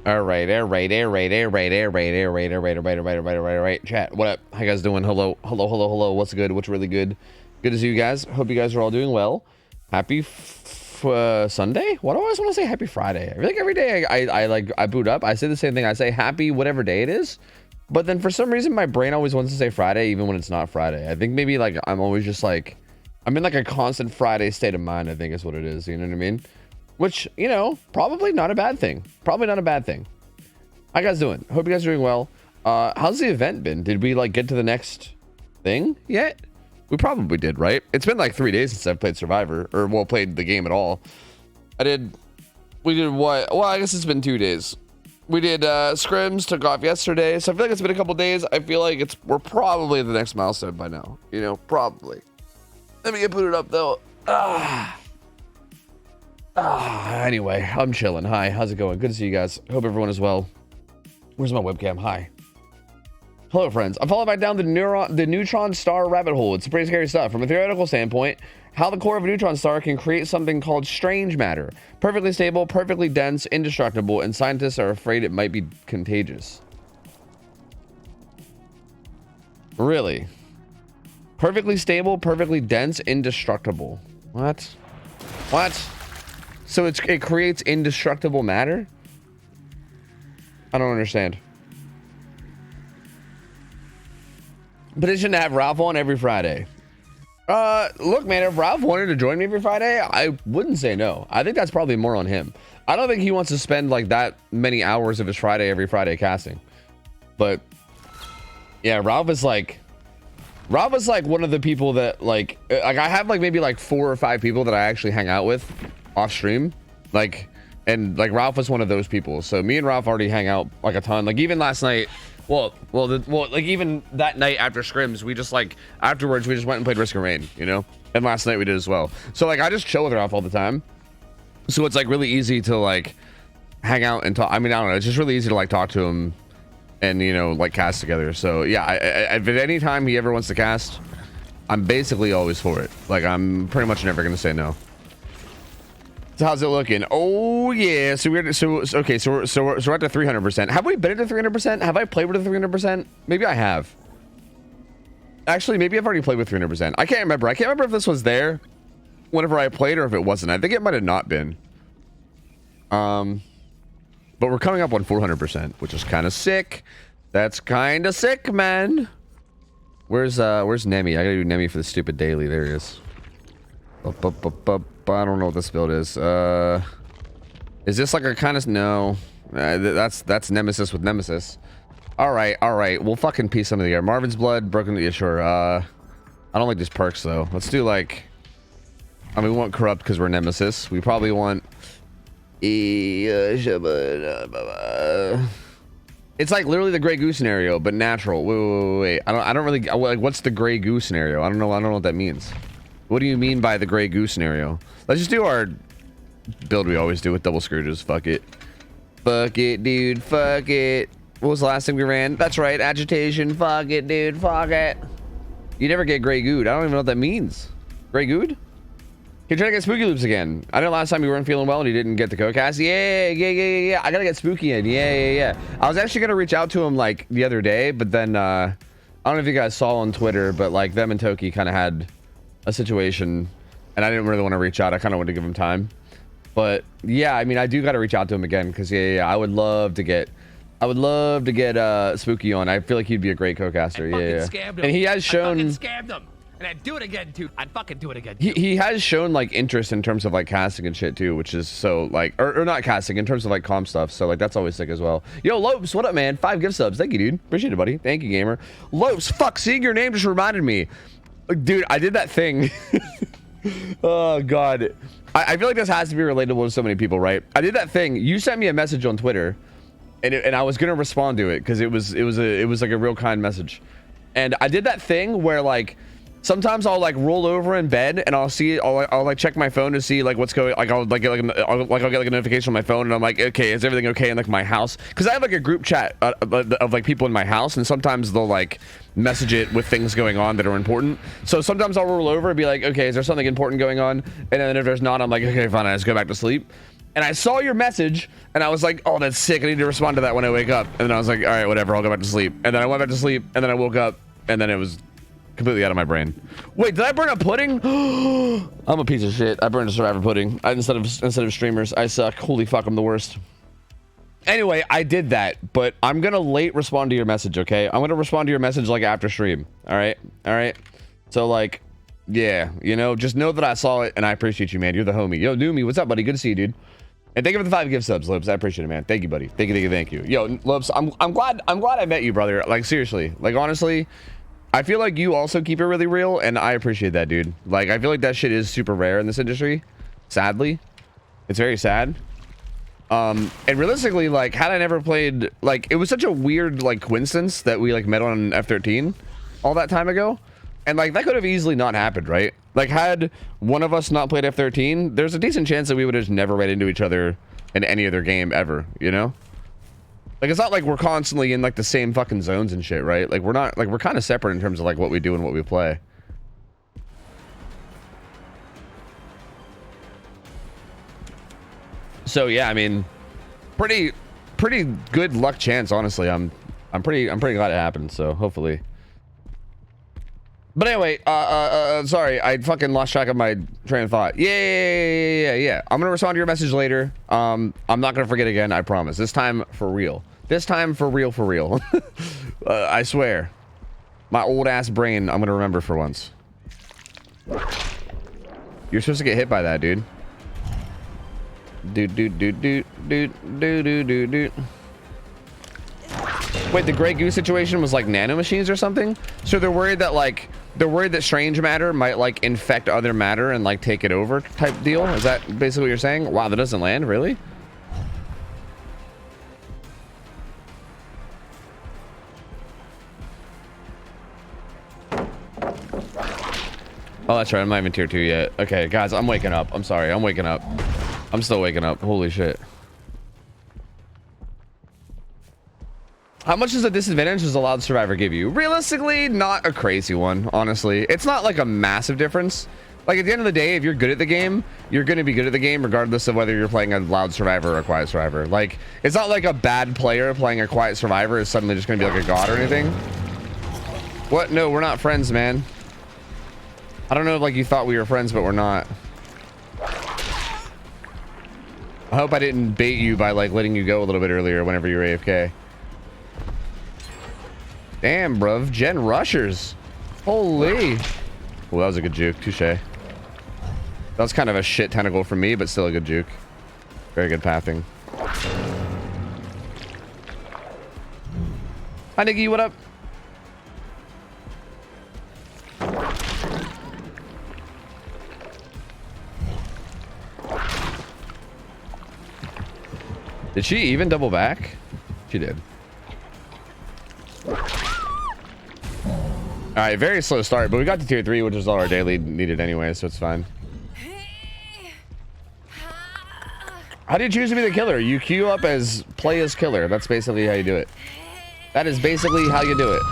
All right. Chat, what up? How you guys doing? Hello. What's good? What's really good? Good to see you guys. Hope you guys are all doing well. Happy Sunday? Why do I always want to say happy Friday? I feel like every day I boot up, I say the same thing. I say happy whatever day it is, but then for some reason my brain always wants to say Friday even when it's not Friday. I think maybe like I'm always just like I'm in like a constant Friday state of mind, I think is what it is. You know what I mean? Which, you know, probably not a bad thing. Probably not a bad thing. How you guys doing? Hope you guys are doing well. How's the event been? Did we like get to the next thing yet? We probably did, right? It's been like 3 days since I've played Survivor, or well, played the game at all. We did what? Well, I guess it's been 2 days. We did scrims, took off yesterday, so I feel like it's been a couple days. I feel like we're probably at the next milestone by now. You know, probably. Let me get booted up though. Anyway, I'm chilling. Hi, how's it going? Good to see you guys. Hope everyone is well. Where's my webcam? Hi. Hello, friends. I'm falling back down the neutron star rabbit hole. It's pretty scary stuff. From a theoretical standpoint, how the core of a neutron star can create something called strange matter. Perfectly stable, perfectly dense, indestructible, and scientists are afraid it might be contagious. Really? Perfectly stable, perfectly dense, indestructible. What? What? So it creates indestructible matter? I don't understand. Petition to have Ralph on every Friday. Look, man, if Ralph wanted to join me every Friday, I wouldn't say no. I think that's probably more on him. I don't think he wants to spend like that many hours of his Friday every Friday casting. But yeah, Ralph is like one of the people that like I have like maybe like 4 or 5 people that I actually hang out with off stream, like, and like Ralph was one of those people. So me and Ralph already hang out like a ton. Like even last night, like even that night after scrims, we just like afterwards we just went and played Risk and Rain, you know. And last night we did as well. So like I just chill with Ralph all the time. So it's like really easy to like hang out and talk. I mean, I don't know. It's just really easy to like talk to him and, you know, like cast together. So yeah, if at any time he ever wants to cast, I'm basically always for it. Like I'm pretty much never gonna say no. So how's it looking? Oh yeah. So we're at the 300%. Have we been at the 300%? Have I played with the 300%? Maybe I have. Actually, maybe I've already played with 300%. I can't remember. I can't remember if this was there whenever I played or if it wasn't. I think it might have not been. But we're coming up on 400%, which is kind of sick. That's kind of sick, man. Where's Nemi? I gotta do Nemi for the stupid daily. There he is. I don't know what this build is. Is this like a kind of no? That's Nemesis with Nemesis. All right. We'll fucking piece some of the air. Marvin's blood, broken. Yeah, sure. I don't like these perks though. Let's do like. I mean, we want corrupt because we're Nemesis. We probably want. It's like literally the Grey Goo scenario, but natural. Wait. I don't really like. What's the Grey Goo scenario? I don't know what that means. What do you mean by the Grey Goo scenario? Let's just do our build we always do with double Scrooges. Fuck it. Fuck it, dude. Fuck it. What was the last thing we ran? That's right. Agitation. Fuck it, dude. Fuck it. You never get Grey Gooed. I don't even know what that means. Grey Gooed? You're trying to get Spooky Loops again. I know last time you weren't feeling well and you didn't get the co-cast. Yeah. I gotta get Spooky in. Yeah. I was actually gonna reach out to him like the other day, but then I don't know if you guys saw on Twitter, but like them and Toki kind of had a situation and I didn't really want to reach out. I kind of wanted to give him time, but yeah, I mean, I do got to reach out to him again because yeah, I would love to get Spooky on. I feel like he'd be a great co-caster. Yeah. And he has shown. I fucking scammed him, and I'd do it again too. I'd fucking do it again too. He has shown like interest in terms of like casting and shit too, which is so like or not casting in terms of like comm stuff. So like that's always sick as well. Yo, Lopes, what up, man? 5 gift subs. Thank you, dude. Appreciate it, buddy. Thank you, gamer. Lopes, fuck, seeing your name just reminded me. Dude, I did that thing. Oh god, I feel like this has to be relatable to so many people, right? I did that thing. You sent me a message on Twitter, and I was gonna respond to it because it was like a real kind message, and I did that thing where like sometimes I'll like roll over in bed and I'll like check my phone to see like what's going, like I'll get like a notification on my phone and I'm like, okay, is everything okay in like my house? Because I have like a group chat of like people in my house, and sometimes they'll like message it with things going on that are important. So sometimes I'll roll over and be like, okay, is there something important going on? And then if there's not, I'm like, okay, fine, I just go back to sleep. And I saw your message and I was like, oh, that's sick, I need to respond to that when I wake up. And then I was like, all right, whatever, I'll go back to sleep. And then I went back to sleep, and then I woke up, and then it was completely out of my brain. Wait, did I burn a pudding? I'm a piece of shit. I burned a Survivor pudding instead of streamers. I suck. Holy fuck, I'm the worst. Anyway, I did that, but I'm gonna late respond to your message, okay? I'm gonna respond to your message like after stream. All right? So like, yeah, you know, just know that I saw it and I appreciate you, man. You're the homie. Yo, Noomy, what's up, buddy? Good to see you, dude. And thank you for the 5 gift subs, Lopes. I appreciate it, man. Thank you, buddy. Thank you. Yo, Lopes, I'm glad I met you, brother. Like, seriously. Like, honestly, I feel like you also keep it really real, and I appreciate that, dude. Like, I feel like that shit is super rare in this industry. Sadly. It's very sad. And realistically, like, had I never played, like, it was such a weird, like, coincidence that we, like, met on F13 all that time ago. And, like, that could have easily not happened, right? Like, had one of us not played F13, there's a decent chance that we would have just never ran into each other in any other game ever, you know? Like, it's not like we're constantly in, like, the same fucking zones and shit, right? Like, we're not, like, we're kind of separate in terms of, like, what we do and what we play. So, yeah, I mean, pretty good luck chance, honestly. I'm pretty glad it happened, so hopefully. But anyway, sorry, I fucking lost track of my train of thought. Yeah. I'm gonna respond to your message later. I'm not gonna forget again, I promise. This time for real. This time for real. I swear. My old ass brain, I'm gonna remember for once. You're supposed to get hit by that, dude. Dude. Wait, the Grey Goose situation was like nanomachines or something? So they're worried that strange matter might like infect other matter and like take it over type deal? Is that basically what you're saying? Wow, that doesn't land, really? Oh, that's right, I'm not even tier 2 yet. Okay, guys, I'm waking up. I'm sorry, I'm waking up. I'm still waking up. Holy shit. How much does a disadvantage does a loud survivor give you? Realistically, not a crazy one, honestly. It's not like a massive difference. Like, at the end of the day, if you're good at the game, you're going to be good at the game regardless of whether you're playing a loud survivor or a quiet survivor. Like, it's not like a bad player playing a quiet survivor is suddenly just going to be like a god or anything. What? No, we're not friends, man. I don't know if like you thought we were friends, but we're not. I hope I didn't bait you by like letting you go a little bit earlier whenever you were AFK. Damn, bruv. Gen rushers. Holy. Well, that was a good juke. Touche. That was kind of a shit tentacle for me, but still a good juke. Very good pathing. Hi, Nikki. What up? Did she even double back? She did. All right, very slow start, but we got to tier 3, which is all our daily needed anyway, so it's fine. How do you choose to be the killer? You queue up as play as killer. That's basically how you do it. That is basically how you do it.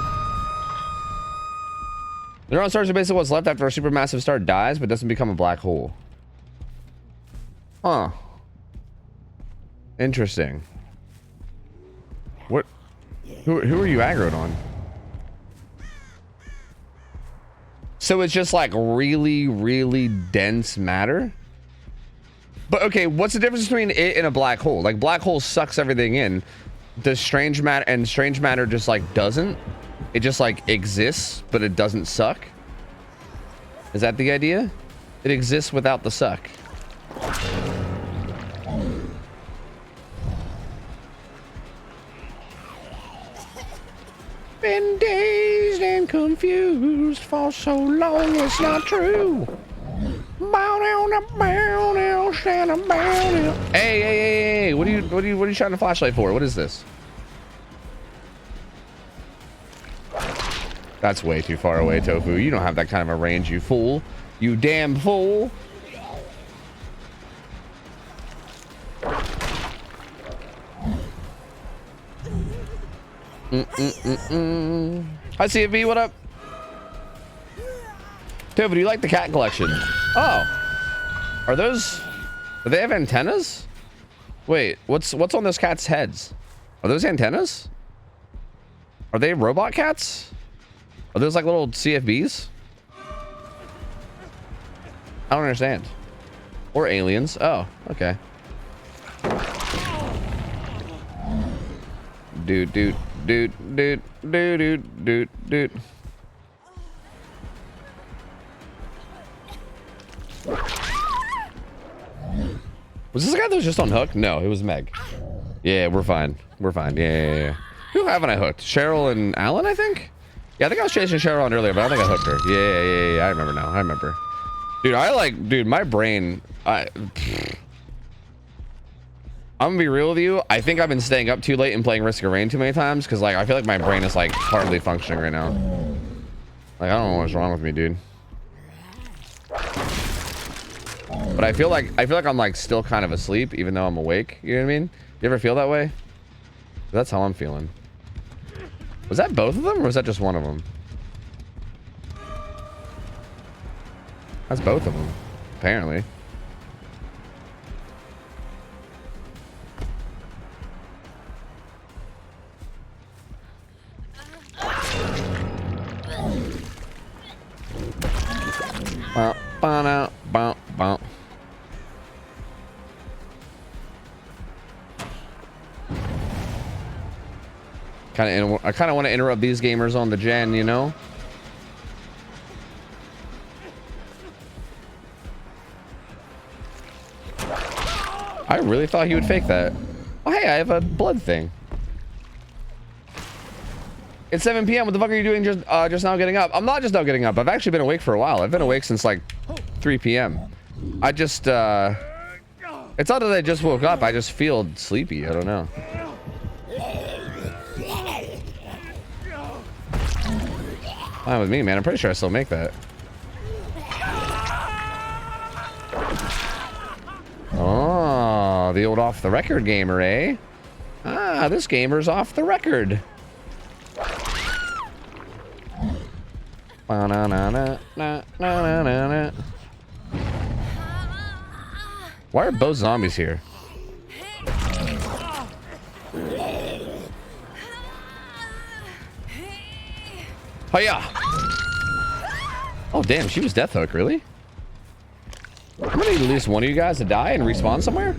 Neuron stars are basically what's left after a supermassive star dies, but doesn't become a black hole. Huh. Interesting. What? Who are you aggroed on? So it's just like really dense matter? But okay, what's the difference between it and a black hole? Like, black hole sucks everything in. Does strange matter, and strange matter just like doesn't? It just like exists, but it doesn't suck? Is that the idea? It exists without the suck. Been dazed and confused for so long, it's not true. Hey, what are you shining a flashlight for? What is this? That's way too far away, Tofu. You don't have that kind of a range, you fool. You damn fool. Hi, CFB, what up? Tofu, do you like the cat collection? Oh. Do they have antennas? Wait, what's on this cat's heads? Are those antennas? Are they robot cats? Are those like little CFBs? I don't understand. Or aliens. Oh, okay. Dude. Was this the guy that was just on hook? No, it was Meg. Yeah, we're fine. We're fine. Yeah. Who haven't I hooked? Cheryl and Alan, I think? Yeah, I think I was chasing Cheryl on earlier, but I don't think I hooked her. Yeah. I remember now. I remember. Dude, my brain... I'm gonna be real with you. I think I've been staying up too late and playing Risk of Rain too many times because, like, I feel like my brain is, like, hardly functioning right now. Like, I don't know what's wrong with me, dude. But I feel like I'm, like, still kind of asleep even though I'm awake. You know what I mean? You ever feel that way? That's how I'm feeling. Was that both of them or was that just one of them? That's both of them, apparently. I kind of want to interrupt these gamers on the gen, you know? I really thought he would fake that. Oh, hey, I have a blood thing. It's 7 p.m. What the fuck are you doing just now getting up? I'm not just now getting up. I've actually been awake for a while. I've been awake since like 3 p.m. I just, it's not that I just woke up. I just feel sleepy. I don't know. Fine with me, man. I'm pretty sure I still make that. Oh, the old off the record gamer, eh? Ah, this gamer's off the record. Why are both zombies here? Hiya! Oh damn, she was death hook, really? I'm gonna need at least one of you guys to die and respawn somewhere.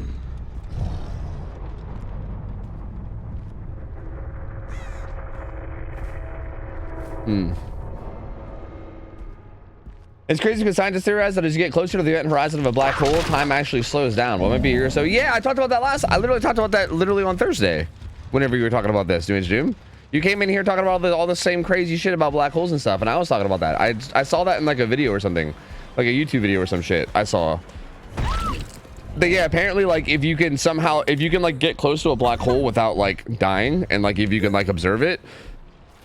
It's crazy because scientists theorize that as you get closer to the event horizon of a black hole, time actually slows down. Well, maybe a year or so. Yeah, I talked about that I literally talked about that literally on Thursday. Whenever you were talking about this, Doom. You came in here talking about all the same crazy shit about black holes and stuff, and I was talking about that. I saw that in like a video or something, like a YouTube video or some shit. I saw. But yeah, apparently, like if you can like get close to a black hole without like dying, and like if you can like observe it,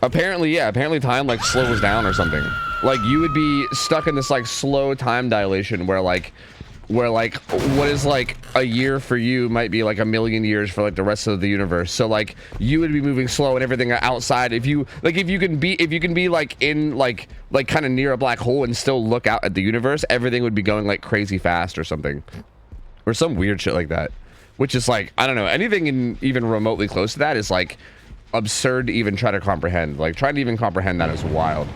apparently time like slows down or something. Like you would be stuck in this like slow time dilation where like what is like a year for you might be like a million years for like the rest of the universe. So like you would be moving slow and everything outside. If you can be like in like kind of near a black hole and still look out at the universe, everything would be going like crazy fast or something, or some weird shit like that. Which is like, I don't know, anything even remotely close to that is like absurd to even try to comprehend. Like trying to even comprehend that is wild.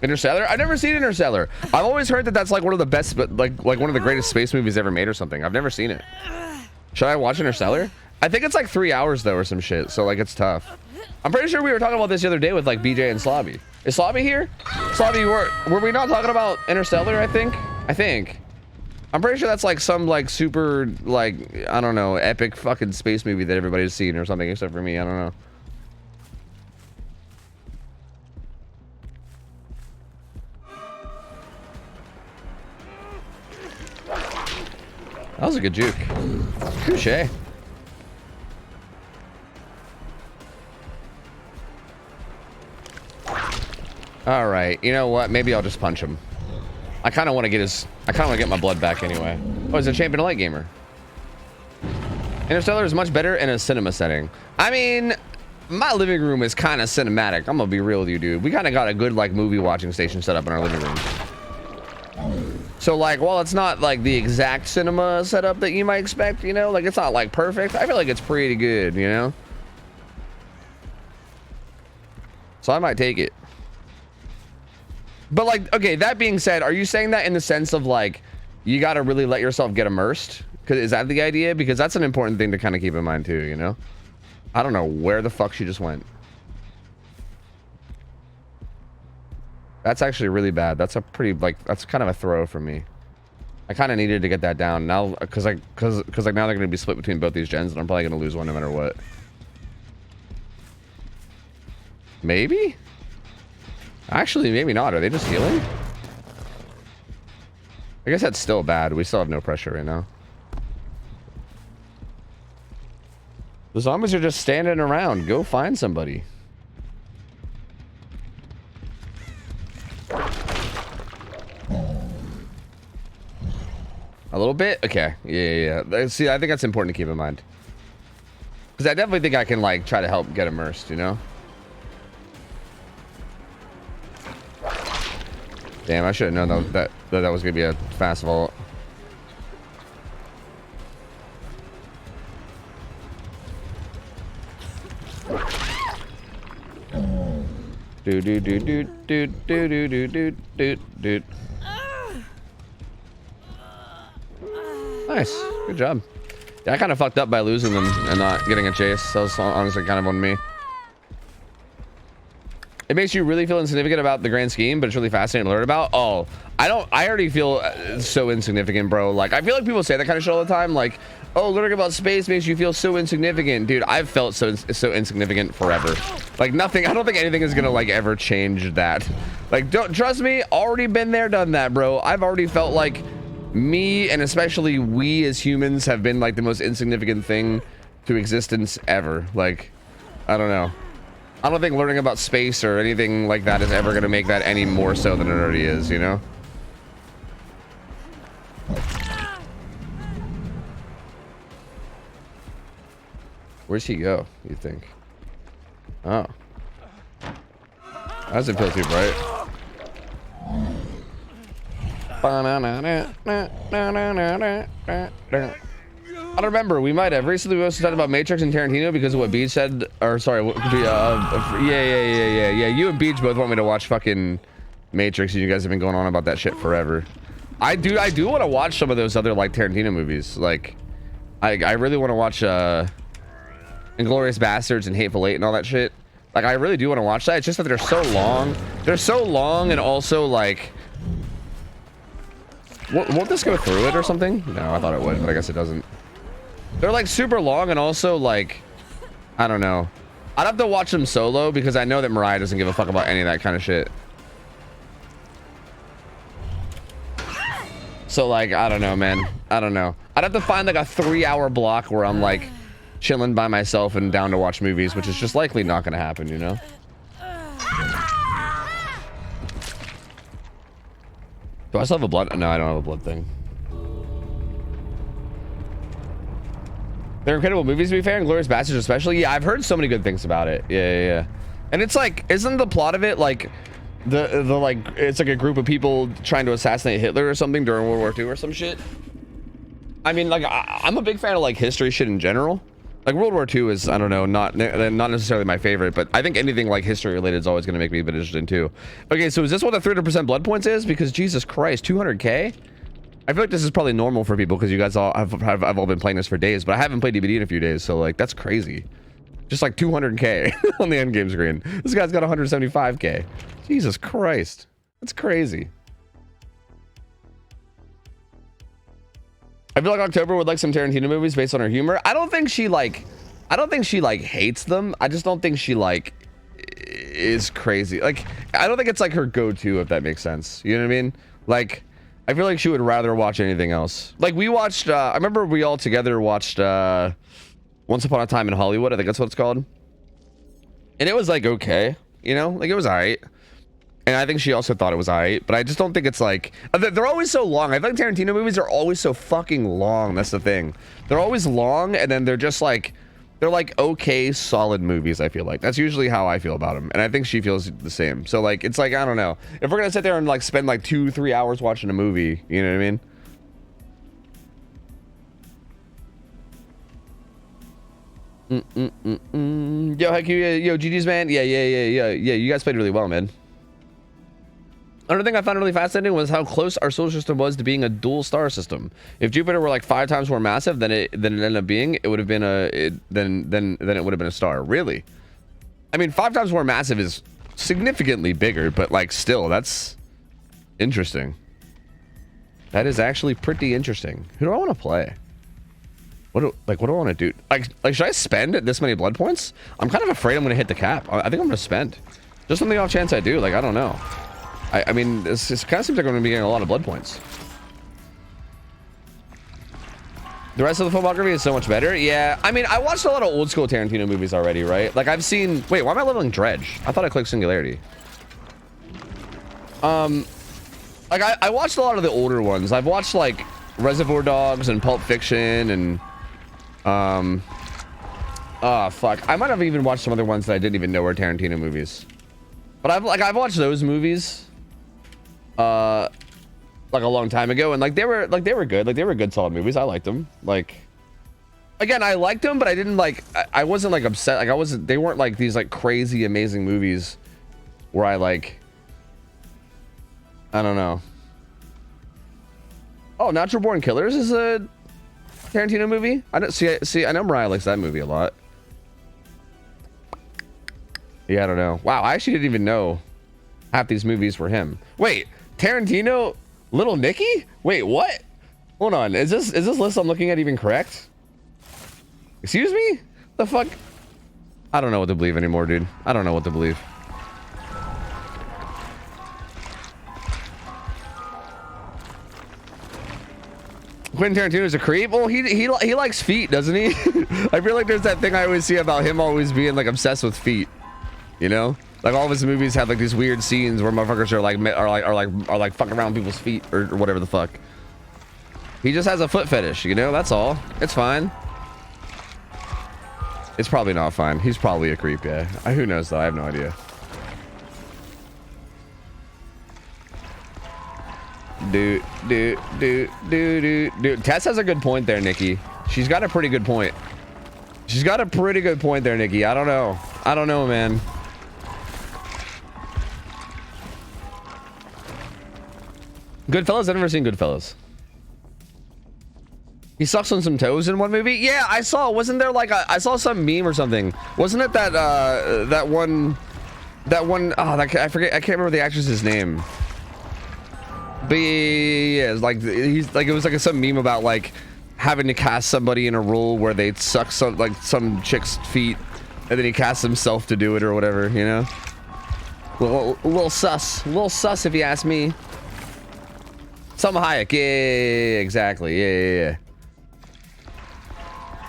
Interstellar? I've never seen Interstellar. I've always heard that that's like one of the best, but like one of the greatest space movies ever made or something. I've never seen it. Should I watch Interstellar? I think it's like 3 hours though or some shit, so like it's tough. I'm pretty sure we were talking about this the other day with like BJ and Slobby. Is Slobby here? Slobby, were we not talking about Interstellar? I think. I'm pretty sure that's like some like super like, I don't know, epic fucking space movie that everybody's seen or something except for me. I don't know. That was a good juke. Touché. All right, you know what? Maybe I'll just punch him. I kind of want to get my blood back anyway. Oh, he's a champion light gamer. Interstellar is much better in a cinema setting. I mean, my living room is kind of cinematic. I'm gonna be real with you, dude. We kind of got a good like movie watching station set up in our living room. So like, while it's not like the exact cinema setup that you might expect, you know, like it's not like perfect. I feel like it's pretty good, you know. So I might take it. But like, okay, that being said, are you saying that in the sense of like, you got to really let yourself get immersed? Because is that the idea? Because that's an important thing to kind of keep in mind too, you know? I don't know where the fuck she just went. That's actually really bad. That's a pretty, like, that's kind of a throw for me. I kind of needed to get that down now, because like now they're going to be split between both these gens, and I'm probably going to lose one no matter what. Maybe? Actually, maybe not. Are they just healing? I guess that's still bad. We still have no pressure right now. The zombies are just standing around. Go find somebody. A little bit? Okay. Yeah. See, I think that's important to keep in mind. Because I definitely think I can, like, try to help get immersed, you know? Damn, I should have known that was going to be a fast vault. Dude. Nice. Good job. Yeah, I kind of fucked up by losing them and not getting a chase. That was honestly kind of on me. It makes you really feel insignificant about the grand scheme, but it's really fascinating to learn about. Oh, I already feel so insignificant, bro. Like, I feel like people say that kind of shit all the time. Like, oh, learning about space makes you feel so insignificant. Dude, I've felt so insignificant forever. Like, nothing, I don't think anything is gonna, like, ever change that. Like, don't, trust me, already been there, done that, bro. I've already felt like me, and especially we as humans, have been, like, the most insignificant thing to existence ever. Like, I don't know. I don't think learning about space or anything like that is ever going to make that any more so than it already is, you know? Where's he go, you think? Oh. That doesn't feel too bright. I don't remember. We might have recently also talked about Matrix and Tarantino because of what Beach said. Or sorry, yeah. You and Beach both want me to watch fucking Matrix, and you guys have been going on about that shit forever. I do want to watch some of those other like Tarantino movies. Like, I really want to watch Inglourious Bastards and Hateful Eight and all that shit. Like, I really do want to watch that. It's just that they're so long. They're so long, and also like. Won't this go through it or something? No, I thought it would, but I guess it doesn't. They're like super long, and also like, I don't know. I'd have to watch them solo because I know that Mariah doesn't give a fuck about any of that kind of shit. So like, I don't know, man. I don't know. I'd have to find like a 3-hour block where I'm like chilling by myself and down to watch movies, which is just likely not gonna happen, you know? Do I still have a blood? No, I don't have a blood thing. They're incredible movies, to be fair. Inglourious Bastards especially. Yeah, I've heard so many good things about it. Yeah. And it's like, isn't the plot of it like the like, it's like a group of people trying to assassinate Hitler or something during World War II or some shit? I mean, like, I'm a big fan of like history shit in general. Like World War II is, I don't know, not necessarily my favorite, but I think anything like history related is always going to make me a bit interested too. Okay, so is this what the 300% blood points is? Because Jesus Christ, 200k? I feel like this is probably normal for people because you guys all have all been playing this for days, but I haven't played DBD in a few days, so like that's crazy. Just like 200k on the end game screen. This guy's got 175k. Jesus Christ, that's crazy. I feel like October would like some Tarantino movies based on her humor. I don't think she like hates them. I just don't think she like is crazy. Like, I don't think it's like her go-to, if that makes sense. You know what I mean? Like, I feel like she would rather watch anything else. Like we watched, I remember we all together watched Once Upon a Time in Hollywood. I think that's what it's called. And it was like, okay, you know, like it was all right. And I think she also thought it was all right. But I just don't think it's like, they're always so long. I think Tarantino movies are always so fucking long. That's the thing. They're always long and then they're just like, they're like okay, solid movies, I feel like. That's usually how I feel about them. And I think she feels the same. So like, it's like, I don't know. If we're going to sit there and like spend like 2-3 hours watching a movie, you know what I mean? Yo, heck, yo, GG's, man. Yeah. You guys played really well, man. Another thing I found really fascinating was how close our solar system was to being a dual star system. If Jupiter were like 5 times more massive than it ended up being, it would have been then it would have been a star. Really? I mean, 5 times more massive is significantly bigger, but like still, that's interesting. That is actually pretty interesting. Who do I want to play? What do I want to do? Like should I spend this many blood points? I'm kind of afraid I'm going to hit the cap. I think I'm going to spend. Just on the off chance I do. Like, I don't know. I mean, this kind of seems like I'm going to be getting a lot of blood points. The rest of the filmography is so much better. Yeah, I mean, I watched a lot of old school Tarantino movies already, right? Like, I've seen... Wait, why am I leveling Dredge? I thought I clicked Singularity. Like, I watched a lot of the older ones. I've watched, like, Reservoir Dogs and Pulp Fiction and... Oh, fuck. I might have even watched some other ones that I didn't even know were Tarantino movies. But I've watched those movies... like a long time ago, and like they were good. Like they were good, solid movies. I liked them. Like, again, I liked them, but I didn't like. I wasn't like upset. Like I wasn't. They weren't like these like crazy amazing movies where I like. I don't know. Oh, Natural Born Killers is a Tarantino movie. I don't see. I know Mariah likes that movie a lot. Yeah, I don't know. Wow, I actually didn't even know half these movies were him. Wait. Tarantino, Little Nicky? Wait, what? Hold on. Is this list I'm looking at even correct? Excuse me? The fuck? I don't know what to believe anymore, dude. I don't know what to believe. Quentin Tarantino's a creep? Well, he likes feet, doesn't he? I feel like there's that thing I always see about him always being like obsessed with feet. You know? Like all of his movies have like these weird scenes where motherfuckers are like fucking around people's feet or whatever the fuck. He just has a foot fetish, you know? That's all. It's fine. It's probably not fine. He's probably a creep, yeah. Who knows though? I have no idea. Dude. Tess has a good point there, Nikki. She's got a pretty good point. She's got a pretty good point there, Nikki. I don't know. I don't know, man. Goodfellas? I've never seen Goodfellas. He sucks on some toes in one movie? Yeah, I saw. Wasn't there like I saw some meme or something. Wasn't it that that one I forget, I can't remember the actress's name. But yeah, it's like he's like, it was like some meme about like having to cast somebody in a role where they suck some chick's feet and then he casts himself to do it or whatever, you know? A little sus if you ask me. Some Hayek, yeah, exactly, yeah.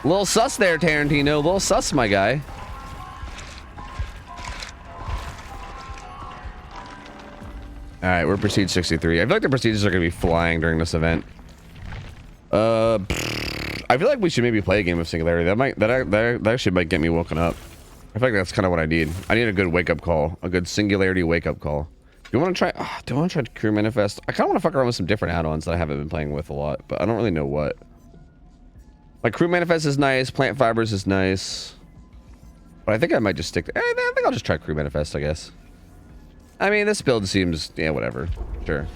Little sus there, Tarantino. Little sus, my guy. All right, we're Prestige 63. I feel like the Prestiges are gonna be flying during this event. I feel like we should maybe play a game of Singularity. That actually might get me woken up. I feel like that's kind of what I need. I need a good wake up call, a good Singularity wake up call. Do you want to try? Do I want to try Crew Manifest? I kind of want to fuck around with some different add-ons that I haven't been playing with a lot, but I don't really know what. Like Crew Manifest is nice, Plant Fibers is nice, but I think I might just stick to. I think I'll just try Crew Manifest, I guess. I mean, this build seems, yeah, whatever. Sure.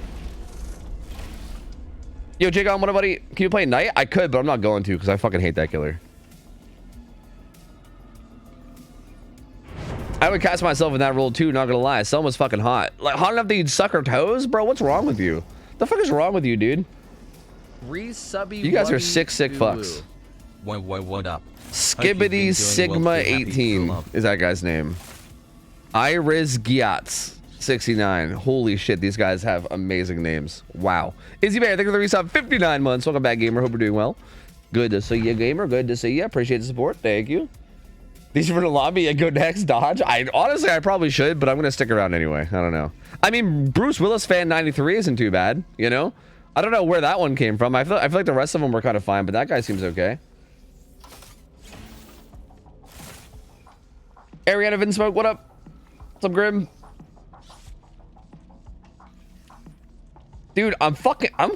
Yo, Jagon, what buddy? Can you play Knight? I could, but I'm not going to because I fucking hate that killer. I would cast myself in that role too, not gonna lie. Selma's fucking hot. Like, hot enough that you'd suck her toes? Bro, what's wrong with you? The fuck is wrong with you, dude? You guys are sick fucks. What up? Skibbity Sigma 18 is that guy's name. Iris Giatz. 69. Holy shit, these guys have amazing names. Wow. Izzy Bear, thank you for the resub. 59 months. Welcome back, gamer. Hope you're doing well. Good to see you, gamer. Good to see you. Appreciate the support. Thank you. These are for the lobby. Go next. Dodge. Honestly, I probably should, but I'm gonna stick around anyway. I don't know. I mean, Bruce Willis fan 93 isn't too bad. You know. I don't know where that one came from. I feel like the rest of them were kind of fine, but that guy seems okay. Ariana Vinsmoke, what up? What's up, Grim? Dude, I'm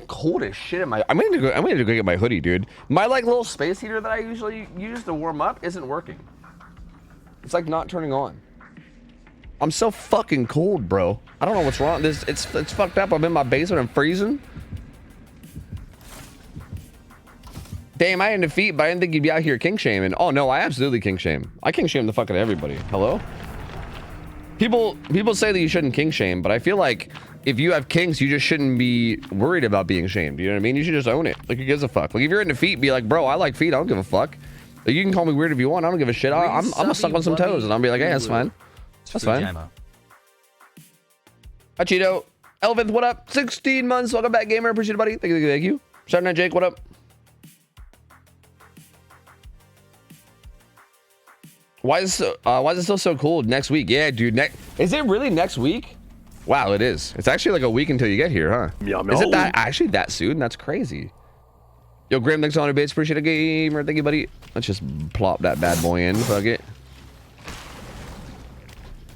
cold as shit. I'm gonna go get my hoodie, dude. My like little space heater that I usually use to warm up isn't working. It's like not turning on. I'm so fucking cold, bro. I don't know what's wrong. It's fucked up. I'm in my basement. I'm freezing. Damn, I had defeat, but I didn't think you'd be out here king shaming. Oh no, I absolutely king shame. I king shame the fuck out of everybody. Hello? People say that you shouldn't king shame, but I feel like if you have kinks, you just shouldn't be worried about being shamed. You know what I mean? You should just own it. Like, who gives a fuck? Like, if you're into feet, be like, bro, I like feet. I don't give a fuck. Like, you can call me weird if you want. I don't give a shit. I'm gonna suck on some toes, and I'll be like, hey, that's fine. That's fine. Hi, Cheeto. Elvinth, what up? 16 months. Welcome back, gamer. Appreciate it, buddy. Thank you. Thank you. Saturday Night Jake, what up? Why is it still so cold next week? Yeah, dude. Is it really next week? Wow, it is. It's actually like a week until you get here, huh? Yeah, is it that actually that soon? That's crazy. Yo, Grim, thanks on 100 bits. Appreciate it, gamer. Thank you, buddy. Let's just plop that bad boy in. Fuck it.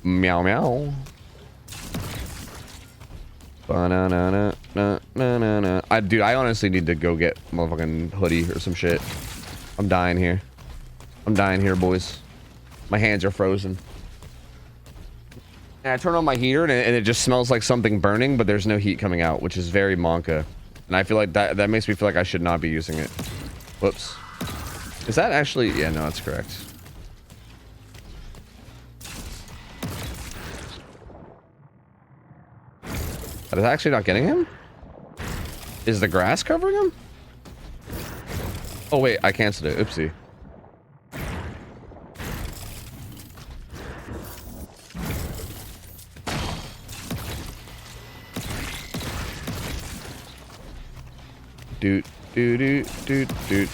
Meow meow. Ba-na-na-na-na-na-na. Dude, I honestly need to go get a motherfucking hoodie or some shit. I'm dying here. I'm dying here, boys. My hands are frozen. And I turn on my heater and it just smells like something burning, but there's no heat coming out, which is very Monka. And I feel like that makes me feel like I should not be using it. Whoops. Is that actually... Yeah, no, that's correct. That is actually not getting him? Is the grass covering him? Oh, wait, I canceled it. Oopsie. Doot, doot, doot, doot, doot.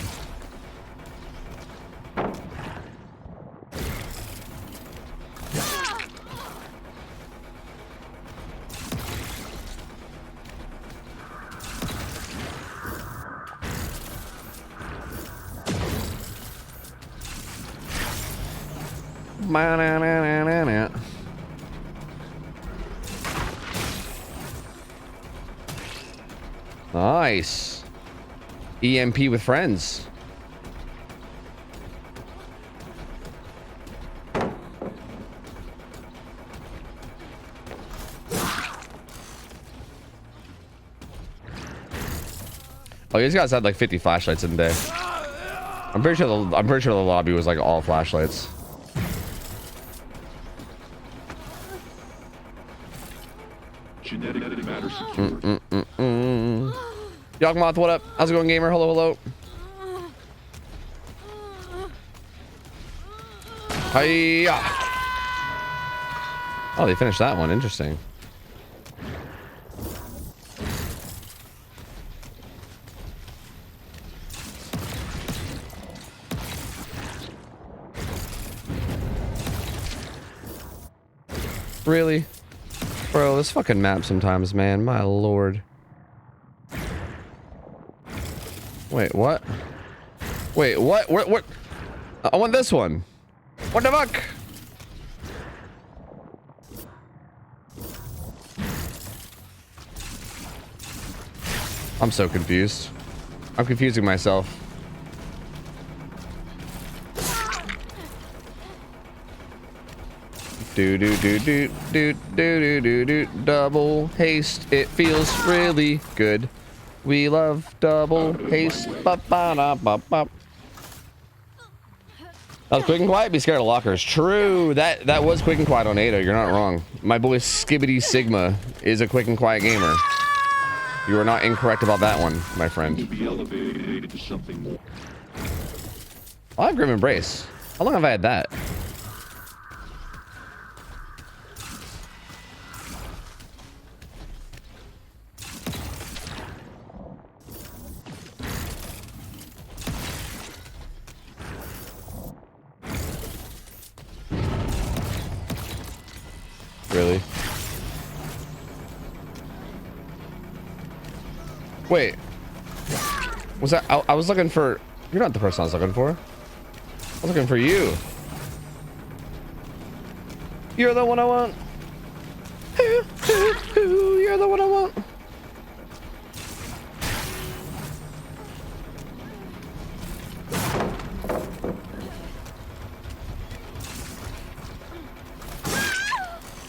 Nice. EMP with friends. Oh, these guys had like 50 flashlights in there. I'm pretty sure the lobby was like all flashlights. Genetic matter secure. Yogmoth, what up? How's it going, gamer? Hello, hello. Hiya. Oh, they finished that one. Interesting. Really? Bro, this fucking map sometimes, man. My lord. Wait, what? Wait, what? What? I want this one. What the fuck? I'm so confused. I'm confusing myself. Do do do do do do do do double haste. It feels really good. We love double haste. Ba ba da ba ba. That was quick and quiet. Be scared of lockers. True. That was quick and quiet on Ada. You're not wrong. My boy Skibbity Sigma is a quick and quiet gamer. You are not incorrect about that one, my friend. I have Grim Embrace. How long have I had that? really. Wait. Was that... I was looking for... You're not the person I was looking for. I was looking for you. You're the one I want. You're the one I want.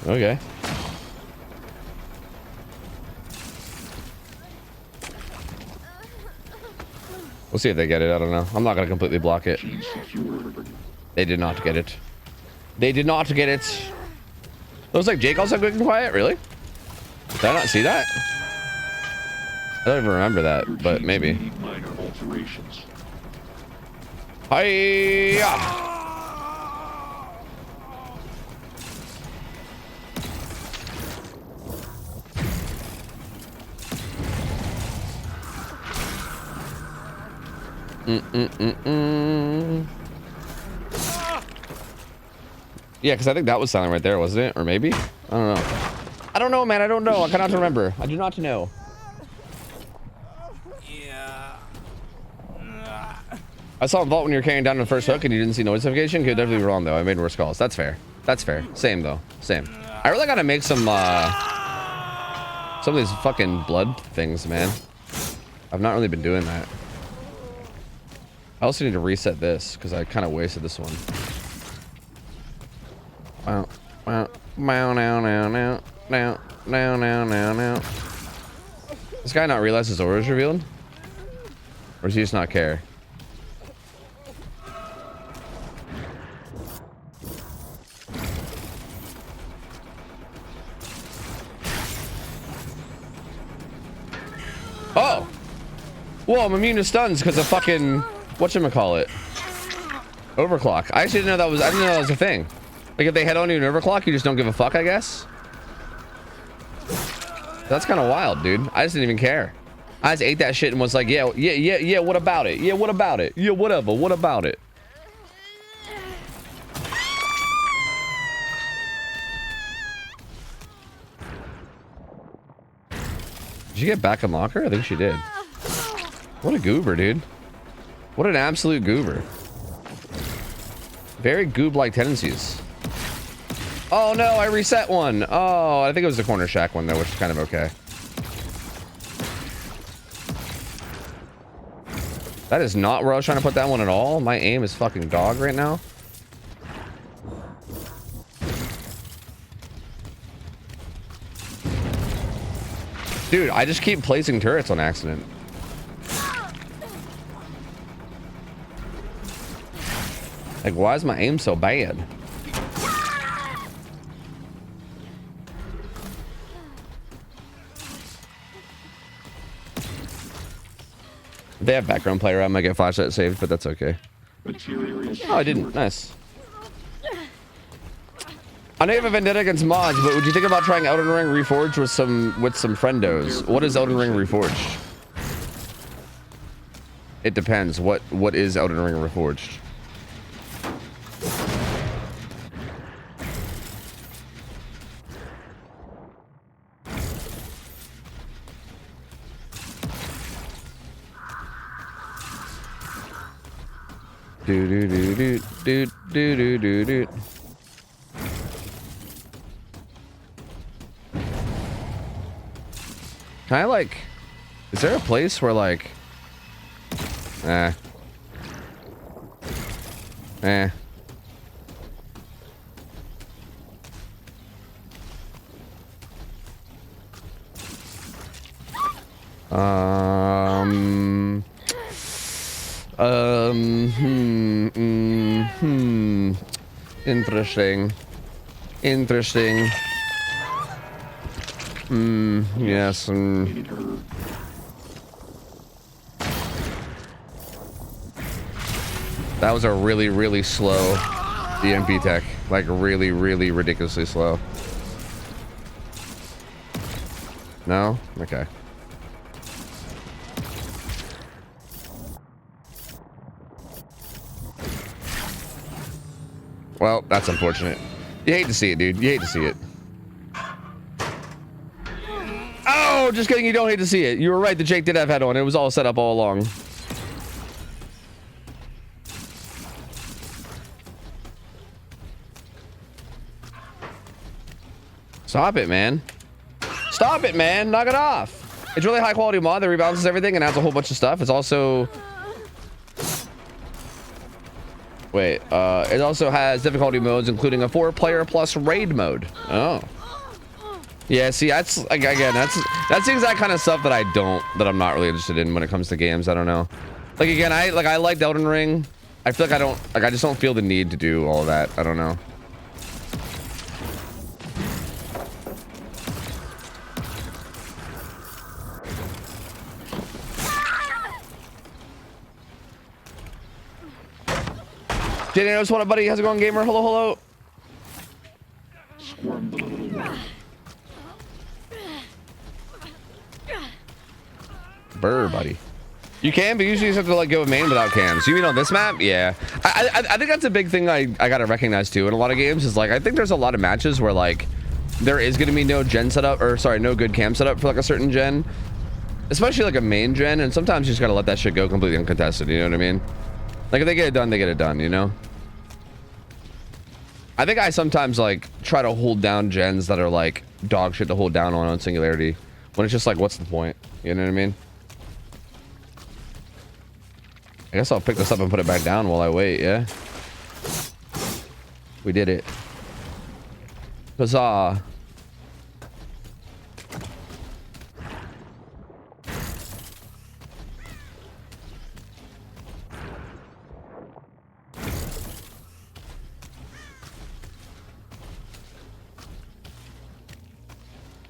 Okay. We'll see if they get it. I don't know. I'm not going to completely block it. They did not get it. They did not get it. Looks like Jake also quick and quiet. Really? Did I not see that? I don't even remember that, but maybe. Hiya! Yeah, because I think that was silent right there, wasn't it? Or maybe? I don't know. I don't know, man. I don't know. I cannot remember. I do not know. Yeah. I saw a vault when you were carrying down the first hook and you didn't see notification. Could definitely be wrong though. I made worse calls. That's fair. That's fair. Same though. Same. I really gotta make some of these fucking blood things, man. I've not really been doing that. I also need to reset this because I kind of wasted this one. Wow. Wow. Now. This guy not realize his aura is revealed? Or does he just not care? Oh! Whoa, I'm immune to stuns because of fucking... Whatchamacallit? Overclock. I actually didn't know that was... I didn't know that was a thing. Like, if they head on you an overclock, you just don't give a fuck, I guess? That's kind of wild, dude. I just didn't even care. I just ate that shit and was like, yeah, what about it? Yeah, what about it? Yeah, whatever, what about it? Did she get back in locker? I think she did. What a goober, dude. What an absolute goober. Very goob-like tendencies. Oh no, I reset one. Oh, I think it was the corner shack one though, which is kind of okay. That is not where I was trying to put that one at all. My aim is fucking dog right now. Dude, I just keep placing turrets on accident. Like, why is my aim so bad? If they have background player, I might get flashlight saved, but that's okay. Oh, I didn't. Nice. I know you have a vendetta against mods, but would you think about trying Elden Ring Reforged with some friendos? What is Elden Ring Reforged? It depends. What is Elden Ring Reforged? Do do do do do do do do do. Can I like? Is there a place where like? Eh. Interesting. Yes. That was a really, really slow DMP tech. Like really, really ridiculously slow. No? Okay. Well, that's unfortunate. You hate to see it, dude. You hate to see it. just kidding. You don't hate to see it. You were right. The Jake did have head on. It was all set up all along. Stop it, man. Stop it, man. Knock it off. It's really high quality mod that rebalances everything and adds a whole bunch of stuff. It's also... Wait, it also has difficulty modes, including a 4-player plus raid mode. Oh. Yeah, see, that's, again, that's the exact kind of stuff that I'm not really interested in when it comes to games. I don't know. Like, again, I liked Elden Ring. I feel like I just don't feel the need to do all of that. I don't know. Jaden, what's up, buddy? How's it going, gamer? Hello, hello. Burr, buddy. You can, but usually you just have to like go with main without cams. You mean on this map? Yeah. I think that's a big thing I gotta recognize too in a lot of games is like I think there's a lot of matches where like there is gonna be no gen setup or sorry, no good cam setup for like a certain gen, especially like a main gen, and sometimes you just gotta let that shit go completely uncontested. You know what I mean? Like if they get it done, they get it done. You know. I think I sometimes like try to hold down gens that are like dog shit to hold down on Singularity when it's just like, what's the point? You know what I mean? I guess I'll pick this up and put it back down while I wait, yeah? We did it. Huzzah.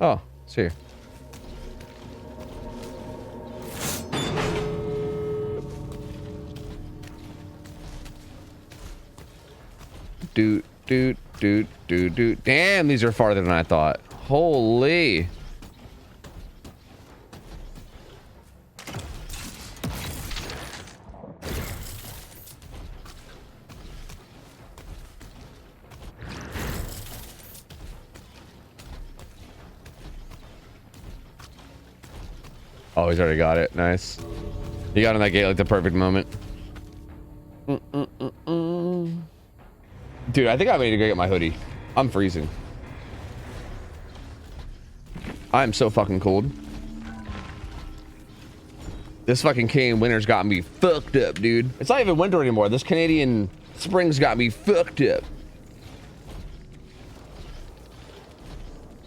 Oh, it's here. Doot, doot, doot, doot, doot. Damn, these are farther than I thought. Holy. Oh, he's already got it. Nice. He got in that gate like the perfect moment. Dude, I think I'm ready to go get my hoodie. I'm freezing. I'm so fucking cold. This fucking Canadian winter's got me fucked up, dude. It's not even winter anymore. This Canadian spring's got me fucked up.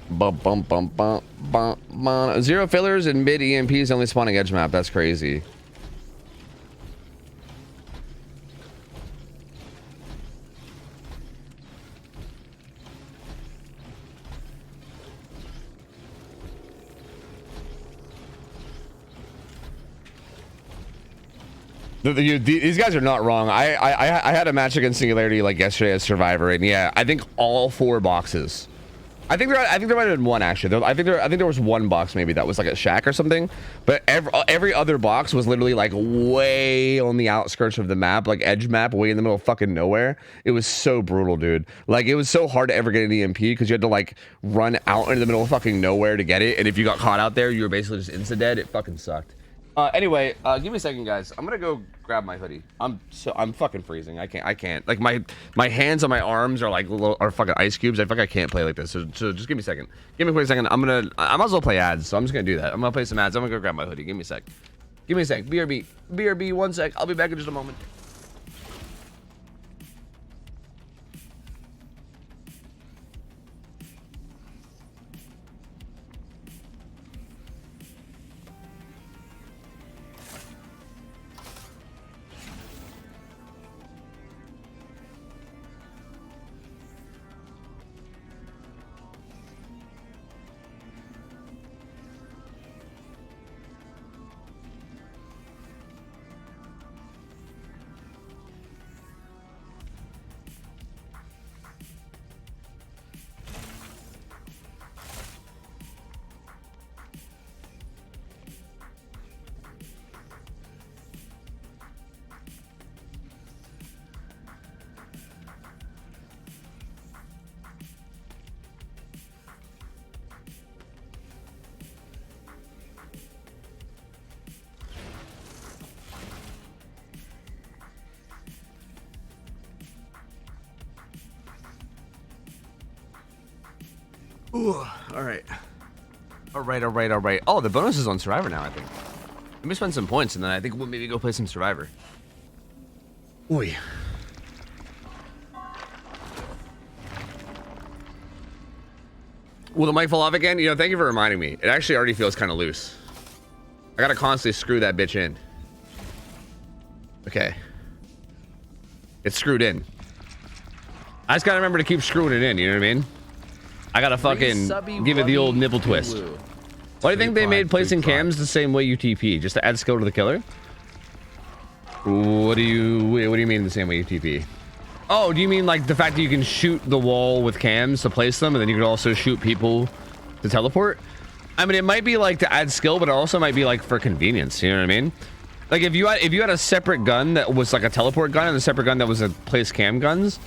Bum, bum, bum, bum, bum, bum. 0 fillers and mid EMPs only spawning edge map. That's crazy. These guys are not wrong. I had a match against Singularity like yesterday as Survivor, and yeah, I think all 4 boxes. I think there might have been one actually. I think there was one box maybe that was like a shack or something, but every other box was literally like way on the outskirts of the map, like edge map, way in the middle of fucking nowhere. It was so brutal, dude. Like it was so hard to ever get an EMP because you had to like run out into the middle of fucking nowhere to get it, and if you got caught out there, you were basically just insta dead. It fucking sucked. Anyway, give me a second, guys. I'm gonna go grab my hoodie. I'm fucking freezing. I can't. Like my hands on my arms are like fucking ice cubes. I feel like I can't play like this. So just give me a second. Give me a quick second. I might as well play ads. So I'm just gonna do that. I'm gonna play some ads. I'm gonna go grab my hoodie. Give me a sec. Give me a sec. BRB. 1 sec. I'll be back in just a moment. Ooh, all right. All right. Oh, the bonus is on Survivor now, I think. Let me spend some points, and then I think we'll maybe go play some Survivor. Oy. Will the mic fall off again? You know, thank you for reminding me. It actually already feels kind of loose. I gotta constantly screw that bitch in. Okay. It's screwed in. I just gotta remember to keep screwing it in, you know what I mean? I gotta fucking give it the old nipple twist. Why do you think they made placing cams the same way you TP? Just to add skill to the killer? What do you mean the same way you TP? Oh, do you mean like the fact that you can shoot the wall with cams to place them, and then you could also shoot people to teleport? I mean, it might be like to add skill, but it also might be like for convenience. You know what I mean? Like if you had a separate gun that was like a teleport gun and a separate gun that was a place cam guns,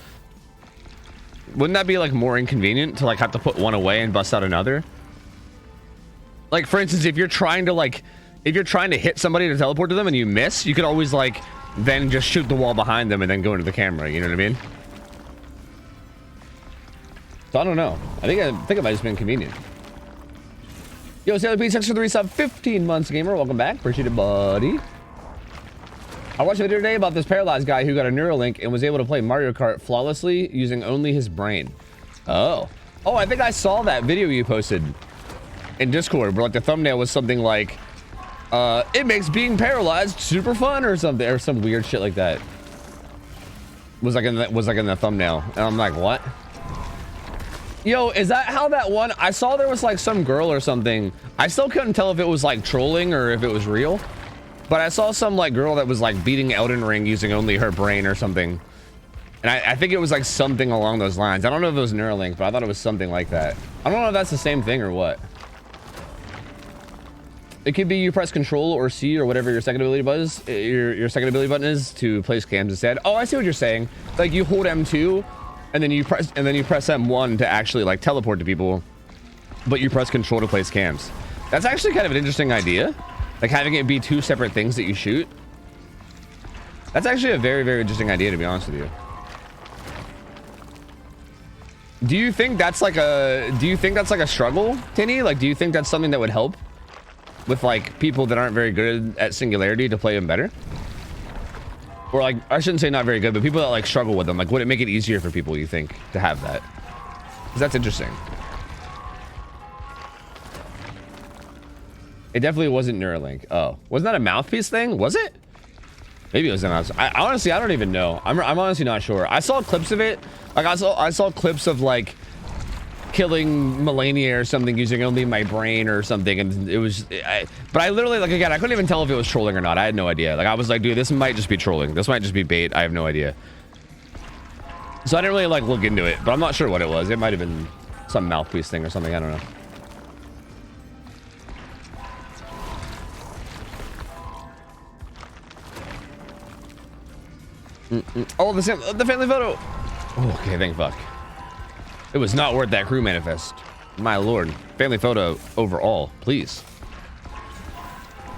wouldn't that be like more inconvenient to like have to put one away and bust out another? Like for instance, if you're trying to hit somebody to teleport to them and you miss, you could always like then just shoot the wall behind them and then go into the camera. You know what I mean? So I don't know. I think it might have just been convenient. Yo, Sailor Pete, thanks for the resub. 15 months, gamer. Welcome back. Appreciate it, buddy. I watched a video today about this paralyzed guy who got a Neuralink and was able to play Mario Kart flawlessly using only his brain. Oh, I think I saw that video you posted in Discord where like the thumbnail was something like, it makes being paralyzed super fun or something, or some weird shit like that. Was like in the thumbnail, and I'm like, what? Yo, is that how that one? I saw there was like some girl or something. I still couldn't tell if it was like trolling or if it was real. But I saw some like girl that was like beating Elden Ring using only her brain or something. And I think it was like something along those lines. I don't know if it was Neuralink, but I thought it was something like that. I don't know if that's the same thing or what. It could be you press Control or C or whatever your second ability button is, your second ability button is to place cams instead. Oh, I see what you're saying. Like you hold M2 and then you press M1 to actually like teleport to people, but you press Control to place cams. That's actually kind of an interesting idea. Like having it be two separate things that you shoot. That's actually a very, very interesting idea, to be honest with you. Do you think that's like a struggle, Tinny? Like, do you think that's something that would help with like people that aren't very good at Singularity to play them better? Or like, I shouldn't say not very good, but people that like struggle with them, like would it make it easier for people, you think, to have that? Because that's interesting. It definitely wasn't Neuralink. Oh, wasn't that a mouthpiece thing? Was it? Maybe it was a mouthpiece. Honestly, I don't even know. I'm honestly not sure. I saw clips of it. Like I saw clips of like killing Melania or something using only my brain or something, and it was. But I literally, like, again, I couldn't even tell if it was trolling or not. I had no idea. Like I was like, dude, this might just be trolling. This might just be bait. I have no idea. So I didn't really like look into it, but I'm not sure what it was. It might have been some mouthpiece thing or something. I don't know. Oh, the family photo. Oh, okay, thank fuck. It was not worth that crew manifest. My lord. Family photo overall, please.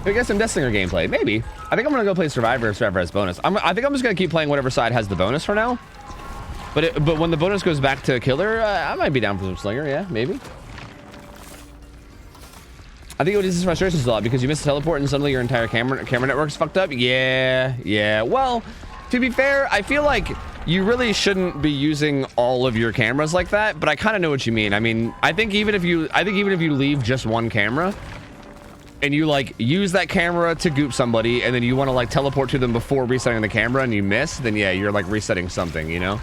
We get some Death Slinger gameplay. Maybe. I think I'm gonna go play Survivor if Survivor has bonus. I think I'm just gonna keep playing whatever side has the bonus for now. But when the bonus goes back to Killer, I might be down for some Slinger. Yeah, maybe. I think it would ease frustrations a lot because you miss a teleport and suddenly your entire camera network's fucked up. Yeah. Well, to be fair, I feel like you really shouldn't be using all of your cameras like that, but I kind of know what you mean. I mean, I think even if you leave just one camera and you like use that camera to goop somebody and then you want to like teleport to them before resetting the camera and you miss, then yeah, you're like resetting something, you know?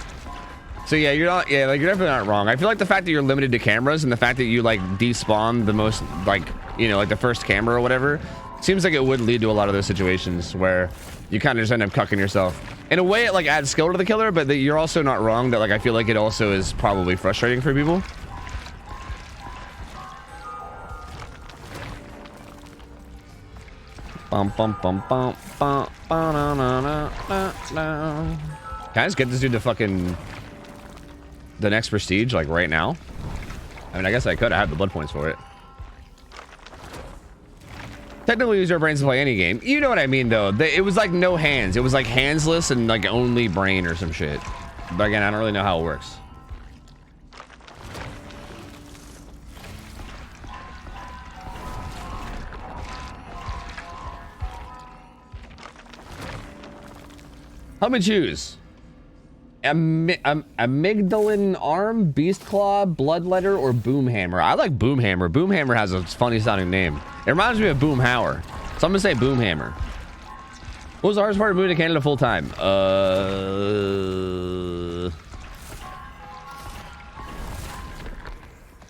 So yeah, you're definitely not wrong. I feel like the fact that you're limited to cameras and the fact that you like despawn the most, like, you know, like the first camera or whatever, seems like it would lead to a lot of those situations where you kind of just end up cucking yourself. In a way, it like adds skill to the killer, but you're also not wrong that like I feel like it also is probably frustrating for people. Can I just get this dude to fucking the next prestige like right now? I mean, I guess I could. I have the blood points for it. Technically use our brains to play any game. You know what I mean, though. It was like no hands. It was like handsless and like only brain or some shit. But again, I don't really know how it works. Help me choose. Amygdalin arm, beast claw, bloodletter, or boomhammer. I like boomhammer. Boomhammer has a funny sounding name. It reminds me of boomhauer, so I'm gonna say boomhammer. What was the hardest part of moving to Canada full time?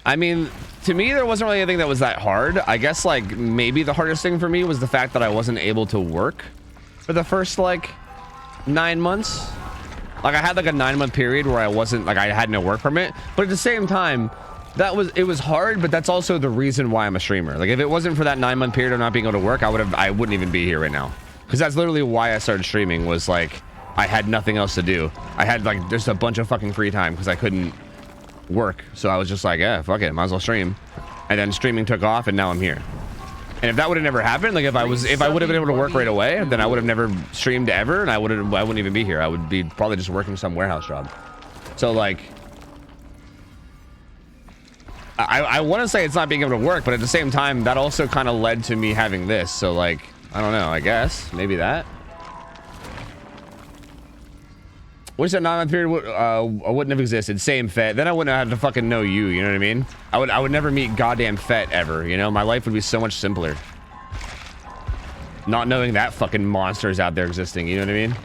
I mean, to me, there wasn't really anything that was that hard. I guess like maybe the hardest thing for me was the fact that I wasn't able to work for the first like 9 months. Like I had like a 9-month period where I wasn't like, I had no work permit, but at the same time, it was hard, but that's also the reason why I'm a streamer. Like if it wasn't for that 9-month period of not being able to work, I wouldn't even be here right now. Because that's literally why I started streaming, was like I had nothing else to do. I had like just a bunch of fucking free time because I couldn't work. So I was just like, yeah, fuck it, might as well stream. And then streaming took off and now I'm here. And if that would have never happened, like if I would have been able to work right away, then I would have never streamed ever, and I wouldn't even be here. I would be probably just working some warehouse job. So like I want to say it's not being able to work, but at the same time, that also kind of led to me having this. So like, I don't know, I guess maybe that. Wish that 9-month period wouldn't have existed. Same Fet. Then I wouldn't have had to fucking know you. You know what I mean? I would never meet goddamn Fet ever. You know, my life would be so much simpler. Not knowing that fucking monsters out there existing. You know what I mean?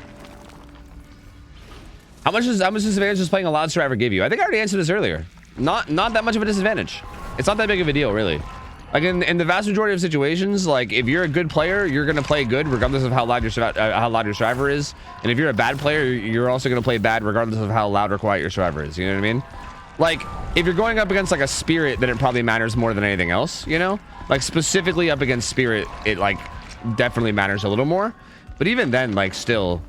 How much disadvantage does playing a loud survivor give you? I think I already answered this earlier. Not that much of a disadvantage. It's not that big of a deal, really. Like in the vast majority of situations, like if you're a good player, you're gonna play good regardless of how loud your survivor is. And if you're a bad player, you're also gonna play bad regardless of how loud or quiet your survivor is. You know what I mean? Like if you're going up against like a spirit, then it probably matters more than anything else. You know, like specifically up against spirit, it like definitely matters a little more. But even then, like still,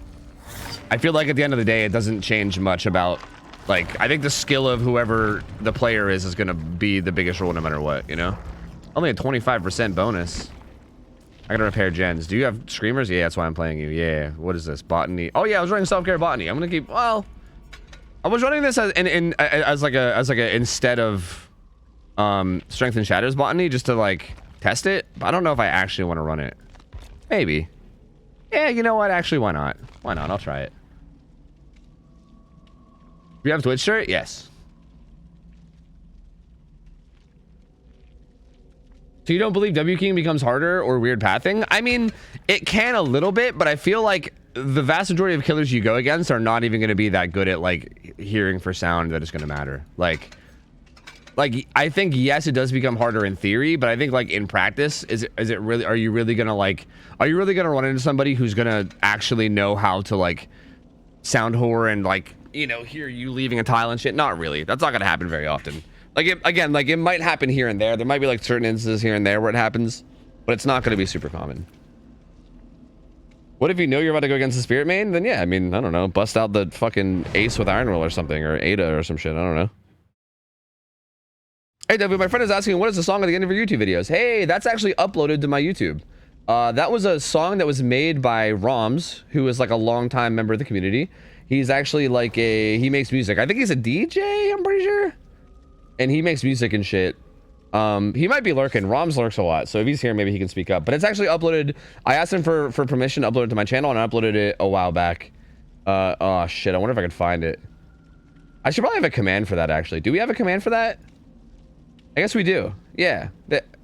I feel like at the end of the day, it doesn't change much about. Like I think the skill of whoever the player is gonna be the biggest role no matter what. You know. Only a 25% bonus. I gotta repair gens. Do you have screamers? Yeah, that's why I'm playing you. Yeah. What is this? Botany. Oh yeah, I was running self-care botany. I'm gonna keep. Well, I was running this as like a instead of strength and shadows botany just to like test it. But I don't know if I actually want to run it. Maybe. Yeah. You know what? Actually, why not? Why not? I'll try it. Do you have Twitch shirt? Yes. So you don't believe W King becomes harder or weird pathing? I mean, it can a little bit, but I feel like the vast majority of killers you go against are not even going to be that good at like hearing for sound that it's going to matter. Like I think yes, it does become harder in theory, but I think like in practice, is it really? Are you really gonna run into somebody who's gonna actually know how to like sound whore and like hear you leaving a tile and shit? Not really. That's not gonna happen very often. Like, it might happen here and there. There might be, like, certain instances here and there where it happens. But it's not going to be super common. What if you know you're about to go against the Spirit Main? Then, yeah, I mean, I don't know. Bust out the fucking Ace with Iron Will or something. Or Ada or some shit. I don't know. Hey, W, my friend is asking, what is the song at the end of your YouTube videos? Hey, that's actually uploaded to my YouTube. That was a song that was made by Roms, who is, like, a longtime member of the community. He's actually, like, he makes music. I think he's a DJ, I'm pretty sure. And he makes music and shit. He might be lurking. Roms lurks a lot, so if he's here, maybe he can speak up. But it's actually uploaded. I asked him for permission to upload it to my channel, and I uploaded it a while back. Oh shit! I wonder if I could find it. I should probably have a command for that. Actually, do we have a command for that? I guess we do. Yeah.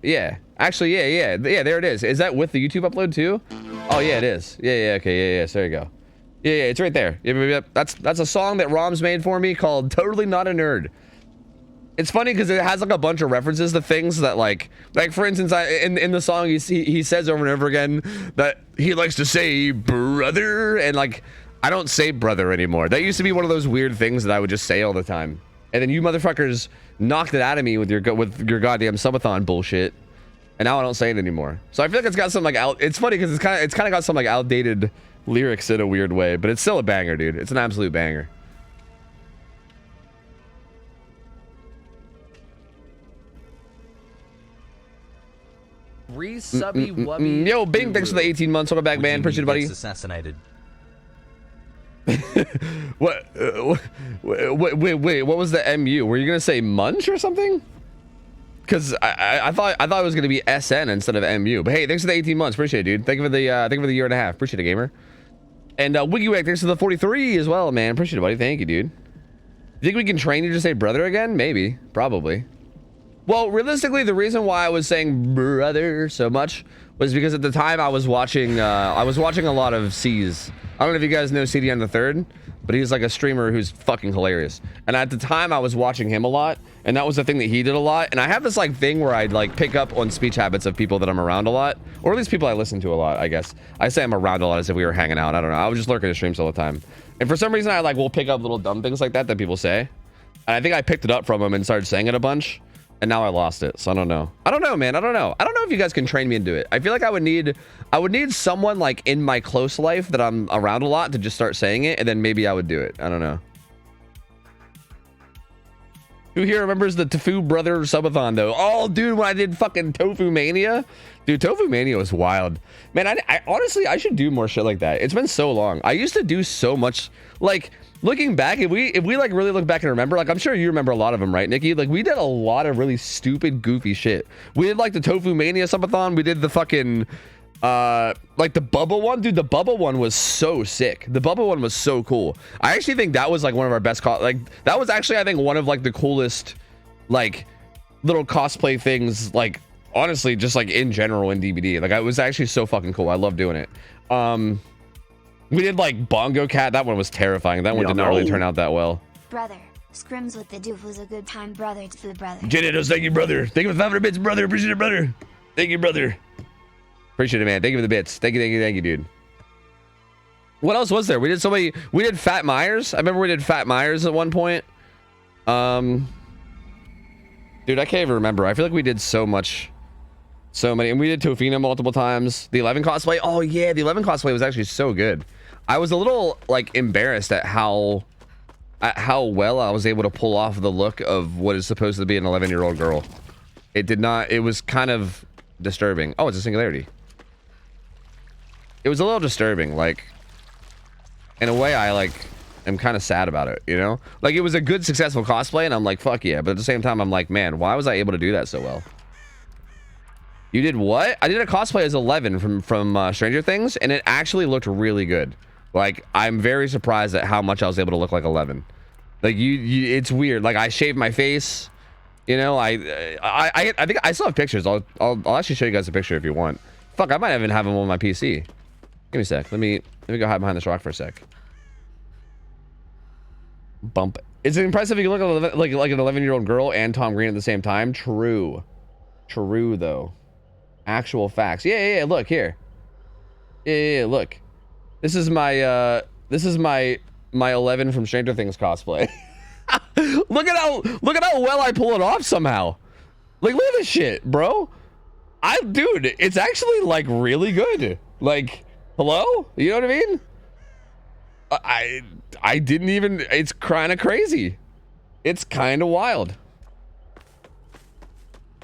Yeah. Actually, yeah. There it is. Is that with the YouTube upload too? Oh yeah, it is. Yeah. Okay. Yeah. So there you go. Yeah. It's right there. Yeah. That's a song that Roms made for me called "Totally Not a Nerd." It's funny because it has like a bunch of references to things that like for instance, in the song he says over and over again that he likes to say brother, and like I don't say brother anymore. That used to be one of those weird things that I would just say all the time, and then you motherfuckers knocked it out of me with your goddamn subathon bullshit, and now I don't say it anymore. So I feel like it's got some like it's funny because it's kind of got some like outdated lyrics in a weird way, but it's still a banger, dude. It's an absolute banger. Yo, Bing, thanks for the 18 months. Welcome back, man. Appreciate it, buddy. Assassinated. What? Wait. What was the MU? Were you gonna say Munch or something? Because I thought it was gonna be SN instead of MU. But hey, thanks for the 18 months. Appreciate it, dude. Thank you for the year and a half. Appreciate it, gamer. And WikiWick, thanks for the 43 as well, man. Appreciate it, buddy. Thank you, dude. You think we can train you to say brother again? Maybe. Probably. Well, realistically, the reason why I was saying brother so much was because at the time I was watching a lot of C's. I don't know if you guys know CDN the Third, but he's like a streamer who's fucking hilarious. And at the time I was watching him a lot, and that was the thing that he did a lot. And I have this like thing where I'd like pick up on speech habits of people that I'm around a lot, or at least people I listen to a lot, I guess. I say I'm around a lot as if we were hanging out. I don't know. I was just lurking at streams all the time. And for some reason I like will pick up little dumb things like that people say. And I think I picked it up from him and started saying it a bunch. And now I lost it, so I don't know. I don't know, man. I don't know if you guys can train me into it. I feel like I would need someone like in my close life that I'm around a lot to just start saying it, and then maybe I would do it. I don't know. Who here remembers the Tofu brother subathon though? Oh, dude, when I did fucking Tofu Mania, dude, Tofu Mania was wild, man. I honestly, I should do more shit like that. It's been so long. I used to do so much. Like looking back, if we like really look back and remember, like I'm sure you remember a lot of them, right, Nikki? Like we did a lot of really stupid, goofy shit. We did like the Tofu Mania subathon. We did the fucking like the Bubba one, dude. The Bubba one was so sick. The Bubba one was so cool. I actually think that was like one of our best like that was actually, I think, one of like the coolest like little cosplay things, like honestly just like in general in DBD. Like it was actually so fucking cool. I love doing it. We did like Bongo Cat. That one was terrifying. That one did not really turn out that well. Brother, scrims with the doof was a good time, brother to the brother. Janitos, thank you, brother. Thank you for the 500 bits, brother. Appreciate it, brother. Thank you, brother. Appreciate it, man. Thank you for the bits. Thank you, dude. What else was there? We did so many. We did Fat Myers. I remember we did Fat Myers at one point. Dude, I can't even remember. I feel like we did so much. So many. And we did Tofina multiple times. The 11 cosplay. Oh, yeah. The 11 cosplay was actually so good. I was a little, like, embarrassed at how well I was able to pull off the look of what is supposed to be an 11-year-old girl. It did not. It was kind of disturbing. Oh, it's a singularity. It was a little disturbing. Like, in a way, I, like, am kind of sad about it, you know? Like, it was a good, successful cosplay, and I'm like, fuck yeah. But at the same time, I'm like, man, why was I able to do that so well? You did what? I did a cosplay as 11 from Stranger Things, and it actually looked really good. Like, I'm very surprised at how much I was able to look like 11. Like, it's weird. Like, I shaved my face. You know, I think I still have pictures. I'll actually show you guys a picture if you want. Fuck, I might even have them on my PC. Give me a sec. Let me go hide behind this rock for a sec. Bump. Is it impressive if you look at like an 11-year-old girl and Tom Green at the same time? True. True though. Actual facts. Yeah. Look here. Yeah. Look. This is my 11 from Stranger Things cosplay. look at how well I pull it off somehow. Like, look at this shit, bro. Dude, it's actually like really good. Like, hello? You know what I mean? I didn't even. It's kind of crazy. It's kind of wild.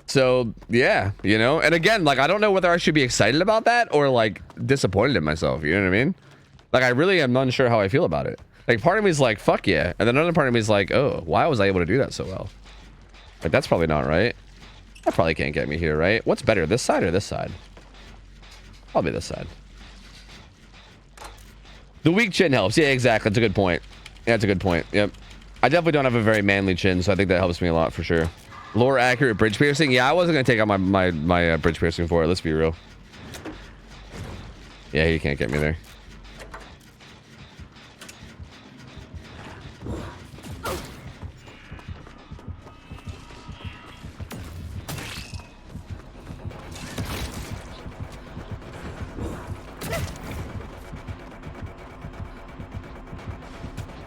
So yeah, you know. And again, like, I don't know whether I should be excited about that or like disappointed in myself. You know what I mean? Like, I really am unsure how I feel about it. Like, part of me is like, fuck yeah, and then another part of me is like, oh, why was I able to do that so well? Like, that's probably not right. That probably can't get me here, right? What's better, this side or this side? Probably this side. The weak chin helps. Yeah, exactly. That's a good point. Yeah, that's a good point. Yep. I definitely don't have a very manly chin, so I think that helps me a lot for sure. Lore accurate bridge piercing. Yeah, I wasn't gonna take out my bridge piercing for it. Let's be real. Yeah, he can't get me there.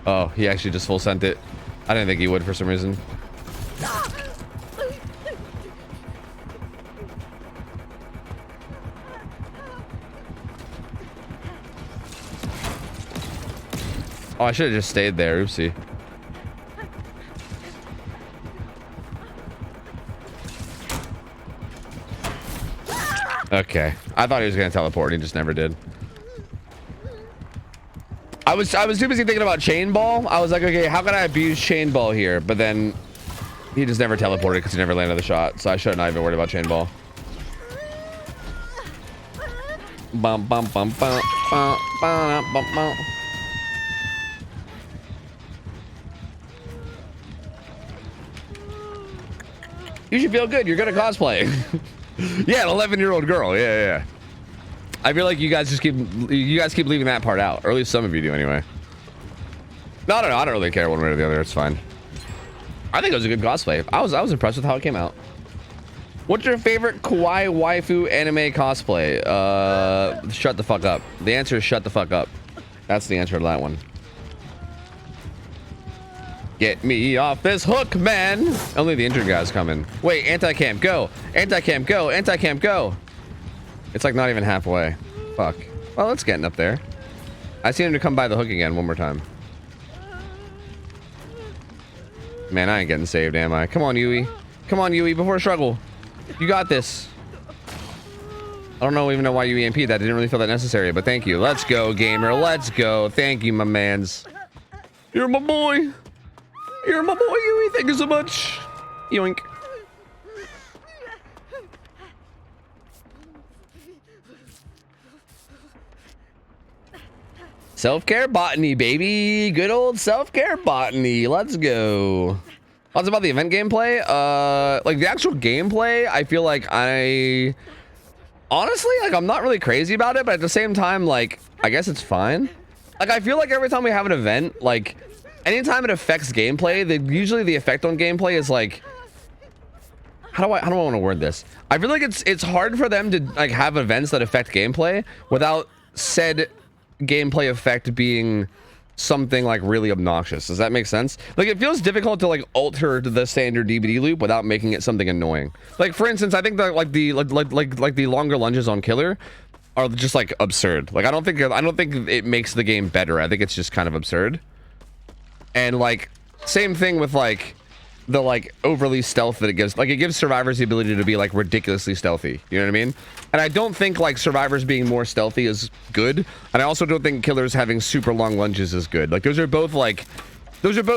Oh, he actually just full sent it. I didn't think he would for some reason. Oh, I should have just stayed there. Oopsie. Okay. I thought he was going to teleport. He just never did. I was too busy thinking about chain ball. I was like, okay, how can I abuse chain ball here? But then he just never teleported because he never landed the shot. So I should not even worried about chain ball. Bum, bum, bum, bum, bum, bum, bum, bum. You should feel good. You're good at cosplay. Yeah, an 11-year-old girl. Yeah, yeah, yeah. I feel like you guys keep leaving that part out, or at least some of you do anyway. No, I don't really care one way or the other. It's fine. I think it was a good cosplay. I was impressed with how it came out. What's your favorite kawaii waifu anime cosplay? Shut the fuck up. The answer is shut the fuck up. That's the answer to that one. Get me off this hook, man. Only the injured guy's coming. Wait, anti-camp, go. Anti-camp, go. Anti-camp, go. It's like not even halfway. Fuck. Well, it's getting up there. I see him to come by the hook again one more time. Man, I ain't getting saved, am I? Come on, Yui. Come on, Yui, before a struggle. You got this. I don't even know why you EMP'd that. I didn't really feel that necessary, but thank you. Let's go, gamer. Let's go. Thank you, my mans. You're my boy. You're my boy, Yui. Thank you so much. Yoink. Self-care botany, baby. Good old self-care botany. Let's go. What's about the event gameplay? Like the actual gameplay, I feel like honestly, like I'm not really crazy about it, but at the same time, like, I guess it's fine. Like, I feel like every time we have an event, like, anytime it affects gameplay, usually the effect on gameplay is like, how do I want to word this? I feel like it's hard for them to like have events that affect gameplay without said gameplay effect being something like really obnoxious. Does that make sense? Like, it feels difficult to like alter the standard DBD loop without making it something annoying. Like, for instance, I think that like the longer lunges on killer are just like absurd. Like, I don't think it makes the game better. I think it's just kind of absurd. And like, same thing with like the like overly stealth that it gives. Like, it gives survivors the ability to be like ridiculously stealthy. You know what I mean? And I don't think like survivors being more stealthy is good. And I also don't think killers having super long lunges is good. Like, those are both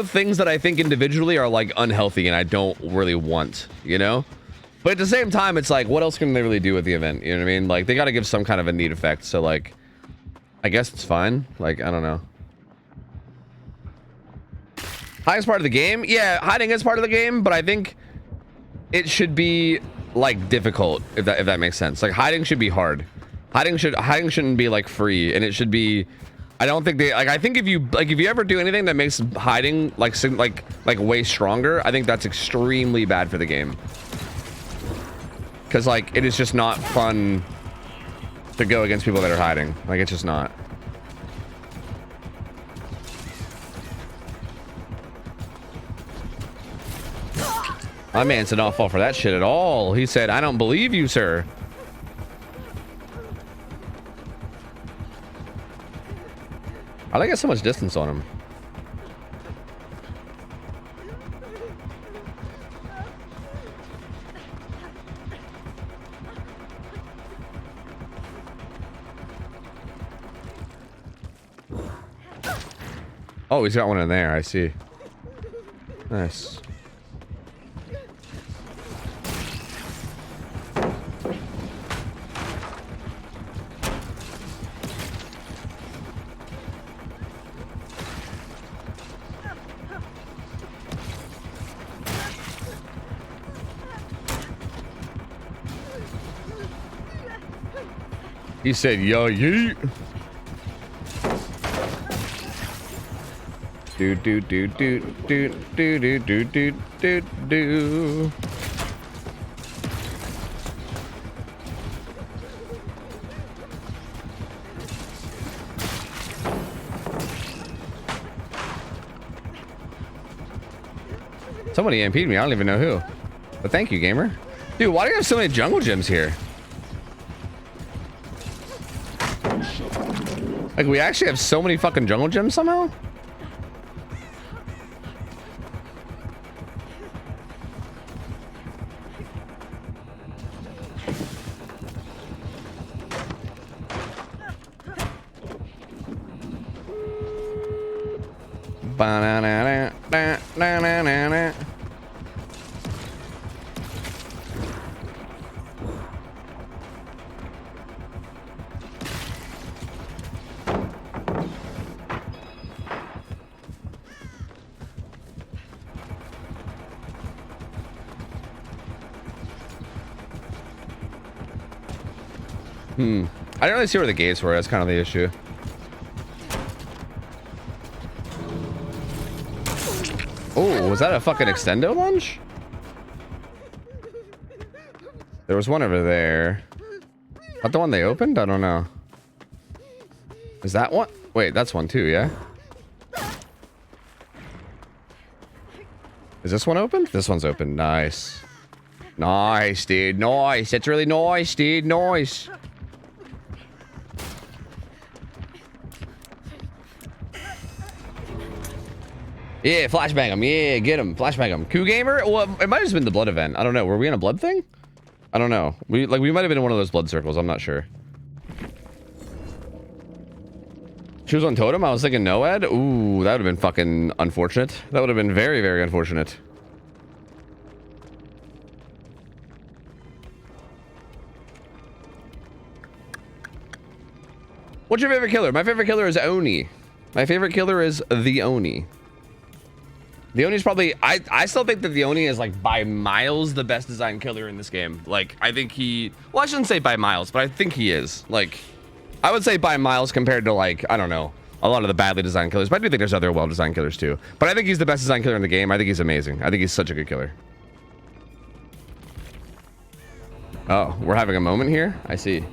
things that I think individually are like unhealthy and I don't really want, you know? But at the same time, it's like, what else can they really do with the event? You know what I mean? Like, they got to give some kind of a neat effect. So like, I guess it's fine. Like, I don't know. Hiding's part of the game? Yeah, hiding is part of the game, but I think it should be like difficult, if that makes sense. Like, hiding should be hard. Hiding shouldn't be like free, and it should be. I don't think they like. I think if you ever do anything that makes hiding like way stronger, I think that's extremely bad for the game. Because like, it is just not fun to go against people that are hiding. Like, it's just not. My man did not fall for that shit at all. He said, I don't believe you, sir. I like it so much distance on him. Oh, he's got one in there. I see. Nice. He said, yo, yeet. Do do do do do do do do do do do. Somebody EMP'd me. I don't even know who. But thank you, gamer. Dude, why do you have so many jungle gyms here? Like, we actually have so many fucking jungle gyms somehow? Ba-na-na-na-na-na-na-na. I didn't really see where the gates were. That's kind of the issue. Oh, was that a fucking extendo lunge? There was one over there. Is that the one they opened? I don't know. Is that one? Wait, that's one too, yeah? Is this one open? This one's open. Nice. Nice, dude. Nice. That's really nice, dude. Nice. Yeah, flashbang him. Yeah, get him. Flashbang him. Coup gamer? Well, it might have just been the blood event. I don't know. Were we in a blood thing? I don't know. We might have been in one of those blood circles. I'm not sure. She was on totem? I was thinking Noed. Ooh, that would have been fucking unfortunate. That would have been very, very unfortunate. What's your favorite killer? My favorite killer is Oni. My favorite killer is the Oni. The Oni's probably... I still think that the Oni is, like, by miles the best designed killer in this game. Like, I think he... Well, I shouldn't say by miles, but I think he is. Like, I would say by miles compared to, like, I don't know, a lot of the badly designed killers. But I do think there's other well-designed killers, too. But I think he's the best designed killer in the game. I think he's amazing. I think he's such a good killer. Oh, we're having a moment here? I see.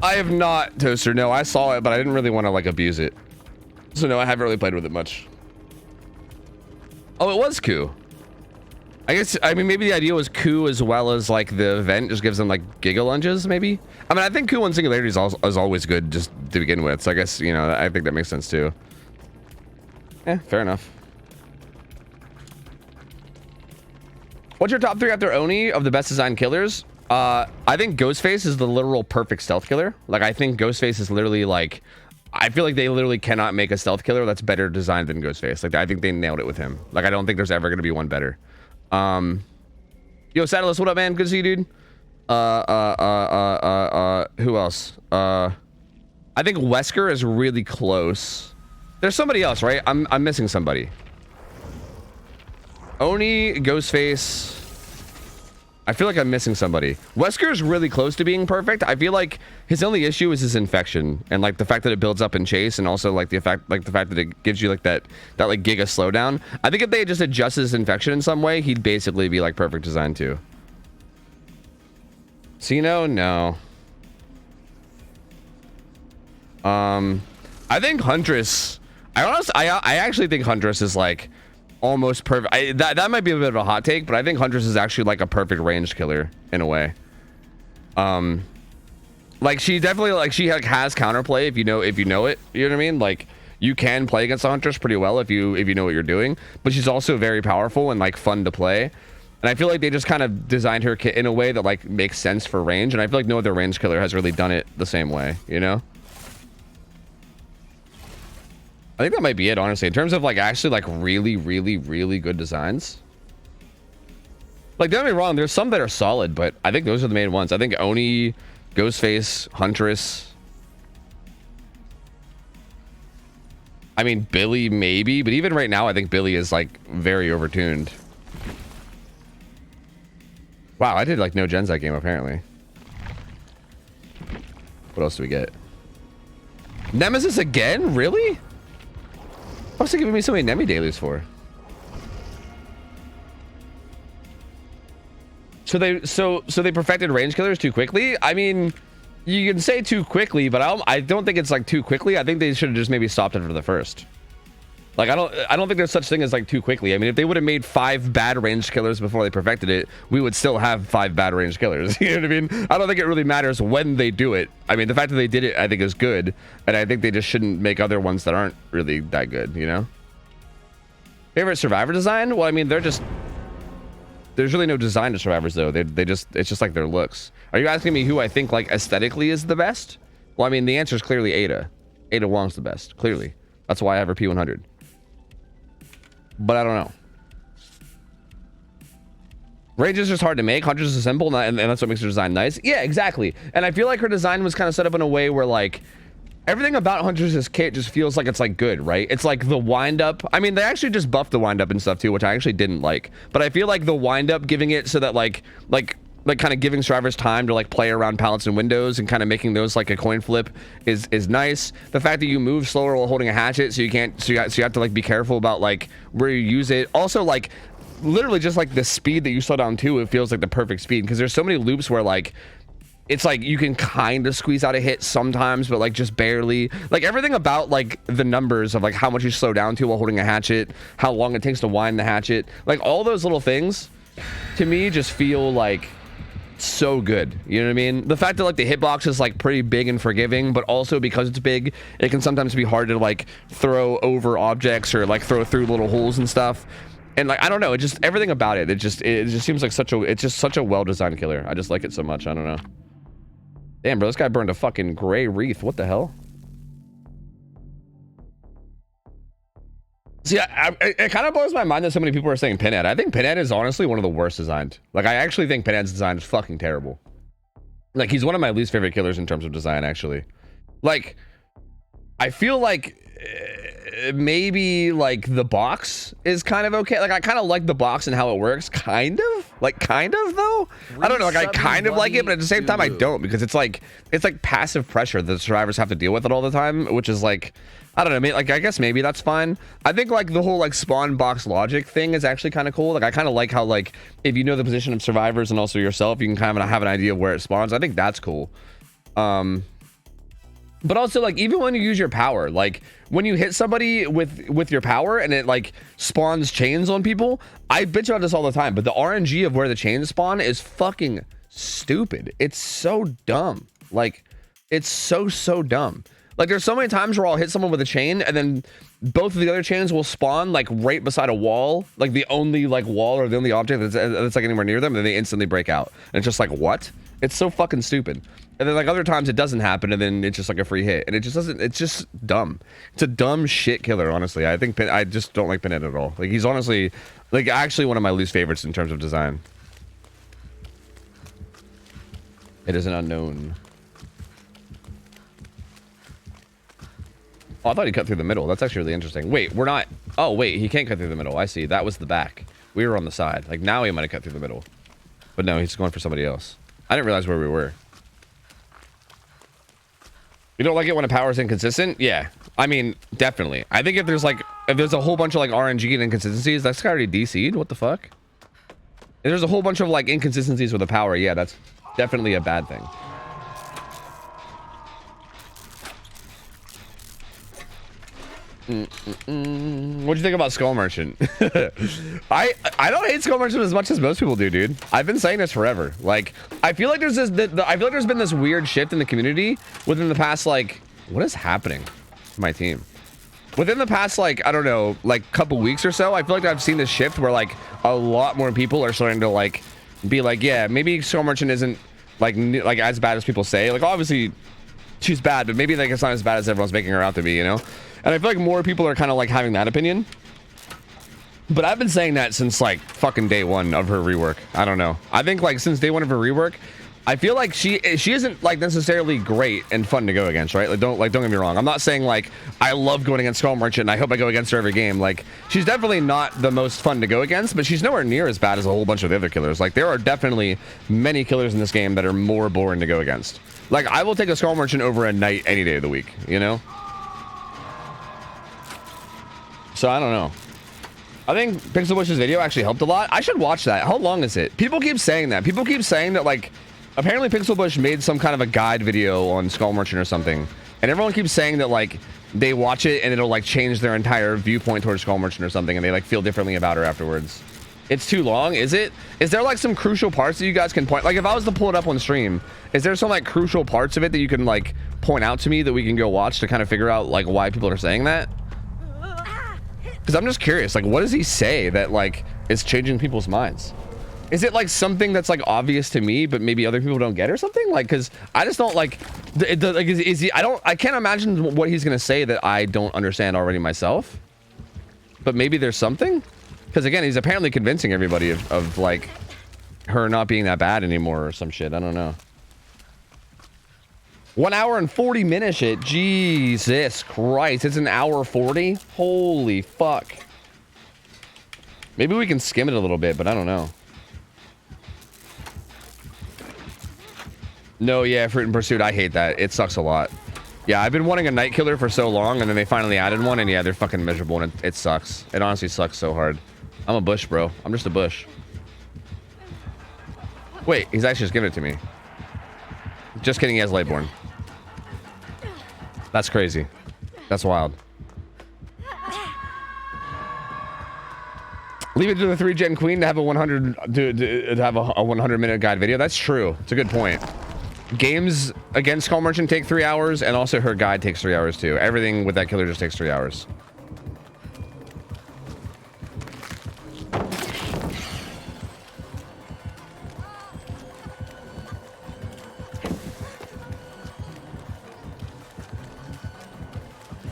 I have not, Toaster. No, I saw it, but I didn't really want to, like, abuse it. So no, I haven't really played with it much. Oh, it was coup. I guess, I mean, maybe the idea was coup as well as, like, the event just gives them, like, giga lunges, maybe? I mean, I think coup on singularity is always good just to begin with. So I guess, you know, I think that makes sense, too. Yeah, fair enough. What's your top 3 after Oni of the best designed killers? I think Ghostface is the literal perfect stealth killer. Like, I think Ghostface is literally, like... I feel like they literally cannot make a stealth killer that's better designed than Ghostface. Like, I think they nailed it with him. Like, I don't think there's ever going to be one better. Yo, Satellus, what up, man? Good to see you, dude. Who else? I think Wesker is really close. There's somebody else, right? I'm missing somebody. Oni, Ghostface... I feel like I'm missing somebody. Wesker's really close to being perfect. I feel like his only issue is his infection and like the fact that it builds up in chase, and also like the fact that it gives you like that like giga slowdown. I think if they just adjust his infection in some way, he'd basically be like perfect design too. Sino, no. I think Huntress. I actually think Huntress is like almost perfect. That might be a bit of a hot take, but I think Huntress is actually like a perfect ranged killer in a way. Like she definitely like she like has counterplay if you know it. You know what I mean? Like you can play against the Huntress pretty well if you know what you're doing. But she's also very powerful and like fun to play. And I feel like they just kind of designed her kit in a way that like makes sense for range. And I feel like no other range killer has really done it the same way. You know? I think that might be it, honestly, in terms of like actually like really good designs. Like, don't get me wrong, there's some that are solid, but I think those are the main ones. I think Oni, Ghostface, Huntress. I mean, Billy maybe, but even right now, I think Billy is like very overtuned. Wow, I did like no gens that game apparently. What else do we get? Nemesis again? Really? What's they giving me so many Nemi dailies for? So they perfected range killers too quickly? I mean, you can say too quickly, but I don't think it's like too quickly. I think they should have just maybe stopped after the first. Like I don't think there's such thing as like too quickly. I mean, if they would have made 5 bad range killers before they perfected it, we would still have 5 bad range killers. You know what I mean? I don't think it really matters when they do it. I mean, the fact that they did it, I think is good, and I think they just shouldn't make other ones that aren't really that good. You know? Favorite survivor design? Well, I mean, there's really no design to survivors though. It's just like their looks. Are you asking me who I think like aesthetically is the best? Well, I mean, the answer is clearly Ada. Ada Wong's the best, clearly. That's why I have her P100. But I don't know. Range is just hard to make. Huntress is simple, and that's what makes her design nice. Yeah, exactly. And I feel like her design was kind of set up in a way where like everything about Huntress's kit just feels like it's like good, right? It's like the wind up. I mean, they actually just buffed the wind up and stuff too, which I actually didn't like. But I feel like the wind up giving it so that like like kind of giving survivors time to like play around pallets and windows and kind of making those like a coin flip is nice. The fact that you move slower while holding a hatchet, so you can't, so you have to like be careful about like where you use it. Also, like literally just like the speed that you slow down to, it feels like the perfect speed, because there's so many loops where like it's like you can kind of squeeze out a hit sometimes, but like just barely. Like everything about like the numbers of like how much you slow down to while holding a hatchet, how long it takes to wind the hatchet, like all those little things to me just feel like so good. You know what I mean? The fact that like the hitbox is like pretty big and forgiving, but also because it's big, it can sometimes be hard to like throw over objects or like throw through little holes and stuff. And like I don't know, it just, everything about it, it just seems like it's just such a well-designed killer. I just like it so much. I don't know. Damn, bro, this guy burned a fucking gray wreath. What the hell? See, it kind of blows my mind that so many people are saying Pinhead. I think Pinhead is honestly one of the worst designed. Like, I actually think Pinhead's design is fucking terrible. Like, he's one of my least favorite killers in terms of design, actually. Like, I feel like maybe, like, the box is kind of okay. Like, I kind of like the box and how it works. Kind of? Like, kind of, though? I don't know. Like, I kind of like it, but at the same time, I don't. Because it's like passive pressure that survivors have to deal with it all the time, which is, like... I don't know, like I guess maybe that's fine. I think like the whole like spawn box logic thing is actually kind of cool. Like I kind of like how like if you know the position of survivors and also yourself, you can kind of have an idea of where it spawns. I think that's cool. But also like even when you use your power, like when you hit somebody with your power and it like spawns chains on people, I bitch about this all the time, but the RNG of where the chains spawn is fucking stupid. It's so dumb. Like it's so dumb. Like there's so many times where I'll hit someone with a chain and then both of the other chains will spawn like right beside a wall, like the only like wall or the only object that's like anywhere near them, and they instantly break out. And it's just like, what? It's so fucking stupid. And then like other times it doesn't happen and then it's just like a free hit, and it just doesn't, it's just dumb. It's a dumb shit killer, honestly. I think I just don't like Pinhead at all. Like he's honestly like actually one of my least favorites in terms of design. It is an unknown. Oh, I thought he cut through the middle. That's actually really interesting. Wait, we're not... Oh, wait, he can't cut through the middle. I see. That was the back. We were on the side. Like, now he might have cut through the middle. But no, he's going for somebody else. I didn't realize where we were. You don't like it when a power's inconsistent? Yeah. I mean, definitely. I think if there's a whole bunch of, like, RNG and inconsistencies, that's already DC'd. What the fuck? If there's a whole bunch of, like, inconsistencies with the power, yeah, that's definitely a bad thing. What do you think about Skull Merchant? I don't hate Skull Merchant as much as most people do, dude. I've been saying this forever. Like, I feel like there's this. I feel like there's been this weird shift in the community within the past, like, what is happening to my team? Within the past, like, I don't know, like, couple weeks or so, I feel like I've seen this shift where like a lot more people are starting to like be like, yeah, maybe Skull Merchant isn't like as bad as people say. Like, obviously, she's bad, but maybe like it's not as bad as everyone's making her out to be, you know? And I feel like more people are kind of like having that opinion. But I've been saying that since like fucking day one of her rework. I don't know. I think like since day one of her rework, I feel like she isn't like necessarily great and fun to go against, right? Like don't get me wrong. I'm not saying like I love going against Skull Merchant and I hope I go against her every game. Like she's definitely not the most fun to go against, but she's nowhere near as bad as a whole bunch of the other killers. Like there are definitely many killers in this game that are more boring to go against. Like I will take a Skull Merchant over a Knight any day of the week, you know? So I don't know. I think Pixel Bush's video actually helped a lot. I should watch that. How long is it? People keep saying that. People keep saying that like apparently Pixel Bush made some kind of a guide video on Skull Merchant or something. And everyone keeps saying that like they watch it and it'll like change their entire viewpoint towards Skull Merchant or something, and they like feel differently about her afterwards. It's too long, is it? Is there like some crucial parts that you guys can point? Like if I was to pull it up on stream, is there some like crucial parts of it that you can like point out to me that we can go watch to kind of figure out like why people are saying that? Because I'm just curious, like what does he say that like is changing people's minds? Is it like something that's like obvious to me but maybe other people don't get or something? Like because I just don't like like is he, I can't imagine what he's gonna say that I don't understand already myself, but maybe there's something, because again he's apparently convincing everybody of like her not being that bad anymore or some shit. I don't know. 1 hour and 40 minutes shit. Jesus Christ. It's an hour 40? Holy fuck. Maybe we can skim it a little bit, but I don't know. No, yeah, Fruit and Pursuit. I hate that. It sucks a lot. Yeah, I've been wanting a night killer for so long, and then they finally added one, and yeah, they're fucking miserable, and it sucks. It honestly sucks so hard. I'm a bush, bro. I'm just a bush. Wait, he's actually just giving it to me. Just kidding, he has Lightborn. That's crazy. That's wild. Leave it to the 3-gen queen to have a 100 to have a 100-minute guide video. That's true. It's a good point. Games against Skull Merchant take 3 hours, and also her guide takes 3 hours too. Everything with that killer just takes 3 hours.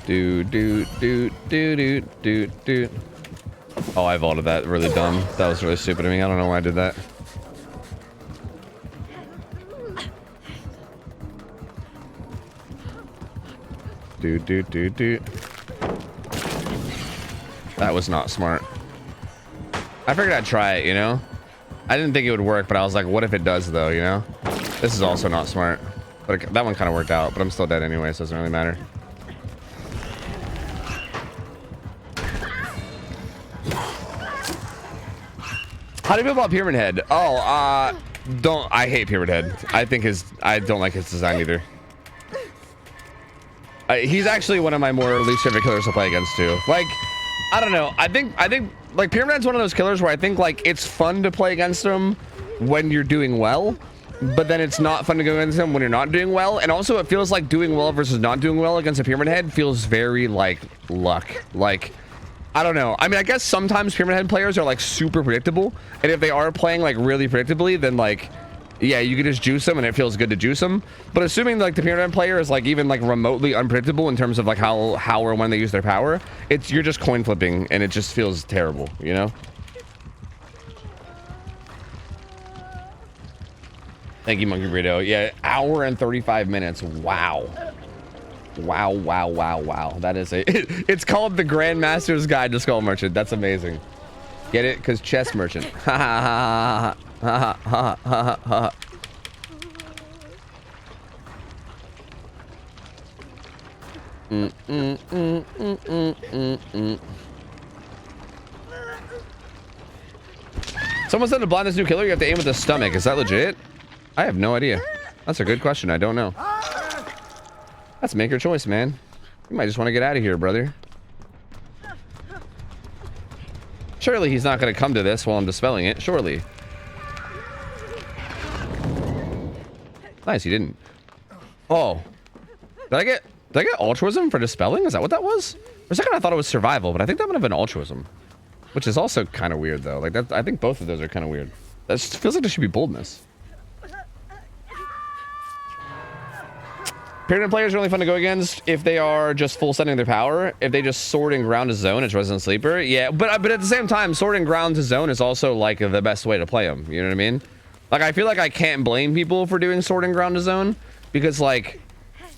Do. Oh, I vaulted that. Really dumb. That was really stupid of me. I don't know why I did that. Do. That was not smart. I figured I'd try it, you know? I didn't think it would work, but I was like, what if it does, though, you know? This is also not smart. But that one kind of worked out, but I'm still dead anyway, so it doesn't really matter. How do you feel about Pyramid Head? Oh, I hate Pyramid Head. I don't like his design either. He's actually one of my more least favorite killers to play against too. Like, I don't know. I think like Pyramid Head's one of those killers where I think like it's fun to play against him when you're doing well, but then it's not fun to go against him when you're not doing well. And also it feels like doing well versus not doing well against a Pyramid Head feels very like luck. Like, I don't know. I mean, I guess sometimes Pyramid Head players are like super predictable, and if they are playing like really predictably, then like, yeah, you can just juice them and it feels good to juice them. But assuming like the Pyramid Head player is like even like remotely unpredictable in terms of like how or when they use their power, you're just coin flipping and it just feels terrible, you know? Thank you, Monkey Burrito. Yeah, hour and 35 minutes. Wow. Wow. That is it's called the Grandmaster's Guide to Skull Merchant. That's amazing. Get it? Because chess merchant. Ha ha ha ha ha ha. Someone said to blind this new killer, you have to aim at the stomach. Is that legit? I have no idea. That's a good question. I don't know. Let's make your choice, man. You might just want to get out of here, brother. Surely he's not going to come to this while I'm dispelling it. Surely. Nice, he didn't. Oh. Did I get altruism for dispelling? Is that what that was? For a second I thought it was survival, but I think that would have been altruism. Which is also kind of weird, though. Like that, I think both of those are kind of weird. That feels like there should be boldness. Pyramid players are really fun to go against if they are just full sending their power. If they just sword and ground to zone, it's Resident Sleeper. Yeah, but at the same time, sword and ground to zone is also like the best way to play them. You know what I mean? Like, I feel like I can't blame people for doing sword and ground to zone because like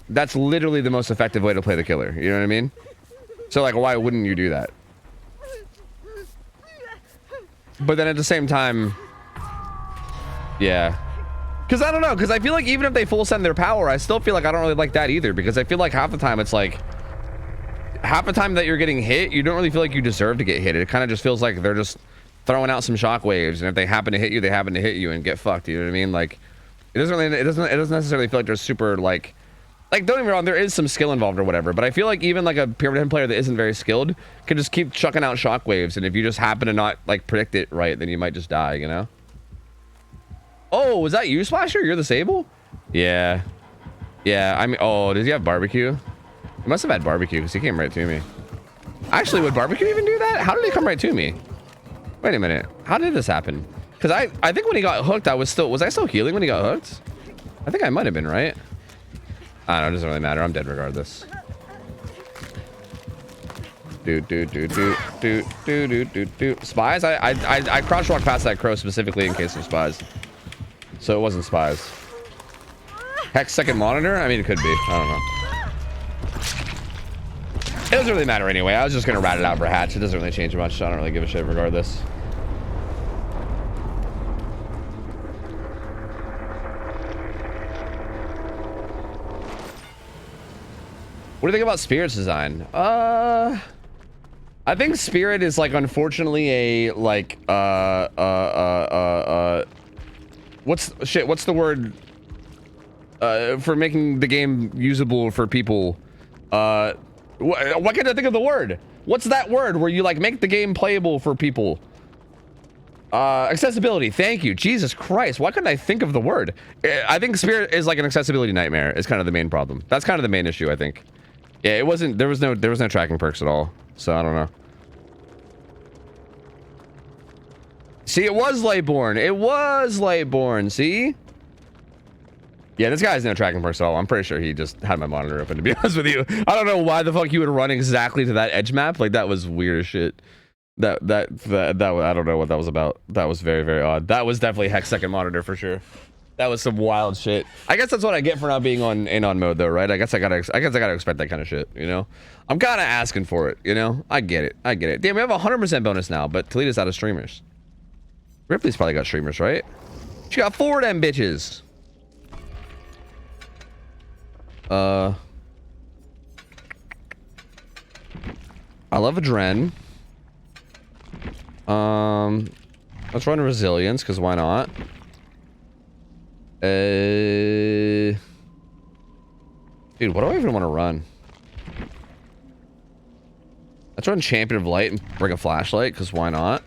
that's literally the most effective way to play the killer. You know what I mean? So like, why wouldn't you do that? But then at the same time, yeah. Because I don't know, because I feel like even if they full send their power, I still feel like I don't really like that either, because I feel like half the time it's like, half the time that you're getting hit, you don't really feel like you deserve to get hit. It kind of just feels like they're just throwing out some shockwaves, and if they happen to hit you, they happen to hit you and get fucked. You know what I mean? Like, it doesn't necessarily feel like they're super like don't get me wrong, there is some skill involved or whatever, but I feel like even like a Pyramid Head player that isn't very skilled can just keep chucking out shockwaves, and if you just happen to not like predict it right, then you might just die, you know? Oh, was that you, Splasher? You're the Sable? Yeah. Yeah, I mean, oh, does he have barbecue? He must have had barbecue because he came right to me. Actually, would barbecue even do that? How did he come right to me? Wait a minute. How did this happen? Because I think when he got hooked, was I still healing when he got hooked? I think I might have been, right? I don't know, it doesn't really matter. I'm dead regardless. Spies? I crouch walked past that crow specifically in case of spies. So it wasn't spies. Hex second monitor? I mean, it could be. I don't know. It doesn't really matter anyway. I was just going to rat it out for hatch. It doesn't really change much. I don't really give a shit regardless. What do you think about Spirit's design? I think Spirit is like unfortunately a like what's the word for making the game usable for people? Why can't I think of the word? What's that word where you like make the game playable for people? Accessibility. Thank you. Jesus Christ. Why couldn't I think of the word? I think Spirit is like an accessibility nightmare. Is kind of the main problem. That's kind of the main issue, I think. Yeah, it wasn't. There was no tracking perks at all. So I don't know. See, it was Lightborn. It was Lightborn. See? Yeah, this guy has no tracking perks at all. I'm pretty sure he just had my monitor open, to be honest with you. I don't know why the fuck you would run exactly to that edge map. Like, that was weird as shit. That I don't know what that was about. That was very, very odd. That was definitely hex second monitor for sure. That was some wild shit. I guess that's what I get for not being on mode though, right? I guess I gotta expect that kind of shit, you know? I'm kind of asking for it, you know? I get it. Damn, we have a 100% bonus now, but Toledo's out of streamers. Ripley's probably got streamers, right? She got 4 of them bitches. I love Adren. Let's run resilience, because why not? Dude, what do I even want to run? Let's run Champion of Light and bring a flashlight, because why not?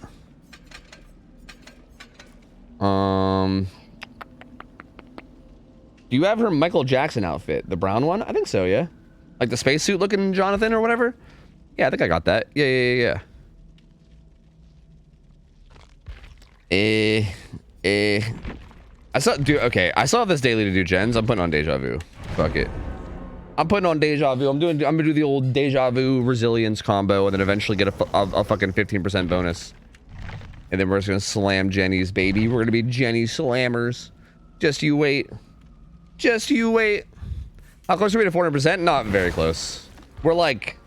Do you have her Michael Jackson outfit? The brown one? I think so, yeah. Like the spacesuit looking Jonathan or whatever? Yeah, I think I got that. Yeah. I still have this daily to do gens. I'm putting on Deja Vu. Fuck it. I'm putting on Deja Vu. I'm gonna do the old Deja Vu resilience combo and then eventually get a fucking 15% bonus. And then we're just gonna slam Jenny's, baby. We're gonna be Jenny slammers. Just you wait. Just you wait. How close are we to 400%? Not very close. We're like,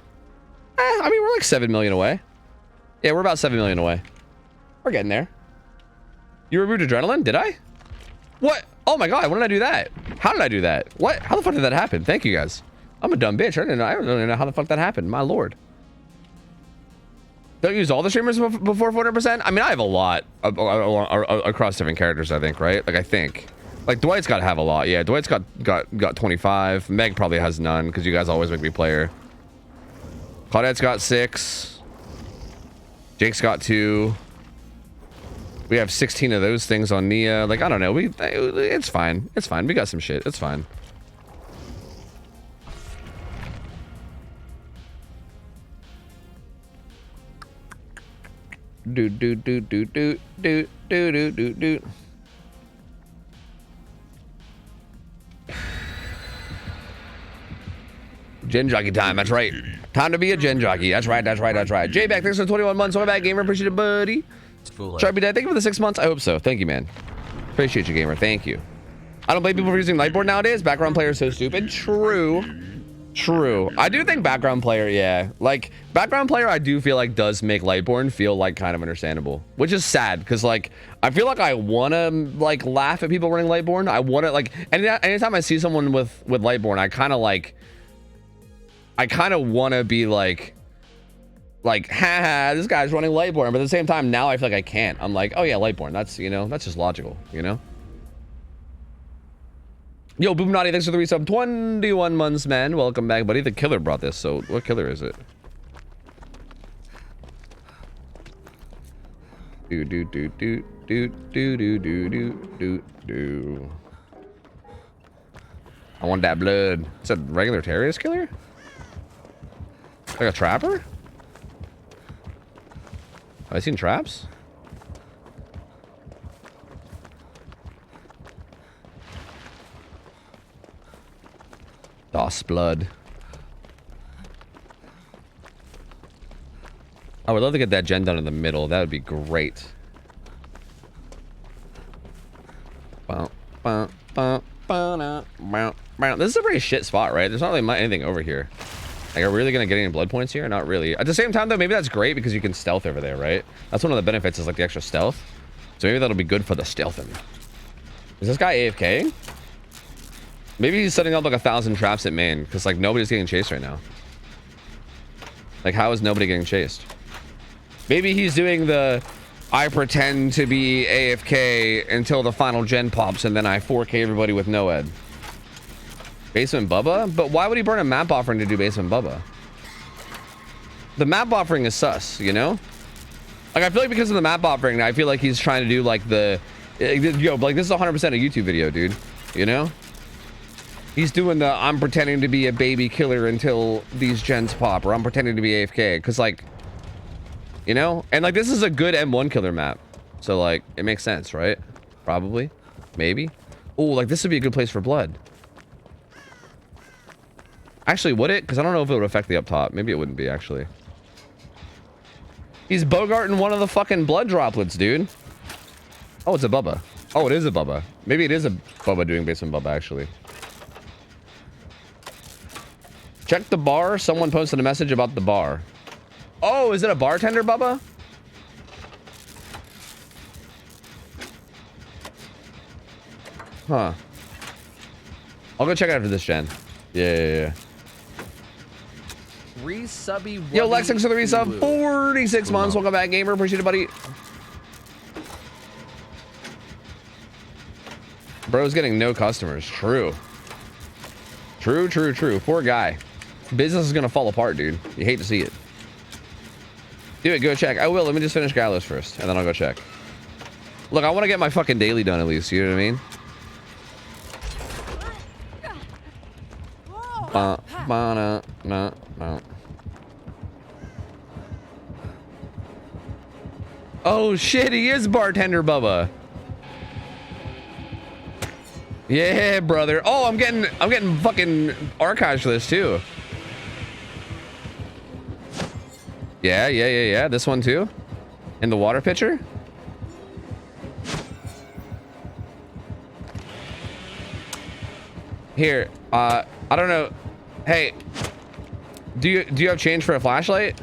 I mean, we're like 7 million away. Yeah, we're about 7 million away. We're getting there. You removed adrenaline? Did I? What? Oh my god, when did I do that? How did I do that? What? How the fuck did that happen? Thank you guys. I'm a dumb bitch. I don't really know how the fuck that happened. My lord. Don't use all the streamers before 400%? I mean, I have a lot across different characters, I think, right? Like, I think. Like, Dwight's got to have a lot. Yeah, Dwight's got 25. Meg probably has none, because you guys always make me play her. Claudette's got 6. Jake's got 2. We have 16 of those things on Nia. Like, I don't know. It's fine. It's fine. We got some shit. It's fine. Do. Gen jockey time. That's right. Time to be a gen jockey. That's right. J-Back, thanks for 21 months. Welcome back, gamer. Appreciate it, buddy. Sharpie Dad, thank you for the 6 months. I hope so. Thank you, man. Appreciate you, gamer. Thank you. I don't blame people for using Lightboard nowadays. Background player is so stupid. True. I do think background player, yeah. Like, background player, I do feel like does make Lightborn feel like kind of understandable. Which is sad, because like, I feel like I want to like laugh at people running Lightborn. I want to like, anytime I see someone with Lightborn, I kind of want to be like, haha, this guy's running Lightborn. But at the same time, now I feel like I can't. I'm like, oh yeah, Lightborn. That's, you know, that's just logical, you know? Yo, Boom Naughty, thanks for the resub. 21 months, man. Welcome back, buddy. The killer brought this, so what killer is it? Do. I want that blood. It's a regular Terrius killer? Like a trapper? Have I seen traps? DOS blood. I would love to get that gen done in the middle. That would be great. This is a pretty shit spot, right? There's not really anything over here. Like, are we really gonna get any blood points here? Not really. At the same time, though, maybe that's great because you can stealth over there, right? That's one of the benefits, is like the extra stealth. So maybe that'll be good for the stealthing. Is this guy AFK? Maybe he's setting up like 1,000 traps at main because like nobody's getting chased right now. Like, how is nobody getting chased? Maybe he's doing the I pretend to be AFK until the final gen pops and then I 4K everybody with no ed. Basement Bubba? But why would he burn a map offering to do Basement Bubba? The map offering is sus, you know? Like, I feel like because of the map offering, I feel like he's trying to do like the... Yo, like, this is 100% a YouTube video, dude. You know? He's doing the I'm pretending to be a baby killer until these gens pop, or I'm pretending to be AFK, because like, you know, and like this is a good M1 killer map, so like it makes sense, right? Probably, maybe. Oh, like this would be a good place for blood. Actually, would it? Because I don't know if it would affect the up top. Maybe it wouldn't be actually. He's bogarting one of the fucking blood droplets, dude. Oh, it's a Bubba. Oh, it is a Bubba. Maybe it is a Bubba doing Basement Bubba actually. Check the bar. Someone posted a message about the bar. Oh, is it a bartender, Bubba? Huh. I'll go check it after this gen. Yeah. Resubby. Yo, Lex, thanks for the resub. 46 months. Welcome back, gamer. Appreciate it, buddy. Bro's getting no customers. True. True. Poor guy. Business is gonna fall apart, dude. You hate to see it. Do it. Go check. I will. Let me just finish Gallows first, and then I'll go check. Look, I want to get my fucking daily done at least. You know what I mean? No. Oh shit! He is bartender Bubba. Yeah, brother. Oh, I'm getting fucking archives for this too. Yeah. This one too. In the water pitcher. Here, I don't know. Hey, do you have change for a flashlight?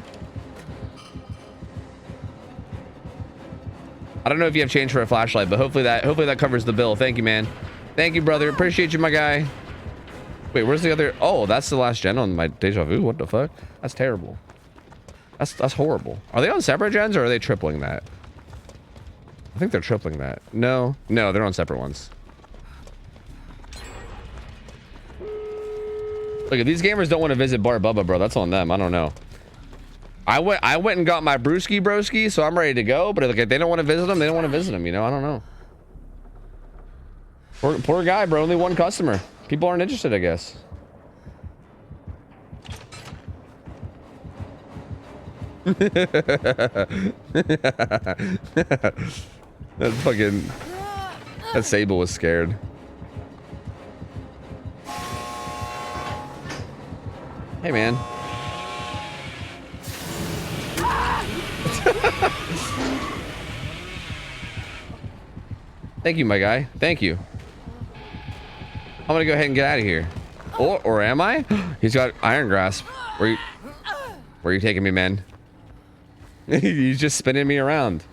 I don't know if you have change for a flashlight, but hopefully that covers the bill. Thank you, man. Thank you, brother. Appreciate you, my guy. Wait, where's the other? Oh, that's the last gen on my deja vu. What the fuck? That's terrible. That's horrible. Are they on separate gens or are they tripling that? I think they're tripling that. No, they're on separate ones. Look, if these gamers don't want to visit Bar Bubba, bro, that's on them. I don't know. I went and got my brewski broski, so I'm ready to go. But like, if they don't want to visit them, they don't want to visit them. You know, I don't know. Poor guy, bro. Only one customer. People aren't interested, I guess. That Sable was scared. Hey, man. Thank you, my guy. Thank you. I'm gonna go ahead and get out of here. Or am I? He's got iron grasp. Where you taking me, man? He's just spinning me around.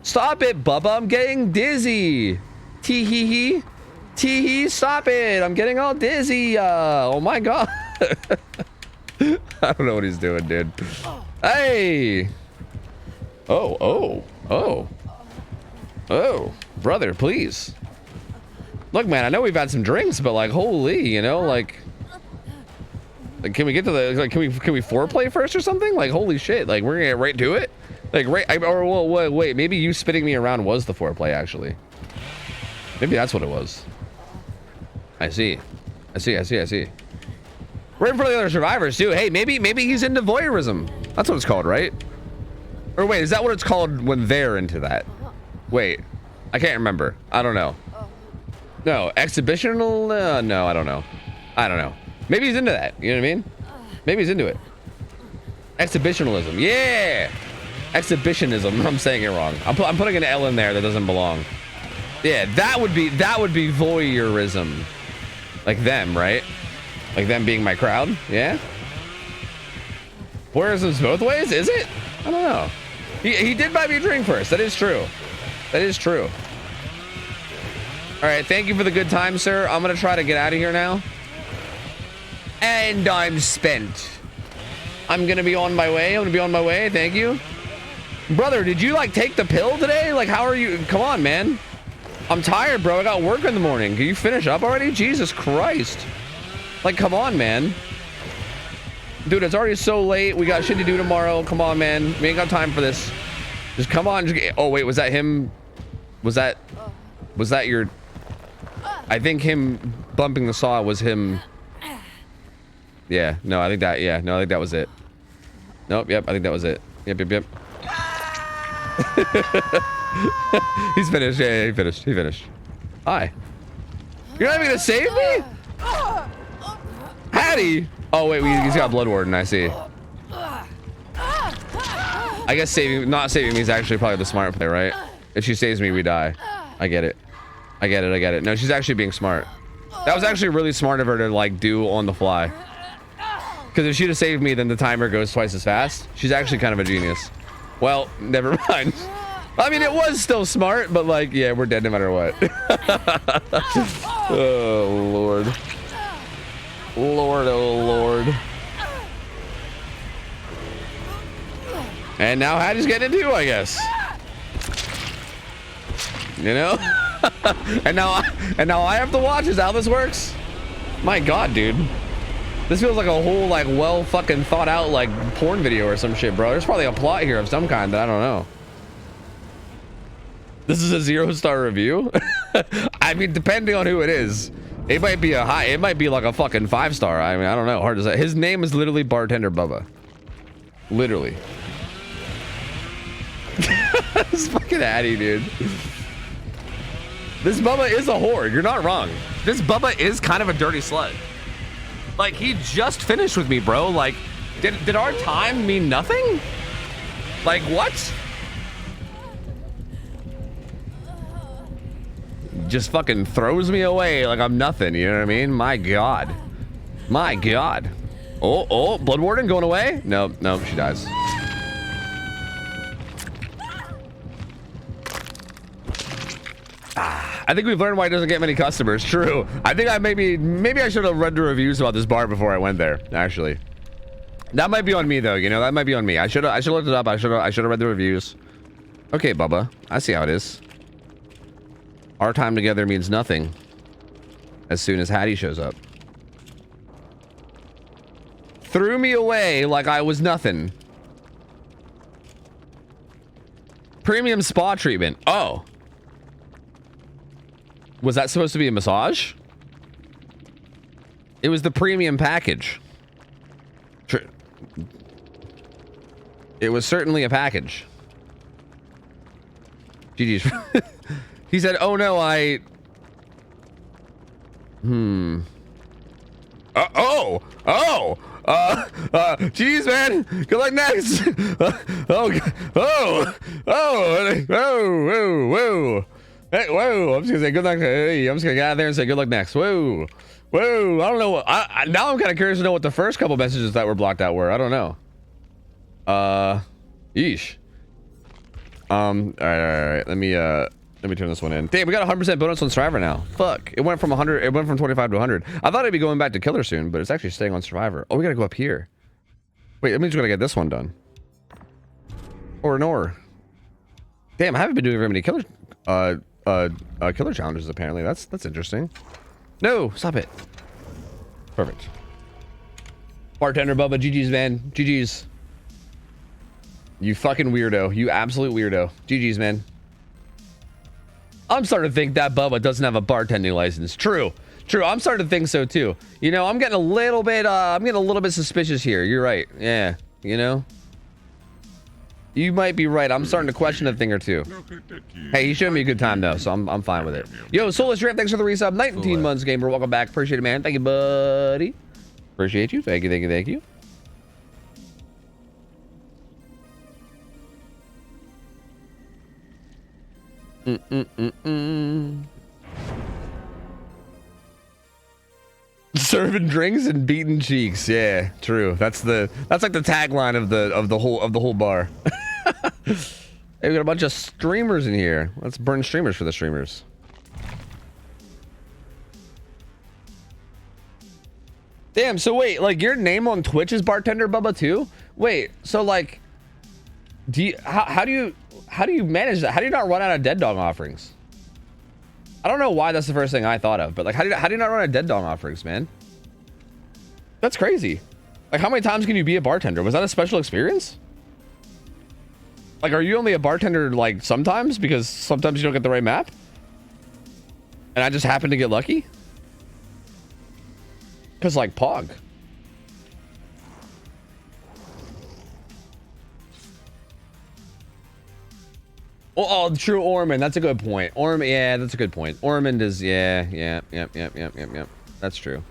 Stop it, Bubba. I'm getting dizzy. Tee hee hee. Tee hee, stop it. I'm getting all dizzy. Oh my god. I don't know what he's doing, dude. Hey. Oh. Brother, please. Look, man, I know we've had some drinks, but like, holy, you know, like can we get to the, like, can we foreplay first or something? Like, holy shit, like, we're gonna get right to it? Like, right, or wait, maybe you spitting me around was the foreplay, actually. Maybe that's what it was. I see. Right in front of the other survivors, too. Hey, maybe he's into voyeurism. That's what it's called, right? Or wait, is that what it's called when they're into that? Wait, I can't remember. I don't know. No, exhibitional? No, I don't know. Maybe he's into that. You know what I mean? Maybe he's into it. Exhibitionalism. Yeah. Exhibitionism. I'm saying it wrong. I'm putting an L in there that doesn't belong. Yeah, that would be voyeurism. Like them, right? Like them being my crowd. Yeah. Voyeurism's both ways, is it? I don't know. He did buy me a drink first. That is true. All right, thank you for the good time, sir. I'm gonna try to get out of here now. And I'm spent. I'm gonna be on my way. I'm gonna be on my way. Thank you. Brother, did you like take the pill today? Like, how are you? Come on, man. I'm tired, bro. I got work in the morning. Can you finish up already? Jesus Christ. Like, come on, man. Dude, it's already so late. We got shit to do tomorrow. Come on, man. We ain't got time for this. Just come on. Oh, wait. Was that him? Was that your... I think him bumping the saw was him. Yeah. No, I think that... Yeah. No, I think that was it. Nope. Yep. I think that was it. Yep. He's finished. Yeah, he finished. He finished. Hi. You're not even gonna save me? Hattie! Oh, wait. He's got Blood Warden. I see. I guess not saving me is actually probably the smart play, right? If she saves me, we die. I get it. I get it. No, she's actually being smart. That was actually really smart of her to, like, do on the fly. Because if she'd have saved me, then the timer goes twice as fast. She's actually kind of a genius. Well, never mind. I mean, it was still smart, but, like, yeah, we're dead no matter what. Oh, Lord. Lord, oh, Lord. And now Hattie's getting it too, I guess. You know? and now I have to watch. Is how this works? My God, dude. This feels like a whole, like, well fucking thought out, like, porn video or some shit, bro. There's probably a plot here of some kind that I don't know. This is a 0-star review? I mean, depending on who it is. It might be a high, it might be like a fucking 5-star. I mean, I don't know. Hard to say. His name is literally Bartender Bubba. Literally. This fucking Addy, dude. This Bubba is a whore. You're not wrong. This Bubba is kind of a dirty slut. Like, he just finished with me, bro. Like, did our time mean nothing? Like, what? Just fucking throws me away like I'm nothing, you know what I mean? My God. My God. Oh, Blood Warden going away? No, she dies. I think we've learned why he doesn't get many customers. True. I think maybe I should have read the reviews about this bar before I went there, actually. That might be on me, though, you know? That might be on me. I should have looked it up. I should have read the reviews. Okay, Bubba. I see how it is. Our time together means nothing as soon as Hattie shows up. Threw me away like I was nothing. Premium spa treatment. Oh. Was that supposed to be a massage? It was the premium package. It was certainly a package. GG's. He said, oh no, geez, man. Good luck next. Whoa. Hey, whoa. I'm just gonna say good luck. Hey, I'm just gonna get out of there and say good luck next. Whoa. I don't know what, now I'm kind of curious to know what the first couple messages that were blocked out were. I don't know. Yeesh. All right. Let me turn this one in. Damn, we got 100% bonus on Survivor now. Fuck. It went from 100. It went from 25 to 100. I thought it'd be going back to Killer soon, but it's actually staying on Survivor. Oh, we gotta go up here. Wait, that means we gotta get this one done. Or. Damn, I haven't been doing very many killer challenges apparently. That's interesting. No, stop it. Perfect. Bartender Bubba, GG's, man. GG's. You fucking weirdo. You absolute weirdo. GG's, man. I'm starting to think that Bubba doesn't have a bartending license. True. I'm starting to think so too. You know, I'm getting a little bit suspicious here. You're right. Yeah. You know, you might be right. I'm starting to question a thing or two. Hey, he showed me a good time though, so I'm fine with it. Yo, Soulless Ramp, thanks for the resub. 19 months, gamer. Welcome back. Appreciate it, man. Thank you, buddy. Appreciate you. Thank you. Serving drinks and beating cheeks. Yeah, true. That's like the tagline of the whole bar. Hey, we got a bunch of streamers in here. Let's burn streamers for the streamers. Damn, so wait, like your name on Twitch is Bartender Bubba too? Wait, so like, how do you manage that? How do you not run out of dead dog offerings? I don't know why that's the first thing I thought of, but like, how do you not run out of dead dog offerings, man? That's crazy. Like, how many times can you be a bartender? Was that a special experience? Like, are you only a bartender like sometimes because sometimes you don't get the right map? And I just happened to get lucky? Because like Pog. Oh, true Ormond. That's a good point. Yeah, that's a good point. Ormond is, yeah. Yep. That's true.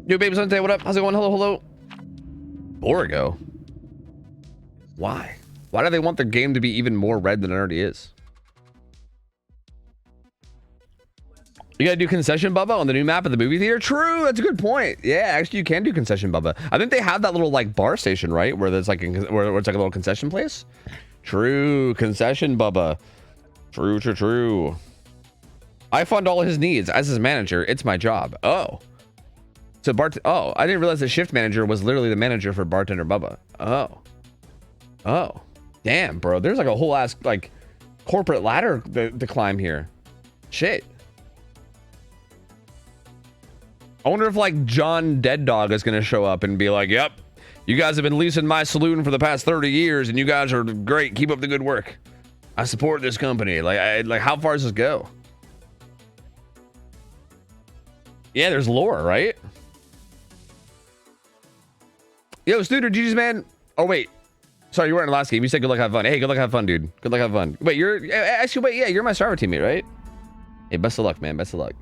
Yo, baby Sunday, what up? How's it going? Hello. Origo. Why? Why do they want their game to be even more red than it already is? You gotta do concession Bubba on the new map of the movie theater? True, that's a good point. Yeah, actually you can do concession Bubba. I think they have that little like bar station, right? Where there's like where it's like a little concession place. True, concession Bubba. True. I fund all his needs as his manager. It's my job. Oh. So I didn't realize the shift manager was literally the manager for Bartender Bubba. Oh. Damn, bro. There's like a whole ass like corporate ladder to climb here. Shit. I wonder if like John Dead Dog is gonna show up and be like, "Yep, you guys have been leasing my saloon for the past 30 years, and you guys are great. Keep up the good work. I support this company." Like how far does this go? Yeah, there's lore, right? Yo, Snooter, GG's man. Oh wait, sorry, you weren't in the last game. You said good luck, have fun. Hey, good luck, have fun, dude. Good luck, have fun. Wait, you're my server teammate, right? Hey, best of luck, man. Best of luck.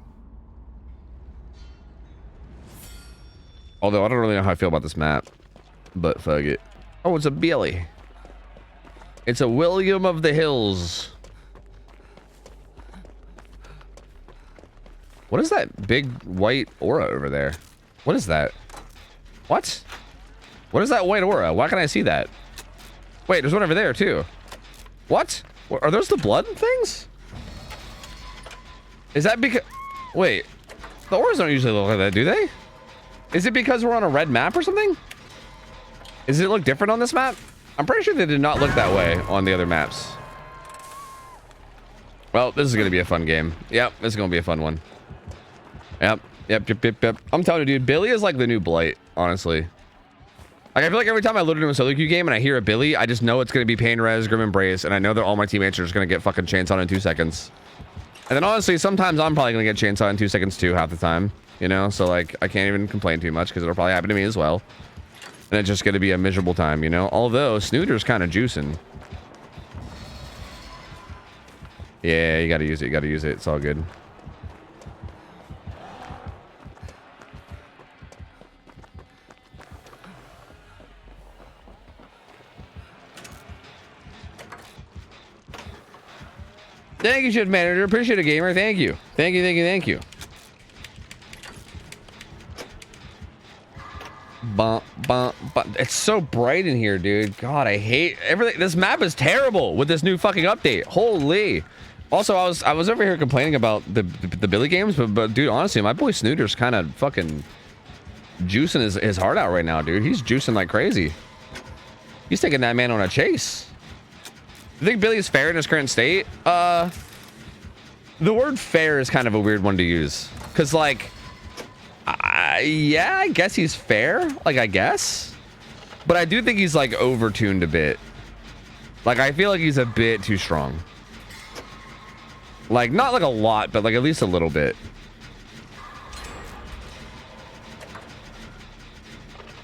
Although I don't really know how I feel about this map, but fuck it. Oh, it's a Billy. It's a William of the Hills. What is that big white aura over there? What is that? What? What is that white aura? Why can't I see that? Wait, there's one over there too. What? Are those the blood things? Is that because... Wait. The auras don't usually look like that, do they? Is it because we're on a red map or something? Does it look different on this map? I'm pretty sure they did not look that way on the other maps. Well, this is going to be a fun game. Yep, this is going to be a fun one. Yep. I'm telling you, dude, Billy is like the new Blight, honestly. Like, I feel like every time I load into a solo queue game and I hear a Billy, I just know it's going to be Pain Res, Grim Embrace, and I know that all my teammates are just going to get fucking chainsawed in 2 seconds. And then honestly, sometimes I'm probably going to get chainsawed in 2 seconds too, half the time. You know, so like I can't even complain too much because it'll probably happen to me as well, and it's just going to be a miserable time, you know. Although Snooter's kind of juicing. Yeah, you got to use it. It's all good. Thank you, shift manager. Appreciate it, gamer. Thank you. Thank you. It's so bright in here, dude. God, I hate everything. This map is terrible with this new fucking update. Holy. Also, I was over here complaining about the Billy games, but dude, honestly, my boy Snooter's kind of fucking juicing his heart out right now, dude. He's juicing like crazy. He's taking that man on a chase. You think Billy is fair in his current state? The word fair is kind of a weird one to use, because like, yeah, I guess he's fair, like, I guess, but I do think he's like overtuned a bit. Like, I feel like he's a bit too strong. Like, not like a lot, but like at least a little bit.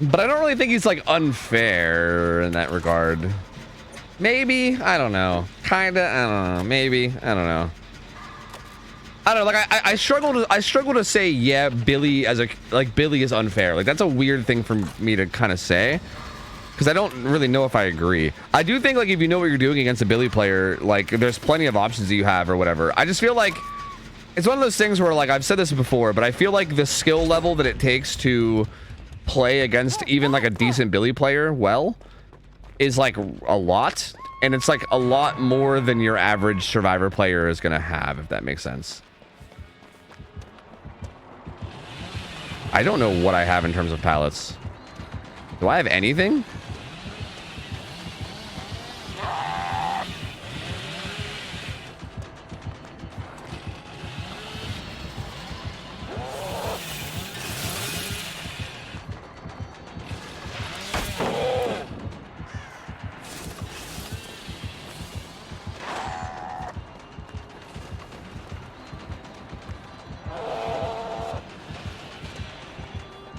But I don't really think he's like unfair in that regard. Maybe, I don't know. Kinda, I don't know. Maybe, I don't know. I don't know, like I struggle to say, yeah, Billy Billy is unfair. Like, that's a weird thing for me to kind of say, because I don't really know if I agree. I do think, like, if you know what you're doing against a Billy player, like, there's plenty of options that you have or whatever. I just feel like it's one of those things where, like, I've said this before, but I feel like the skill level that it takes to play against even like a decent Billy player well is like a lot, and it's like a lot more than your average Survivor player is gonna have, if that makes sense. I don't know what I have in terms of pallets. Do I have anything?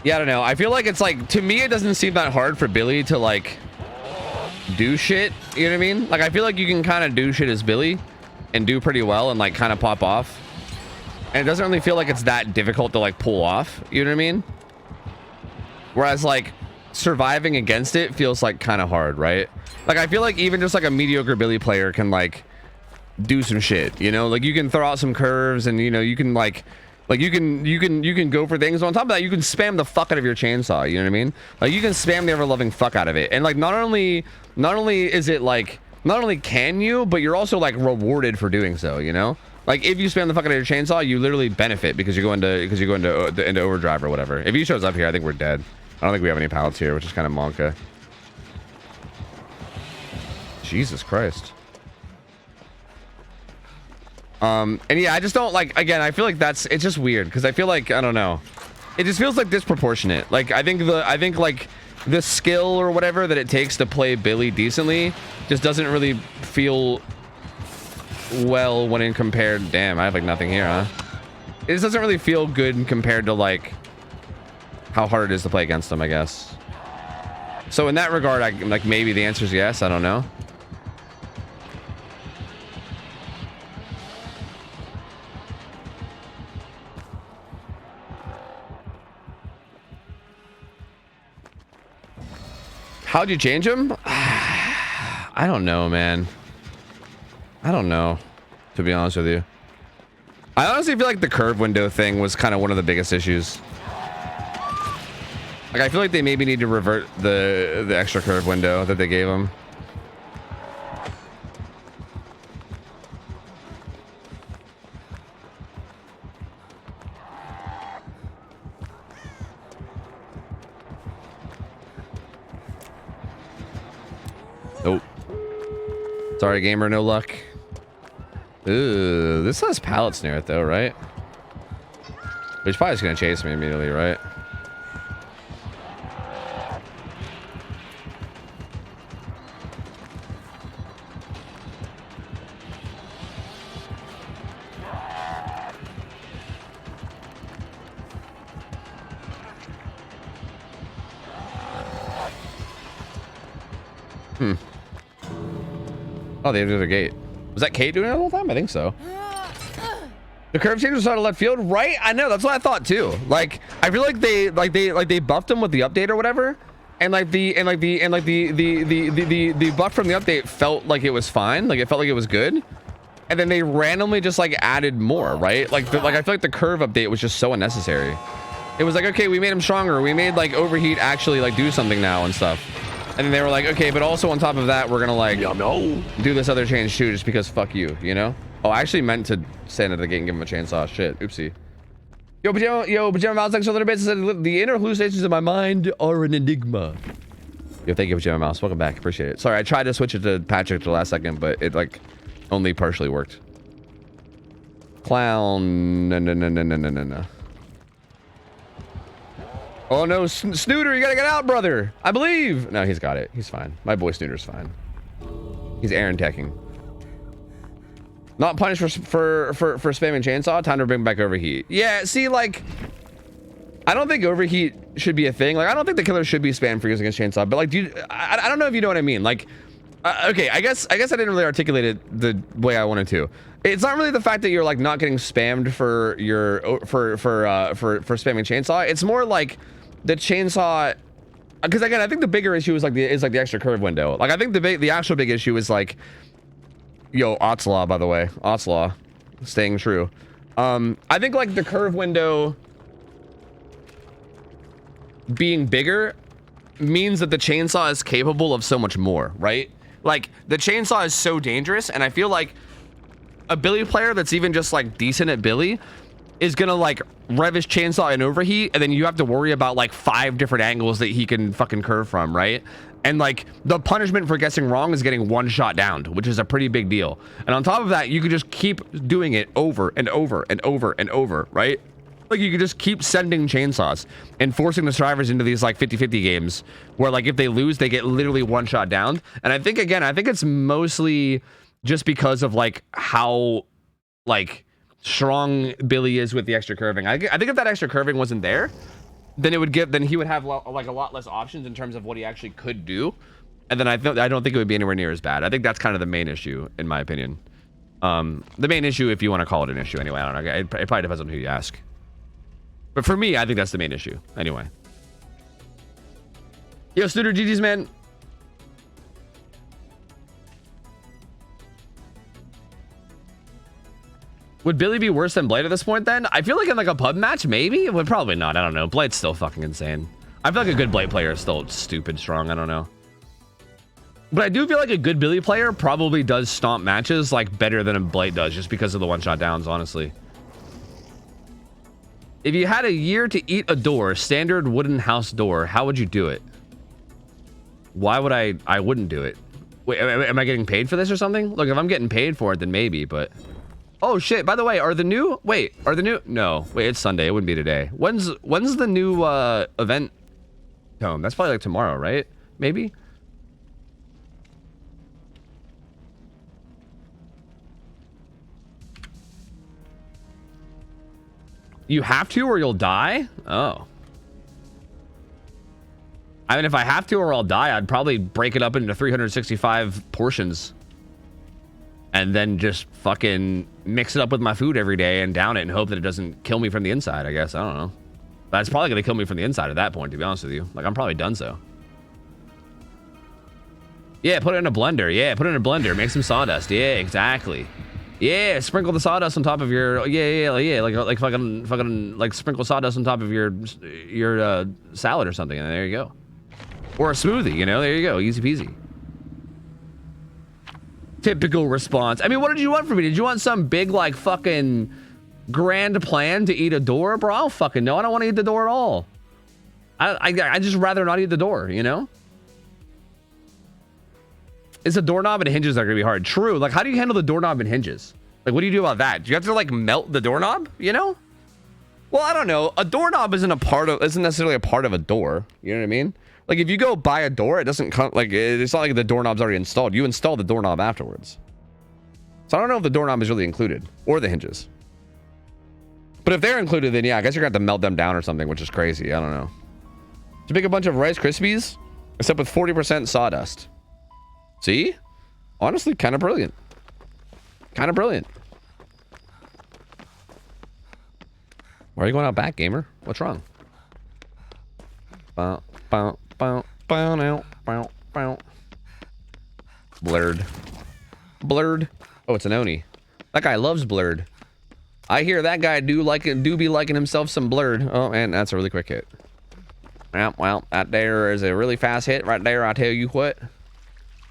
Yeah, I don't know. I feel like it's like, to me, it doesn't seem that hard for Billy to like do shit. You know what I mean? Like, I feel like you can kind of do shit as Billy and do pretty well and like kind of pop off. And it doesn't really feel like it's that difficult to like pull off. You know what I mean? Whereas like surviving against it feels like kind of hard, right? Like, I feel like even just like a mediocre Billy player can like do some shit, you know? Like, you can throw out some curves and, you know, you can like you can go for things. On top of that, you can spam the fuck out of your chainsaw. You know what I mean? Like, you can spam the ever-loving fuck out of it. And like, not only is it like, not only can you, but you're also like rewarded for doing so. You know? Like, if you spam the fuck out of your chainsaw, you literally benefit because you're going into overdrive or whatever. If he shows up here, I think we're dead. I don't think we have any pallets here, which is kind of monka. Jesus Christ. And yeah, I just don't like, again, I feel like it's just weird because I feel like, I don't know, it just feels like disproportionate. Like, I think like the skill or whatever that it takes to play Billy decently just doesn't really feel well when in compared. Damn, I have like nothing here, huh? It just doesn't really feel good compared to like how hard it is to play against them, I guess. So in that regard, like, maybe the answer is yes. I don't know. How'd you change him? I don't know, man. I don't know, to be honest with you. I honestly feel like the curve window thing was kind of one of the biggest issues. Like, I feel like they maybe need to revert the extra curve window that they gave him. Nope. Sorry, gamer, no luck. Ooh, this has pallets near it though, right? He's probably just gonna chase me immediately, right? Oh, they did a gate. Was that Kate doing it the whole time? I think so. The curve changes started left field, right? I know, that's what I thought too. Like, I feel like they buffed him with the update or whatever, and the buff from the update felt like it was fine, like it felt like it was good, and then they randomly just like added more, right? Like I feel like the curve update was just so unnecessary. It was like, okay, we made him stronger, we made like overheat actually like do something now and stuff. And then they were like, okay, but also on top of that, we're gonna like do this other change too, just because fuck you, you know? Oh, I actually meant to stand at the gate and give him a chainsaw. Shit, oopsie. Pajama Mouse, thanks for a little bit. Said the inner hallucinations of my mind are an enigma. Yo, thank you, Pajama Mouse. Welcome back. Appreciate it. Sorry, I tried to switch it to Patrick to the last second, but it like only partially worked. Clown. No. Oh no, Snooter, you gotta get out, brother. I believe. No, he's got it. He's fine. My boy Snooter's fine. He's Aaron teching. Not punished for spamming chainsaw. Time to bring back overheat. Yeah, see, like, I don't think overheat should be a thing. Like, I don't think the killer should be spammed for using his chainsaw. But like, I don't know if you know what I mean. Like, okay, I guess I didn't really articulate it the way I wanted to. It's not really the fact that you're like not getting spammed for your for spamming chainsaw. It's more like the chainsaw, because again, I think the bigger issue is like the extra curve window. Like, I think the actual big issue is like, yo, Ott's Law, by the way, Ott's Law, staying true. I think like the curve window being bigger means that the chainsaw is capable of so much more, right? Like the chainsaw is so dangerous, and I feel like a Billy player that's even just like decent at Billy is gonna like rev his chainsaw and overheat, and then you have to worry about like 5 different angles that he can fucking curve from, right? And like the punishment for guessing wrong is getting 1 shot downed, which is a pretty big deal. And on top of that, you could just keep doing it over and over and over and over, right? Like you could just keep sending chainsaws and forcing the survivors into these like 50-50 games where like if they lose, they get literally 1 shot down. And I think again, I think it's mostly just because of like how like strong Billy is with the extra curving. I think if that extra curving wasn't there, then he would have like a lot less options in terms of what he actually could do. And then I don't think it would be anywhere near as bad. I think that's kind of the main issue in my opinion. The main issue, if you want to call it an issue anyway, I don't know. It probably depends on who you ask. But for me, I think that's the main issue. Anyway. Yo, Snooter, GG's, man. Would Billy be worse than Blade at this point then? I feel like in like a pub match, maybe? Well, probably not. I don't know. Blade's still fucking insane. I feel like a good Blade player is still stupid strong. I don't know. But I do feel like a good Billy player probably does stomp matches like better than a Blade does just because of the 1-shot downs, honestly. If you had a year to eat a door, standard wooden house door, how would you do it? Why would I wouldn't do it. Wait, am I getting paid for this or something? Look, if I'm getting paid for it, then maybe, but... Oh shit, by the way, no, wait, it's Sunday, it wouldn't be today. When's the new event home? That's probably like tomorrow, right? Maybe? You have to or you'll die? Oh. I mean, if I have to or I'll die, I'd probably break it up into 365 portions. And then just fucking mix it up with my food every day and down it and hope that it doesn't kill me from the inside, I guess. I don't know. That's probably going to kill me from the inside at that point, to be honest with you. Like, I'm probably done so. Yeah, put it in a blender. Yeah, put it in a blender. Make some sawdust. Yeah, exactly. Yeah, sprinkle the sawdust on top of your... Yeah, like fucking like sprinkle sawdust on top of your salad or something, and there you go. Or a smoothie, you know? There you go. Easy peasy. Typical response. I mean, what did you want from me? Did you want some big, like, fucking grand plan to eat a door? Bro, I don't fucking know. I don't want to eat the door at all. I just rather not eat the door, you know? It's a doorknob and hinges that are going to be hard. True. Like, how do you handle the doorknob and hinges? Like, what do you do about that? Do you have to, like, melt the doorknob, you know? Well, I don't know. A doorknob isn't necessarily a part of a door. You know what I mean? Like, if you go buy a door, it doesn't come, like, it's not like the doorknob's already installed. You install the doorknob afterwards. So I don't know if the doorknob is really included, or the hinges. But if they're included, then yeah, I guess you're going to have to melt them down or something, which is crazy. I don't know. To make a bunch of Rice Krispies, except with 40% sawdust. See? Honestly, kind of brilliant. Kind of brilliant. Why are you going out back, gamer? What's wrong? Blurred. Blurred. Oh, it's an Oni. That guy loves Blurred. I hear that guy do be liking himself some Blurred. Oh, and that's a really quick hit. Well, that there is a really fast hit right there, I tell you what.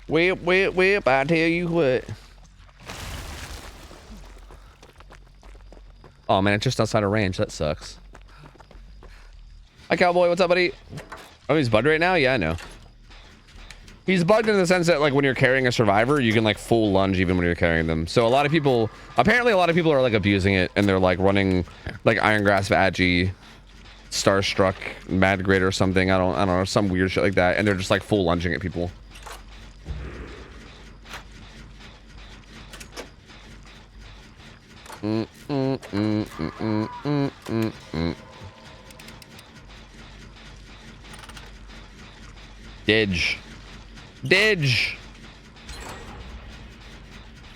Whip, I tell you what. Oh man, it's just outside of range. That sucks. Hi, Cowboy. What's up, buddy? Oh, he's bugged right now? Yeah, I know. He's bugged in the sense that, like, when you're carrying a survivor, you can, like, full lunge even when you're carrying them. So a lot of people... Apparently, a lot of people are, like, abusing it, and they're, like, running, like, Iron Grasp, Agi, Starstruck, Mad Grid or something. I don't know, some weird shit like that. And they're just, like, full lunging at people. Didge.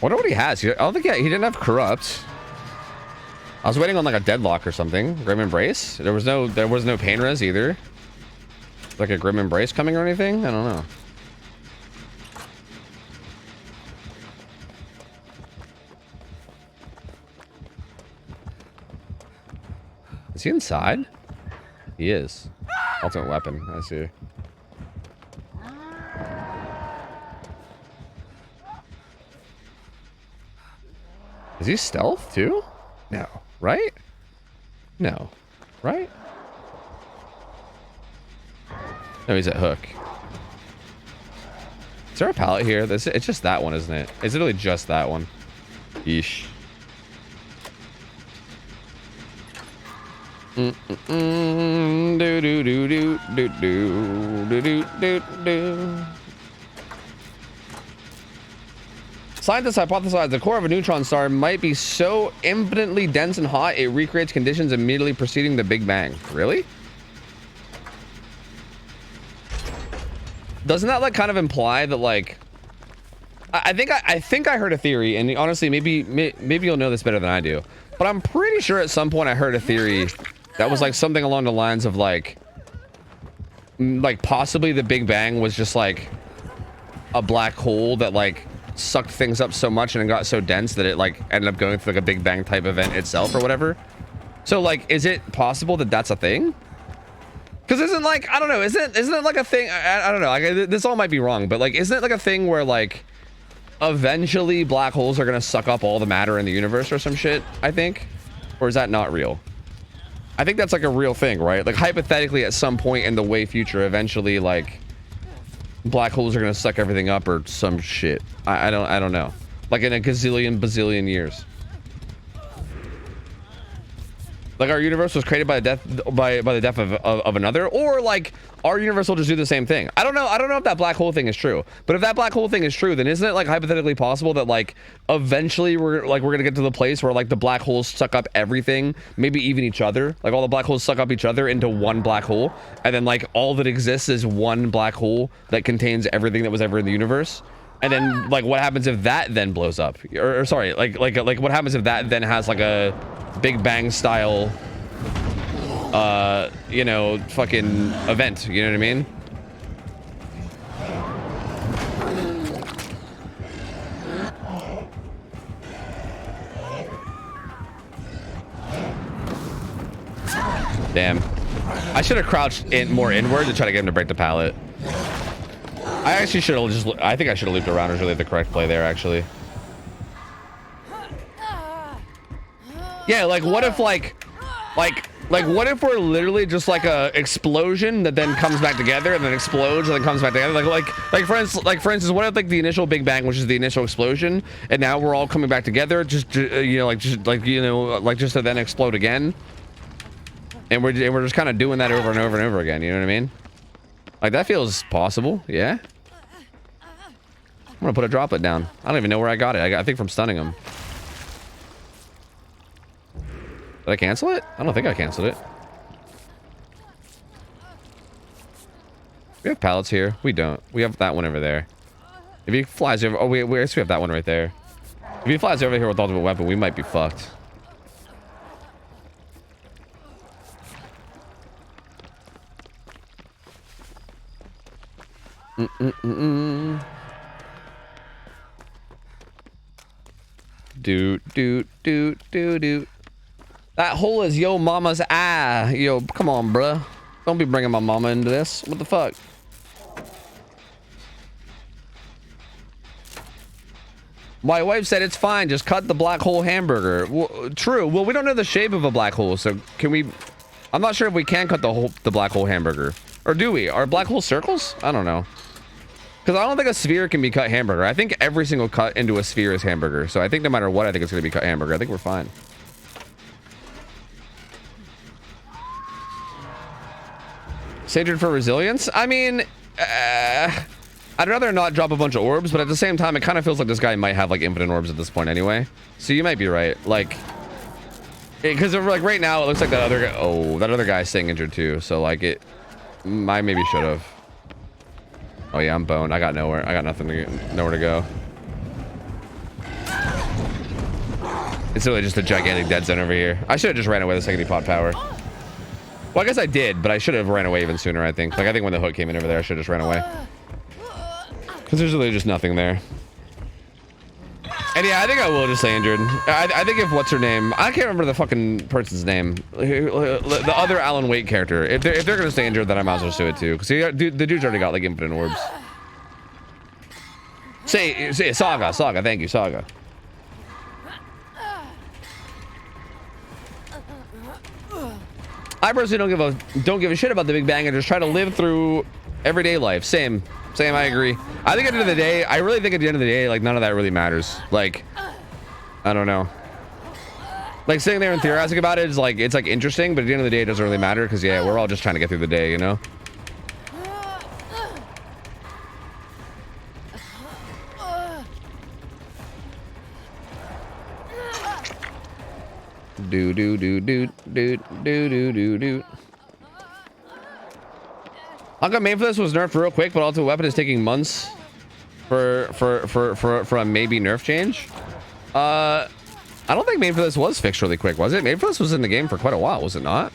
Wonder what he has. I don't think he didn't have Corrupt. I was waiting on like a Deadlock or something. Grim Embrace. There was no Pain Res either. Like a Grim Embrace coming or anything. I don't know. Is he inside? He is. Ultimate weapon. I see. Is he stealth too? No. Right? No. Right? No, he's at hook. Is there a pallet here? It's just that one, isn't it? It's literally just that one. Yeesh. Do do do do do do do do do do. Scientists hypothesize the core of a neutron star might be so infinitely dense and hot it recreates conditions immediately preceding the Big Bang. Really? Doesn't that like kind of imply that like I think I heard a theory, and honestly maybe you'll know this better than I do, but I'm pretty sure at some point I heard a theory that was like something along the lines of like possibly the Big Bang was just like a black hole that like sucked things up so much and it got so dense that it like ended up going through like a Big Bang type event itself or whatever. So like, is it possible that that's a thing? Because isn't like, I don't know, isn't it like a thing? I don't know, like this all might be wrong, but like, isn't it like a thing where like eventually black holes are gonna suck up all the matter in the universe or some shit, I think? Or is that not real? I think that's like a real thing, right? Like hypothetically at some point in the way future, eventually like black holes are gonna suck everything up or some shit. I don't know. Like in a bazillion years. Like our universe was created by the death of another, or like our universe will just do the same thing. I don't know if that black hole thing is true, but if that black hole thing is true, then isn't it like hypothetically possible that like eventually we're gonna get to the place where like the black holes suck up everything, maybe even each other, like all the black holes suck up each other into one black hole, and then like all that exists is one black hole that contains everything that was ever in the universe. And then like what happens if that then blows up, or sorry, like what happens if that then has like a Big Bang style you know, fucking event, you know what I mean? Damn, I should have crouched in more inward to try to get him to break the pallet. I actually should have just, I think I should have looped around. Was really the correct play there, actually. Yeah, like what if like what if we're literally just like a explosion that then comes back together and then explodes and then comes back together, like for instance, what if like the initial Big Bang, which is the initial explosion, and now we're all coming back together, just you know, just to then explode again, and we're just kind of doing that over and over and over again, you know what I mean? Like that feels possible. Yeah, I'm gonna put a droplet down. I don't even know where I got it. I think from stunning him. Did I cancel it? I don't think I canceled it. We have pallets here. We don't. We have that one over there. If he flies over... Oh, we have that one right there. If he flies over here with ultimate weapon, we might be fucked. Do. That hole is yo mama's eye. Yo, come on, bruh. Don't be bringing my mama into this. What the fuck? My wife said it's fine. Just cut the black hole hamburger. Well, true. Well, we don't know the shape of a black hole, so can we... I'm not sure if we can cut the black hole hamburger. Or do we? Are black holes circles? I don't know. Because I don't think a sphere can be cut hamburger. I think every single cut into a sphere is hamburger. So I think no matter what, I think it's going to be cut hamburger. I think we're fine. Sacred for resilience? I mean, I'd rather not drop a bunch of orbs, but at the same time, it kind of feels like this guy might have like infinite orbs at this point anyway. So you might be right. Like, because like right now, it looks like that other guy. Oh, that other guy's staying injured too. So like I maybe should have. Oh yeah, I'm boned. I got nowhere. I got nowhere to go. It's really just a gigantic dead zone over here. I should have just ran away the second he popped power. Well, I guess I did, but I should have ran away even sooner, I think. Like, I think when the hook came in over there, I should have just ran away. Because there's really just nothing there. And yeah, I think I will just say injured. I think if what's her name? I can't remember the fucking person's name. The other Alan Wake character. If they're gonna stay injured, then I might as well do it too. Because the dude's already got like infinite orbs. Say Saga. Thank you, Saga. I personally don't give a shit about the Big Bang and just try to live through everyday life. Same. I agree. I think at the end of the day, I really think at the end of the day, like none of that really matters. Like, I don't know. Like sitting there and theorizing about it is like it's like interesting, but at the end of the day, it doesn't really matter because yeah, we're all just trying to get through the day, you know. Do. How come main for this was nerfed real quick, but ultimate weapon is taking months for a maybe nerf change? I don't think main for this was fixed really quick, was it? Main for this was in the game for quite a while, was it not?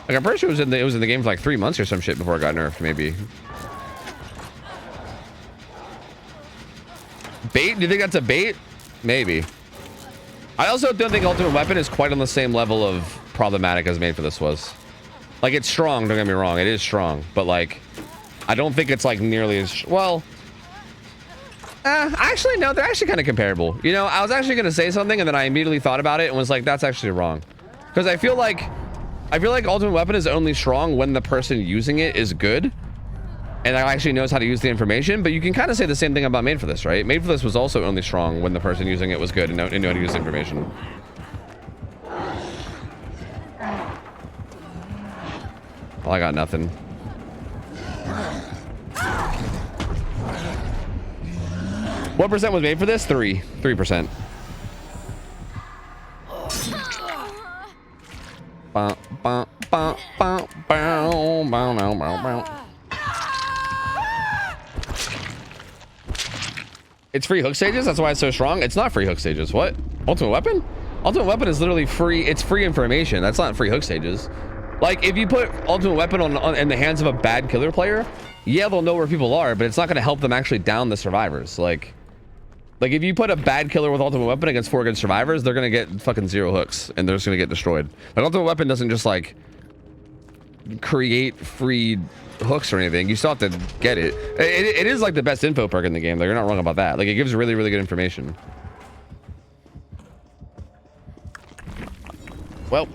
Like I'm pretty sure it was in the game for like 3 months or some shit before it got nerfed, maybe. Bait? Do you think that's a bait? Maybe. I also don't think ultimate weapon is quite on the same level of problematic as made for this was. Like it's strong, don't get me wrong, it is strong, but like I don't think it's like nearly as well. Actually no, they're actually kind of comparable. You know, I was actually gonna say something and then I immediately thought about it and was like, that's actually wrong. Because I feel like ultimate weapon is only strong when the person using it is good and actually knows how to use the information. But you can kind of say the same thing about made for this, right? Made for this was also only strong when the person using it was good and knew how to use the information. Well, I got nothing. What percent was made for this? 3%. It's free hook stages. That's why it's so strong. It's not free hook stages. What? Ultimate weapon? Ultimate weapon is literally free. It's free information. That's not free hook stages. Like if you put ultimate weapon in the hands of a bad killer player, yeah, they'll know where people are, but it's not going to help them actually down the survivors. Like if you put a bad killer with ultimate weapon against 4 good survivors, they're going to get fucking 0 hooks and they're just going to get destroyed. Like ultimate weapon doesn't just like create free hooks or anything. You still have to get it. It is like the best info perk in the game though. You're not wrong about that. Like it gives really, really good information. Well,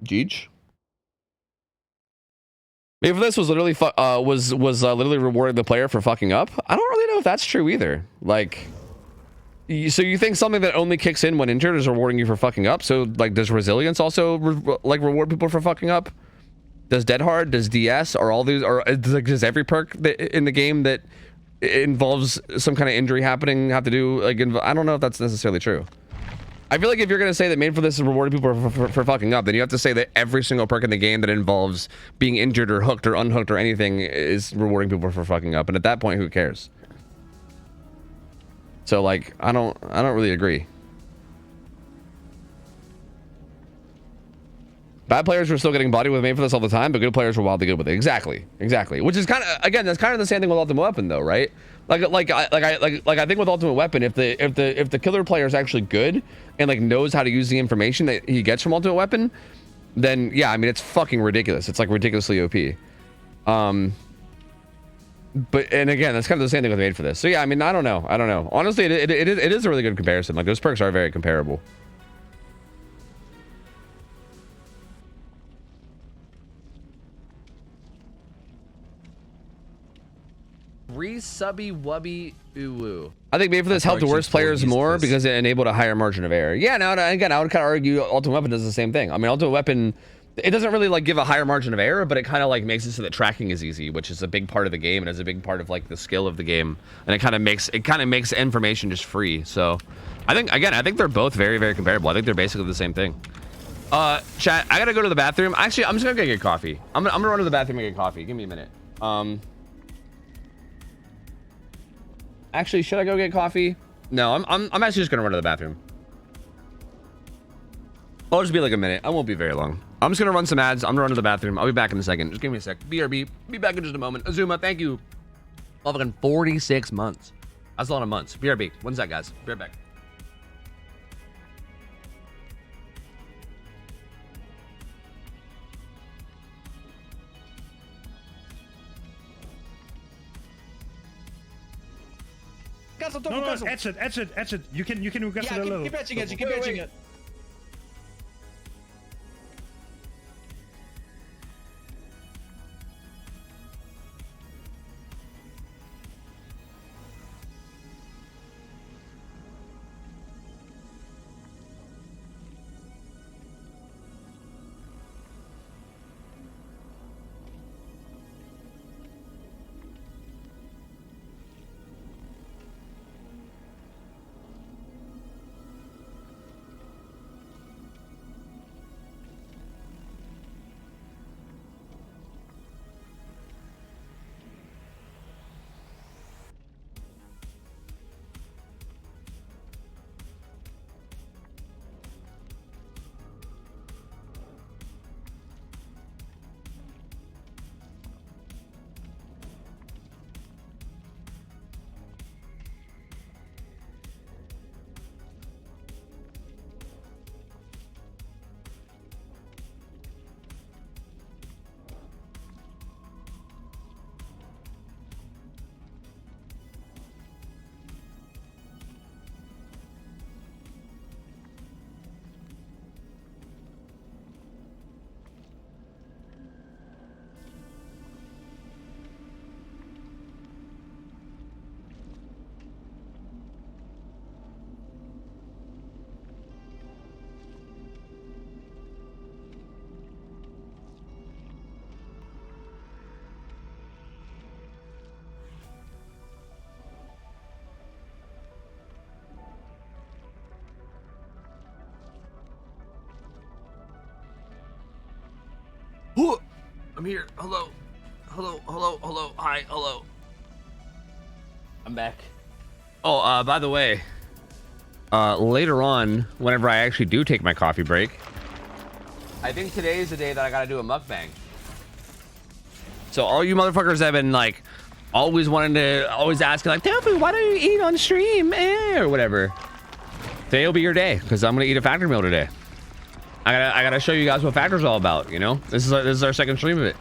Jeej. Maybe this was literally literally rewarding the player for fucking up. I don't really know if that's true either. Like, so you think something that only kicks in when injured is rewarding you for fucking up? So like, does resilience also reward people for fucking up? Does dead hard? Does DS? Are all these? Or does every perk in the game that involves some kind of injury happening have to do like? I don't know if that's necessarily true. I feel like if you're going to say that made for this is rewarding people for fucking up, then you have to say that every single perk in the game that involves being injured or hooked or unhooked or anything is rewarding people for fucking up. And at that point, who cares? So like, I don't really agree. Bad players were still getting bodied with made for this all the time, but good players were wildly good with it. Exactly. Which is kind of, again, that's kind of the same thing with ultimate weapon though, right? I think with ultimate weapon, if the killer player is actually good and like knows how to use the information that he gets from ultimate weapon, then yeah, I mean it's fucking ridiculous. It's like ridiculously OP. But and again, that's kind of the same thing with made for this. So yeah, I mean I don't know. Honestly, it is a really good comparison. Like those perks are very comparable. Subby wubby uwu. I think made for this helped the worst players more because it enabled a higher margin of error. Yeah, now again, I would kind of argue ultimate weapon does the same thing. I mean, ultimate weapon, it doesn't really like give a higher margin of error, but it kind of like makes it so that tracking is easy, which is a big part of the game and is a big part of like the skill of the game. And it kind of makes information just free. So I think they're both very, very comparable. I think they're basically the same thing. Chat, I gotta go to the bathroom. Actually, I'm just gonna go get coffee. I'm gonna run to the bathroom and get coffee. Give me a minute. Actually, should I go get coffee? No, I'm actually just gonna run to the bathroom. I'll just be like a minute. I won't be very long. I'm just gonna run some ads. I'm gonna run to the bathroom. I'll be back in a second. Just give me a sec. BRB. Be back in just a moment. Azuma, thank you. Fucking 46 months. That's a lot of months. BRB. When's that, guys? Be right back. cancel, No, tofu, no, cancel. edge it. You can request Yeah, it a little. keep etching it, keep etching it. I'm here. Hello. Hi. Hello. I'm back. Oh, by the way, later on, whenever I actually do take my coffee break, I think today is the day that I gotta do a mukbang. So all you motherfuckers have been like, always asking like, Tofu, why don't you eat on stream, or whatever. Today will be your day, because I'm gonna eat a factory meal today. I gotta show you guys what Factor's all about, you know? This is our second stream of it.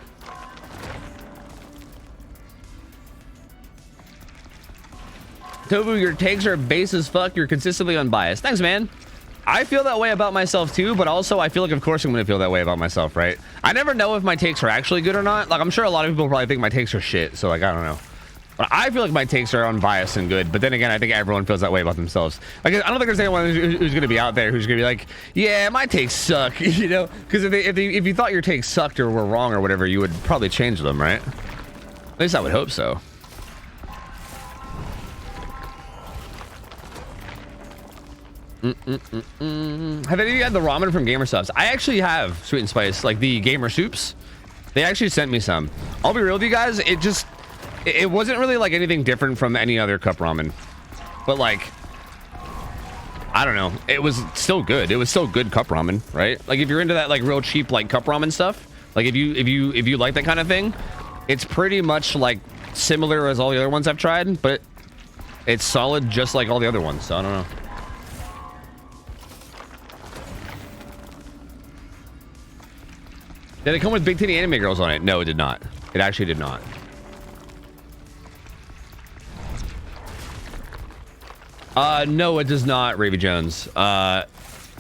Tofu, your takes are base as fuck. You're consistently unbiased. Thanks, man. I feel that way about myself too, but also I feel like of course I'm gonna feel that way about myself, right? I never know if my takes are actually good or not. Like I'm sure a lot of people probably think my takes are shit, so like I don't know. But I feel like my takes are unbiased and good. But then again, I think everyone feels that way about themselves. Like I don't think there's anyone who's going to be out there who's going to be like, yeah, my takes suck, you know? Because if you thought your takes sucked or were wrong or whatever, you would probably change them, right? At least I would hope so. Have any of you had the ramen from Gamer Subs? I actually have, Sweet and Spice, like the Gamer Soups. They actually sent me some. I'll be real with you guys. It wasn't really like anything different from any other cup ramen, but like, I don't know. It was still good. It was still good cup ramen, right? Like if you're into that like real cheap like cup ramen stuff, like if you like that kind of thing, it's pretty much like similar as all the other ones I've tried, but it's solid just like all the other ones. So I don't know. Did it come with big titty anime girls on it? No, it did not. It actually did not. No, it does not, Ravy Jones.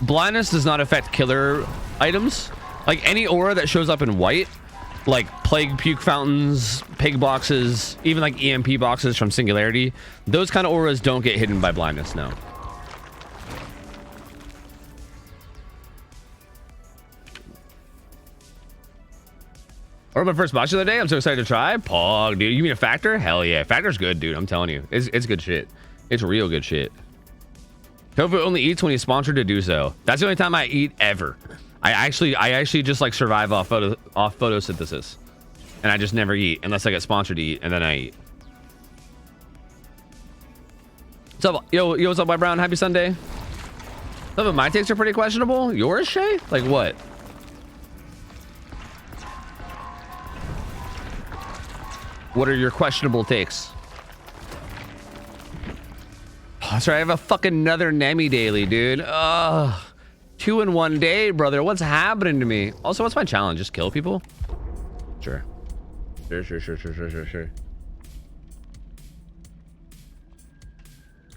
Blindness does not affect killer items. Like any aura that shows up in white, like plague puke fountains, pig boxes, even like EMP boxes from Singularity, those kind of auras don't get hidden by blindness, no. Or my first box of the day. I'm so excited to try. Pog, dude. You mean a Factor? Hell yeah. Factor's good, dude. I'm telling you. It's good shit. It's real good shit. Tofu only eats when he's sponsored to do so. That's the only time I eat ever. I actually just like survive off photosynthesis. And I just never eat unless I get sponsored to eat, and then I eat. What's up? Yo, what's up, my Brown? Happy Sunday. Some of my takes are pretty questionable. Yours, Shay? Like what? What are your questionable takes? Oh, sorry, I have a fucking another Nemi daily, dude. Ugh. 2 in 1 day, brother. What's happening to me? Also, what's my challenge? Just kill people? Sure. Sure.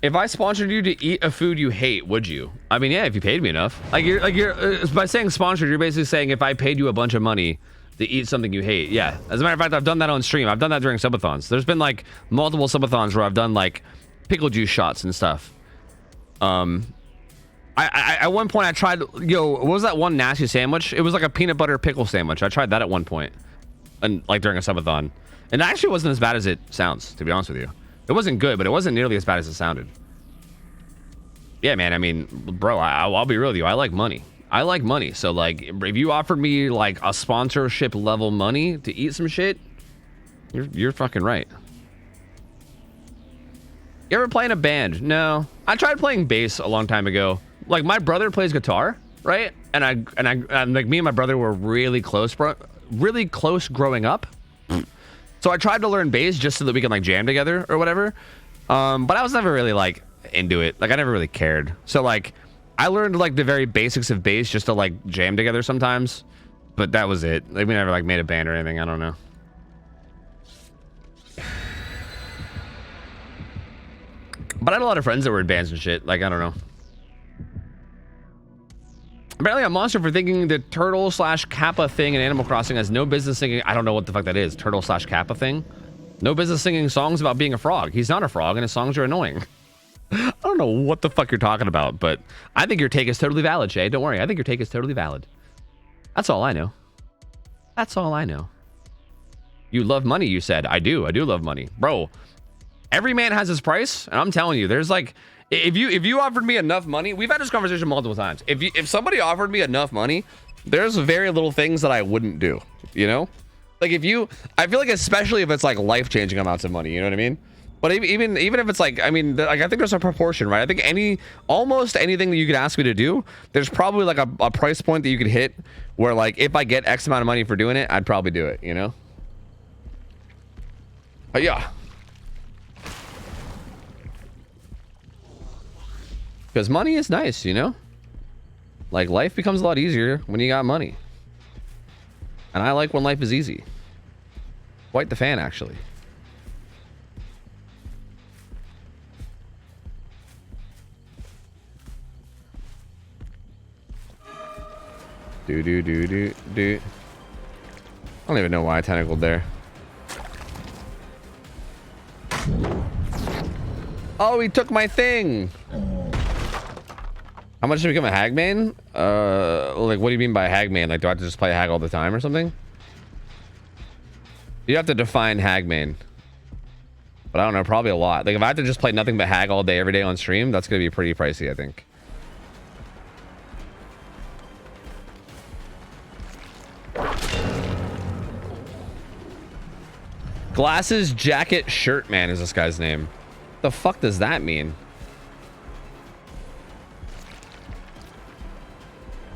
If I sponsored you to eat a food you hate, would you? I mean, yeah, if you paid me enough. Like you're by saying sponsored, you're basically saying if I paid you a bunch of money to eat something you hate. Yeah. As a matter of fact, I've done that on stream. I've done that during subathons. There's been like multiple subathons where I've done like pickle juice shots and stuff. I at one point I tried, what was that one nasty sandwich? It was like a peanut butter pickle sandwich. I tried that at one point, and like during a subathon, and it actually wasn't as bad as it sounds, to be honest with you. It wasn't good, but it wasn't nearly as bad as it sounded. Yeah, man. I mean, bro, I'll be real with you. I like money. I like money. So like, if you offered me like a sponsorship level money to eat some shit, you're fucking right. You ever play in a band? No. I tried playing bass a long time ago. Like my brother plays guitar, right? And I like me and my brother were really close growing up. So I tried to learn bass just so that we can like jam together or whatever. But I was never really like into it. Like I never really cared. So like I learned like the very basics of bass just to like jam together sometimes. But that was it. Like we never like made a band or anything. I don't know. But I had a lot of friends that were in bands and shit. Like, I don't know. Apparently, I'm a monster for thinking the turtle/kappa thing in Animal Crossing has no business singing. I don't know what the fuck that is. Turtle/kappa thing? No business singing songs about being a frog. He's not a frog, and his songs are annoying. I don't know what the fuck you're talking about, but I think your take is totally valid, Shay. Don't worry. I think your take is totally valid. That's all I know. That's all I know. You love money, you said. I do. I do love money. Bro, every man has his price, and I'm telling you, there's like, if you offered me enough money, we've had this conversation multiple times. If somebody offered me enough money, there's very little things that I wouldn't do, you know? Like I feel like especially if it's like life-changing amounts of money, you know what I mean? But even if it's like, I mean, like I think there's a proportion, right? I think almost anything that you could ask me to do, there's probably like a price point that you could hit where like if I get X amount of money for doing it, I'd probably do it, you know? But yeah. Because money is nice, you know? Like, life becomes a lot easier when you got money. And I like when life is easy. Quite the fan, actually. Do. I don't even know why I tentacled there. Oh, he took my thing! How much to become a hagman? Like, what do you mean by hagman? Like, do I have to just play hag all the time or something? You have to define hagman. But I don't know, probably a lot. Like, if I have to just play nothing but hag all day, every day on stream, that's gonna be pretty pricey, I think. Glasses, jacket, shirt man is this guy's name. The fuck does that mean?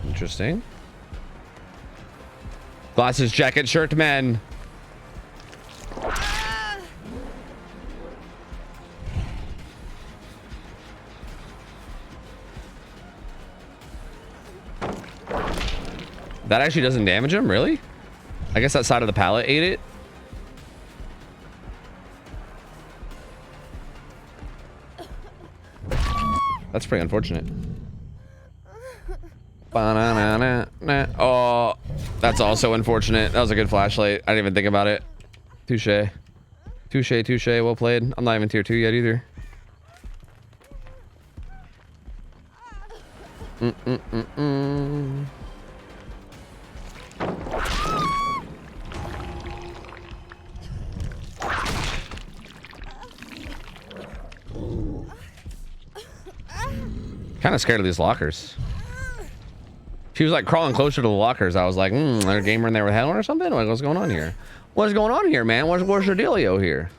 Interesting. Glasses, jacket, shirt, man. That actually doesn't damage him, really? I guess that side of the pallet ate it. That's pretty unfortunate. Oh, that's also unfortunate. That was a good flashlight. I didn't even think about it. Touche. Touche. Well played. I'm not even tier 2 yet either. Kind of scared of these lockers. She was like crawling closer to the lockers. I was like, is there a gamer in there with Helen or something? Like, what's going on here? What's going on here, man? What's your dealio here?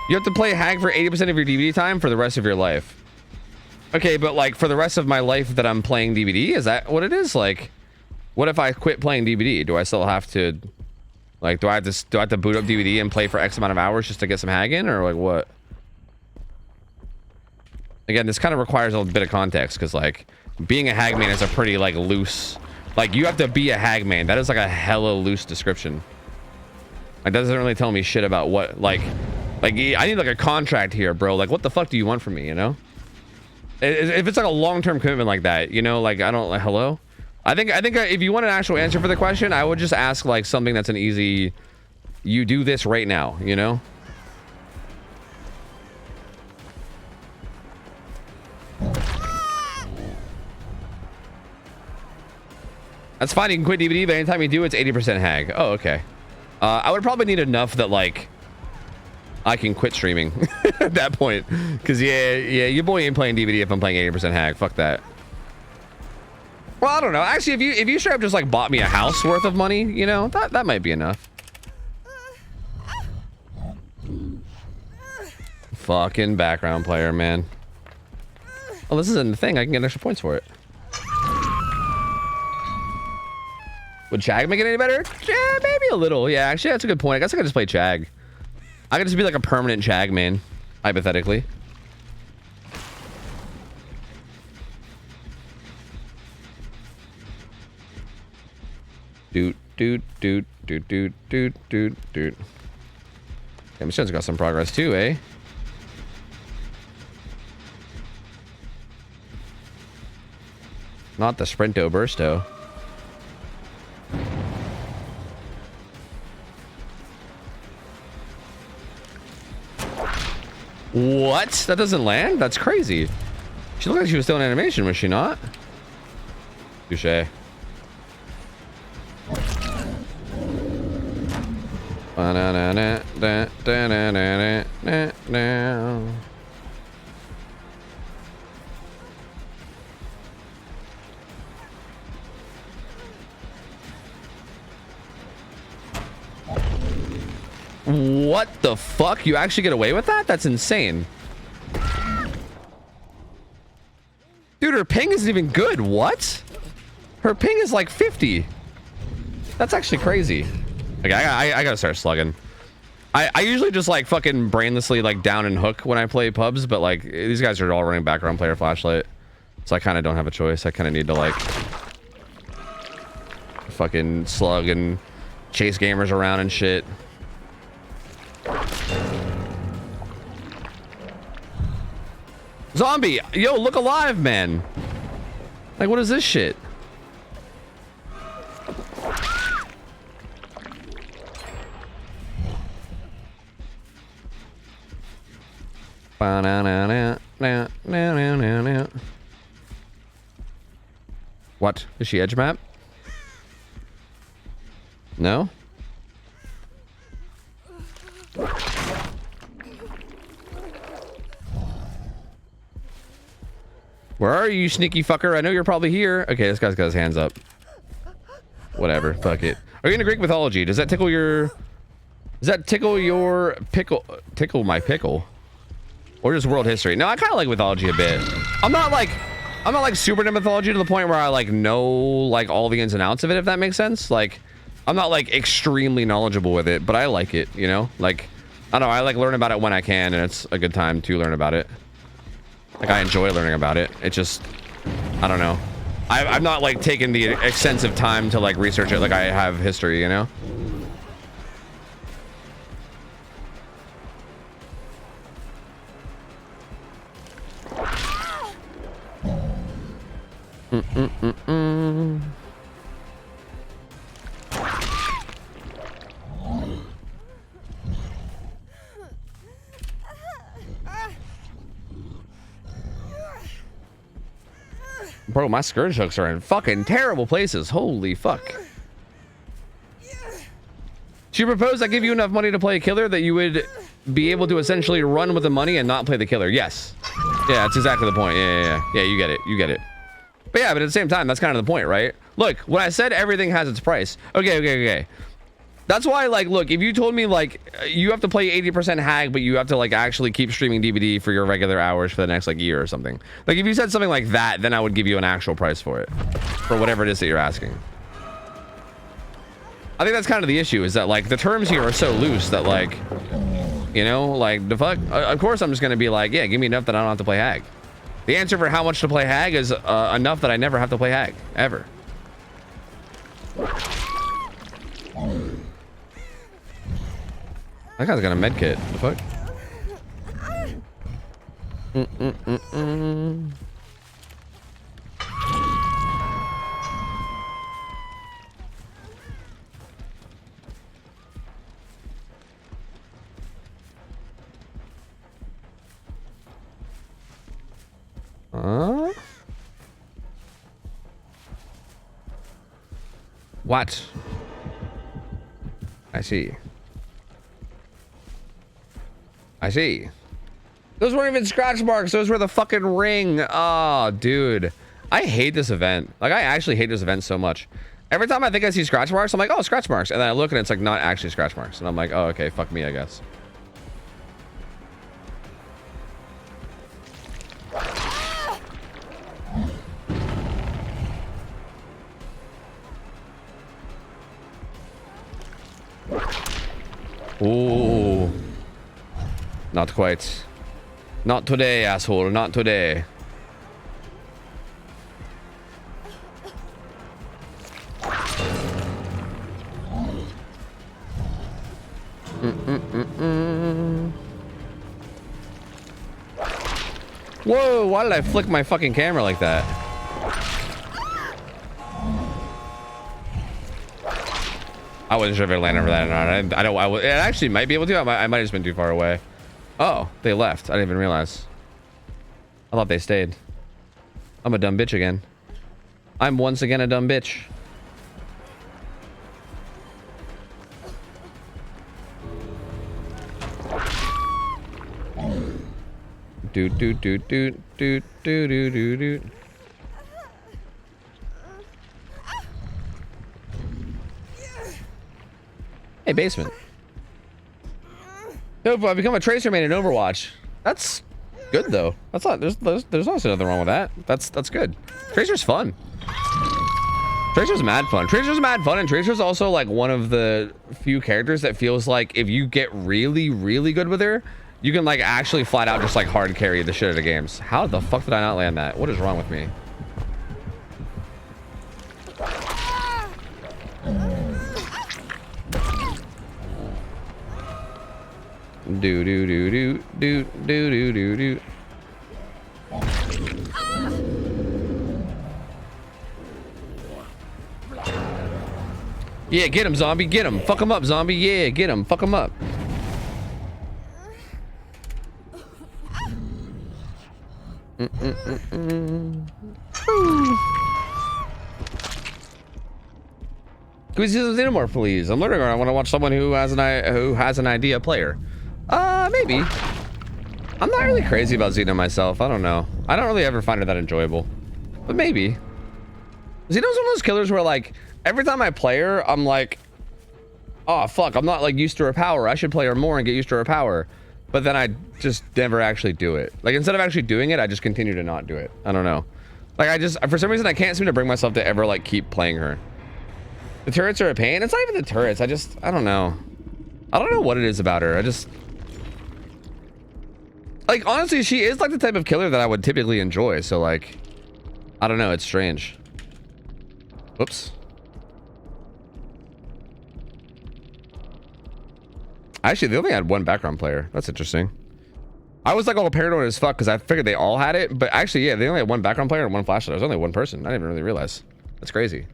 You have to play hag for 80% of your DVD time for the rest of your life. Okay, but like for the rest of my life that I'm playing DVD, is that what it is? Like, what if I quit playing DVD? Do I still have to, like, do I have to boot up DVD and play for X amount of hours just to get some hag in, or like what? Again, this kind of requires a bit of context because, like, being a hagman is a pretty, like, loose... Like, you have to be a hagman. That is, like, a hella loose description. It doesn't really tell me shit about what, like... Like, I need like a contract here, bro. Like, what the fuck do you want from me, you know? If it's like a long-term commitment like that, you know, like, I don't, like, hello? I think if you want an actual answer for the question, I would just ask like something that's an easy, you do this right now, you know? That's fine. You can quit DVD, but anytime you do, it's 80% hag. Oh, okay. I would probably need enough that like I can quit streaming at that point. Cause yeah, your boy ain't playing DVD if I'm playing 80% hag. Fuck that. Well, I don't know. Actually, if you straight up just like bought me a house worth of money, you know, that might be enough. Fucking background player, man. Oh, this isn't the thing. I can get extra points for it. Would Chag make it any better? Yeah, maybe a little. Yeah, actually, that's a good point. I guess I could just play Chag. I could just be like a permanent Chag main, hypothetically. Doot, doot, doot, doot, doot, doot, doot, doot. Yeah, Michelle's got some progress too, eh? Not the Sprinto Bursto. What? That doesn't land? That's crazy. She looked like she was still in animation, was she not? Touché. What the fuck? You actually get away with that? That's insane. Dude, her ping isn't even good. What? Her ping is like 50. That's actually crazy. Okay, I gotta start slugging. I usually just like fucking brainlessly like down and hook when I play pubs, but like these guys are all running background player flashlight. So I kind of don't have a choice. I kind of need to like fucking slug and chase gamers around and shit. Zombie, yo, look alive, man. Like, what is this shit? What? Is she edge map? No? Where are you, sneaky fucker? I know you're probably here. Okay, this guy's got his hands up. Whatever, fuck it. Are you into Greek mythology? Does that tickle your... Does that tickle your pickle... Tickle my pickle? Or just world history? No, I kind of like mythology a bit. I'm not like super into mythology to the point where I like know like all the ins and outs of it, if that makes sense. Like, I'm not like extremely knowledgeable with it, but I like it, you know? Like, I don't know, I like learn about it when I can, and it's a good time to learn about it. Like, I enjoy learning about it. It just, I don't know. I've not like taken the extensive time to like research it like I have history, you know? Bro, my scourge hooks are in fucking terrible places. Holy fuck. She proposed I give you enough money to play a killer that you would be able to essentially run with the money and not play the killer. Yes. Yeah, that's exactly the point. Yeah, you get it. You get it. But yeah, but at the same time, that's kind of the point, right? Look, when I said everything has its price. Okay. That's why, like, look, if you told me, like, you have to play 80% hag, but you have to, like, actually keep streaming DVD for your regular hours for the next, like, year or something. Like, if you said something like that, then I would give you an actual price for it. For whatever it is that you're asking. I think that's kind of the issue, is that, like, the terms here are so loose that, like, you know, like, the fuck? Of course I'm just going to be like, yeah, give me enough that I don't have to play hag. The answer for how much to play hag is enough that I never have to play hag. Ever. That guy's got a med kit. The fuck? Huh? What? I see. I see. Those weren't even scratch marks. Those were the fucking ring. Oh, dude. I hate this event. Like, I actually hate this event so much. Every time I think I see scratch marks, I'm like, oh, scratch marks. And then I look and it's like not actually scratch marks. And I'm like, oh, okay, fuck me, I guess. Ooh. Not quite. Not today, asshole. Not today. Whoa, why did I flick my fucking camera like that? I wasn't sure if it landed for that or not. I don't. It actually might be able to. I might have just been too far away. Oh, they left. I didn't even realize. I thought they stayed. I'm a dumb bitch again. I'm once again a dumb bitch. Do do do do do do do do do. Hey, basement. Nope, I've become a tracer main in Overwatch. That's good though. That's not. There's also nothing wrong with that. That's good. Tracer's fun. Tracer's mad fun. Tracer's mad fun, and Tracer's also like one of the few characters that feels like if you get really, really good with her, you can like actually flat out just like hard carry the shit out of games. How the fuck did I not land that? What is wrong with me? Do do do do do do do do do. Yeah, get him, zombie. Get him. Fuck him up, zombie. Yeah, get him. Fuck him up. Can we see some Xenomorph, please? I'm literally. I want to watch someone who has an idea player. Maybe. I'm not really crazy about Xeno myself. I don't know. I don't really ever find her that enjoyable. But maybe. Xeno's one of those killers where like every time I play her, I'm like, oh fuck, I'm not like used to her power. I should play her more and get used to her power. But then I just never actually do it. Like instead of actually doing it, I just continue to not do it. I don't know. Like I just, for some reason, I can't seem to bring myself to ever like keep playing her. The turrets are a pain. It's not even the turrets. I don't know. I don't know what it is about her. Like, honestly, she is like the type of killer that I would typically enjoy. So like, I don't know. It's strange. Whoops. Actually, they only had one background player. That's interesting. I was like all paranoid as fuck because I figured they all had it. But actually, yeah, they only had one background player and one flashlight. There's only one person. I didn't even really realize. That's crazy.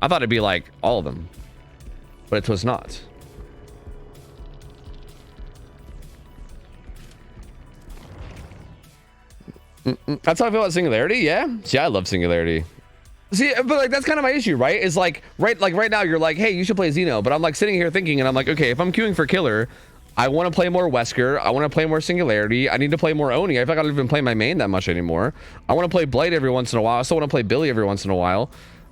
I thought it'd be like all of them. But it was not. That's how I feel about Singularity. Yeah. See, I love Singularity. See, but like that's kind of my issue, right? Is like right now you're like, hey, you should play Xeno, but I'm like sitting here thinking, and I'm like, okay, if I'm queuing for killer, I want to play more Wesker. I want to play more Singularity. I need to play more Oni. I feel like I don't even play my main that much anymore. I want to play Blade every once in a while. I still want to play Billy every once in a while.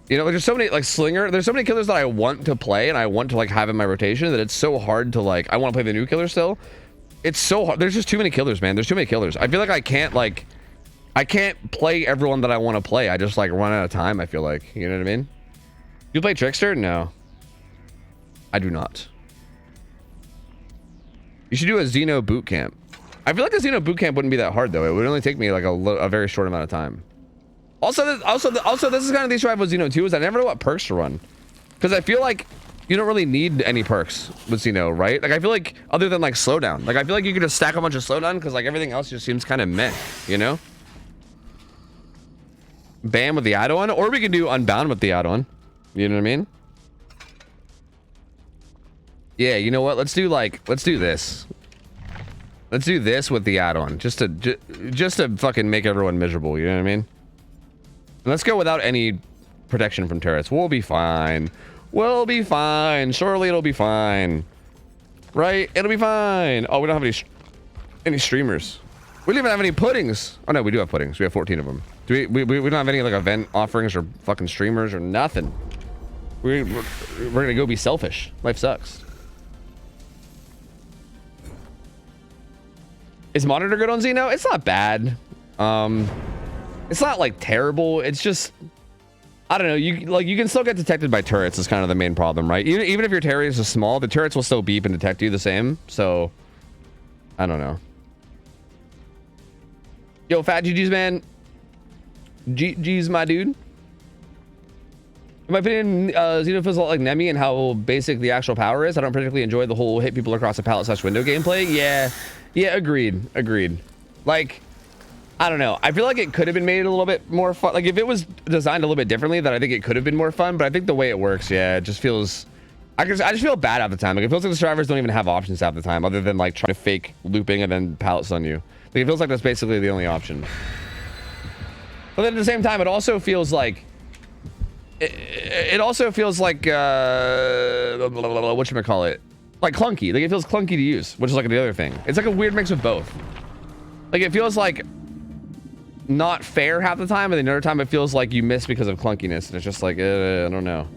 You know, there's so many like Slinger. There's so many killers that I want to play and I want to like have in my rotation that it's so hard to like. I want to play the new killer still. It's so hard. There's just too many killers, man. There's too many killers. I feel like I can't play everyone that I want to play. I just like run out of time. I feel like, you know what I mean? You play Trickster? No, I do not. You should do a Xeno boot camp. I feel like a Xeno boot camp wouldn't be that hard though. It would only take me like a very short amount of time. Also, this is kind of the issue I have with Xeno 2 is I never know what perks to run, because I feel like you don't really need any perks with Xeno, right? Like I feel like other than like slowdown, like I feel like you could just stack a bunch of slowdown because like everything else just seems kind of meh, you know? Bam with the add-on, or we can do unbound with the add-on. You know what I mean? Yeah, you know what? Let's do this. Let's do this with the add-on, just to fucking make everyone miserable. You know what I mean? And let's go without any protection from turrets. We'll be fine. We'll be fine. Surely it'll be fine. Right? It'll be fine. Oh, we don't have any streamers. We don't even have any puddings. Oh no, we do have puddings. We have 14 of them. We don't have any like event offerings or fucking streamers or nothing. We're gonna go be selfish. Life sucks. Is monitor good on Xeno? It's not bad. It's not like terrible. It's just, I don't know. You can still get detected by turrets is kind of the main problem, right? Even if your terrace is small, the turrets will still beep and detect you the same. So, I don't know. Yo, fat GG's, man. GG's, my dude. In my opinion, Xeno feels a lot like Nemi and how basic the actual power is. I don't particularly enjoy the whole hit people across a pallet / window gameplay. Yeah, agreed. Like, I don't know. I feel like it could have been made a little bit more fun. Like, if it was designed a little bit differently, then I think it could have been more fun. But I think the way it works, yeah, it just feels... I just feel bad half the time. Like, it feels like the survivors don't even have options half the time other than, like, trying to fake looping and then pallets on you. Like, it feels like that's basically the only option. But then at the same time, it also feels like... It also feels like... whatchamacallit? Like clunky. Like it feels clunky to use, which is like the other thing. It's like a weird mix of both. Like it feels like not fair half the time, and then another time it feels like you miss because of clunkiness, and it's just like I don't know.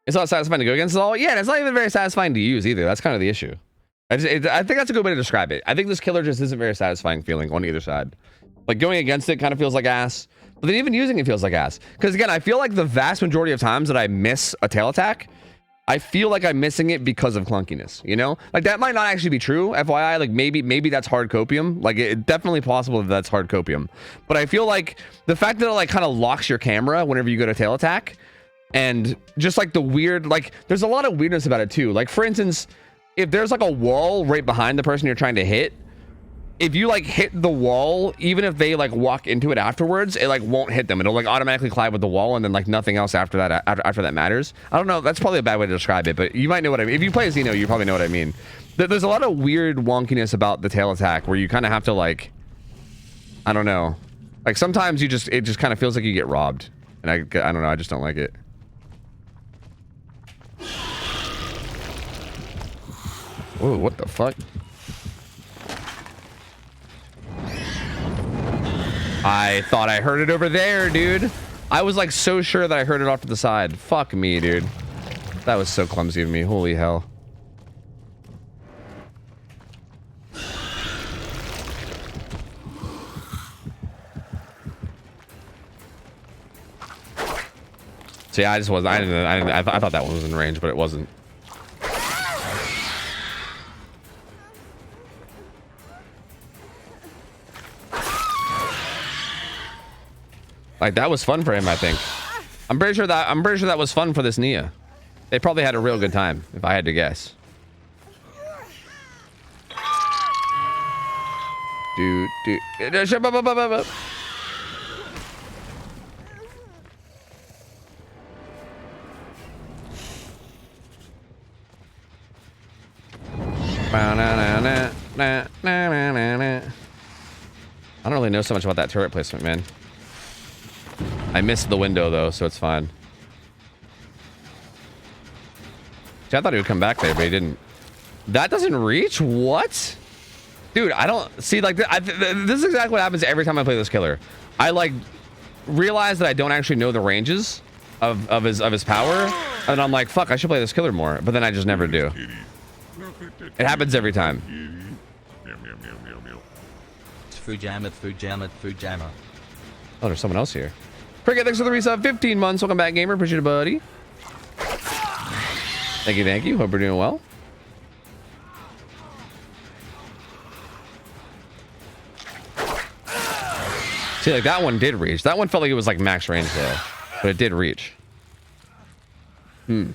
It's not satisfying to go against at all. Yeah, and it's not even very satisfying to use either. That's kind of the issue. I think that's a good way to describe it. I think this killer just isn't very satisfying feeling on either side. Like going against it kind of feels like ass. But then even using it feels like ass. Because again, I feel like the vast majority of times that I miss a tail attack, I feel like I'm missing it because of clunkiness, you know? Like that might not actually be true, FYI. Like maybe that's hard copium. Like it's definitely possible that that's hard copium. But I feel like the fact that it like kind of locks your camera whenever you go to tail attack, and just like the weird, like there's a lot of weirdness about it too. Like for instance, if there's like a wall right behind the person you're trying to hit, if you like hit the wall, even if they like walk into it afterwards, it like won't hit them. It'll like automatically collide with the wall, and then like nothing else after that after that matters. I don't know. That's probably a bad way to describe it, but you might know what I mean. If you play Xeno, you probably know what I mean. There's a lot of weird wonkiness about the tail attack where you kind of have to like, I don't know. Like sometimes it just kind of feels like you get robbed, and I don't know. I just don't like it. Whoa, what the fuck? I thought I heard it over there, dude. I was like so sure that I heard it off to the side. Fuck me, dude. That was so clumsy of me. Holy hell. See, I just wasn't. I thought that one was in range, but it wasn't. Like that was fun for him, I think. I'm pretty sure that was fun for this Nia. They probably had a real good time, if I had to guess. I don't really know so much about that turret placement, man. I missed the window though, so it's fine. See, I thought he would come back there, but he didn't. That doesn't reach? What? Dude, I don't see like this is exactly what happens every time I play this killer. I like realize that I don't actually know the ranges of his power, and I'm like, fuck, I should play this killer more, but then I just never do. It happens every time. Food jammer. Oh, there's someone else here. Cricket, thanks for the resub. 15 months. Welcome back, gamer. Appreciate it, buddy. Thank you. Hope we're doing well. See, like that one did reach. That one felt like it was like max range though, but it did reach. Yo,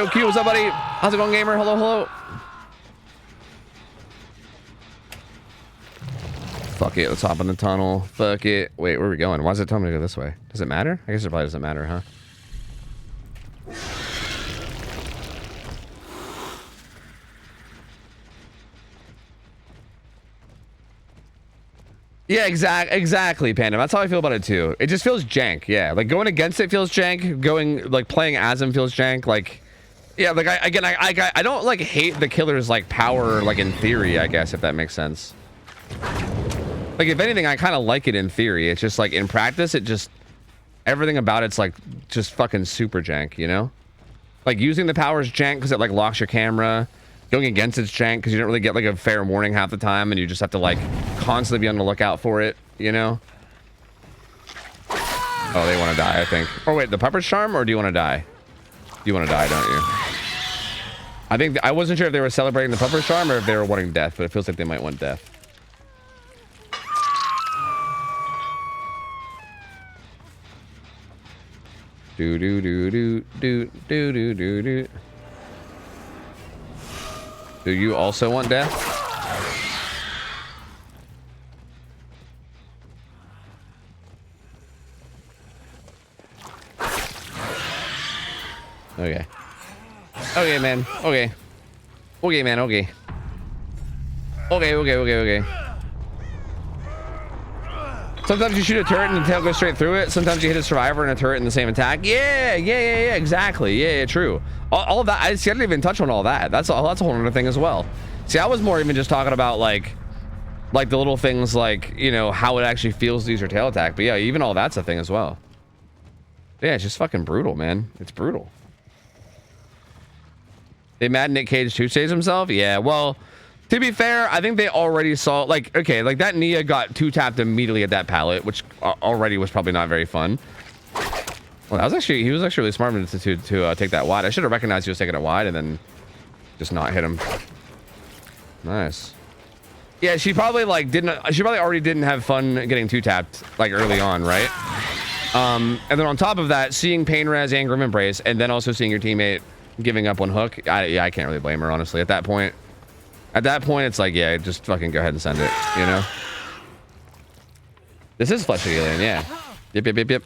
Q, what's up, buddy? How's it going, gamer? Hello, hello. Fuck it, let's hop in the tunnel. Fuck it. Wait, where are we going? Why is it telling me to go this way? Does it matter? I guess it probably doesn't matter, huh? Yeah, exactly, Panda. That's how I feel about it too. It just feels jank. Yeah, like going against it feels jank. Going like playing as him feels jank. Like, yeah, like I don't like hate the killer's like power like in theory. I guess if that makes sense. Like if anything, I kind of like it in theory. It's just like in practice, it just everything about it's like just fucking super jank. You know, like using the power is jank because it like locks your camera. Going against it's jank because you don't really get like a fair warning half the time, and you just have to like constantly be on the lookout for it, you know? Oh, they want to die, I think. Oh wait, the pupper's charm, or do you want to die? You want to die, don't you? I think I wasn't sure if they were celebrating the pupper's charm or if they were wanting death, but it feels like they might want death. Do do do do do do do do do. Do you also want death? Okay. Okay, man. Okay. Okay, man. Okay. Okay. Sometimes you shoot a turret and the tail goes straight through it. Sometimes you hit a survivor and a turret in the same attack. Yeah, exactly. Yeah, true. All of that. I didn't even touch on all that. That's a whole other thing as well. See, I was more even just talking about like the little things like, you know, how it actually feels to use your tail attack. But yeah, even all that's a thing as well. Yeah, it's just fucking brutal, man. It's brutal. They mad Nick Cage 2-stays himself? Yeah, well, to be fair, I think they already saw, like, okay, like that Nia got 2-tapped immediately at that pallet, which already was probably not very fun. Well, that was actually, he was actually really smart to take that wide. I should have recognized he was taking it wide and then just not hit him. Nice. Yeah, she probably like she probably already didn't have fun getting 2-tapped like early on, right? And then on top of that, seeing pain res and grim embrace, and then also seeing your teammate giving up on hook, I can't really blame her, honestly. At that point, it's like, yeah, just fucking go ahead and send it, you know? This is Flesh Alien, yeah. Yep.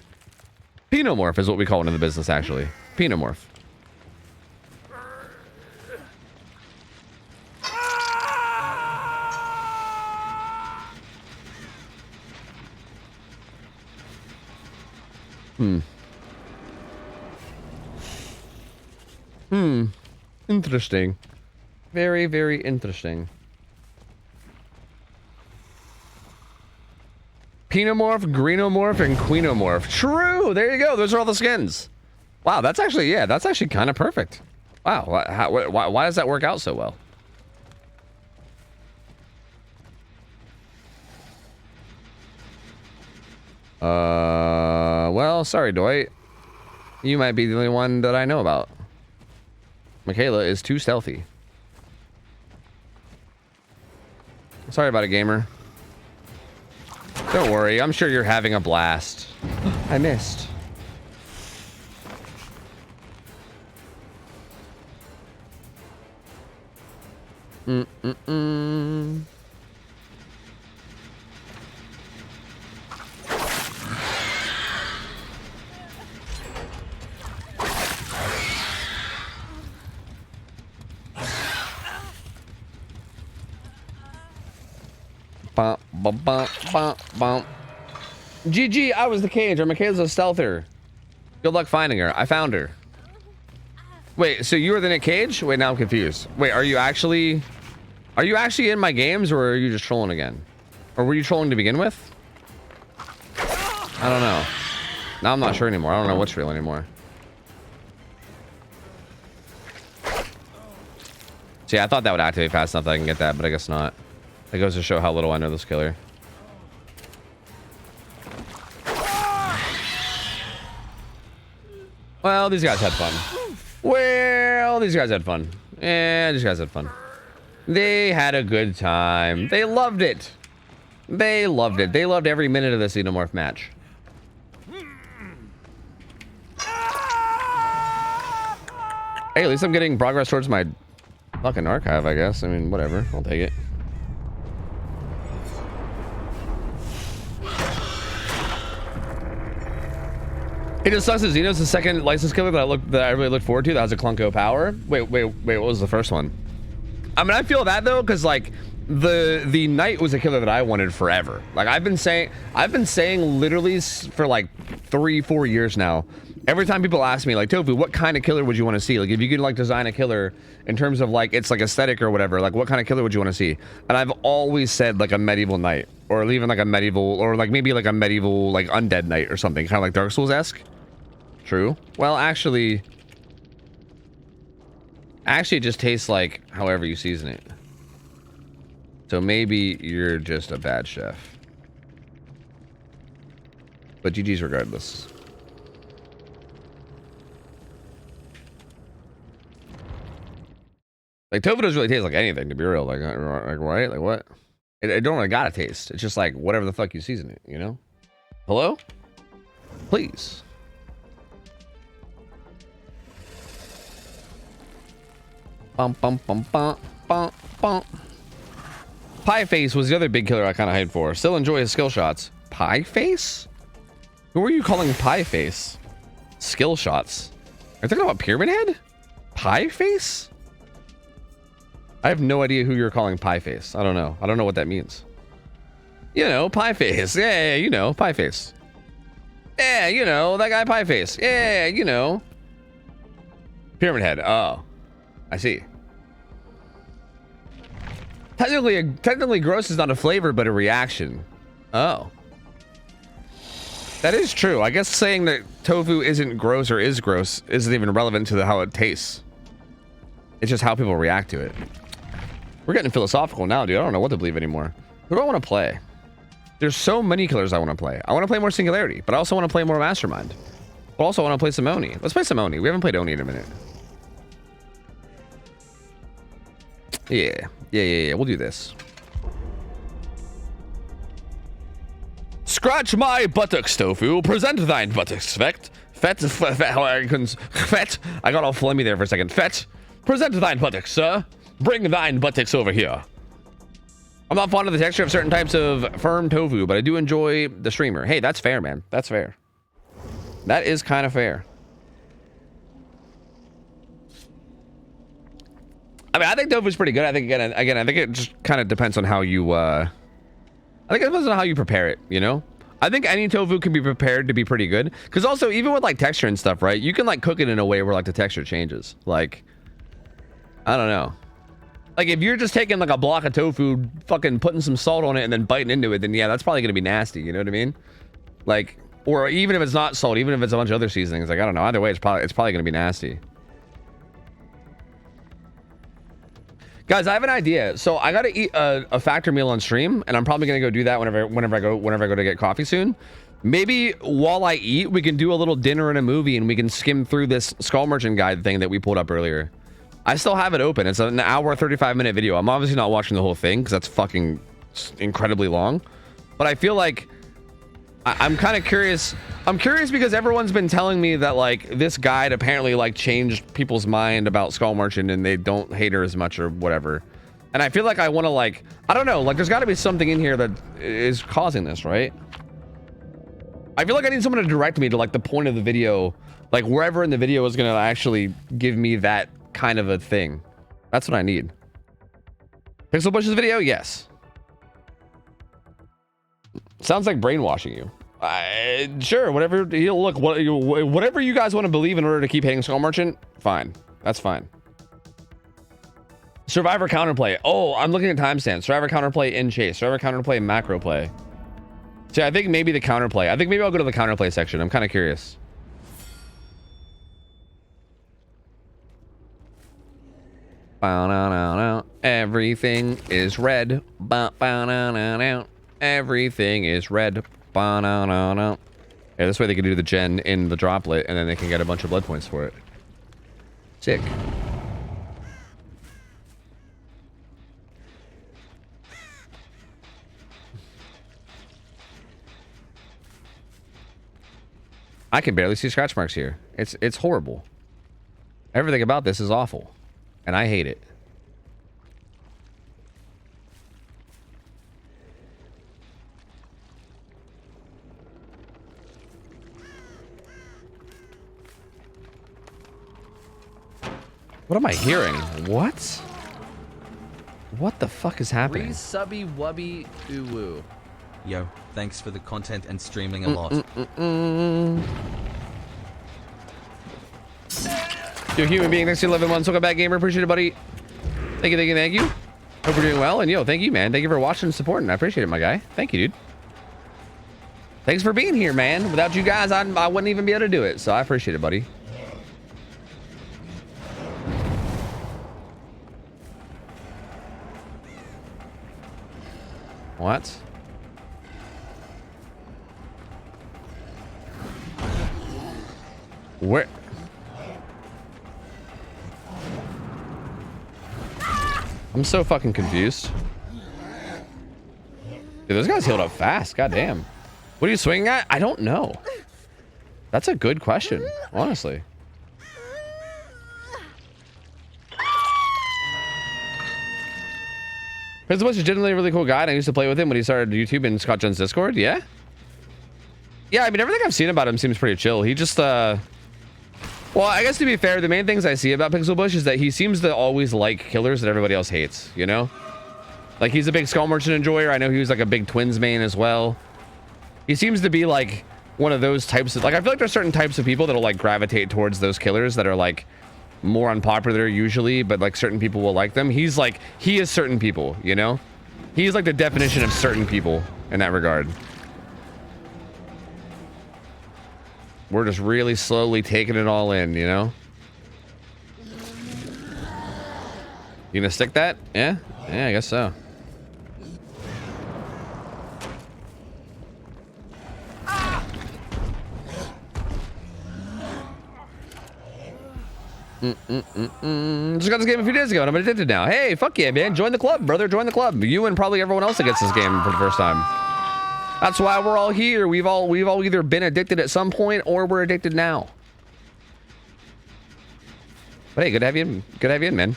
Pinomorph is what we call it in the business, actually. Pinomorph. Interesting. Very, very interesting. Pinomorph, Greenomorph, and Queenomorph. True! There you go. Those are all the skins. Wow, that's actually, yeah, that's actually kind of perfect. Wow, why does that work out so well? Well, sorry, Dwight. You might be the only one that I know about. Michaela is too stealthy. Sorry about it, gamer. Don't worry, I'm sure you're having a blast. I missed. Bum, bum, bum, bum, bum. GG, I was the cage, or Michaela's a stealther. Good luck finding her. I found her. Wait, so you were the Nick Cage? Wait, now I'm confused. Wait, are you actually in my games, or are you just trolling again? Or were you trolling to begin with? I don't know. Now I'm not sure anymore. I don't know what's real anymore. See, I thought that would activate fast enough that I can get that, but I guess not. That goes to show how little I know this killer. Well, these guys had fun. Well, these guys had fun. Yeah, these guys had fun. They had a good time. They loved it. They loved it. They loved every minute of the Xenomorph match. Hey, at least I'm getting progress towards my fucking archive, I guess. I mean, whatever. I'll take it. It just sucks that Xeno's the second license killer that I really looked forward to. That was a Clunko power. Wait, what was the first one? I mean, I feel that though, because like the Knight was a killer that I wanted forever. Like I've been saying literally for like 3-4 years now. Every time people ask me like, Tofu, what kind of killer would you want to see? Like if you could like design a killer in terms of like its like aesthetic or whatever, like what kind of killer would you want to see? And I've always said like a medieval knight, or even like a medieval, or like maybe like a medieval like undead knight or something, kind of like Dark Souls-esque. True. Well, actually it just tastes like however you season it. So maybe you're just a bad chef. But GG's regardless. Like tofu doesn't really taste like anything, to be real. Like right? Like what? It don't really got a taste. It's just like whatever the fuck you season it, you know? Hello? Please. Bum bum bum bum bum bum. Pie Face was the other big killer I kind of hyped for. Still enjoy his skill shots. Pie Face? Who are you calling Pie Face? Skill shots. Are you talking about Pyramid Head? Pie Face? I have no idea who you're calling Pie Face. I don't know. I don't know what that means. You know, Pie Face. Yeah, you know, Pie Face. Yeah, you know, that guy Pie Face. Yeah, you know. Pyramid Head. Oh. I see. Technically gross is not a flavor, but a reaction. Oh. That is true. I guess saying that tofu isn't gross or is gross isn't even relevant to how it tastes. It's just how people react to it. We're getting philosophical now, dude. I don't know what to believe anymore. Who do I want to play? There's so many killers I want to play. I want to play more Singularity, but I also want to play more Mastermind. But also I want to play some Oni. Let's play some Oni. We haven't played Oni in a minute. Yeah. We'll do this. Scratch my buttocks, Tofu. Present thine buttocks, Fet. Fet. I got all phlegmy there for a second. Fet. Present thine buttocks, sir. Bring thine buttocks over here. I'm not fond of the texture of certain types of firm tofu, but I do enjoy the streamer. Hey, that's fair, man. That's fair. That is kind of fair. I mean, I think tofu's pretty good. I think again, I think it just kind of depends on how you. I think it depends on how you prepare it. You know, I think any tofu can be prepared to be pretty good. Because also, even with like texture and stuff, right? You can like cook it in a way where like the texture changes. Like, I don't know. Like if you're just taking like a block of tofu, fucking putting some salt on it, and then biting into it, then yeah, that's probably gonna be nasty. You know what I mean? Like, or even if it's not salt, even if it's a bunch of other seasonings, like I don't know. Either way, it's probably gonna be nasty. Guys, I have an idea. So I gotta eat a factor meal on stream, and I'm probably gonna go do that whenever I go to get coffee soon. Maybe while I eat, we can do a little dinner and a movie, and we can skim through this Skull Merchant guide thing that we pulled up earlier. I still have it open. It's an hour, 35-minute video. I'm obviously not watching the whole thing because that's fucking incredibly long. But I feel like I'm kind of curious. I'm curious because everyone's been telling me that like this guide apparently like changed people's mind about Skull Merchant and they don't hate her as much or whatever. And I feel like I want to like, I don't know, like there's got to be something in here that is causing this, right? I feel like I need someone to direct me to like the point of the video, like wherever in the video is going to actually give me that kind of a thing. That's what I need. Pixel Bush's video? Yes. Sounds like brainwashing you. Sure, whatever. Look, whatever you guys want to believe in order to keep hating Skull Merchant, fine. That's fine. Survivor counterplay. Oh, I'm looking at timestamps. Survivor counterplay in chase. Survivor counterplay macro play. See, I think maybe the counterplay. I think maybe I'll go to the counterplay section. I'm kind of curious. Everything is red. Everything is red. Yeah, this way they can do the gen in the droplet, and then they can get a bunch of blood points for it. Sick. I can barely see scratch marks here. It's horrible. Everything about this is awful. And I hate it. What am I hearing? What? What the fuck is happening? Subby wubby uwu. Yo, thanks for the content and streaming a lot. You're a human being. Thanks to 11 months. Welcome back, gamer. Appreciate it, buddy. Thank you, thank you, thank you. Hope you're doing well. And yo, thank you, man. Thank you for watching and supporting. I appreciate it, my guy. Thank you, dude. Thanks for being here, man. Without you guys, I wouldn't even be able to do it. So I appreciate it, buddy. What? Where? I'm so fucking confused. Dude, those guys healed up fast. God damn. What are you swinging at? I don't know. That's a good question, honestly. Prince Bush is generally a really cool guy, and I used to play with him when he started YouTube in Scott John's Discord. Yeah? Yeah, I mean, everything I've seen about him seems pretty chill. He just, well, I guess to be fair, the main things I see about Pixel Bush is that he seems to always like killers that everybody else hates, you know? Like, he's a big Skull Merchant enjoyer. I know he was, like, a big Twins main as well. He seems to be, like, one of those types of... Like, I feel like there's certain types of people that'll, like, gravitate towards those killers that are, like, more unpopular usually, but, like, certain people will like them. He's, like... He is certain people, you know? He's, like, the definition of certain people in that regard. We're just really slowly taking it all in, you know? You gonna stick that? Yeah? Yeah, I guess so. Just got this game a few days ago and I'm addicted now. Hey, fuck yeah, man. Join the club, brother. Join the club. You and probably everyone else that gets this game for the first time. That's why we're all here. We've all either been addicted at some point or we're addicted now. But hey, good to have you in. Good to have you in, man.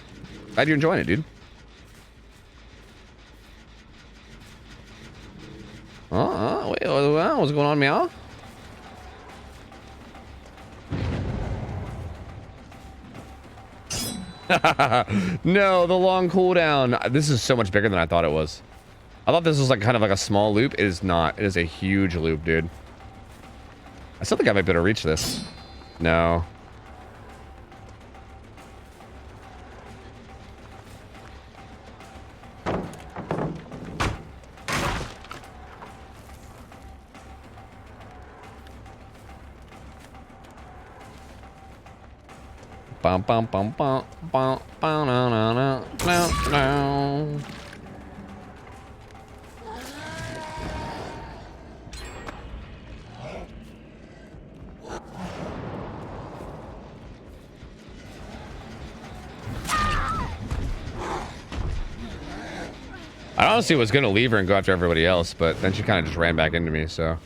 Glad you're enjoying it, dude. Wait, what's going on, meow? No, the long cooldown. This is so much bigger than I thought it was. I thought this was like kind of like a small loop. It is not. It is a huge loop, dude. I still think I might be able to reach this. No. Bum bum bum bum bum bum no no no no no. I honestly was gonna leave her and go after everybody else, but then she kind of just ran back into me, so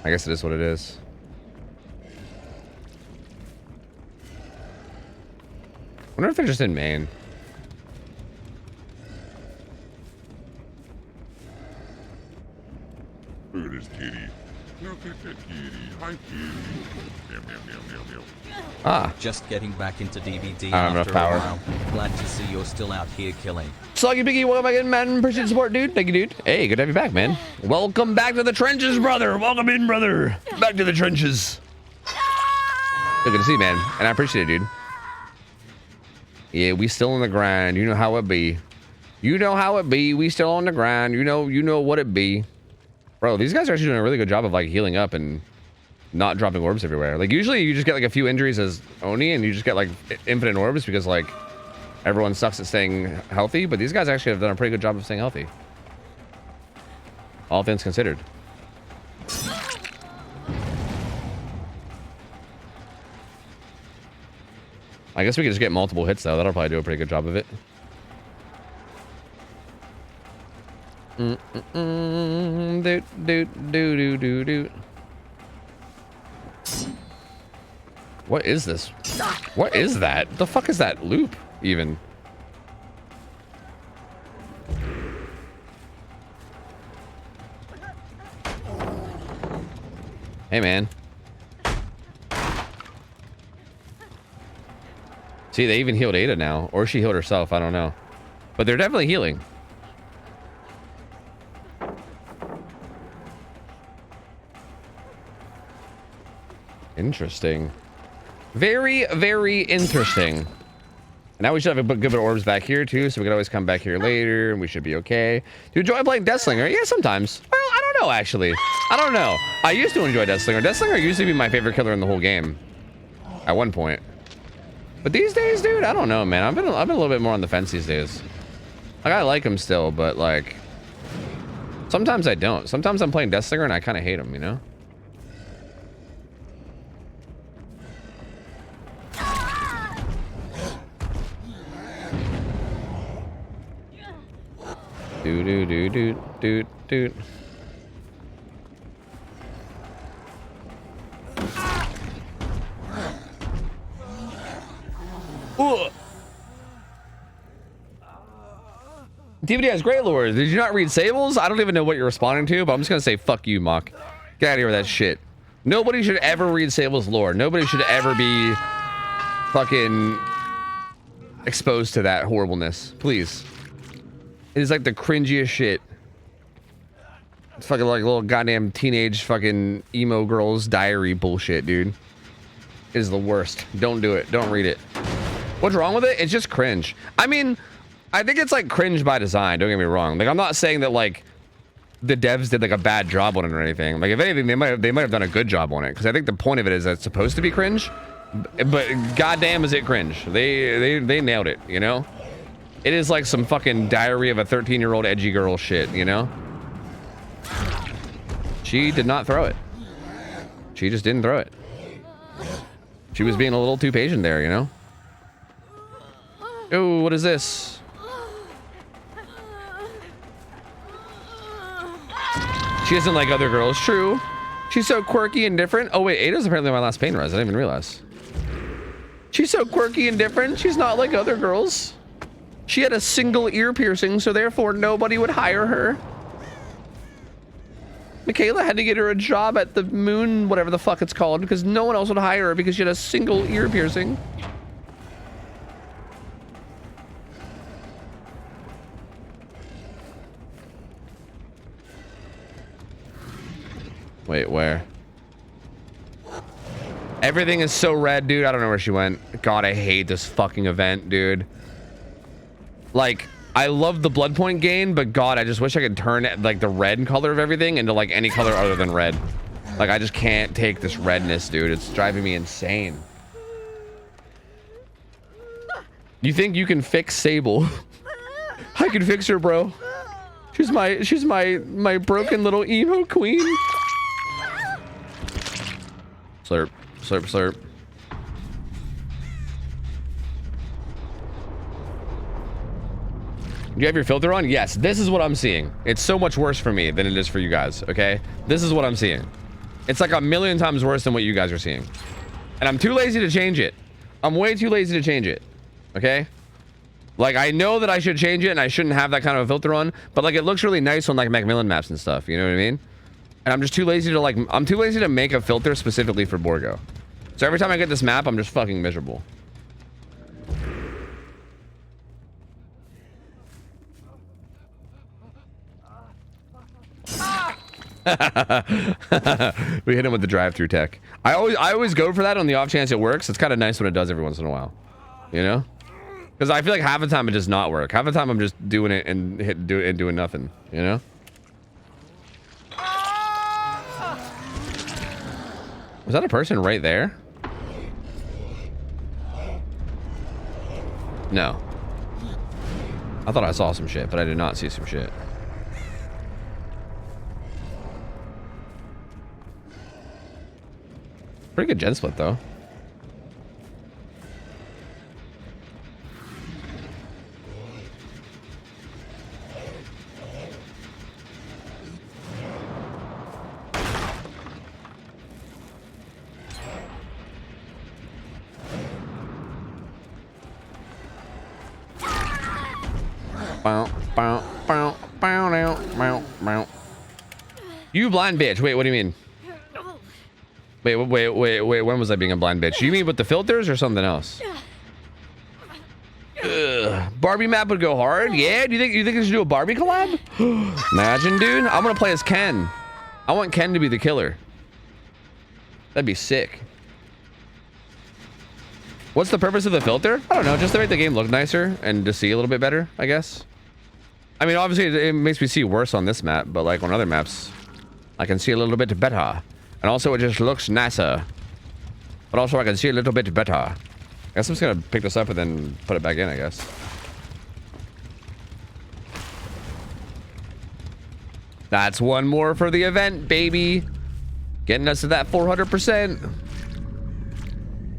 I guess it is what it is. I wonder if they're just in Maine. Look at this kitty. Look at that kitty. Hi, kitty. Meow, meow, meow, meow, meow. Ah. Just getting back into DBD I don't have after enough power. a while. Glad to see you're still out here killing. Sluggy Biggie, welcome back in, man. Appreciate the support, dude. Thank you, dude. Hey, good to have you back, man. Welcome back to the trenches, brother. Welcome in, brother. Back to the trenches. Good to see you, man. And I appreciate it, dude. Yeah, we still on the grind. You know how it be. You know how it be. We still on the grind. You know what it be. Bro, these guys are actually doing a really good job of like healing up and not dropping orbs everywhere. Like usually you just get like a few injuries as Oni and you just get like infinite orbs because like everyone sucks at staying healthy, but these guys actually have done a pretty good job of staying healthy. All things considered. I guess we could just get multiple hits though. That'll probably do a pretty good job of it. Do. What is this? What is that? The fuck is that loop even? Hey, man. See, they even healed Ada now. Or she healed herself. I don't know. But they're definitely healing. Interesting. Very, very interesting. Now we should have a good bit of orbs back here, too. So we can always come back here later. And we should be okay. Do you enjoy playing Deathslinger? Yeah, sometimes. Well, I don't know, actually. I don't know. I used to enjoy Deathslinger. Deathslinger used to be my favorite killer in the whole game. At one point. But these days, dude, I don't know, man. I've been a little bit more on the fence these days. Like, I like him still, but, like... Sometimes I don't. Sometimes I'm playing Deathslinger and I kind of hate him, you know? Dude. Ugh. DVD has great lore. Did you not read Sables? I don't even know what you're responding to, but I'm just gonna say fuck you, Mock. Get out of here with that shit. Nobody should ever read Sables lore. Nobody should ever be fucking exposed to that horribleness. Please. It is like the cringiest shit. It's fucking like little goddamn teenage fucking emo girl's diary bullshit, dude. It is the worst. Don't do it. Don't read it. What's wrong with it? It's just cringe. I mean, I think it's like cringe by design. Don't get me wrong. Like, I'm not saying that like the devs did like a bad job on it or anything. Like, if anything, they might have done a good job on it. Because I think the point of it is that it's supposed to be cringe, but goddamn is it cringe. They nailed it. You know, it is like some fucking Diary of a 13-year-old edgy girl shit. You know, she did not throw it. She just didn't throw it. She was being a little too patient there. You know. Oh, what is this? She isn't like other girls. True. She's so quirky and different. Oh, wait. Ada's apparently my last pain res. I didn't even realize. She's so quirky and different. She's not like other girls. She had a single ear piercing, so therefore nobody would hire her. Michaela had to get her a job at the moon, whatever the fuck it's called, because no one else would hire her because she had a single ear piercing. Wait, where? Everything is so red, dude. I don't know where she went. God, I hate this fucking event, dude. Like, I love the blood point gain, but God, I just wish I could turn like the red color of everything into like any color other than red. Like, I just can't take this redness, dude. It's driving me insane. You think you can fix Sable? I can fix her, bro. She's my broken little emo queen. Slurp, slurp, slurp. Do you have your filter on? Yes, this is what I'm seeing. It's so much worse for me than it is for you guys, okay? This is what I'm seeing. It's like a million times worse than what you guys are seeing. And I'm too lazy to change it. I'm way too lazy to change it, okay? Like, I know that I should change it and I shouldn't have that kind of a filter on, but like, it looks really nice on like Macmillan maps and stuff, you know what I mean? And I'm just too lazy to like, I'm too lazy to make a filter specifically for Borgo. So every time I get this map, I'm just fucking miserable. We hit him with the drive-through tech. I always go for that on the off chance it works. It's kind of nice when it does every once in a while, you know? Because I feel like half the time it does not work. Half the time I'm just doing it and doing nothing, you know? Was that a person right there? No. I thought I saw some shit, but I did not see some shit. Pretty good gen split, though. You blind bitch. Wait, what do you mean? Wait, when was I being a blind bitch? You mean with the filters or something else? Ugh. Barbie map would go hard? Yeah, do you think I should do a Barbie collab? Imagine, dude. I'm gonna play as Ken. I want Ken to be the killer. That'd be sick. What's the purpose of the filter? I don't know, just to make the game look nicer and to see a little bit better, I guess. I mean, obviously it makes me see worse on this map, but like on other maps, I can see a little bit better. And also it just looks nicer. But also I can see a little bit better. I guess I'm just gonna pick this up and then put it back in, I guess. That's one more for the event, baby. Getting us to that 400%.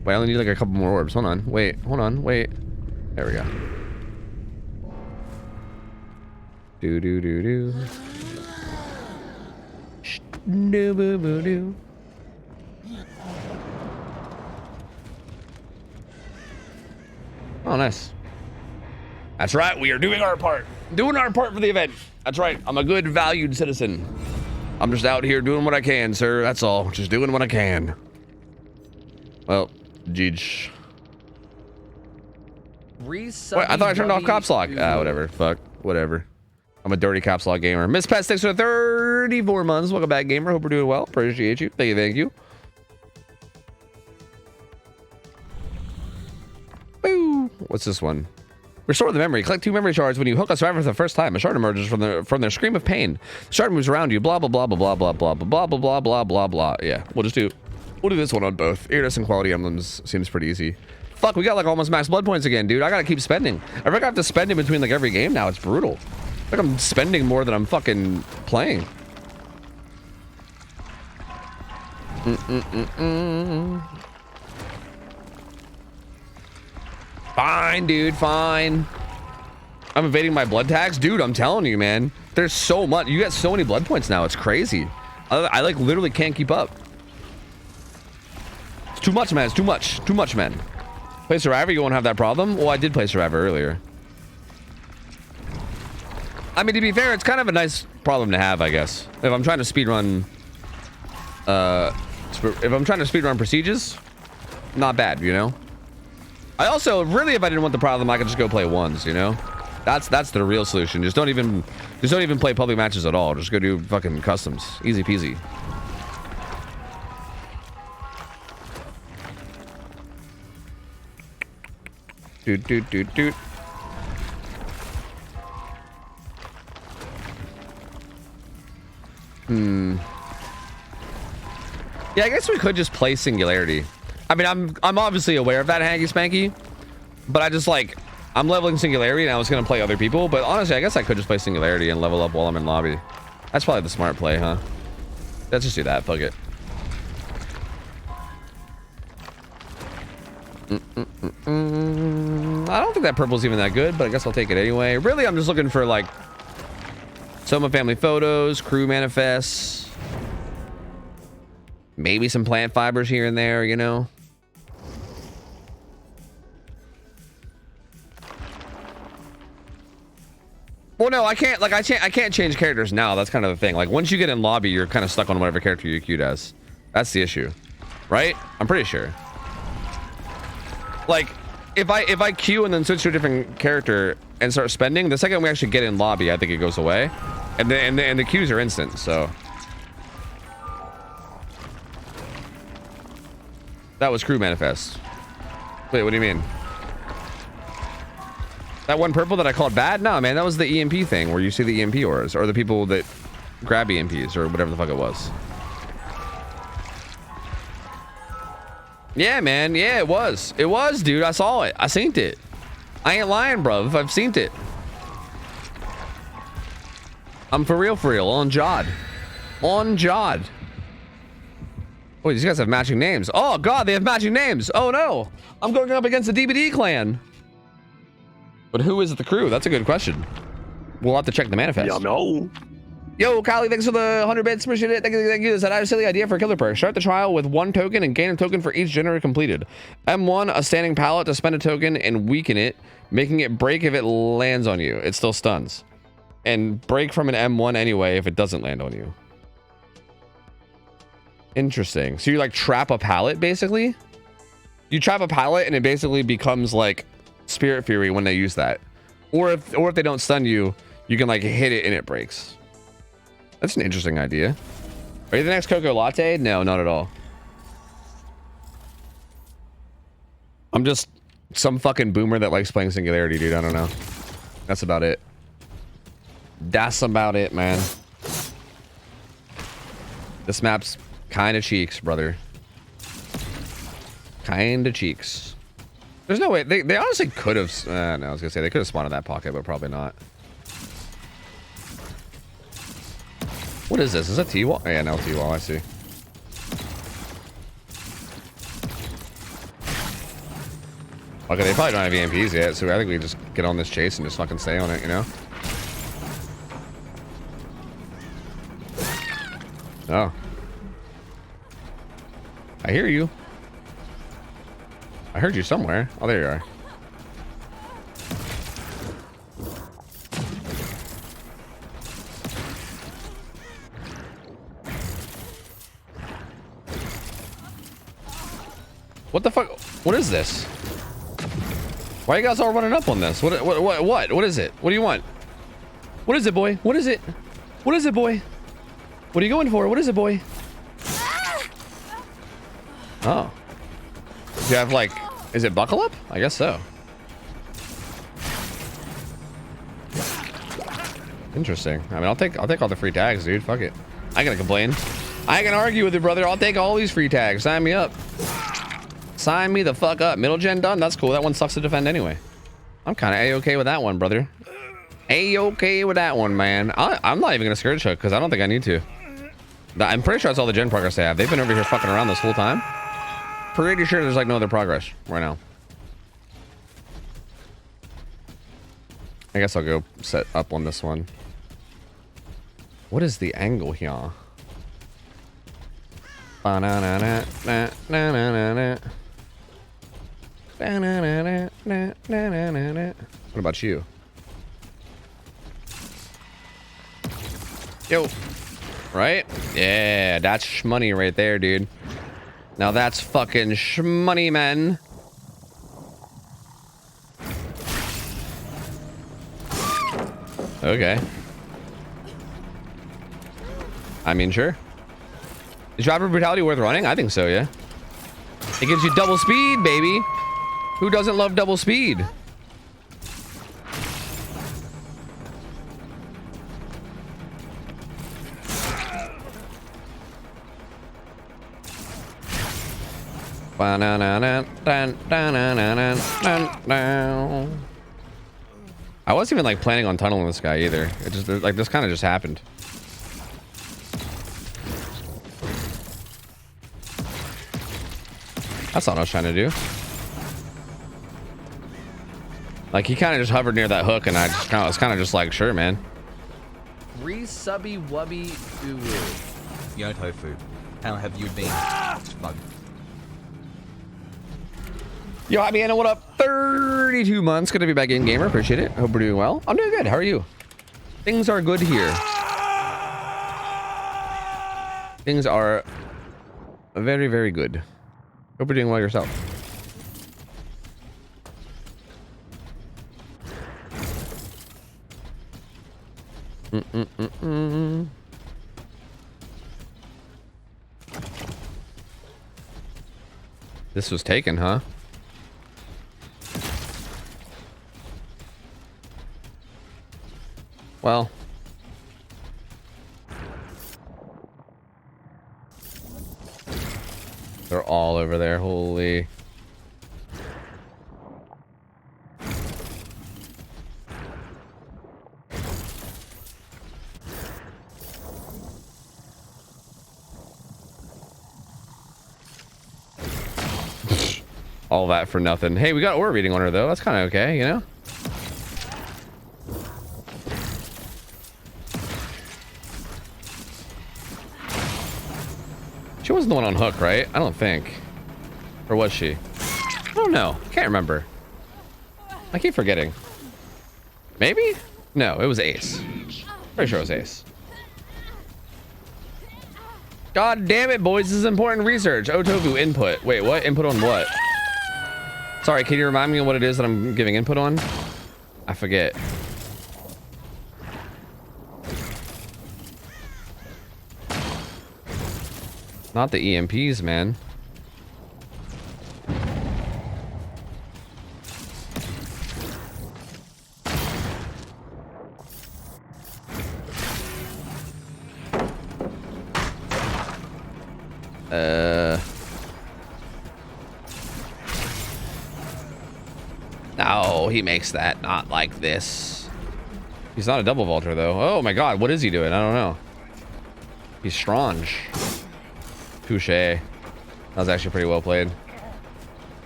Wait, I only need like a couple more orbs. Hold on, wait, hold on, wait. There we go. Do do do do. Do boo boo do. Oh, nice. That's right. We are doing our part. Doing our part for the event. That's right. I'm a good, valued citizen. I'm just out here doing what I can, sir. That's all. Just doing what I can. Well, Jeej. Wait, I thought I turned off caps lock. Ah, whatever. Fuck. Whatever. I'm a dirty caps lock gamer. Miss Pet sticks for 34 months. Welcome back, gamer. Hope we're doing well. Appreciate you. Thank you. Thank you. Boo. What's this one? Restore the memory. Collect 2 memory shards when you hook a survivor for the first time. A shard emerges from their scream of pain. The shard moves around you. Blah blah blah blah blah blah blah blah blah blah blah blah blah. Yeah, we'll do this one on both. Iridescent quality emblems seems pretty easy. Fuck, we got like almost max blood points again, dude. I gotta keep spending. I think I have to spend in between like every game now. It's brutal. Like I'm spending more than I'm fucking playing. Fine, dude, fine. I'm evading my blood tags. Dude, I'm telling you, man. There's so much. You get so many blood points now. It's crazy. I like literally can't keep up. It's too much, man. It's too much. Too much, man. Play Survivor, you won't have that problem. Well, I did play Survivor earlier. I mean, to be fair, it's kind of a nice problem to have, I guess. If I'm trying to speedrun... if I'm trying to speedrun Procedures, not bad, you know? I also, really, if I didn't want the problem, I could just go play ones, you know? That's the real solution. Just don't even play public matches at all. Just go do fucking customs. Easy peasy. Doot doot doot doot. Yeah, I guess we could just play Singularity. I mean, I'm obviously aware of that, Hanky Spanky, but I just like I'm leveling Singularity and I was gonna play other people, but honestly, I guess I could just play Singularity and level up while I'm in lobby. That's probably the smart play, huh? Let's just do that. Fuck it. I don't think that purple's even that good, but I guess I'll take it anyway. Really, I'm just looking for like Soma family photos, crew manifests, maybe some plant fibers here and there, you know. Well, no, I can't. Like, I can't change characters now. That's kind of the thing. Like, once you get in lobby, you're kind of stuck on whatever character you queued as. That's the issue, right? I'm pretty sure. Like, if I queue and then switch to a different character and start spending, the second we actually get in lobby, I think it goes away, and the queues are instant. So that was crew manifest. Wait, what do you mean? That one purple that I called bad? No, man, that was the EMP thing where you see the EMP auras, or the people that grab EMPs, or whatever the fuck it was. Yeah, man. Yeah, it was. It was, dude. I saw it. I seen it. I ain't lying, bro. I've seen it. I'm for real. On Jod. On Jod. Wait, these guys have matching names. Oh, God, they have matching names. Oh, no. I'm going up against the DBD clan. But who is the crew? That's a good question. We'll have to check the manifest. Yeah, no. Yo, Kylie, thanks for the 100 bits. Appreciate it. Thank you. Thank you. Is that a silly idea for a killer perk? Start the trial with 1 token and gain a token for each generator completed. M1, a standing pallet to spend a token and weaken it, making it break if it lands on you. It still stuns. And break from an M1 anyway if it doesn't land on you. Interesting. So you like trap a pallet basically? You trap a pallet and it basically becomes like Spirit Fury when they use that. Or if they don't stun you, you can like hit it and it breaks. That's an interesting idea. Are you the next Cocoa Latte? No, not at all. I'm just some fucking boomer that likes playing Singularity, dude. I don't know. That's about it. That's about it, man. This map's kind of cheeks, brother. Kind of cheeks. There's no way. They honestly could have... no, I was going to say they could have spawned in that pocket, but probably not. What is this? Is that T-wall? Oh, yeah, no, T-wall. I see. Okay, they probably don't have EMPs yet, so I think we just get on this chase and just fucking stay on it, you know? Oh. I hear you. I heard you somewhere. Oh, there you are. What the fuck? What is this? Why are you guys all running up on this? What is it? What do you want? What is it, boy? What is it? What is it, boy? What are you going for? What is it, boy? Oh. Do you have like, is it buckle up? I guess so. Interesting. I mean, I'll take all the free tags, dude. Fuck it. I ain't gonna complain. I ain't gonna argue with you, brother. I'll take all these free tags. Sign me up. Sign me the fuck up. Middle gen done. That's cool. That one sucks to defend anyway. I'm kind of a-okay with that one, brother. A-okay with that one, man. I'm not even gonna scourge hook because I don't think I need to. I'm pretty sure that's all the gen progress they have. They've been over here fucking around this whole time. Pretty sure there's like no other progress right now. I guess I'll go set up on this one. What is the angle here? What about you? Yo. Right? Yeah, that's shmoney right there, dude. Now that's fucking shmoney, man. Okay. I mean, sure. Is Driver Brutality worth running? I think so, yeah. It gives you double speed, baby. Who doesn't love double speed? I wasn't even like planning on tunneling this guy either. It just like this kind of just happened. That's not what I was trying to do. Like he kind of just hovered near that hook, and I just was kind of just like, sure, man. Resubby wubby uwu. OhTofu, how have you been? Smug. Yo, hi, Anna, what up? 32 months. Good to be back in, gamer. Appreciate it. Hope we're doing well. I'm doing good. How are you? Things are good here. Things are very, very good. Hope you're doing well yourself. This was taken, huh? Well. They're all over there. Holy. All that for nothing. Hey, we got ore reading on her though. That's kind of okay, you know? the one on Hook, right? I don't think. Or was she? I don't know. Can't remember. I keep forgetting. Maybe? No, it was Ace. Pretty sure it was Ace. God damn it, boys. This is important research. OhTofu input. Wait, what? Input on what? Sorry, can you remind me of what it is that I'm giving input on? I forget. Not the EMPs, man. No, he makes that not like this. He's not a double vaulter though. Oh my god, what is he doing? I don't know. He's strange. Touche. That was actually pretty well played.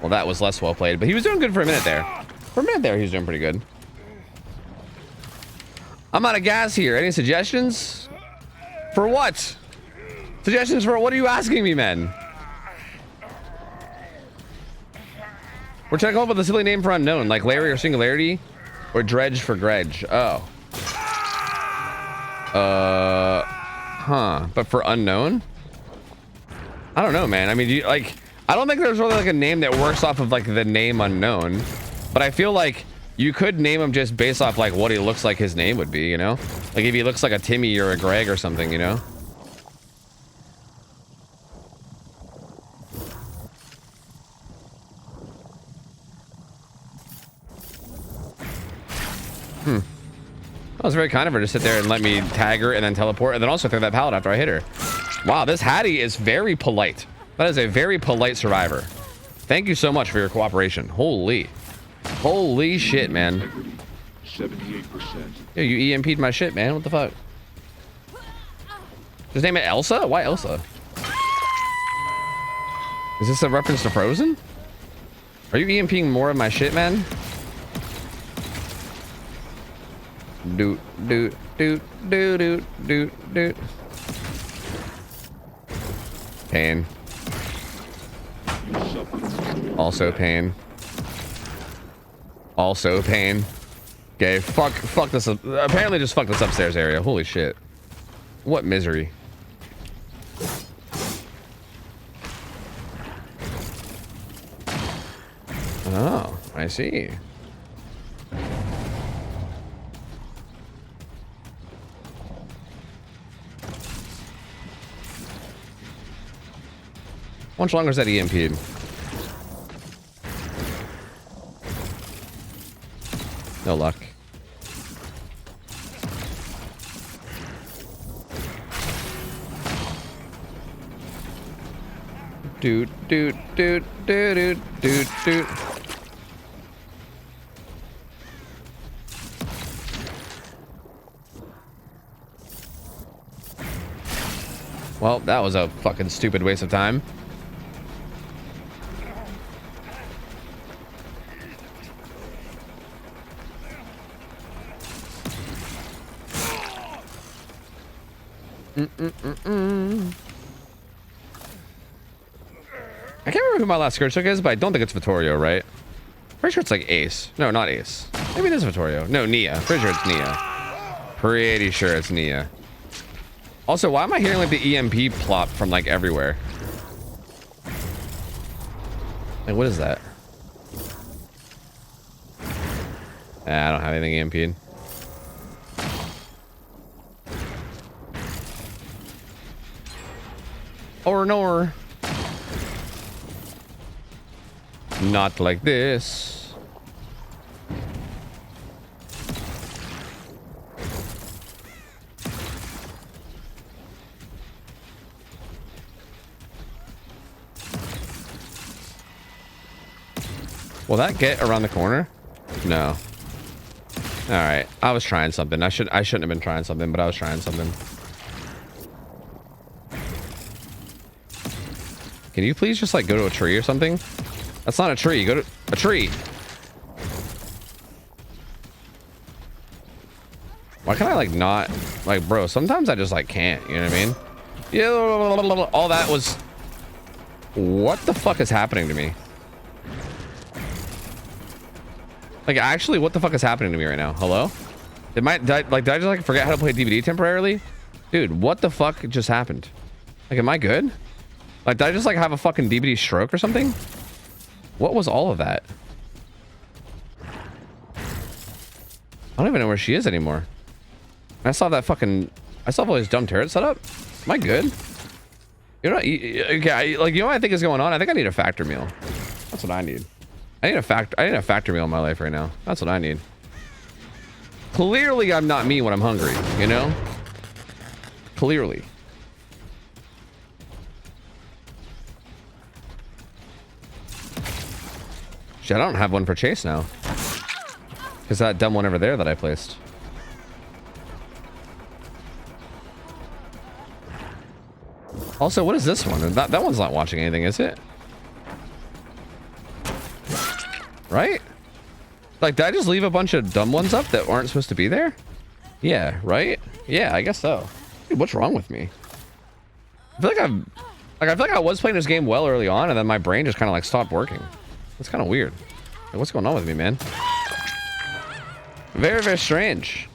Well, that was less well played, but he was doing good for a minute there. For a minute there, he was doing pretty good. I'm out of gas here. Any suggestions? For what? Suggestions for what are you asking me, men? We're trying to come up with a silly name for unknown, like Larry or Singularity, or Dredge for Gredge. Oh. Huh. But for unknown? I don't know, man. I mean, I don't think there's really like a name that works off of like the name unknown, but I feel like you could name him just based off like what he looks like his name would be, you know? Like if he looks like a Timmy or a Greg or something, you know? That was very kind of her to sit there and let me tag her and then teleport and then also throw that pallet after I hit her. Wow, this Hattie is very polite. That is a very polite survivor. Thank you so much for your cooperation. Holy shit, man. 78%. Yo, you EMP'd my shit, man. What the fuck? Just name it Elsa? Why Elsa? Is this a reference to Frozen? Are you EMPing more of my shit, man? Doot, doot, doot, doot, doot, doot, doot. Pain. Also pain. Also pain. Okay, fuck this up. Apparently just fuck this upstairs area. Holy shit. What misery. Oh, I see. How much longer is that EMP'd? No luck. Doot, doot, doot, doot, doot, doot, doot. Well, that was a fucking stupid waste of time. I can't remember who my last skirt took is, but I don't think it's Vittorio, right? Pretty sure it's like Ace. No, not Ace. Maybe it is Vittorio. No, Nia. Pretty sure it's Nia. Pretty sure it's Nia. Also, why am I hearing like the EMP plop from like everywhere? Like, what is that? I don't have anything EMP'd. Or nor. Not like this. Will that get around the corner? No. All right. I was trying something. I shouldn't have been trying something, but I was trying something. Can you please just like go to a tree or something? That's not a tree. Go to a tree. Why can I like not like, bro? Sometimes I just like can't. You know what I mean? Yeah. All that was What the fuck is happening to me? Like, actually, what the fuck is happening to me right now? Hello? Did I just like forget how to play DVD temporarily? Dude, what the fuck just happened? Like, am I good? Like, did I just like have a fucking DVD stroke or something? What was all of that? I don't even know where she is anymore. I saw that fucking... I saw all these dumb turrets set up. Am I good? You know, okay, like, you know what I think is going on? I think I need a factor meal. That's what I need. I need a factor meal in my life right now. That's what I need. Clearly, I'm not me when I'm hungry, you know? Clearly. Shit, I don't have one for chase now. Because that dumb one over there that I placed. Also, what is this one? That one's not watching anything, is it? Right? Like, did I just leave a bunch of dumb ones up that aren't supposed to be there? Yeah, right? Yeah, I guess so. Dude, what's wrong with me? I feel like I was playing this game well early on, and then my brain just kind of like stopped working. That's kind of weird. Like, what's going on with me, man? Very, very strange.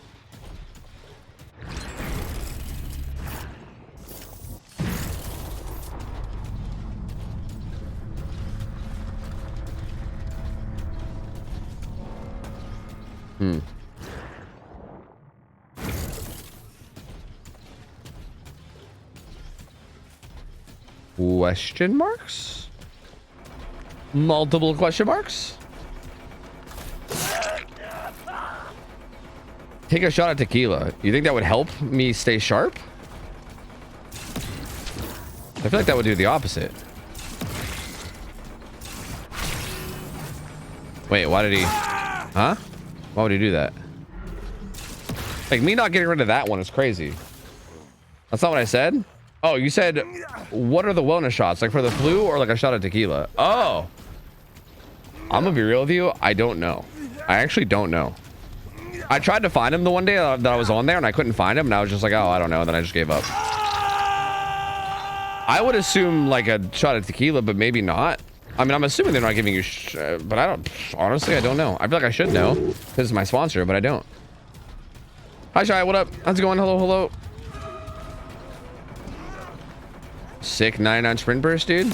Question marks? Multiple question marks? Take a shot at tequila. You think that would help me stay sharp? I feel like that would do the opposite. Wait, why did he... Huh? Why would he do that? Like, me not getting rid of that one is crazy. That's not what I said? Oh, you said, what are the wellness shots? Like for the flu or like a shot of tequila? Oh. I'm gonna be real with you. I don't know. I actually don't know. I tried to find him the one day that I was on there and I couldn't find him. And I was just like, oh, I don't know. And then I just gave up. I would assume like a shot of tequila, but maybe not. I mean, I'm assuming they're not giving you, but I don't, honestly, I don't know. I feel like I should know because it's my sponsor, but I don't. Hi, Shy. What up? How's it going? Hello, hello. Sick 99 sprint burst, dude.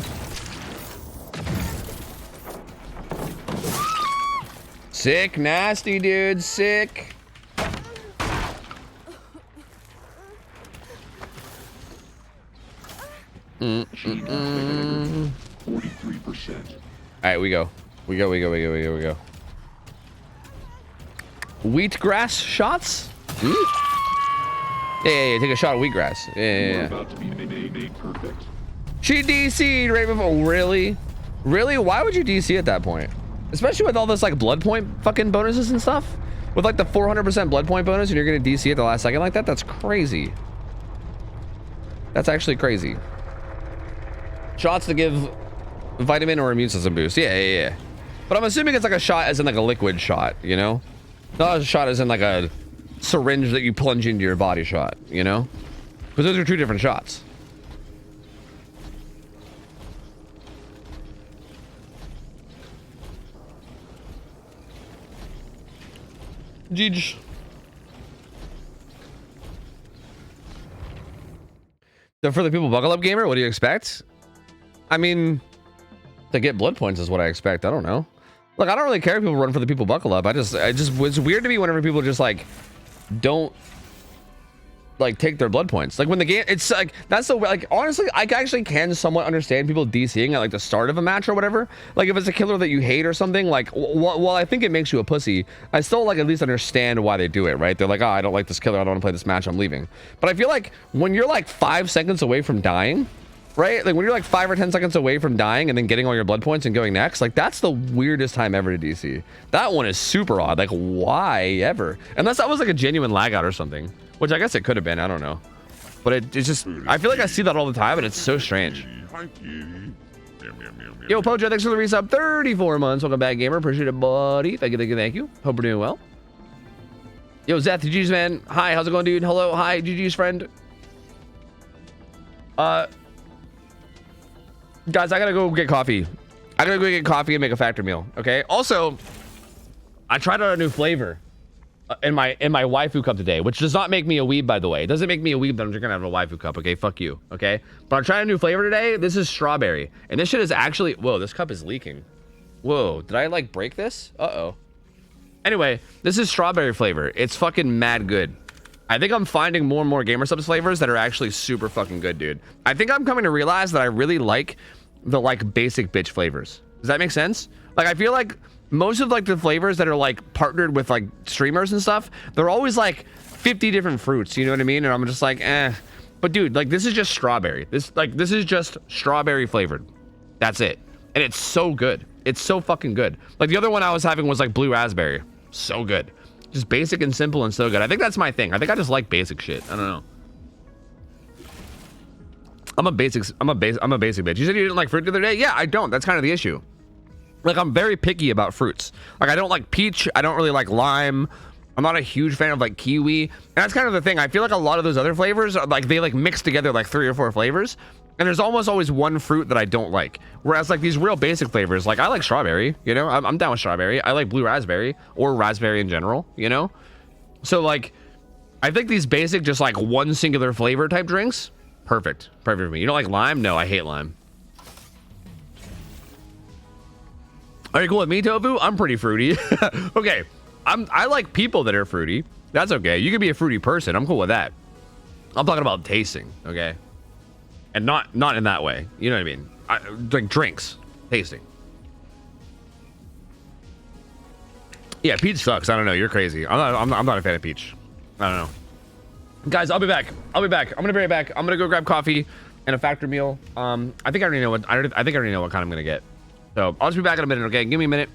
Sick, nasty, dude. Sick. All right, we go. We go. Wheatgrass shots? Yeah, take a shot of wheatgrass. Yeah. She DC'd right before. Really? Really? Why would you DC at that point? Especially with all this like blood point fucking bonuses and stuff. With like the 400% blood point bonus and you're gonna DC at the last second like that? That's crazy. That's actually crazy. Shots to give vitamin or immune system boost. Yeah. But I'm assuming it's like a shot as in like a liquid shot, you know? Not a shot as in like a syringe that you plunge into your body shot, you know? Because those are two different shots. Jeej. So for the people buckle up gamer, what do you expect? I mean, to get blood points is what I expect. I don't know. Look, I don't really care if people run for the people buckle up. It's weird to me whenever people just like don't like take their blood points. Like when the game, it's like that's the like honestly, I actually can somewhat understand people DCing at like the start of a match or whatever. Like if it's a killer that you hate or something. Like while I think it makes you a pussy, I still like at least understand why they do it. Right? They're like, oh, I don't like this killer. I don't want to play this match. I'm leaving. But I feel like when you're like 5 seconds away from dying. Right? Like when you're like 5 or 10 seconds away from dying and then getting all your blood points and going next, like that's the weirdest time ever to DC. That one is super odd. Like why ever? Unless that was like a genuine lag out or something, which I guess it could have been. I don't know. But it's just, I feel like I see that all the time and it's so strange. Yo, Pojo, thanks for the resub. 34 months. Welcome back, gamer. Appreciate it, buddy. Thank you. Hope we're doing well. Yo, Zeth, GG's, man. Hi, how's it going, dude? Hello, hi, GG's friend. Guys, I gotta go get coffee. I gotta go get coffee and make a factor meal. Okay. Also, I tried out a new flavor in my waifu cup today, which does not make me a weeb, by the way. It doesn't make me a weeb that I'm drinking out of a waifu cup. Okay, fuck you. Okay, but I tried a new flavor today. This is strawberry, and this shit is actually. Whoa, this cup is leaking. Whoa, did I like break this? Uh-oh. Anyway, this is strawberry flavor. It's fucking mad good. I think I'm finding more and more Gamer Subs flavors that are actually super fucking good, dude. I think I'm coming to realize that I really like the like basic bitch flavors. Does that make sense? Like, I feel like most of like the flavors that are like partnered with like streamers and stuff, they're always like 50 different fruits, you know what I mean? And I'm just like, eh. But dude, like this is just strawberry. This is just strawberry flavored. That's it. And it's so good. It's so fucking good. Like the other one I was having was like blue raspberry. So good. Just basic and simple and so good. I think that's my thing. I think I just like basic shit. I don't know. I'm a basic bitch. You said you didn't like fruit the other day? Yeah, I don't. That's kind of the issue. Like, I'm very picky about fruits. Like, I don't like peach. I don't really like lime. I'm not a huge fan of like kiwi. And that's kind of the thing. I feel like a lot of those other flavors are like, they like mix together like 3 or 4 flavors. And there's almost always one fruit that I don't like. Whereas like these real basic flavors, like I like strawberry, you know, I'm down with strawberry. I like blue raspberry or raspberry in general, you know? So like, I think these basic, just like one singular flavor type drinks, perfect. Perfect for me. You don't like lime? No, I hate lime. Are you cool with me, Tofu? I'm pretty fruity. Okay. I like people that are fruity. That's okay. You can be a fruity person. I'm cool with that. I'm talking about tasting, okay? And not in that way. You know what I mean? Like drinks. Tasting. Yeah, peach sucks. I don't know. You're crazy. I'm not a fan of peach. I don't know. Guys, I'll be back. I'm gonna be right back. I'm gonna go grab coffee and a factor meal. I think I already know what kind I'm gonna get. So I'll just be back in a minute, okay? Give me a minute.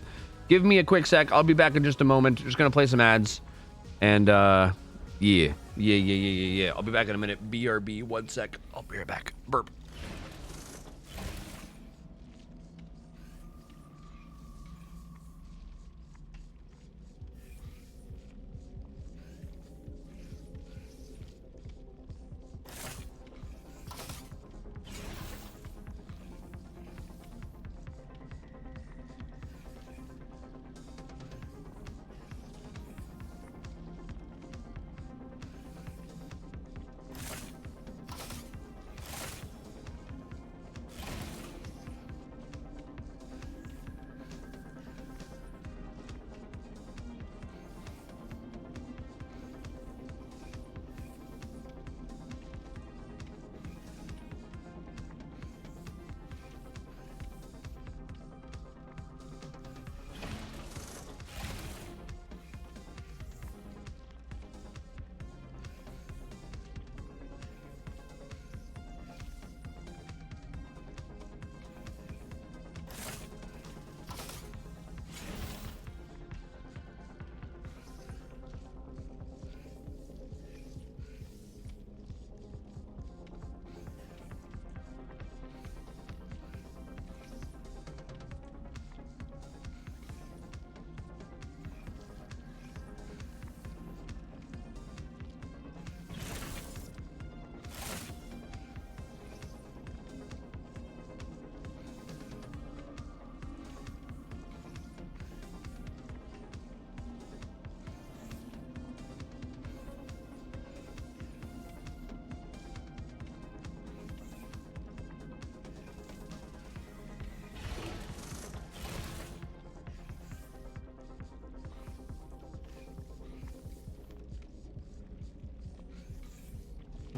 Give me a quick sec. I'll be back in just a moment. Just gonna play some ads. And yeah. I'll be back in a minute. BRB, 1 sec. I'll be right back. Burp.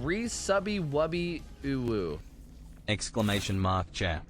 Resubby wubby uwu. Exclamation mark chat.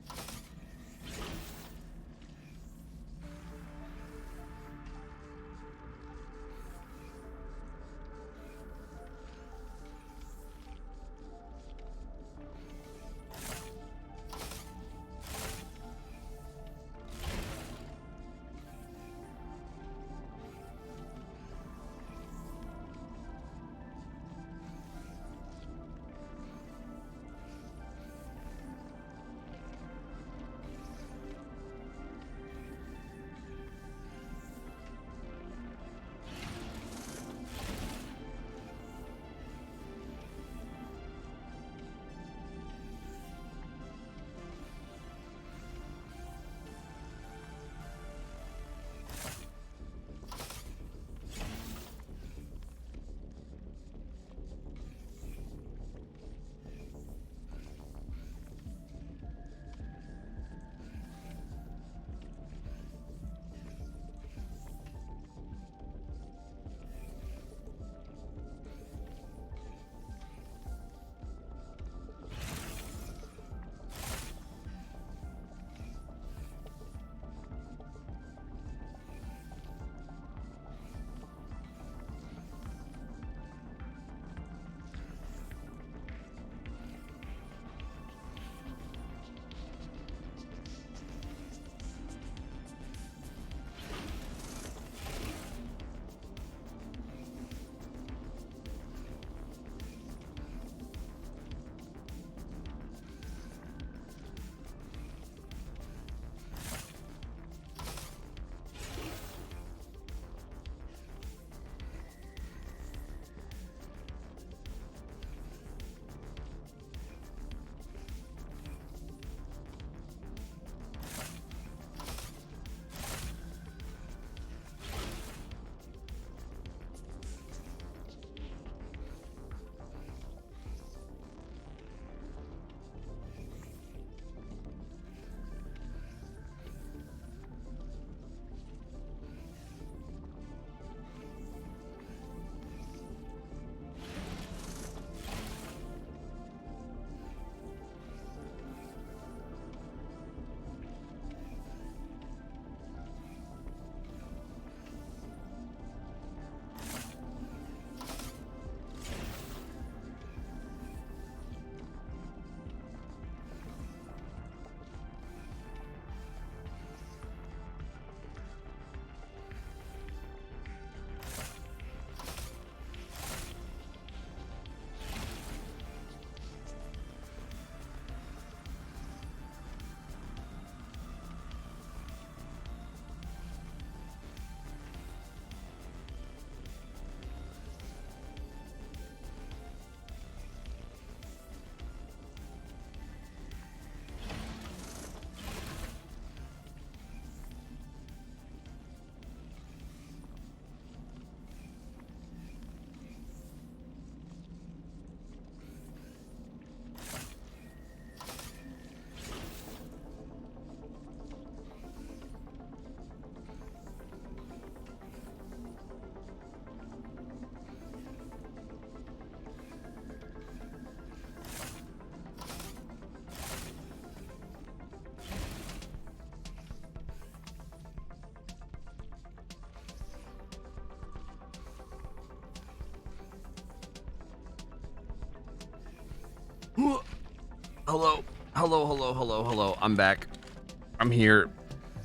Hello. Hello, hello, hello, hello. I'm back. I'm here.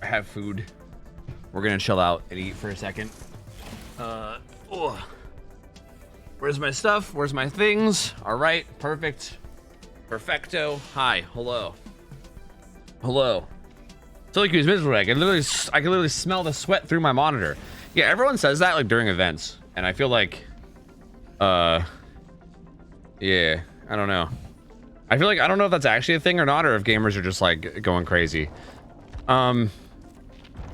I have food. We're gonna chill out and eat for a second. Where's my stuff? Where's my things? All right, perfect. Perfecto. Hi, hello. Hello. Silly Q's miserable. I can literally smell the sweat through my monitor. Yeah, everyone says that like during events, and I feel like, yeah, I don't know. I feel like I don't know if that's actually a thing or not, or if gamers are just like going crazy. Okay,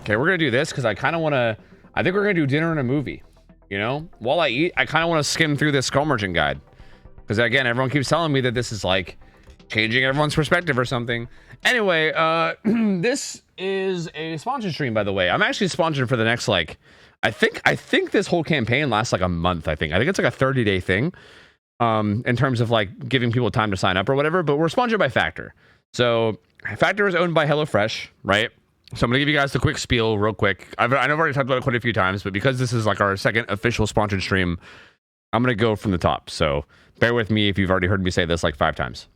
we're gonna do this because I kind of want to. I think we're gonna do dinner and a movie. You know, while I eat, I kind of want to skim through this skull merchant guide because again, everyone keeps telling me that this is like changing everyone's perspective or something. Anyway, this is a sponsored stream, by the way. I'm actually sponsored for the next like, I think this whole campaign lasts like a month. I think it's like a 30-day thing. In terms of like giving people time to sign up or whatever, but we're sponsored by Factor. So Factor is owned by HelloFresh, right? So I'm gonna give you guys the quick spiel real quick. I know I've already talked about it quite a few times, but because this is like our second official sponsored stream, I'm gonna go from the top. So bear with me if you've already heard me say this like 5 times.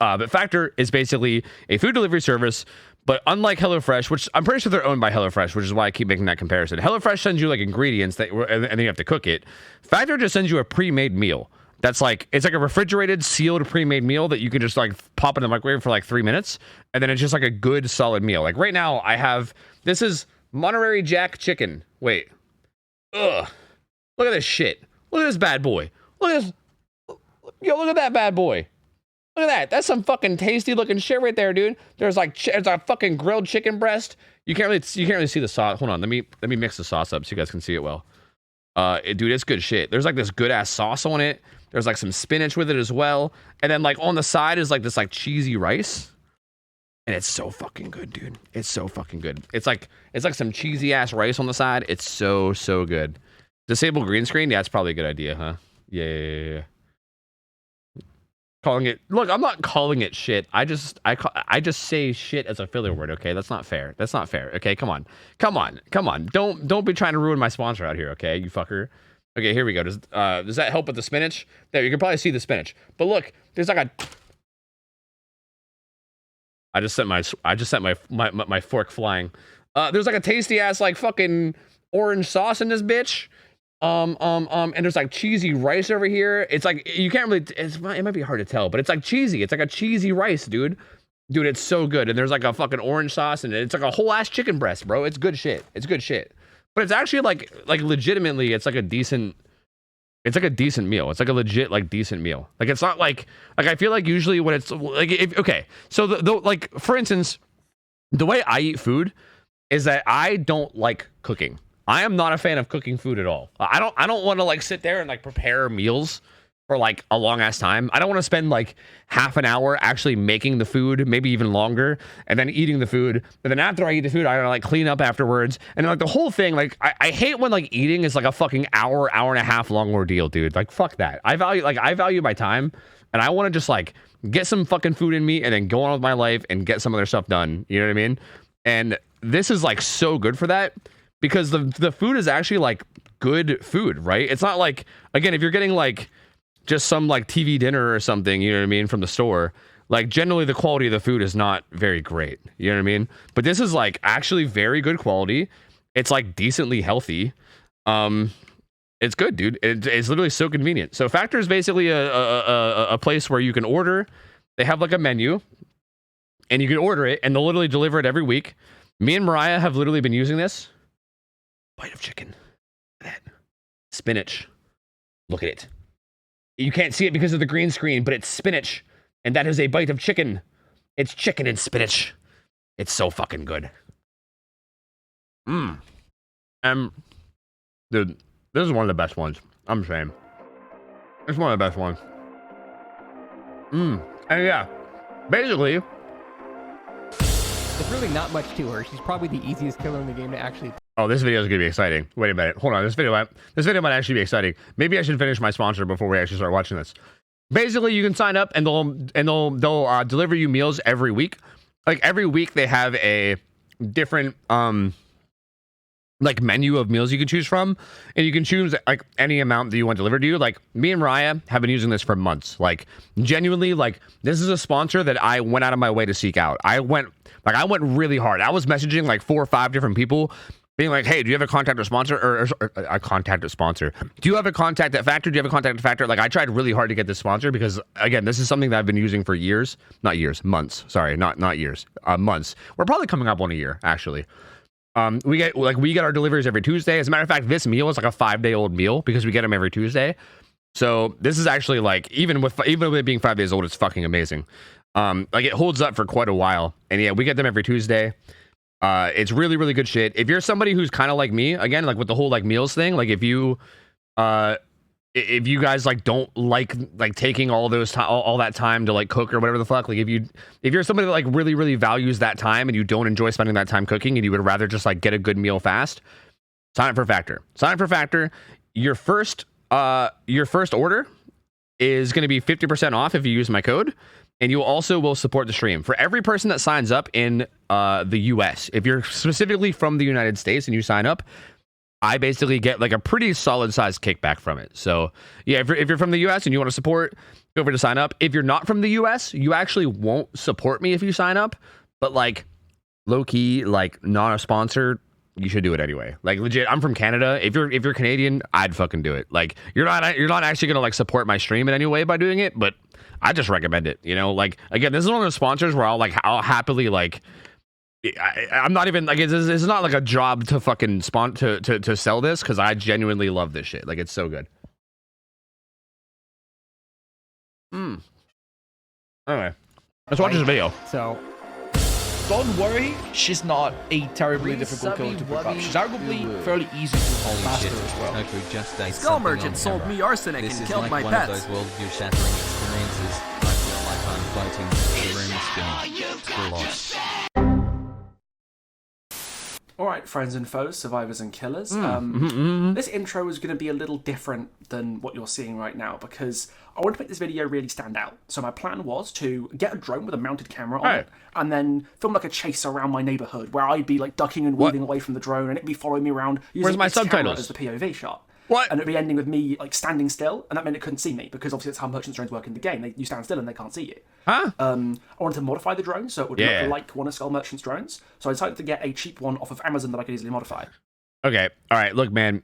But Factor is basically a food delivery service, but unlike HelloFresh, which I'm pretty sure they're owned by HelloFresh, which is why I keep making that comparison. HelloFresh sends you like ingredients that, and then you have to cook it. Factor just sends you a pre-made meal. That's like, it's like a refrigerated, sealed, pre-made meal that you can just like pop in the microwave for like 3 minutes. And then it's just like a good, solid meal. Like right now I have, this is Monterey Jack chicken. Wait. Ugh. Look at this shit. Look at this bad boy. Look at this. Yo, look at that bad boy. Look at that. That's some fucking tasty looking shit right there, dude. There's like, there's a fucking grilled chicken breast. You can't really see the sauce. Hold on. Let me mix the sauce up so you guys can see it well. Dude, it's good shit. There's like this good ass sauce on it. There's like some spinach with it as well. And then like on the side is like this like cheesy rice. And it's so fucking good, dude. It's so fucking good. It's like some cheesy ass rice on the side. It's so good. Disable green screen? Yeah, it's probably a good idea, huh? Yeah. Calling it, look, I'm not calling it shit. I just say shit as a filler word, okay? That's not fair. Okay, come on. Don't be trying to ruin my sponsor out here, okay, you fucker. Okay, here we go. Does that help with the spinach? There, you can probably see the spinach. But look, there's like a, I just sent my fork flying. There's like a tasty ass like fucking orange sauce in this bitch. And there's like cheesy rice over here. It's like, you can't really, it might be hard to tell, but it's like cheesy. It's like a cheesy rice, dude. Dude, it's so good. And there's like a fucking orange sauce and it's like a whole ass chicken breast, bro. It's good shit. But it's actually like legitimately, it's like a decent meal. It's like a legit, like decent meal. Like, it's not like I feel like usually when it's like, okay. So like, for instance, the way I eat food is that I don't like cooking. I am not a fan of cooking food at all. I don't want to like sit there and like prepare meals for like a long ass time. I don't want to spend like half an hour actually making the food, maybe even longer, and then eating the food. And then after I eat the food, I gotta like clean up afterwards. And like the whole thing, like I hate when like eating is like a fucking hour and a half long ordeal, dude. Like fuck that. I value my time, and I want to just like get some fucking food in me and then go on with my life and get some other stuff done. You know what I mean? And this is like so good for that. Because the food is actually like good food, right? It's not like, again, if you're getting like just some like TV dinner or something, you know what I mean, from the store, like generally the quality of the food is not very great. You know what I mean? But this is like actually very good quality. It's like decently healthy. It's good, dude. It's literally so convenient. So Factor is basically a place where you can order. They have like a menu and you can order it and they'll literally deliver it every week. Me and Mariah have literally been using this. Bite of chicken. Look at that. Spinach. Look at it. You can't see it because of the green screen, but it's spinach. And that is a bite of chicken. It's chicken and spinach. It's so fucking good. Dude, this is one of the best ones. I'm saying. It's one of the best ones. And yeah, basically, there's really not much to her. She's probably the easiest killer in the game to actually. Oh, this video is going to be exciting. Wait a minute. Hold on. This video might actually be exciting. Maybe I should finish my sponsor before we actually start watching this. Basically, you can sign up and they'll deliver you meals every week. Like every week they have a different like menu of meals you can choose from, and you can choose like any amount that you want delivered to you. Like me and Raya have been using this for months. Like genuinely, like this is a sponsor that I went out of my way to seek out. I went really hard. I was messaging like 4 or 5 different people being like, hey, do you have a contact or sponsor or a contact or sponsor? Do you have a contact at Factor? Do you have a contact at Factor? Like I tried really hard to get this sponsor because again, this is something that I've been using for years, not years, months. Sorry, not years, months. We're probably coming up on a year actually. We get our deliveries every Tuesday. As a matter of fact, this meal is like a 5-day-old meal because we get them every Tuesday. So this is actually like even with it being 5 days old, it's fucking amazing. Like it holds up for quite a while, and yeah, we get them every Tuesday. It's really, really good shit. If you're somebody who's kind of like me, again, like with the whole like meals thing, like if you guys like don't like taking all that time to like cook or whatever the fuck, like if you're somebody that like really, really values that time and you don't enjoy spending that time cooking and you would rather just like get a good meal fast, sign up for Factor. Your first order is going to be 50% off if you use my code. And you also will support the stream. For every person that signs up in the US, if you're specifically from the United States and you sign up, I basically get like a pretty solid sized kickback from it. So yeah, if you're from the US and you want to support, feel free to sign up. If you're not from the US, you actually won't support me if you sign up. But like low key, like not a sponsor, you should do it anyway. Like legit, I'm from Canada. If you're Canadian, I'd fucking do it. Like you're not actually gonna like support my stream in any way by doing it, but I just recommend it. You know, like again, this is one of those sponsors where I'll happily like. I'm not even like it's not like a job to fucking to sell this because I genuinely love this shit. Like it's so good. Anyway, let's watch this video. So don't worry, she's not a terribly difficult killer to pick up. She's arguably fairly easy to hold faster as well. OhTofu just ate Skull something Merchant on sold camera. me arsenic This and is killed like my one pets. of those worldview shattering experiences. I feel like I'm floating through the room spinning. Lost. Alright, friends and foes, survivors and killers. This intro is going to be a little different than what you're seeing right now because I want to make this video really stand out. So my plan was to get a drone with a mounted camera on it and then film like a chase around my neighborhood where I'd be like ducking and weaving away from the drone and it'd be following me around using its camera as the POV shot. And it'd be ending with me like standing still, and that meant it couldn't see me because obviously that's how merchant drones work in the game. You stand still and they can't see you. I wanted to modify the drone so it would look like one of Skull Merchant's drones. So I decided to get a cheap one off of Amazon that I could easily modify. Okay, all right. Look, man,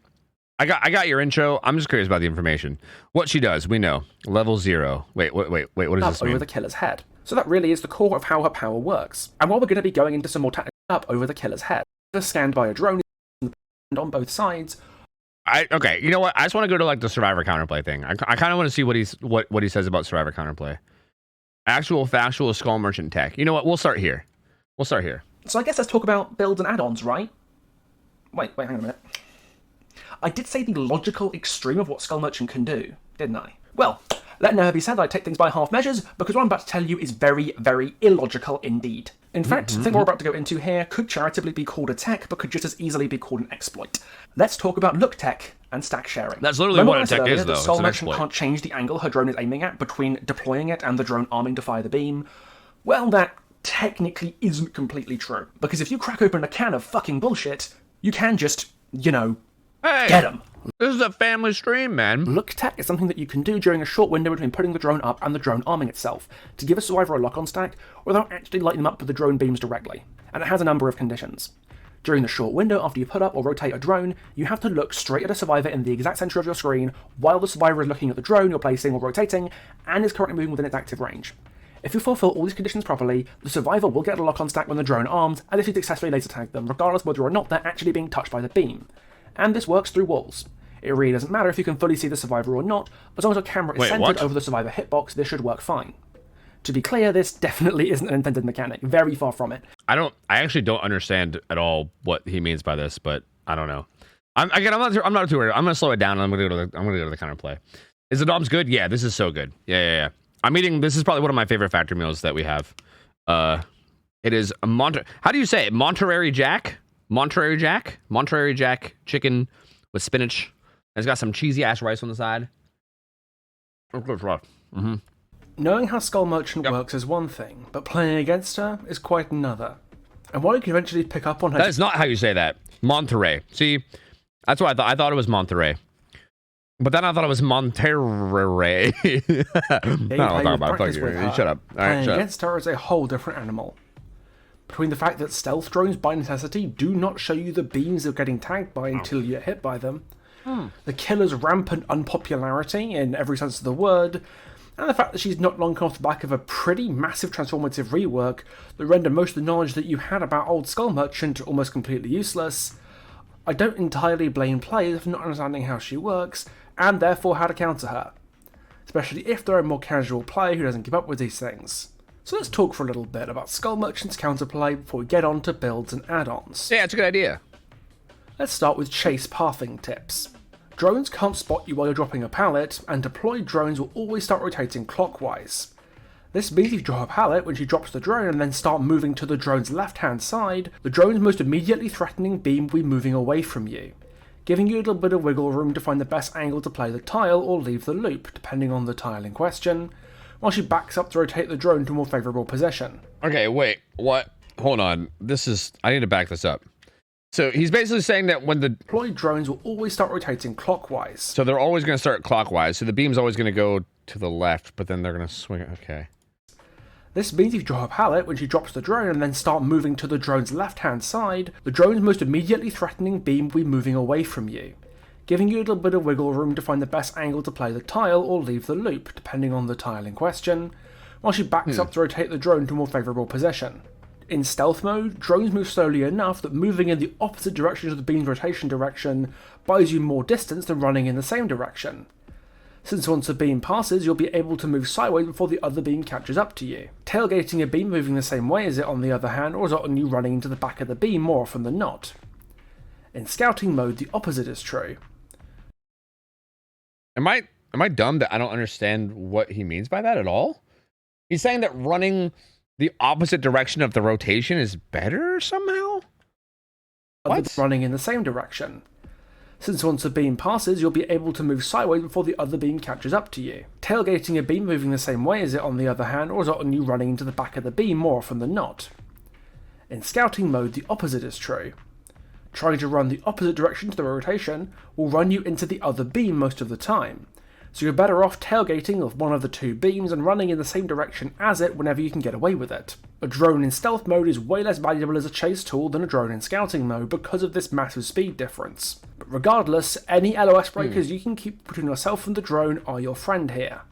I got your intro. I'm just curious about the information. What she does, we know. Level 0. Wait. What does this mean? Over the killer's head. So that really is the core of how her power works. And while we're going to be going into some more technical up over the killer's head, scanned by a drone on both sides. Okay, you know what? I just want to go to like the survivor counterplay thing. I kind of want to see what he says about survivor counterplay. Actual factual Skull Merchant tech. You know what? We'll start here. So I guess let's talk about builds and add-ons, right? Wait, hang on a minute. I did say the logical extreme of what Skull Merchant can do, didn't I? Well, let it never be said that I take things by half measures, because what I'm about to tell you is very, very illogical indeed. In fact, the thing we're about to go into here could charitably be called a tech, but could just as easily be called an exploit. Let's talk about look tech and stack sharing. That's literally what a tech is, though. Skull Merchant can't change the angle her drone is aiming at between deploying it and the drone arming to fire the beam. Well, that technically isn't completely true, because if you crack open a can of fucking bullshit, you can just, you know, get them. This is a family stream, man. Look tech is something that you can do during a short window between putting the drone up and the drone arming itself, to give a survivor a lock-on stack without actually lighting them up with the drone beams directly. And it has a number of conditions. During the short window after you put up or rotate a drone, you have to look straight at a survivor in the exact centre of your screen while the survivor is looking at the drone you're placing or rotating and is currently moving within its active range. If you fulfill all these conditions properly, the survivor will get a lock-on stack when the drone armed, and if you successfully laser tag them, regardless whether or not they're actually being touched by the beam. And this works through walls. It really doesn't matter if you can fully see the survivor or not, as long as your camera is centered over the survivor hitbox, this should work fine. To be clear, this definitely isn't an intended mechanic, very far from it. I actually don't understand at all what he means by this, but I don't know. I'm not too worried. I'm gonna slow it down and I'm gonna go to the counterplay. Is the DOMs good? Yeah, this is so good. Yeah. This is probably one of my favorite factor meals that we have. It is a how do you say it? Monterey Jack chicken with spinach. It's got some cheesy ass rice on the side. It's rough. Knowing how Skull Merchant works is one thing, but playing against her is quite another. And while you can eventually pick up on her... That is not how you say that. Monterey. See, that's what I thought. I thought it was Monterey. But then I thought it was Monterey. No, I'll talk about it. Fuck you. Shut up. All right, shut up. Against her is a whole different animal. Between the fact that stealth drones by necessity do not show you the beams they're getting tagged by until you get hit by them, the killer's rampant unpopularity in every sense of the word, and the fact that she's not long off the back of a pretty massive transformative rework that render most of the knowledge that you had about Old Skull Merchant almost completely useless, I don't entirely blame players for not understanding how she works, and therefore how to counter her, especially if they're a more casual player who doesn't keep up with these things. So let's talk for a little bit about Skull Merchant's counterplay before we get on to builds and add-ons. Yeah, it's a good idea. Let's start with chase pathing tips. Drones can't spot you while you're dropping a pallet, and deployed drones will always start rotating clockwise. This means if you drop a pallet when she drops the drone and then start moving to the drone's left-hand side, the drone's most immediately threatening beam will be moving away from you, giving you a little bit of wiggle room to find the best angle to play the tile or leave the loop, depending on the tile in question, while she backs up to rotate the drone to a more favourable position. Okay, wait. What? Hold on. I need to back this up. So he's basically saying that when the deployed drones will always start rotating clockwise. So they're always going to start clockwise. So the beam's always going to go to the left, but then they're going to swing it. Okay. This means if you drop a pallet when she drops the drone and then start moving to the drone's left-hand side, the drone's most immediately threatening beam will be moving away from you, giving you a little bit of wiggle room to find the best angle to play the tile or leave the loop, depending on the tile in question, while she backs up to rotate the drone to a more favourable position. In stealth mode, drones move slowly enough that moving in the opposite direction of the beam's rotation direction buys you more distance than running in the same direction, since once a beam passes you'll be able to move sideways before the other beam catches up to you. Tailgating a beam moving the same way as it on the other hand or result in you running into the back of the beam more often than not. In scouting mode, the opposite is true. Am I dumb that I don't understand what he means by that at all? He's saying that running the opposite direction of the rotation is better somehow? What? Running in the same direction. Since once a beam passes, you'll be able to move sideways before the other beam catches up to you. Tailgating a beam moving the same way as it on the other hand or result in you running into the back of the beam more often than not. In scouting mode, the opposite is true. Trying to run the opposite direction to the rotation will run you into the other beam most of the time, so you're better off tailgating of one of the two beams and running in the same direction as it whenever you can get away with it. A drone in stealth mode is way less valuable as a chase tool than a drone in scouting mode because of this massive speed difference. But regardless, any LOS breakers you can keep between yourself and the drone are your friend here.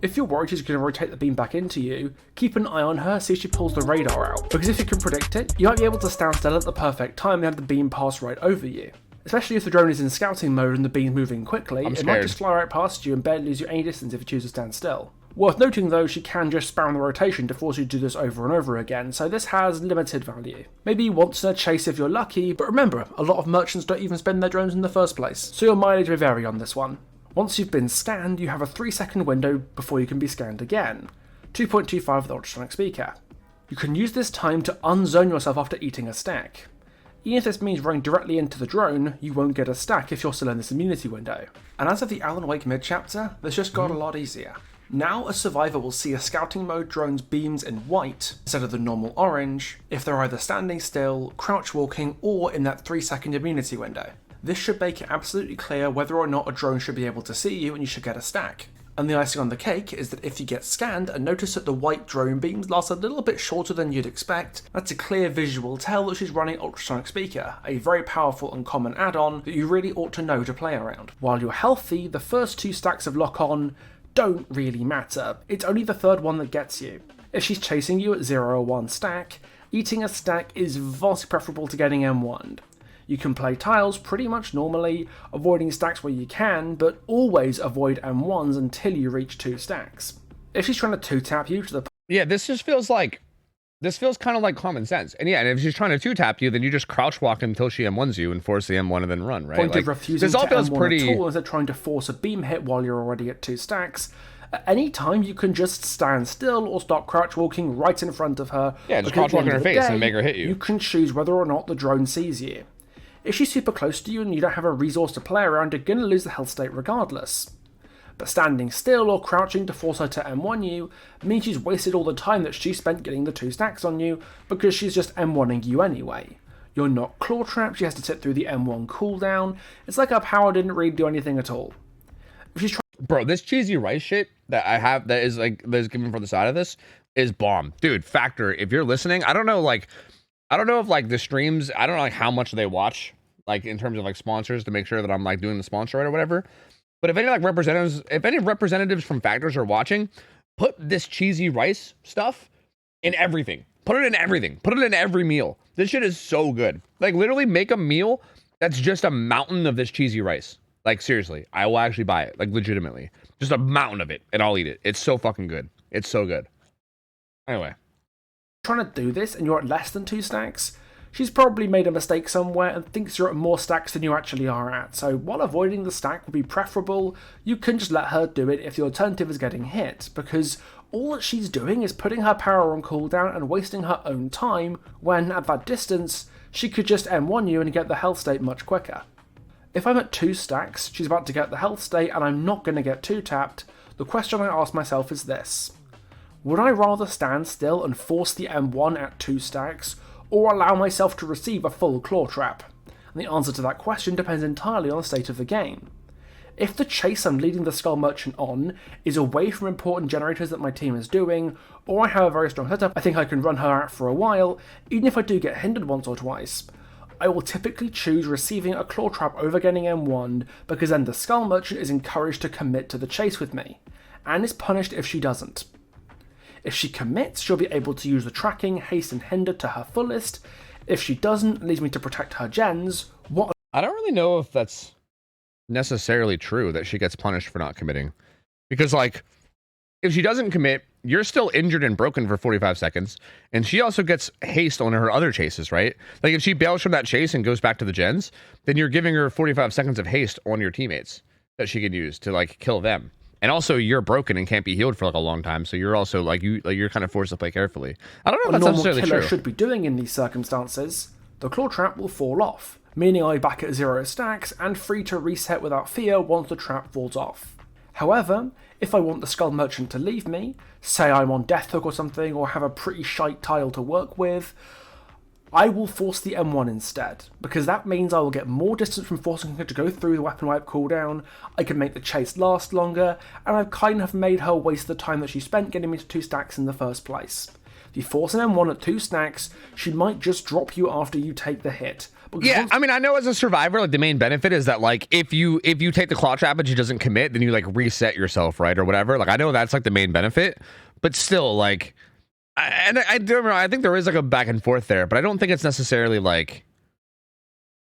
If you're worried she's going to rotate the beam back into you, keep an eye on her, see if she pulls the radar out, because if you can predict it, you might be able to stand still at the perfect time and have the beam pass right over you. Especially if the drone is in scouting mode and the beam's moving quickly, it might just fly right past you and barely lose you any distance if you choose to stand still. Worth noting though, she can just spam the rotation to force you to do this over and over again, so this has limited value. Maybe once in a chase if you're lucky, but remember, a lot of merchants don't even spend their drones in the first place, so your mileage may vary on this one. Once you've been scanned, you have a 3-second window before you can be scanned again, 2.25 with the ultrasonic speaker. You can use this time to unzone yourself after eating a stack. Even if this means running directly into the drone, you won't get a stack if you're still in this immunity window. And as of the Alan Wake mid-chapter, this just got a lot easier. Now a survivor will see a scouting mode drone's beams in white instead of the normal orange if they're either standing still, crouch walking, or in that 3-second immunity window. This should make it absolutely clear whether or not a drone should be able to see you and you should get a stack. And the icing on the cake is that if you get scanned and notice that the white drone beams last a little bit shorter than you'd expect, that's a clear visual tell that she's running ultrasonic speaker, a very powerful and common add-on that you really ought to know to play around. While you're healthy, the first 2 stacks of lock-on don't really matter, it's only the third one that gets you. If she's chasing you at 0 or 1 stack, eating a stack is vastly preferable to getting M1'd. You can play tiles pretty much normally, avoiding stacks where you can, but always avoid M1s until you reach 2 stacks. If she's trying to 2-tap you to the... Yeah, this feels kind of like common sense. And yeah, and if she's trying to 2-tap you, then you just crouch walk until she M1s you and force the M1 and then run, right? Point of refusing to M1 at all is trying to force a beam hit while you're already at 2 stacks. At any time, you can just stand still or start crouch walking right in front of her. Yeah, just crouch walk in her face and make her hit you. You can choose whether or not the drone sees you. If she's super close to you and you don't have a resource to play around, you're going to lose the health state regardless. But standing still or crouching to force her to M1 you means she's wasted all the time that she spent getting the 2 stacks on you because she's just M1ing you anyway. You're not claw trapped, she has to sit through the M1 cooldown. It's like her power didn't really do anything at all. If she's Bro, this cheesy rice shit that I have that is given for the side of this is bomb. Dude, Factor, if you're listening, I don't know if like the streams, I don't know like how much they watch, like in terms of like sponsors to make sure that I'm like doing the sponsor right or whatever. But if any like representatives from Factors are watching, put this cheesy rice stuff in everything. Put it in everything. Put it in every meal. This shit is so good. Like literally make a meal that's just a mountain of this cheesy rice. Like seriously, I will actually buy it. Like legitimately. Just a mountain of it and I'll eat it. It's so fucking good. It's so good. Anyway. Trying to do this and you're at less than 2 stacks, she's probably made a mistake somewhere and thinks you're at more stacks than you actually are at. So while avoiding the stack would be preferable, you can just let her do it if the alternative is getting hit, because all that she's doing is putting her power on cooldown and wasting her own time when, at that distance, she could just M1 you and get the health state much quicker. If I'm at 2 stacks, she's about to get the health state and I'm not going to get 2-tapped, the question I ask myself is this: would I rather stand still and force the M1 at 2 stacks, or allow myself to receive a full claw trap? And the answer to that question depends entirely on the state of the game. If the chase I'm leading the Skull Merchant on is away from important generators that my team is doing, or I have a very strong setup, I think I can run her out for a while, even if I do get hindered once or twice, I will typically choose receiving a claw trap over getting M1'd, because then the Skull Merchant is encouraged to commit to the chase with me, and is punished if she doesn't. If she commits, she'll be able to use the tracking, haste and hinder to her fullest. If she doesn't, it leaves me to protect her gens. I don't really know if that's necessarily true that she gets punished for not committing. Because like, if she doesn't commit, you're still injured and broken for 45 seconds. And she also gets haste on her other chases, right? Like if she bails from that chase and goes back to the gens, then you're giving her 45 seconds of haste on your teammates that she can use to like kill them. And also, you're broken and can't be healed for like a long time, so you're also you're kind of forced to play carefully. I don't know if that's necessarily true. What a normal killer should be doing in these circumstances, the claw trap will fall off, meaning I'll be back at 0 stacks and free to reset without fear once the trap falls off. However, if I want the Skull Merchant to leave me, say I'm on Death Hook or something, or have a pretty shite tile to work with, I will force the M1 instead, because that means I will get more distance from forcing her to go through the weapon wipe cooldown, I can make the chase last longer, and I've kind of made her waste the time that she spent getting me to 2 stacks in the first place. If you force an M1 at 2 stacks, she might just drop you after you take the hit. Yeah, I mean, I know as a survivor, like the main benefit is that like if you take the claw trap and she doesn't commit, then you like reset yourself, right, or whatever. Like I know that's like the main benefit, but still, like, I don't know. I think there is like a back and forth there, but I don't think it's necessarily like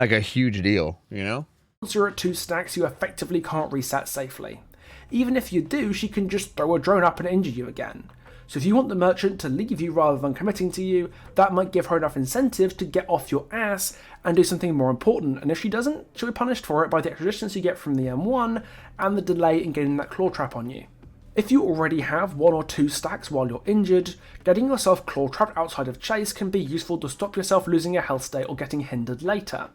a huge deal, you know? Once you're at 2 stacks, you effectively can't reset safely. Even if you do, she can just throw a drone up and injure you again. So if you want the merchant to leave you rather than committing to you, that might give her enough incentive to get off your ass and do something more important, and if she doesn't, she'll be punished for it by the extra distance you get from the M1 and the delay in getting that claw trap on you. If you already have 1 or 2 stacks while you're injured, getting yourself claw trapped outside of chase can be useful to stop yourself losing your health state or getting hindered later.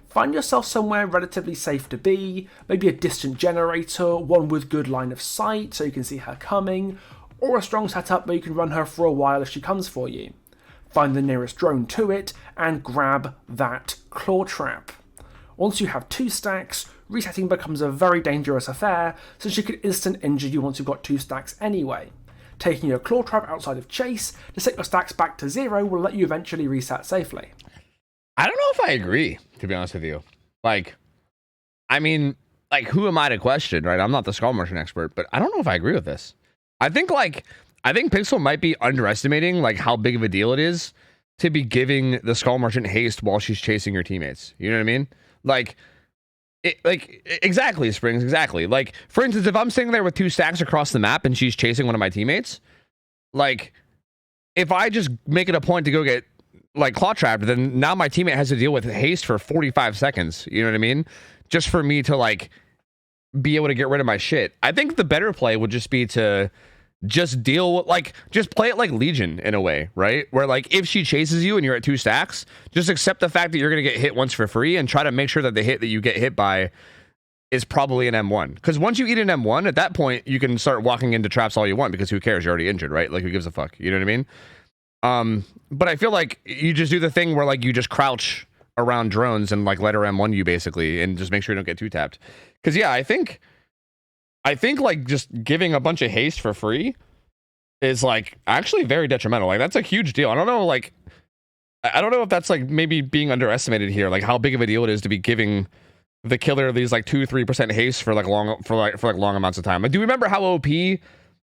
Find yourself somewhere relatively safe to be, maybe a distant generator, one with good line of sight so you can see her coming, or a strong setup where you can run her for a while if she comes for you. Find the nearest drone to it, and grab that claw trap. Once you have 2 stacks, resetting becomes a very dangerous affair, since she could instant injure you once you've got 2 stacks anyway. Taking your claw trap outside of chase to set your stacks back to 0 will let you eventually reset safely. I don't know if I agree, to be honest with you. Like, I mean, like, who am I to question, right? I'm not the Skull Merchant expert, but I don't know if I agree with this. I think Pixel might be underestimating like how big of a deal it is to be giving the Skull Merchant haste while she's chasing your teammates. You know what I mean? Exactly, Springs, exactly. Like, for instance, if I'm sitting there with 2 stacks across the map and she's chasing one of my teammates, like, if I just make it a point to go get like claw trapped, then now my teammate has to deal with haste for 45 seconds. You know what I mean? Just for me to like be able to get rid of my shit. I think the better play would just be to just deal with like, just play it like Legion in a way, right? Where like if she chases you and you're at 2 stacks, just accept the fact that you're going to get hit once for free and try to make sure that the hit that you get hit by is probably an M1. Because once you eat an M1, at that point, you can start walking into traps all you want because who cares? You're already injured, right? Like, who gives a fuck? You know what I mean? But I feel like you just do the thing where, like, you just crouch around drones and, like, let her M1 you, basically, and just make sure you don't get too tapped. Because, yeah, I think, like, just giving a bunch of haste for free is, like, actually very detrimental. Like, that's a huge deal. I don't know, like, I don't know if that's, like, maybe being underestimated here, like, how big of a deal it is to be giving the killer these like 2-3% haste for long amounts of time. Like, do you remember how OP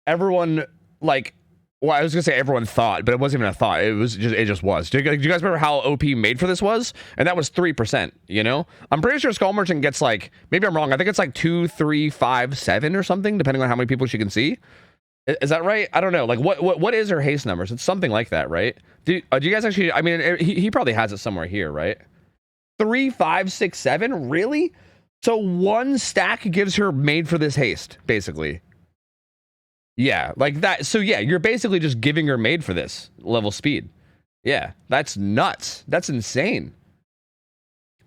everyone, like, well, I was gonna say everyone thought, but it wasn't even a thought. It just was. Do you guys remember how OP made for this was? And that was 3%. You know, I'm pretty sure Skull Merchant gets, like, maybe I'm wrong, I think it's like 2, 3, 5, 7 or something, depending on how many people she can see. Is that right? I don't know. Like, what is her haste numbers? It's something like that, right? Do you guys actually? I mean, he probably has it somewhere here, right? 3, 5, 6, 7, really? So one stack gives her made for this haste, basically. Yeah, like that. So yeah, you're basically just giving her made for this level speed. Yeah, that's nuts. That's insane.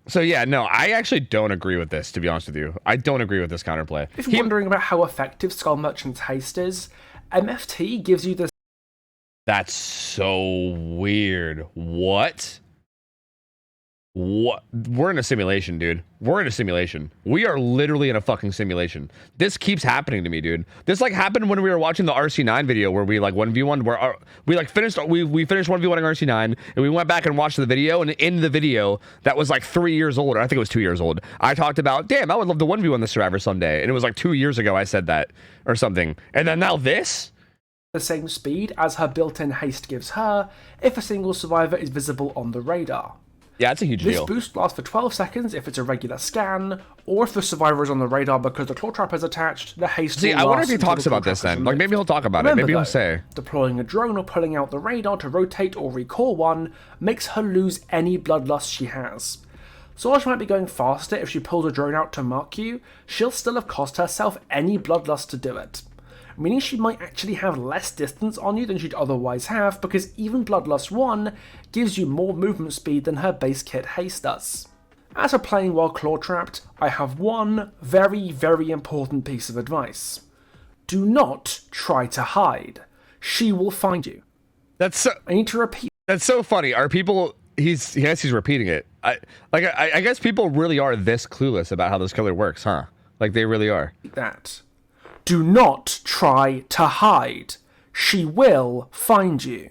So yeah, no, I actually don't agree with this, to be honest with you. I don't agree with this counterplay. If you're wondering about how effective Skull Merchant's haste is, MFT gives you this. That's so weird. What? We're in a simulation, dude. We're in a simulation. We are literally in a fucking simulation. This keeps happening to me, dude. This, like, happened when we were watching the RC9 video where we, like, 1v1, where we, like, finished 1v1ing RC9, and we went back and watched the video, and in the video that was, like, 3 years old, or I think it was 2 years old, I talked about, damn, I would love to 1v1 the Survivor someday, and it was like 2 years ago I said that, or something. And then now this? The same speed as her built-in haste gives her if a single survivor is visible on the radar. Yeah, it's a huge deal. This boost lasts for 12 seconds if it's a regular scan, or if the survivor is on the radar because the claw trap is attached, the haste will last. I wonder if he talks about this then. Like, maybe he'll talk about it. Maybe he'll say. Deploying a drone or pulling out the radar to rotate or recall one makes her lose any bloodlust she has. So while she might be going faster if she pulls a drone out to mark you, she'll still have cost herself any bloodlust to do it. Meaning she might actually have less distance on you than she'd otherwise have, because even Bloodlust 1 gives you more movement speed than her base kit haste does. As for playing while claw trapped, I have one very, very important piece of advice. Do not try to hide. She will find you. That's so, I need to repeat. That's so funny. Are people... He's repeating it. I guess people really are this clueless about how this killer works, huh? Like, they really are. That. Do not try to hide. She will find you.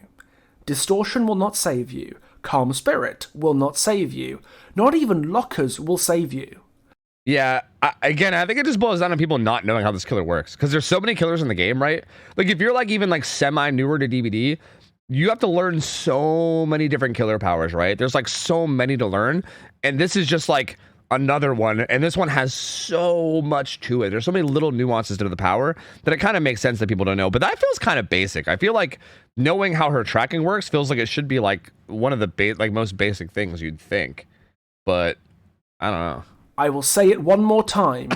Distortion will not save you. Calm Spirit will not save you. Not even lockers will save you. Yeah, I think it just boils down to people not knowing how this killer works. Because there's so many killers in the game, right? Like, if you're, like, even, like, semi-newer to DBD, you have to learn so many different killer powers, right? There's, like, so many to learn. And this is just, like, another one, and this one has so much to it. There's so many little nuances to the power that it kind of makes sense that people don't know. But that feels kind of basic. I feel like knowing how her tracking works feels like it should be like one of the most basic things you'd think. But I don't know. I will say it one more time.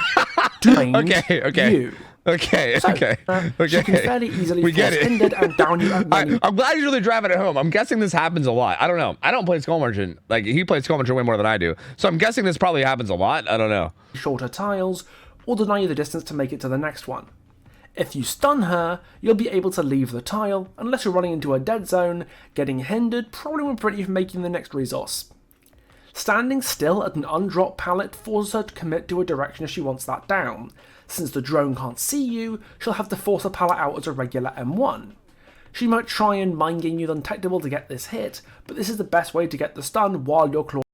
Okay. You. Okay. She can fairly easily force hindered and down you. I'm glad you're really driving it home. I'm guessing this happens a lot. I don't know. I don't play Skull Merchant. Like, he plays Skull Merchant way more than I do. So I'm guessing this probably happens a lot. I don't know. Shorter tiles, or deny you the distance to make it to the next one. If you stun her, you'll be able to leave the tile, unless you're running into a dead zone. Getting hindered probably won't prevent you from making the next resource. Standing still at an undropped pallet forces her to commit to a direction if she wants that down. Since the drone can't see you, she'll have to force a pallet out as a regular M1. She might try and mind game you the undetectable to get this hit, but this is the best way to get the stun while you're clawing.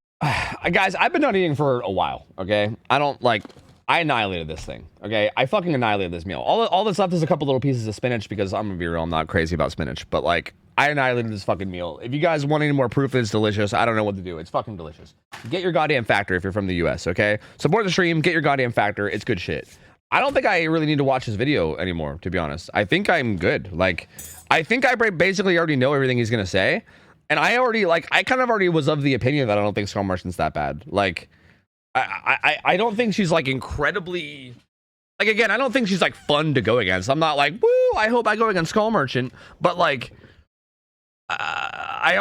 Guys, I've been not eating for a while, okay? I annihilated this thing, okay? I fucking annihilated this meal. All that's left is a couple little pieces of spinach because I'm gonna be real, I'm not crazy about spinach, but like, I annihilated this fucking meal. If you guys want any more proof that it's delicious, I don't know what to do. It's fucking delicious. Get your goddamn factor if you're from the US, okay? Support the stream, get your goddamn factor. It's good shit. I don't think I really need to watch this video anymore, to be honest. I think I'm good. Like, I think I basically already know everything he's gonna say. And I kind of already was of the opinion that I don't think Skull Merchant's that bad. Like, I don't think she's like incredibly, like, again, I don't think she's like fun to go against. I'm not like, woo, I hope I go against Skull Merchant. But like, I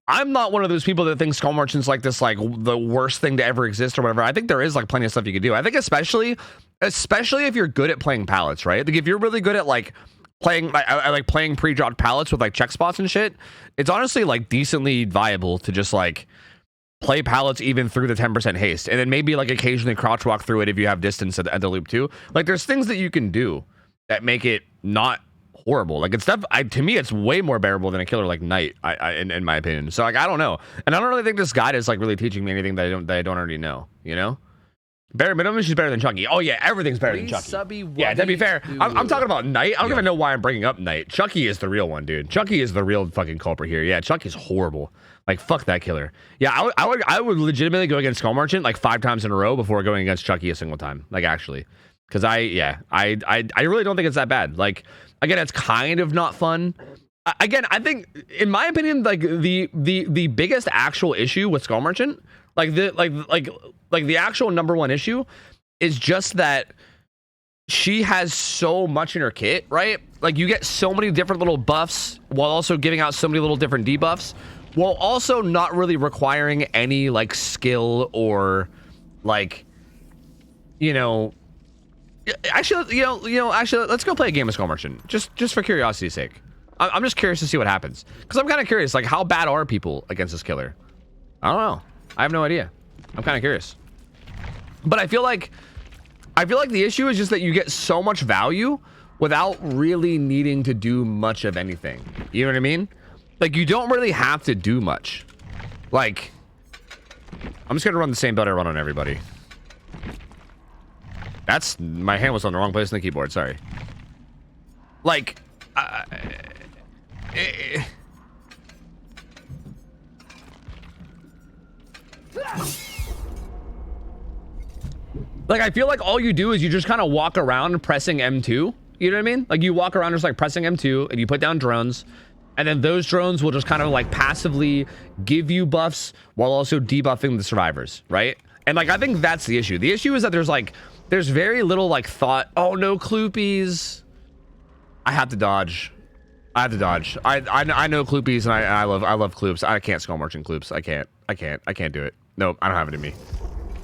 I'm not one of those people that thinks Skull Merchant's like this, like the worst thing to ever exist or whatever. I think there is like plenty of stuff you could do. I think especially if you're good at playing pallets, right? Like if you're really good at like playing, I like playing pre-dropped pallets with like check spots and shit. It's honestly like decently viable to just like play pallets even through the 10% haste, and then maybe like occasionally crouch walk through it if you have distance at the loop too. Like there's things that you can do that make it not horrible. Like it's to me it's way more bearable than a killer like Knight, in my opinion. So like I don't know, and I don't really think this guide is like really teaching me anything that I don't already know, you know. Bare minimum, she's better than Chucky. Oh yeah, everything's better than Chucky. Yeah, to be fair, I'm talking about Knight. I don't even know why I'm bringing up Knight. Chucky is the real one, dude. Chucky is the real fucking culprit here. Yeah, Chucky's horrible. Like fuck that killer. Yeah, I would legitimately go against Skull Merchant like 5 times in a row before going against Chucky a single time. Like actually, because I really don't think it's that bad. Like again, it's kind of not fun. Again, I think in my opinion, like the biggest actual issue with Skull Merchant, like the actual number one issue is just that she has so much in her kit, right? Like you get so many different little buffs while also giving out so many little different debuffs, while also not really requiring any like skill or like, you know, actually, actually, let's go play a game of Skull Merchant just for curiosity's sake. I'm just curious to see what happens, because I'm kind of curious, like how bad are people against this killer? I don't know. I have no idea. I'm kind of curious. But I feel like the issue is just that you get so much value without really needing to do much of anything. You know what I mean? Like you don't really have to do much. Like I'm just gonna run the same build I run on everybody. That's my hand was on the wrong place on the keyboard. Sorry. Like like I feel like all you do is you just kind of walk around pressing M2. You know what I mean? Like you walk around just like pressing M2 and you put down drones, and then those drones will just kind of like passively give you buffs while also debuffing the survivors, right? And like I think that's the issue. The issue is that there's very little like thought. Oh no, Kloopies. I have to dodge. I know Kloopies, and I love Kloops. I can't Skull Merchant Kloops. I can't do it. Nope, I don't have it in me.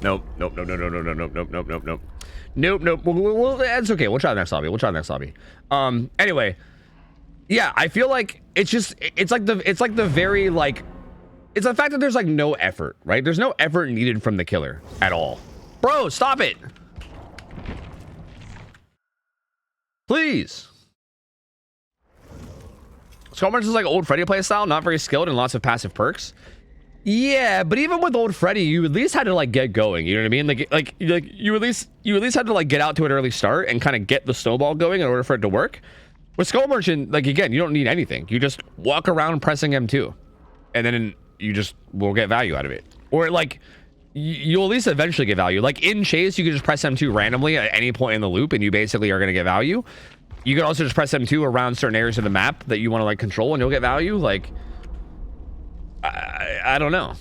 Nope. Well, it's okay. We'll try the next lobby. Anyway, yeah, I feel like it's the very like, it's the fact that there's like no effort, right? There's no effort needed from the killer at all. Bro, stop it. Please. Skull Merchant is like old Freddy playstyle, not very skilled and lots of passive perks. Yeah, but even with old Freddy, you at least had to like get going. You know what I mean? Like you at least had to like get out to an early start and kind of get the snowball going in order for it to work. With Skull Merchant, like again, you don't need anything. You just walk around pressing M2, and then you just will get value out of it. Or like you'll at least eventually get value. Like in Chase, you can just press M2 randomly at any point in the loop, and you basically are going to get value. You can also just press M2 around certain areas of the map that you want to like control, and you'll get value. Like I don't know.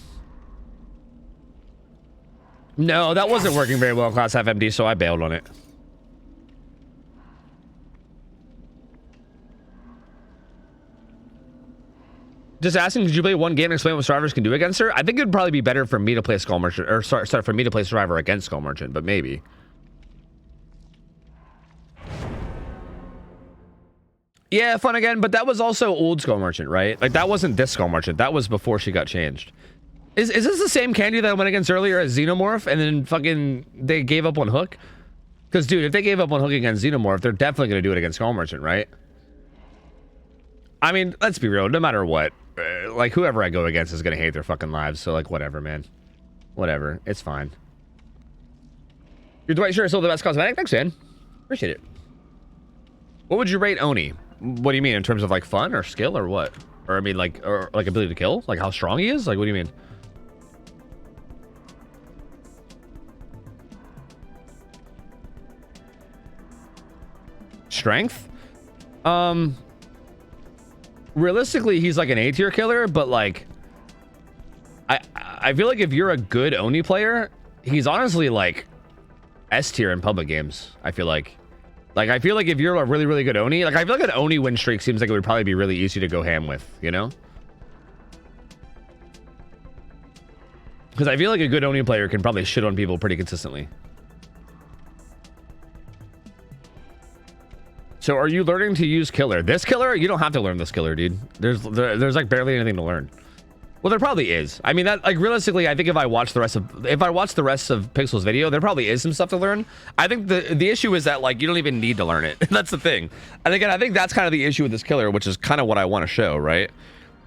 No, that wasn't working very well in Class FMD, so I bailed on it. Just asking, could you play one game and explain what survivors can do against her? I think it would probably be better for me to play Skull Merchant, or sorry, for me to play Survivor against Skull Merchant, but maybe. Yeah, fun again, but that was also old Skull Merchant, right? Like that wasn't this Skull Merchant. That was before she got changed. Is this the same candy that I went against earlier as Xenomorph, and then fucking they gave up on Hook? Because dude, if they gave up on Hook against Xenomorph, they're definitely gonna do it against Skull Merchant, right? I mean, let's be real. No matter what, like whoever I go against is gonna hate their fucking lives. So like, whatever, man. Whatever, it's fine. You're Dwight Sure still the best cosmetic. Thanks, man. Appreciate it. What would you rate Oni? What do you mean in terms of like fun or skill or what? Or I mean like, or like ability to kill? Like how strong he is? Like what do you mean? Strength? Realistically, he's like an A tier killer, but like I feel like if you're a good Oni player, he's honestly like S tier in public games. I feel like if you're a really, really good Oni, like I feel like an Oni win streak seems like it would probably be really easy to go ham with, you know? Because I feel like a good Oni player can probably shit on people pretty consistently. So are you learning to use killer? This killer? You don't have to learn this killer, dude. There's like barely anything to learn. Well, there probably is. I mean, that like realistically, I think if I watch the rest of Pixel's video, there probably is some stuff to learn. I think the issue is that like you don't even need to learn it. That's the thing. And again, I think that's kind of the issue with this killer, which is kind of what I want to show, right?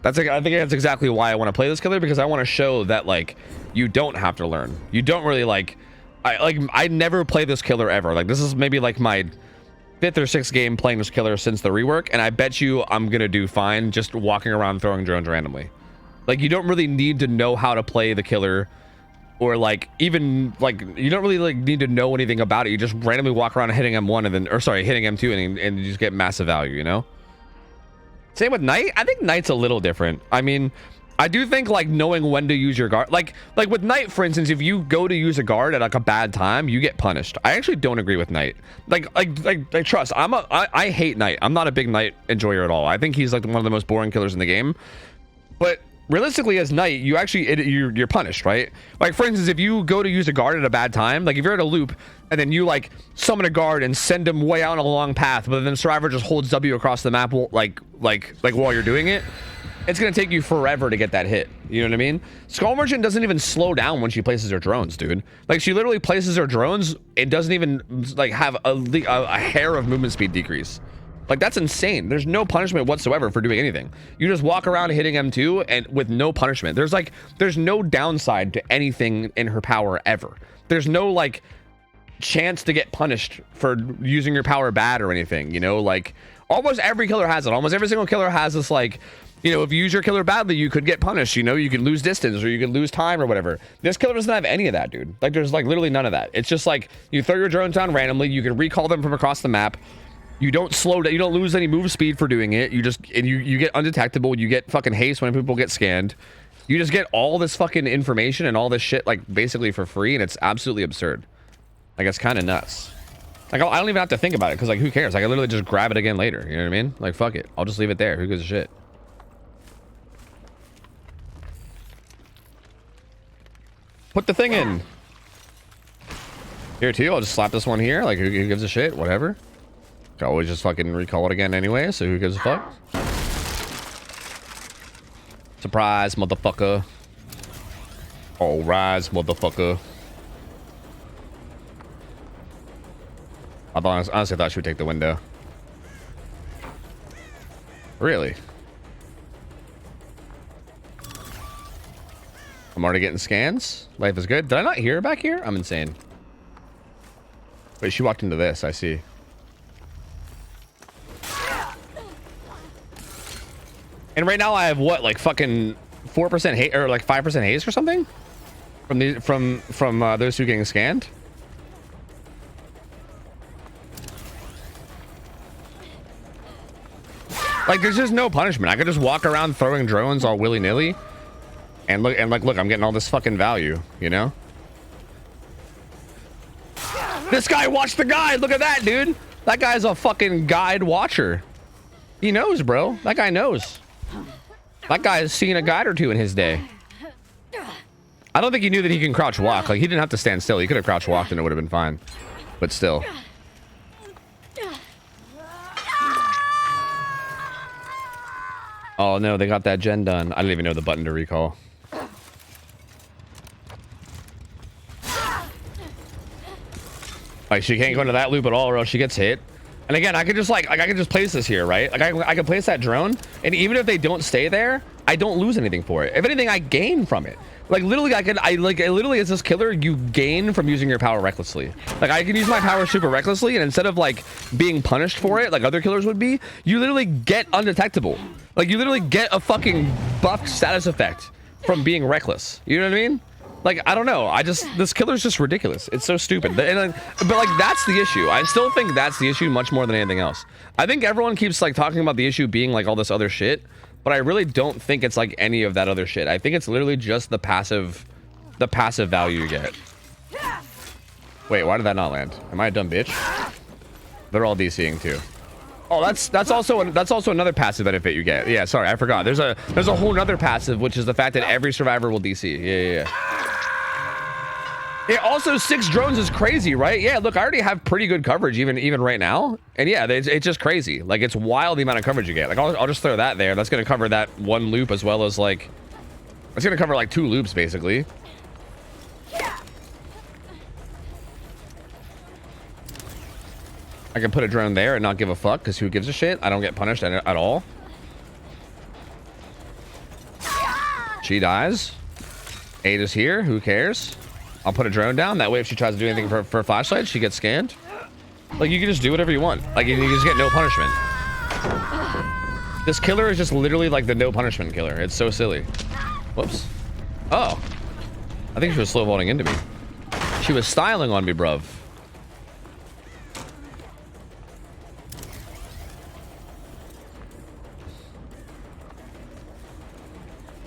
That's like, I think that's exactly why I want to play this killer, because I want to show that like you don't have to learn. You don't really like. I never play this killer ever. Like this is maybe like my 5th or 6th game playing this killer since the rework, and I bet you I'm gonna do fine just walking around throwing drones randomly. Like you don't really need to know how to play the killer, or like even like you don't really like need to know anything about it. You just randomly walk around hitting M1 and then, or sorry, hitting M2 and you just get massive value, you know? Same with Knight. I think Knight's a little different. I mean, I do think like knowing when to use your guard, like with Knight, for instance, if you go to use a guard at like a bad time, you get punished. I actually don't agree with Knight. Like trust, I hate Knight. I'm not a big Knight enjoyer at all. I think he's like one of the most boring killers in the game. But realistically, as Knight, you actually you're punished, right? Like for instance, if you go to use a guard at a bad time, like if you're at a loop and then you like summon a guard and send him way out on a long path, but then Survivor just holds W across the map like while you're doing it, it's gonna take you forever to get that hit. You know what I mean? Skull Merchant doesn't even slow down when she places her drones, dude. Like she literally places her drones, it doesn't even like have a hair of movement speed decrease. Like that's insane. There's no punishment whatsoever for doing anything. You just walk around hitting M2 and with no punishment. There's no downside to anything in her power ever. There's no like chance to get punished for using your power bad or anything, you know? Like almost every killer has it. Almost every single killer has this like, you know, if you use your killer badly, you could get punished, you know, you could lose distance or you could lose time or whatever. This killer doesn't have any of that, dude. Like there's like literally none of that. It's just like you throw your drones down randomly, you can recall them from across the map. You don't slow down, you don't lose any move speed for doing it. You just, and you get undetectable, you get fucking haste when people get scanned. You just get all this fucking information and all this shit like basically for free, and it's absolutely absurd. Like it's kind of nuts. Like I don't even have to think about it because like who cares? Like I literally just grab it again later. You know what I mean? Like fuck it. I'll just leave it there. Who gives a shit? Put the thing in. Here too, I'll just slap this one here. Like who gives a shit? Whatever. Can always just fucking recall it again anyway, so who gives a fuck? Surprise, motherfucker. All rise, motherfucker. I honestly thought she would take the window. Really? I'm already getting scans. Life is good. Did I not hear her back here? I'm insane. Wait, she walked into this. I see. And right now I have what, like fucking 4% hate or like 5% haste or something from the from those two getting scanned. Like there's just no punishment. I could just walk around throwing drones all willy-nilly and look, I'm getting all this fucking value, you know? This guy watched the guide. Look at that, dude. That guy's a fucking guide watcher. He knows, bro. That guy knows. That guy has seen a guide or two in his day. I don't think he knew that he can crouch walk. Like he didn't have to stand still. He could have crouch walked and it would have been fine. But still. Oh no, they got that gen done. I didn't even know the button to recall. Like she can't go into that loop at all or else she gets hit. And again, I could just like I could just place this here, right? Like I could place that drone, and even if they don't stay there, I don't lose anything for it. If anything, I gain from it. Like literally, literally as this killer, you gain from using your power recklessly. Like I can use my power super recklessly, and instead of like being punished for it, like other killers would be, you literally get undetectable. Like you literally get a fucking buffed status effect from being reckless. You know what I mean? Like, I don't know. This killer's just ridiculous. It's so stupid. But like, that's the issue. I still think that's the issue much more than anything else. I think everyone keeps like talking about the issue being like all this other shit, but I really don't think it's like any of that other shit. I think it's literally just the passive value you get. Wait, why did that not land? Am I a dumb bitch? They're all DCing too. Oh, that's also another passive benefit you get. Yeah, sorry, I forgot. There's a whole nother passive, which is the fact that every survivor will DC. Yeah. Yeah, also 6 drones is crazy, right? Yeah, look, I already have pretty good coverage even right now. And yeah, it's just crazy. Like, it's wild the amount of coverage you get. Like, I'll just throw that there. That's going to cover that 1 loop as well as, like... That's going to cover, like, 2 loops, basically. I can put a drone there and not give a fuck, because who gives a shit? I don't get punished at all. She dies. 8 is here. Who cares? I'll put a drone down. That way, if she tries to do anything for a flashlight, she gets scanned. Like, you can just do whatever you want. Like, you just get no punishment. This killer is just literally like the no punishment killer. It's so silly. Whoops. Oh. I think she was slow vaulting into me. She was styling on me, bruv.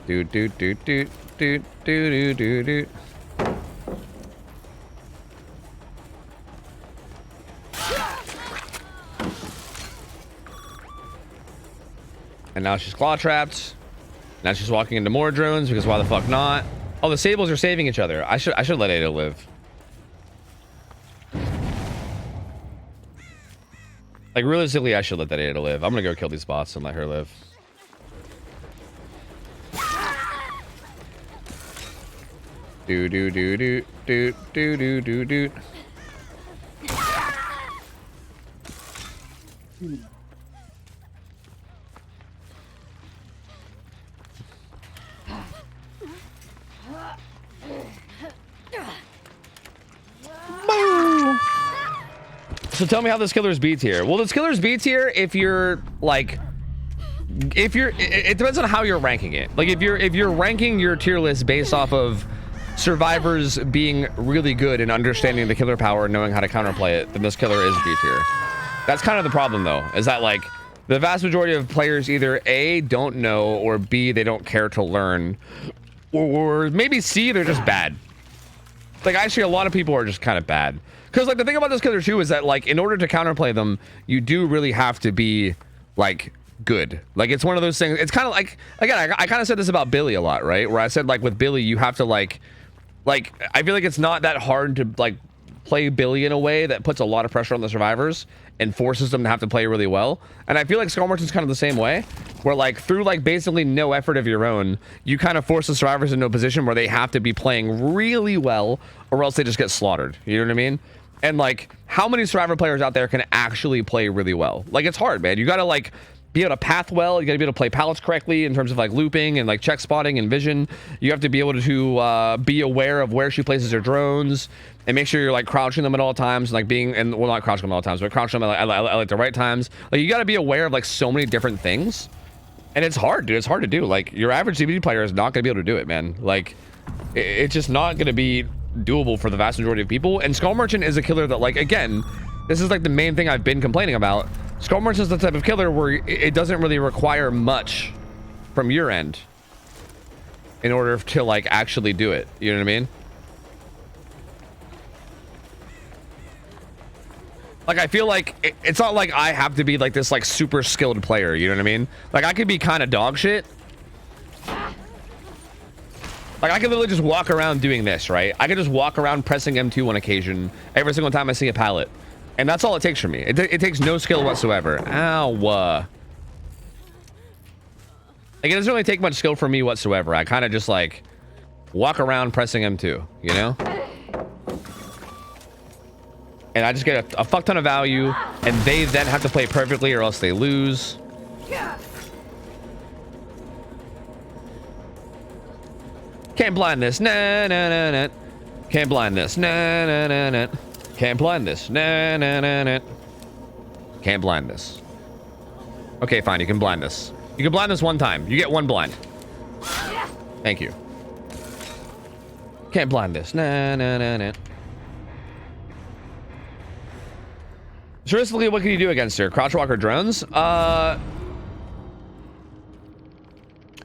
Doot doot doot doot doot doot doot doot. And now she's claw trapped. Now she's walking into more drones because why the fuck not? Oh, the Sables are saving each other. I should let Ada live. Like, realistically, I should let that Ada live. I'm gonna go kill these bots and let her live. Do do do do do do do do do. So tell me how this killer's B tier. Well, this killer's B tier if you're like, it depends on how you're ranking it. Like if you're ranking your tier list based off of survivors being really good and understanding the killer power and knowing how to counterplay it, then this killer is B tier. That's kind of the problem though, is that like the vast majority of players either A, don't know, or B, they don't care to learn, or maybe C, they're just bad. Like actually a lot of people are just kind of bad. Because like the thing about this killer too is that like in order to counterplay them, you do really have to be like good. Like it's one of those things. It's kind of like, again, I kind of said this about Billy a lot, right? Where I said like with Billy, you have to like I feel like it's not that hard to like play Billy in a way that puts a lot of pressure on the survivors and forces them to have to play really well. And I feel like Skull Merchant's kind of the same way, where like through like basically no effort of your own, you kind of force the survivors into a position where they have to be playing really well or else they just get slaughtered. You know what I mean? And like how many survivor players out there can actually play really well? Like it's hard, man. You gotta like be able to path well. You gotta be able to play pallets correctly in terms of like looping and like check spotting and vision. You have to be able to be aware of where she places her drones and make sure you're like crouching them at all times, like being, and well, not crouching them at all times, but crouching them at like the right times. Like you got to be aware of like so many different things, and it's hard, dude. It's hard to do. Like your average DVD player is not gonna be able to do it, man. Like it's just not gonna be doable for the vast majority of people. And Skull Merchant is a killer that, like, again, this is like the main thing I've been complaining about. Skull Merchant is the type of killer where it doesn't really require much from your end in order to like actually do it. You know what I mean? Like, I feel like it's not like I have to be like this like super skilled player. You know what I mean? Like, I could be kind of dog shit. Like, I could literally just walk around doing this, right? I could just walk around pressing M2 on occasion every single time I see a pallet. And that's all it takes from me. It takes no skill whatsoever. Ow. Like, it doesn't really take much skill from me whatsoever. I kind of just, like, walk around pressing M2, you know? And I just get a fuck ton of value, and they then have to play perfectly or else they lose. Can't blind this. Nah, nah, nah, nah. Can't blind this. Nah, nah, nah, nah. Can't blind this. Nah, nah, nah, nah. Can't blind this. Okay, fine. You can blind this. You can blind this one time. You get one blind. Thank you. Can't blind this. Nah, nah, nah, nah. Seriously, what can you do against her? Crouchwalker drones?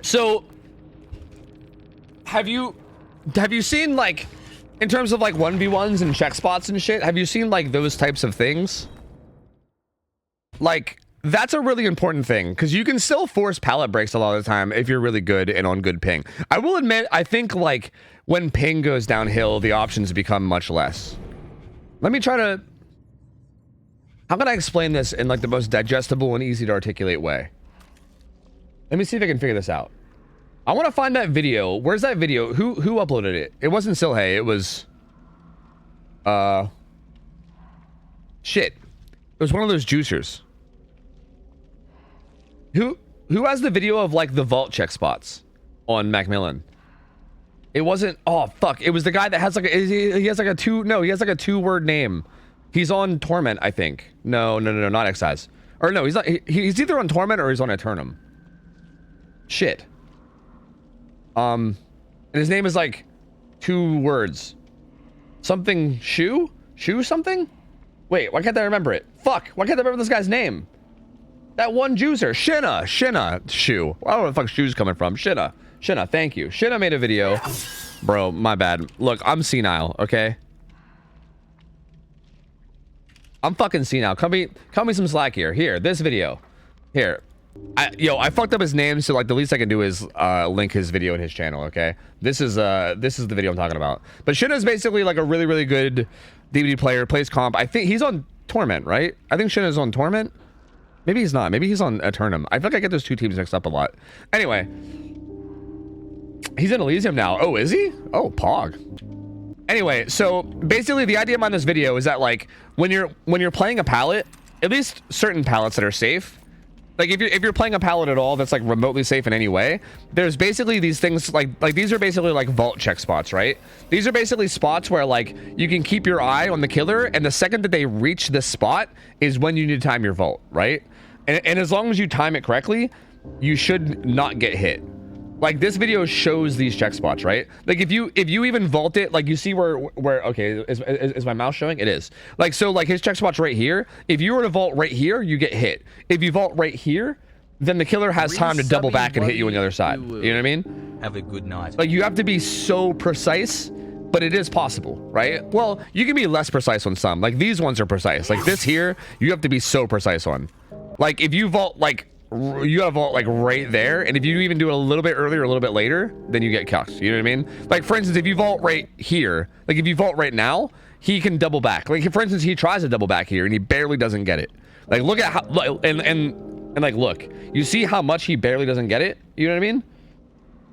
So have you seen, like, in terms of like 1v1s and check spots and shit, have you seen like those types of things? Like that's a really important thing because you can still force pallet breaks a lot of the time if you're really good and on good ping. I will admit, I think like when ping goes downhill, the options become much less. Let me try to... How can I explain this in like the most digestible and easy to articulate way? Let me see if I can figure this out. I want to find that video. Where's that video? Who uploaded it? It wasn't Silhey. It was... Shit. It was one of those juicers. Who has the video of like the vault check spots on Macmillan? It wasn't... Oh, fuck. It was the guy that has like he has like a two-word name. He's on Torment, I think. No, not Excise. Or no, he's not. He's either on Torment or he's on Eternum. Shit. And his name is like 2 words. Something Shoe? Shoe something? Wait, why can't I remember it? Fuck, why can't I remember this guy's name? That one juicer. Shinna. Shoe. I don't know where the fuck Shoe's coming from. Shinna, thank you. Shinna made a video. Bro, my bad. Look, I'm senile, okay? I'm fucking senile. Cut me some slack here. Here, this video. Here. I fucked up his name, so like the least I can do is link his video in his channel, okay? This is the video I'm talking about. But Shinna is basically like a really, really good DVD player, plays comp. I think he's on Torment, right? I think Shinna's on Torment. Maybe he's not. Maybe he's on Eternum. I feel like I get those 2 teams mixed up a lot. Anyway. He's in Elysium now. Oh, is he? Oh, Pog. Anyway, so basically the idea behind this video is that like when you're playing a palette, at least certain palettes that are safe, like if you're playing a palette at all that's like remotely safe in any way, there's basically these things like these are basically like vault check spots, right? These are basically spots where like you can keep your eye on the killer, and the second that they reach this spot is when you need to time your vault, right? And as long as you time it correctly, you should not get hit. Like this video shows these check spots, right? Like if you even vault it, like you see where okay, is my mouse showing? It is. Like so like his check spot's right here. If you were to vault right here, you get hit. If you vault right here, then the killer has time to double back and hit you on the other side. You know what I mean? Have a good night. Like you have to be so precise, but it is possible, right? Well, you can be less precise on some. Like these ones are precise. Like this here, you have to be so precise on. Like if you vault like you gotta vault like right there, and if you even do it a little bit earlier, a little bit later, then you get cucked. You know what I mean? Like for instance, if you vault right here, like if you vault right now, he can double back. Like for instance, he tries to double back here and he barely doesn't get it. Like look at how and like look, you see how much he barely doesn't get it. You know what I mean?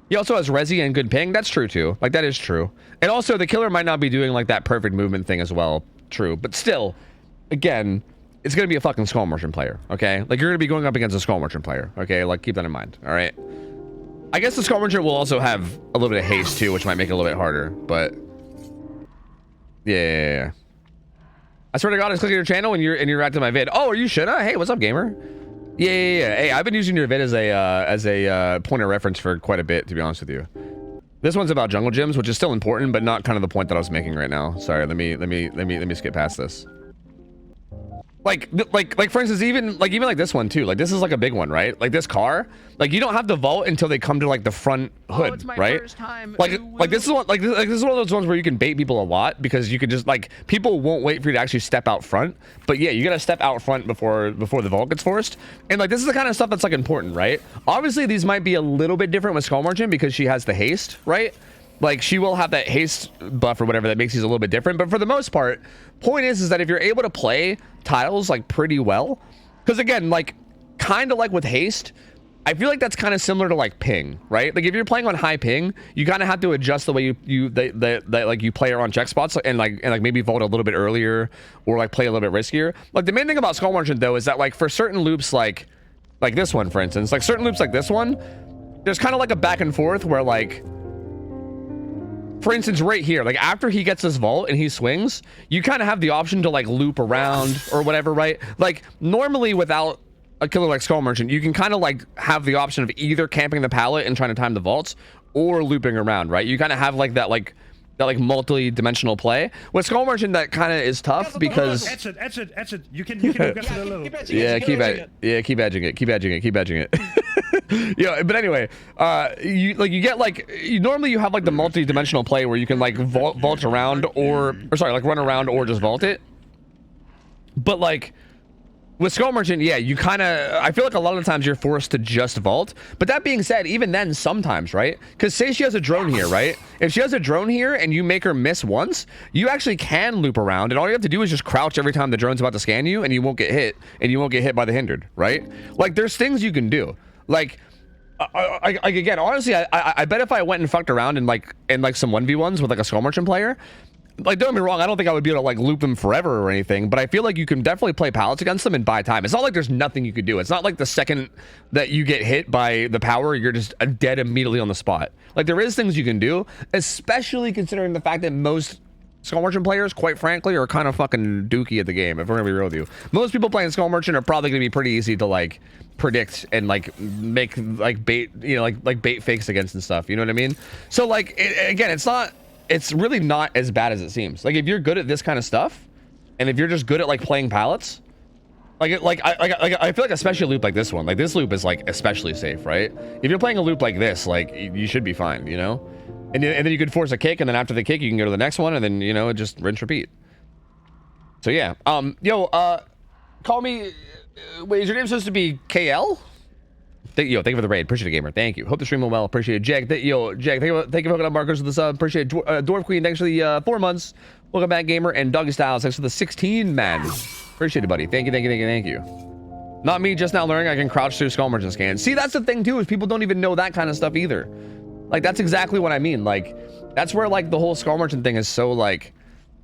He also has resi and good ping. That's true too. Like that is true. And also the killer might not be doing like that perfect movement thing as well. True, but still, again, it's going to be a fucking Skull Merchant player, okay? Like, you're going to be going up against a Skull Merchant player, okay? Like, keep that in mind, all right? I guess the Skull Merchant will also have a little bit of haste, too, which might make it a little bit harder, but... Yeah. I swear to God, I was clicking your channel and you're reacting to my vid. Oh, are you Shinna? Hey, what's up, gamer? Yeah. Hey, I've been using your vid as a point of reference for quite a bit, to be honest with you. This one's about jungle gyms, which is still important, but not kind of the point that I was making right now. Sorry, let me skip past this. Like for instance, even like this one too. Like this is like a big one, right? Like this car, like you don't have to vault until they come to like the front hood, it's my right? first time. Like this is one this is one of those ones where you can bait people a lot because you could just like people won't wait for you to actually step out front. But yeah, you gotta step out front before the vault gets forced. And like this is the kind of stuff that's like important, right? Obviously, these might be a little bit different with Skull Merchant because she has the haste, right? Like she will have that haste buff or whatever that makes these a little bit different, but for the most part, point is that if you're able to play tiles like pretty well, because again, like kind of like with haste, I feel like that's kind of similar to like ping, right? Like if you're playing on high ping, you kind of have to adjust the way you play around check spots and like maybe vault a little bit earlier or like play a little bit riskier. Like the main thing about Skull Merchant though is that like for certain loops like this one, for instance, like certain loops like this one, there's kind of like a back and forth where like, for instance, right here, like after he gets this vault and he swings, you kind of have the option to like loop around or whatever, right? Like normally without a killer like Skull Merchant, you can kind of like have the option of either camping the pallet and trying to time the vaults or looping around, right? You kind of have like that multi-dimensional play. With Skull Merchant, that kind of is tough because Exit. You can adjust it a little. Keep edging it. Yeah, but anyway, you normally you have like the multi-dimensional play where you can like vault around or sorry, like run around or just vault it. But like With Skull Merchant, yeah, you kind of, I feel like a lot of the times you're forced to just vault. But that being said, even then sometimes, right? Because say she has a drone here, right? If she has a drone here and you make her miss once, you actually can loop around, and all you have to do is just crouch every time the drone's about to scan you, and you won't get hit, and you won't get hit by the hindered, right? Like, there's things you can do. Like, again, honestly, I bet if I went and fucked around in like some 1v1s with like a Skull Merchant player, like, don't get me wrong, I don't think I would be able to like loop them forever or anything, but I feel like you can definitely play pallets against them and buy time. It's not like there's nothing you could do. It's not like the second that you get hit by the power, you're just dead immediately on the spot. Like, there is things you can do, especially considering the fact that most Skull Merchant players, quite frankly, are kind of fucking dookie at the game, if we're gonna be real with you. Most people playing Skull Merchant are probably gonna be pretty easy to like predict and like make like bait, you know, like bait fakes against and stuff, you know what I mean? So like, again, it's really not as bad as it seems. Like, if you're good at this kind of stuff, and if you're just good at like playing pallets, I feel like especially a loop like this one, like this loop is like especially safe, right? If you're playing a loop like this, like you should be fine, you know? And then you could force a kick, and then after the kick, you can go to the next one, and then, you know, just rinse, repeat. So yeah, call me. Wait, is your name supposed to be KL? Thank you for the raid. Appreciate it, gamer. Thank you. Hope the stream went well. Appreciate it, Jack. Thank you for hooking up markers with the sub. Appreciate it, Dwarf Queen. Thanks for the 4 months. Welcome back, gamer. And Doggy Styles. Thanks for the 16 man. Appreciate it, buddy. Thank you. Not me just now learning I can crouch through Skull Merchant scan. See, that's the thing too, is people don't even know that kind of stuff either. Like, that's exactly what I mean. Like, that's where like the whole Skull Merchant thing is so like,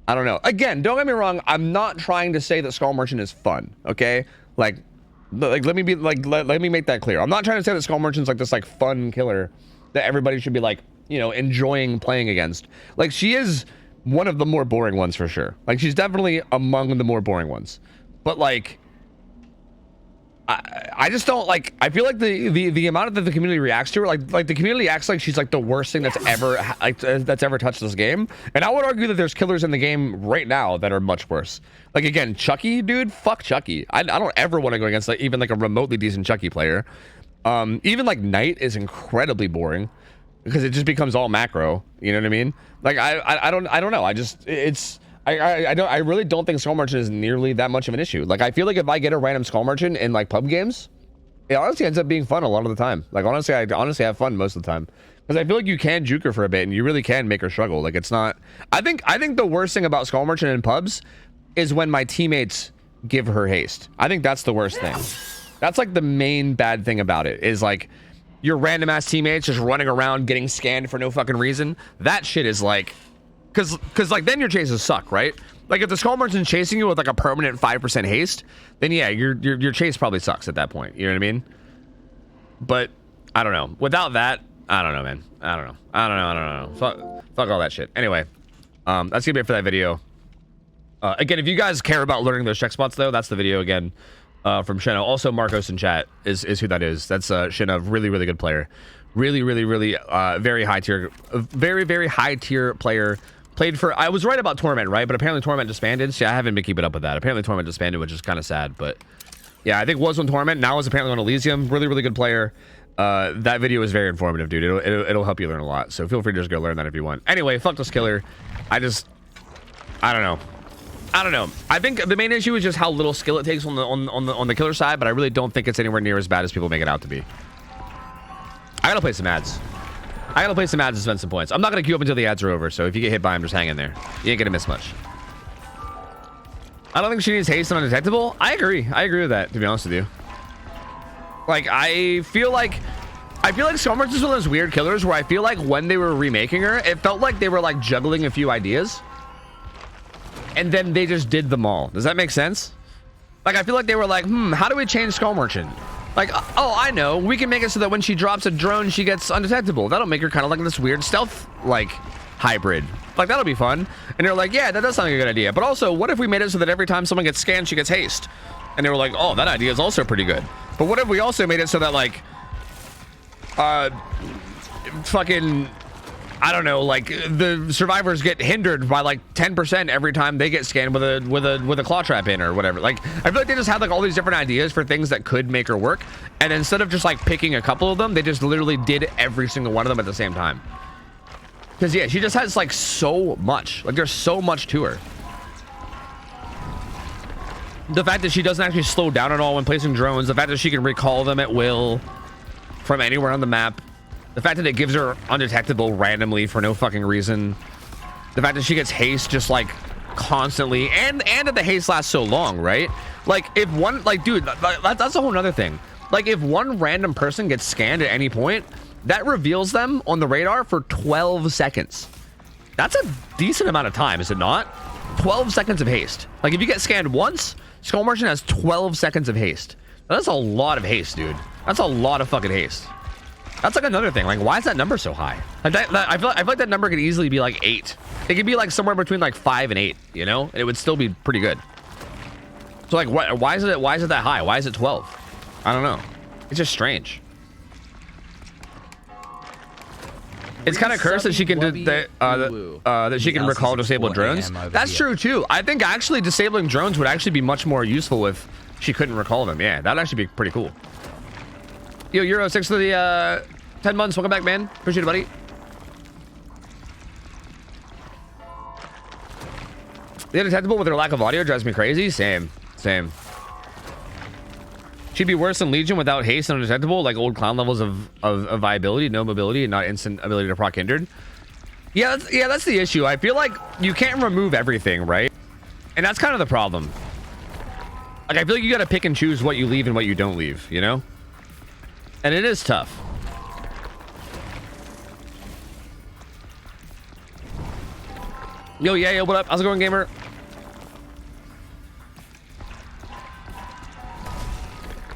I don't know. Again, don't get me wrong. I'm not trying to say that Skull Merchant is fun. Okay, like let me make that clear. I'm not trying to say that Skull Merchant's like this like fun killer that everybody should be like, you know, enjoying playing against. Like, she is one of the more boring ones for sure. Like, she's definitely among the more boring ones. But like, I just don't like, I feel like the amount that the community reacts to her, like the community acts like she's like the worst thing that's ever touched this game. And I would argue that there's killers in the game right now that are much worse. Like, again, Chucky, dude, fuck Chucky. I don't ever want to go against like even like a remotely decent Chucky player. Even like Knight is incredibly boring because it just becomes all macro, you know what I mean? Like, I don't know. I really don't think Skull Merchant is nearly that much of an issue. Like, I feel like if I get a random Skull Merchant in like pub games, it honestly ends up being fun a lot of the time. Like, honestly, I have fun most of the time because I feel like you can juke her for a bit and you really can make her struggle. Like, it's not. I think the worst thing about Skull Merchant in pubs is when my teammates give her haste. I think that's the worst thing. That's like the main bad thing about it, is like your random ass teammates just running around getting scanned for no fucking reason. That shit is like. Because like then your chases suck, right? Like, if the Skull Merchant's chasing you with like a permanent 5% haste, then yeah, your chase probably sucks at that point. You know what I mean? But I don't know. Without that, I don't know, man. I don't know. Fuck all that shit. Anyway, that's gonna be it for that video. Again, if you guys care about learning those check spots, though, that's the video again from Shenna. Also, Marcos in chat is who that is. That's Shenna, really good player. Really very high tier, very high tier player. Played for, I was right about Torment, right? But apparently Torment disbanded. See, I haven't been keeping up with that. Apparently Torment disbanded, which is kind of sad. But yeah, I think was on Torment. Now is apparently on Elysium. Really good player. That video is very informative, dude. It'll help you learn a lot. So feel free to just go learn that if you want. Anyway, fuck this killer. I don't know. I think the main issue is just how little skill it takes on the killer side. But I really don't think it's anywhere near as bad as people make it out to be. I gotta play some ads. To spend some points. I'm not gonna queue up until the ads are over, so if you get hit by them, just hang in there. You ain't gonna miss much. I don't think she needs haste and undetectable. I agree with that, to be honest with you. Like, I feel like Skull Merchant is one of those weird killers where I feel like when they were remaking her, it felt like they were like juggling a few ideas. And then they just did them all. Does that make sense? Like, I feel like they were like, how do we change Skull Merchant? Like, oh, I know. We can make it so that when she drops a drone, she gets undetectable. That'll make her kind of like this weird stealth, like, hybrid. Like, that'll be fun. And they're like, yeah, that does sound like a good idea. But also, what if we made it so that every time someone gets scanned, she gets haste? And they were like, oh, that idea is also pretty good. But what if we also made it so that, like, fucking, I don't know, like, the survivors get hindered by like 10% every time they get scanned with a claw trap in or whatever. Like, I feel like they just had like all these different ideas for things that could make her work, and instead of just like picking a couple of them, they just literally did every single one of them at the same time. Because yeah, she just has like so much. Like, there's so much to her. The fact that she doesn't actually slow down at all when placing drones, the fact that she can recall them at will from anywhere on the map, the fact that it gives her undetectable randomly for no fucking reason, the fact that she gets haste just like constantly, and that the haste lasts so long, right? Like if one, like dude, that's a whole nother thing. Like if one random person gets scanned at any point, that reveals them on the radar for 12 seconds. That's a decent amount of time, is it not? 12 seconds of haste. Like if you get scanned once, Skull Merchant has 12 seconds of haste. That's a lot of haste, dude. That's a lot of fucking haste. That's like another thing. Like, why is that number so high? Like I feel like that number could easily be like 8. It could be like somewhere between like 5 and 8, you know, and it would still be pretty good. So like, why is it that high? Why is it 12? I don't know. It's just strange. It's kind of cursed that she can that she can recall disabled drones. That's true too. I think actually disabling drones would actually be much more useful if she couldn't recall them. Yeah, that'd actually be pretty cool. Yo, Euro 6 for the 10 months. Welcome back, man. Appreciate it, buddy. The undetectable with her lack of audio drives me crazy. Same. She'd be worse than Legion without haste and undetectable, like old clown levels of viability, no mobility, and not instant ability to proc hindered. Yeah, that's the issue. I feel like you can't remove everything, right? And that's kind of the problem. Like, I feel like you got to pick and choose what you leave and what you don't leave, you know? And it is tough. Yo, what up? How's it going, gamer?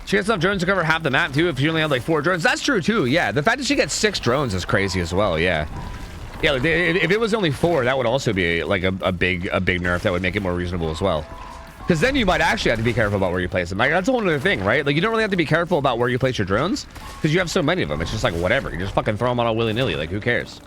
She gets enough drones to cover half the map too if she only had like 4 drones. That's true too. Yeah, the fact that she gets 6 drones is crazy as well. Yeah, like, if it was only 4, that would also be like a big nerf that would make it more reasonable as well. Because then you might actually have to be careful about where you place them. Like that's a whole other thing, right? Like you don't really have to be careful about where you place your drones because you have so many of them. It's just like whatever. You just fucking throw them on all willy-nilly. Like who cares?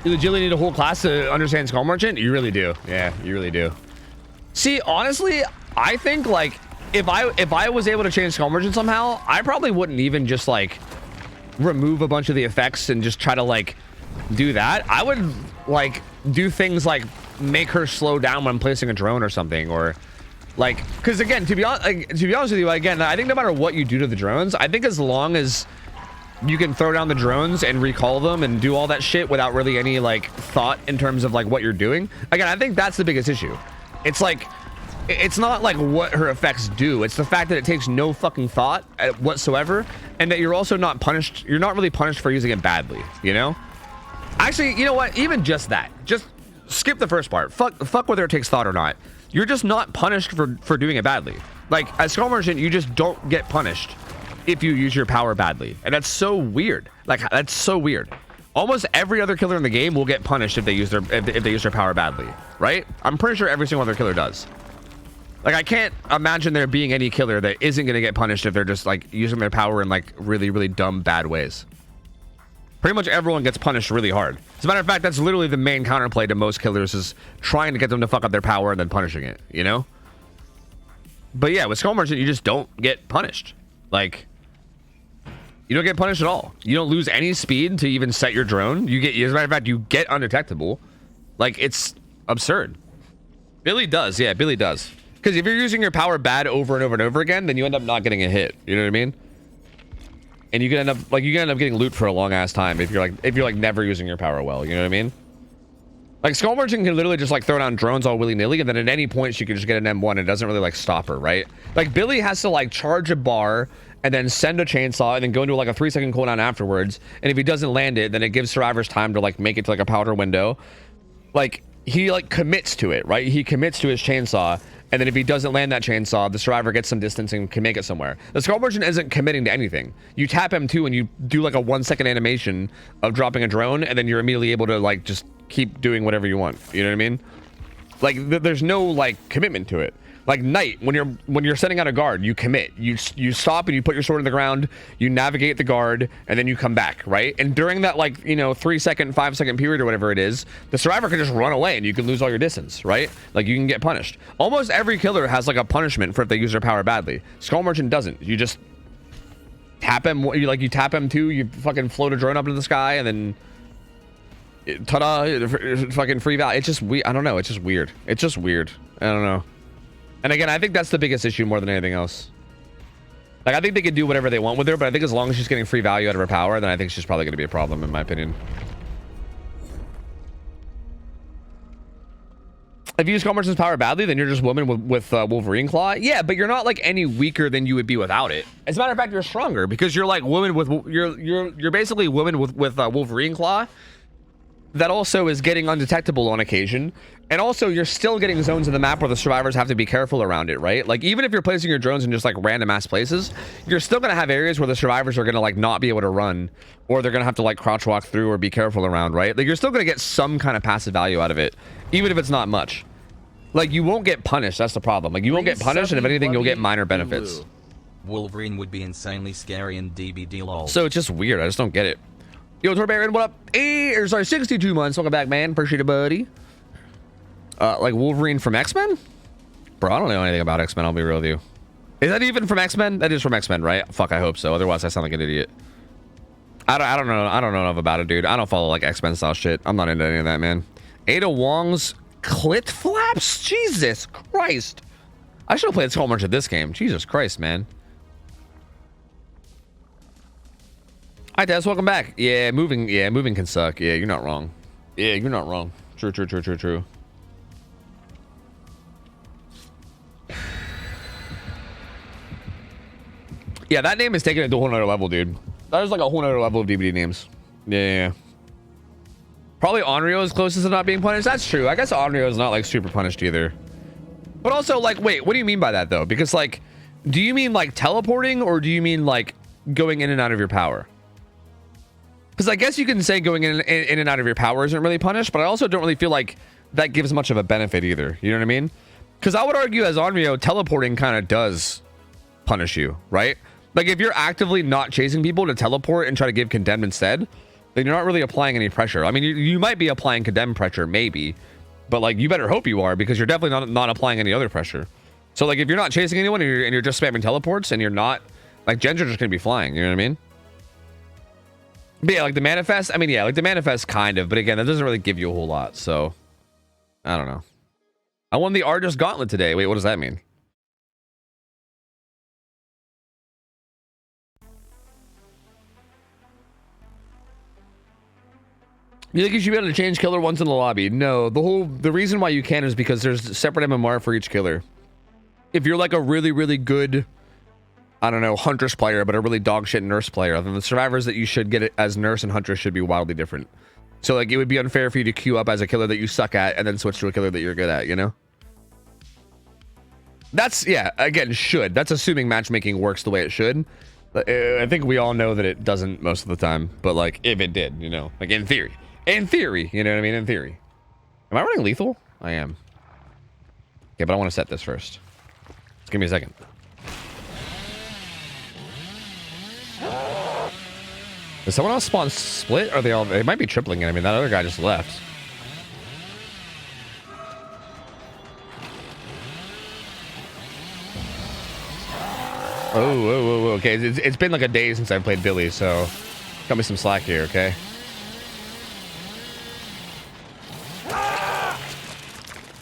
You legitimately need a whole class to understand Skull Merchant? You really do. Yeah, you really do. See, honestly, I think like if I was able to change Skull Merchant somehow, I probably wouldn't even just like remove a bunch of the effects and just try to like do that. I would like do things like make her slow down when placing a drone or something, or like, because again, to be honest with you, again, I think no matter what you do to the drones, I think as long as you can throw down the drones and recall them and do all that shit without really any like thought in terms of like what you're doing. Again, I think that's the biggest issue. It's like, it's not like what her effects do. It's the fact that it takes no fucking thought whatsoever, and that you're also not punished. You're not really punished for using it badly, you know? Actually, you know what? Even just that. Just skip the first part. Fuck whether it takes thought or not. You're just not punished for doing it badly. Like, as Skull Merchant, you just don't get punished if you use your power badly, and that's so weird. Like, that's so weird. Almost every other killer in the game will get punished if they use their power badly, right? I'm pretty sure every single other killer does. Like, I can't imagine there being any killer that isn't going to get punished if they're just like using their power in like really, really dumb, bad ways. Pretty much everyone gets punished really hard. As a matter of fact, that's literally the main counterplay to most killers, is trying to get them to fuck up their power and then punishing it, you know? But yeah, with Skull Merchant, you just don't get punished. Like, you don't get punished at all. You don't lose any speed to even set your drone. You get, as a matter of fact, you get undetectable. Like, it's absurd. Billy does, yeah, Billy does. Because if you're using your power bad over and over and over again, then you end up not getting a hit. You know what I mean? And you can end up getting loot for a long ass time if you're like never using your power well. You know what I mean? Like, Skull Merchant can literally just like throw down drones all willy-nilly, and then at any point she can just get an M1 and it doesn't really like stop her, right? Like, Billy has to like charge a bar and then send a chainsaw and then go into like a 3-second cooldown afterwards, and if he doesn't land it, then it gives survivors time to like make it to like a powder window. Like, he like commits to it, right? He commits to his chainsaw, and then if he doesn't land that chainsaw, the survivor gets some distance and can make it somewhere. The Skull Merchant isn't committing to anything. You tap M2 and you do like a 1-second animation of dropping a drone, and then you're immediately able to like just keep doing whatever you want. You know what I mean? Like, there's no like commitment to it. Like Knight, when you're setting out a guard, you commit. You stop and you put your sword in the ground, you navigate the guard, and then you come back, right? And during that, like, you know, 3-second, 5-second period or whatever it is, the survivor can just run away and you can lose all your distance, right? Like, you can get punished. Almost every killer has like a punishment for if they use their power badly. Skull Merchant doesn't. You just tap him. You tap him too. You fucking float a drone up into the sky and then ta-da, fucking free value. It's just I don't know. It's just weird. It's just weird. I don't know. And again, I think that's the biggest issue more than anything else. Like, I think they can do whatever they want with her, but I think as long as she's getting free value out of her power, then I think she's probably going to be a problem, in my opinion. If you use Commerce's power badly, then you're just woman with Wolverine Claw. Yeah, but you're not like any weaker than you would be without it. As a matter of fact, you're stronger because you're like woman with you're basically woman with Wolverine Claw. That also is getting undetectable on occasion, and also you're still getting zones of the map where the survivors have to be careful around it, right? Like, even if you're placing your drones in just like random ass places, you're still gonna have areas where the survivors are gonna like not be able to run, or they're gonna have to like crouch walk through or be careful around, right? Like, you're still gonna get some kind of passive value out of it, even if it's not much. Like, you won't get punished. That's the problem. Like, you won't get punished, and if anything, you'll get minor benefits. Wolverine would be insanely scary in DBD lol. So it's just weird. I just don't get it. Yo, Torbaron, what up? 62 months. Welcome back, man. Appreciate it, buddy. Like Wolverine from X-Men? Bro, I don't know anything about X-Men. I'll be real with you. Is that even from X-Men? That is from X-Men, right? Fuck, I hope so. Otherwise, I sound like an idiot. I don't know. I don't know enough about it, dude. I don't follow like X-Men style shit. I'm not into any of that, man. Ada Wong's clit flaps? Jesus Christ. I should have played so much of this game. Jesus Christ, man. Hi, Des. Welcome back. Yeah, moving can suck. Yeah, you're not wrong. Yeah, you're not wrong. True. Yeah, that name is taking it to a whole nother level, dude. That is like a whole nother level of DVD names. Yeah. Probably Onryo is closest to not being punished. That's true. I guess Onryo is not like super punished either. But also, like, wait, what do you mean by that though? Because like, do you mean like teleporting, or do you mean like going in and out of your power? Because I guess you can say going in and out of your power isn't really punished, but I also don't really feel like that gives much of a benefit either. You know what I mean? Because I would argue as Onryo, teleporting kind of does punish you, right? Like, if you're actively not chasing people to teleport and try to give condemned instead, then you're not really applying any pressure. I mean, you might be applying condemned pressure, maybe, but like, you better hope you are, because you're definitely not applying any other pressure. So like, if you're not chasing anyone and you're just spamming teleports and you're not, like, gens are just gonna be flying. You know what I mean? But yeah, like the manifest, I mean, yeah, like the manifest kind of, but again, that doesn't really give you a whole lot, so I don't know. I won the Argus Gauntlet today. Wait, what does that mean? You think you should be able to change killer once in the lobby? No, the reason why you can is because there's separate MMR for each killer. If you're like a really, really good, I don't know, Huntress player, but a really dog shit Nurse player, then the survivors that you should get as Nurse and Huntress should be wildly different. So like, it would be unfair for you to queue up as a killer that you suck at and then switch to a killer that you're good at, you know? That's, yeah, again, should. That's assuming matchmaking works the way it should. I think we all know that it doesn't most of the time, but like, if it did, you know, like in theory, you know what I mean? In theory. Am I running lethal? I am. Okay, but I want to set this first. Just give me a second. Does someone else spawn split? Or they might be tripling it. I mean, that other guy just left. Oh, okay. It's been like a day since I played Billy, so cut me some slack here, okay?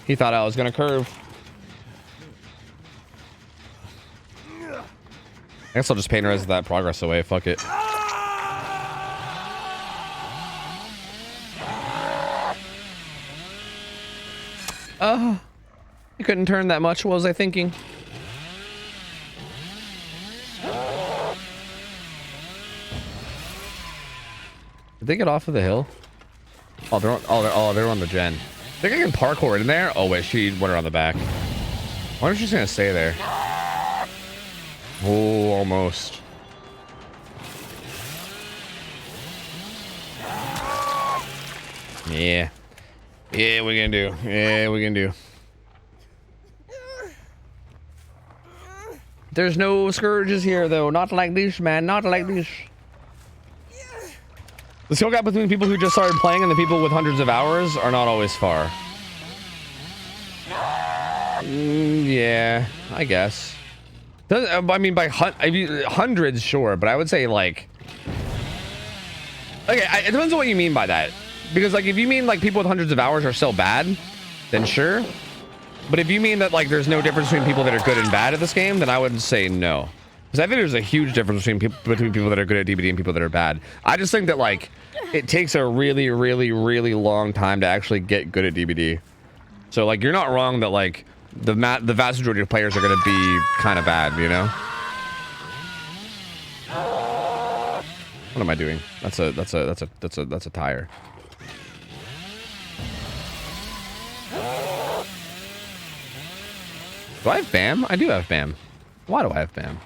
He thought I was gonna curve. I guess I'll just paint res that progress away. Fuck it. I couldn't turn that much. What was I thinking? Did they get off of the hill? Oh, they're on the gen. Think I can parkour in there? Oh wait, she went around the back. I wonder if she's gonna stay there. Oh, almost. Yeah. Yeah, we can do. Yeah, we can do. There's no scourges here, though. Not like this, man. Not like this. The skill gap between people who just started playing and the people with hundreds of hours are not always far. Yeah, I guess. I mean, by hundreds, sure, but I would say like, okay, it depends on what you mean by that. Because like, if you mean like people with hundreds of hours are still bad, then sure. But if you mean that like there's no difference between people that are good and bad at this game, then I would say no. Because I think there's a huge difference between people that are good at DBD and people that are bad. I just think that like it takes a really, really, really long time to actually get good at DBD. So like you're not wrong that like the vast majority of players are going to be kind of bad, you know? What am I doing? That's a tire. Do I have BAM? I do have BAM. Why do I have BAM?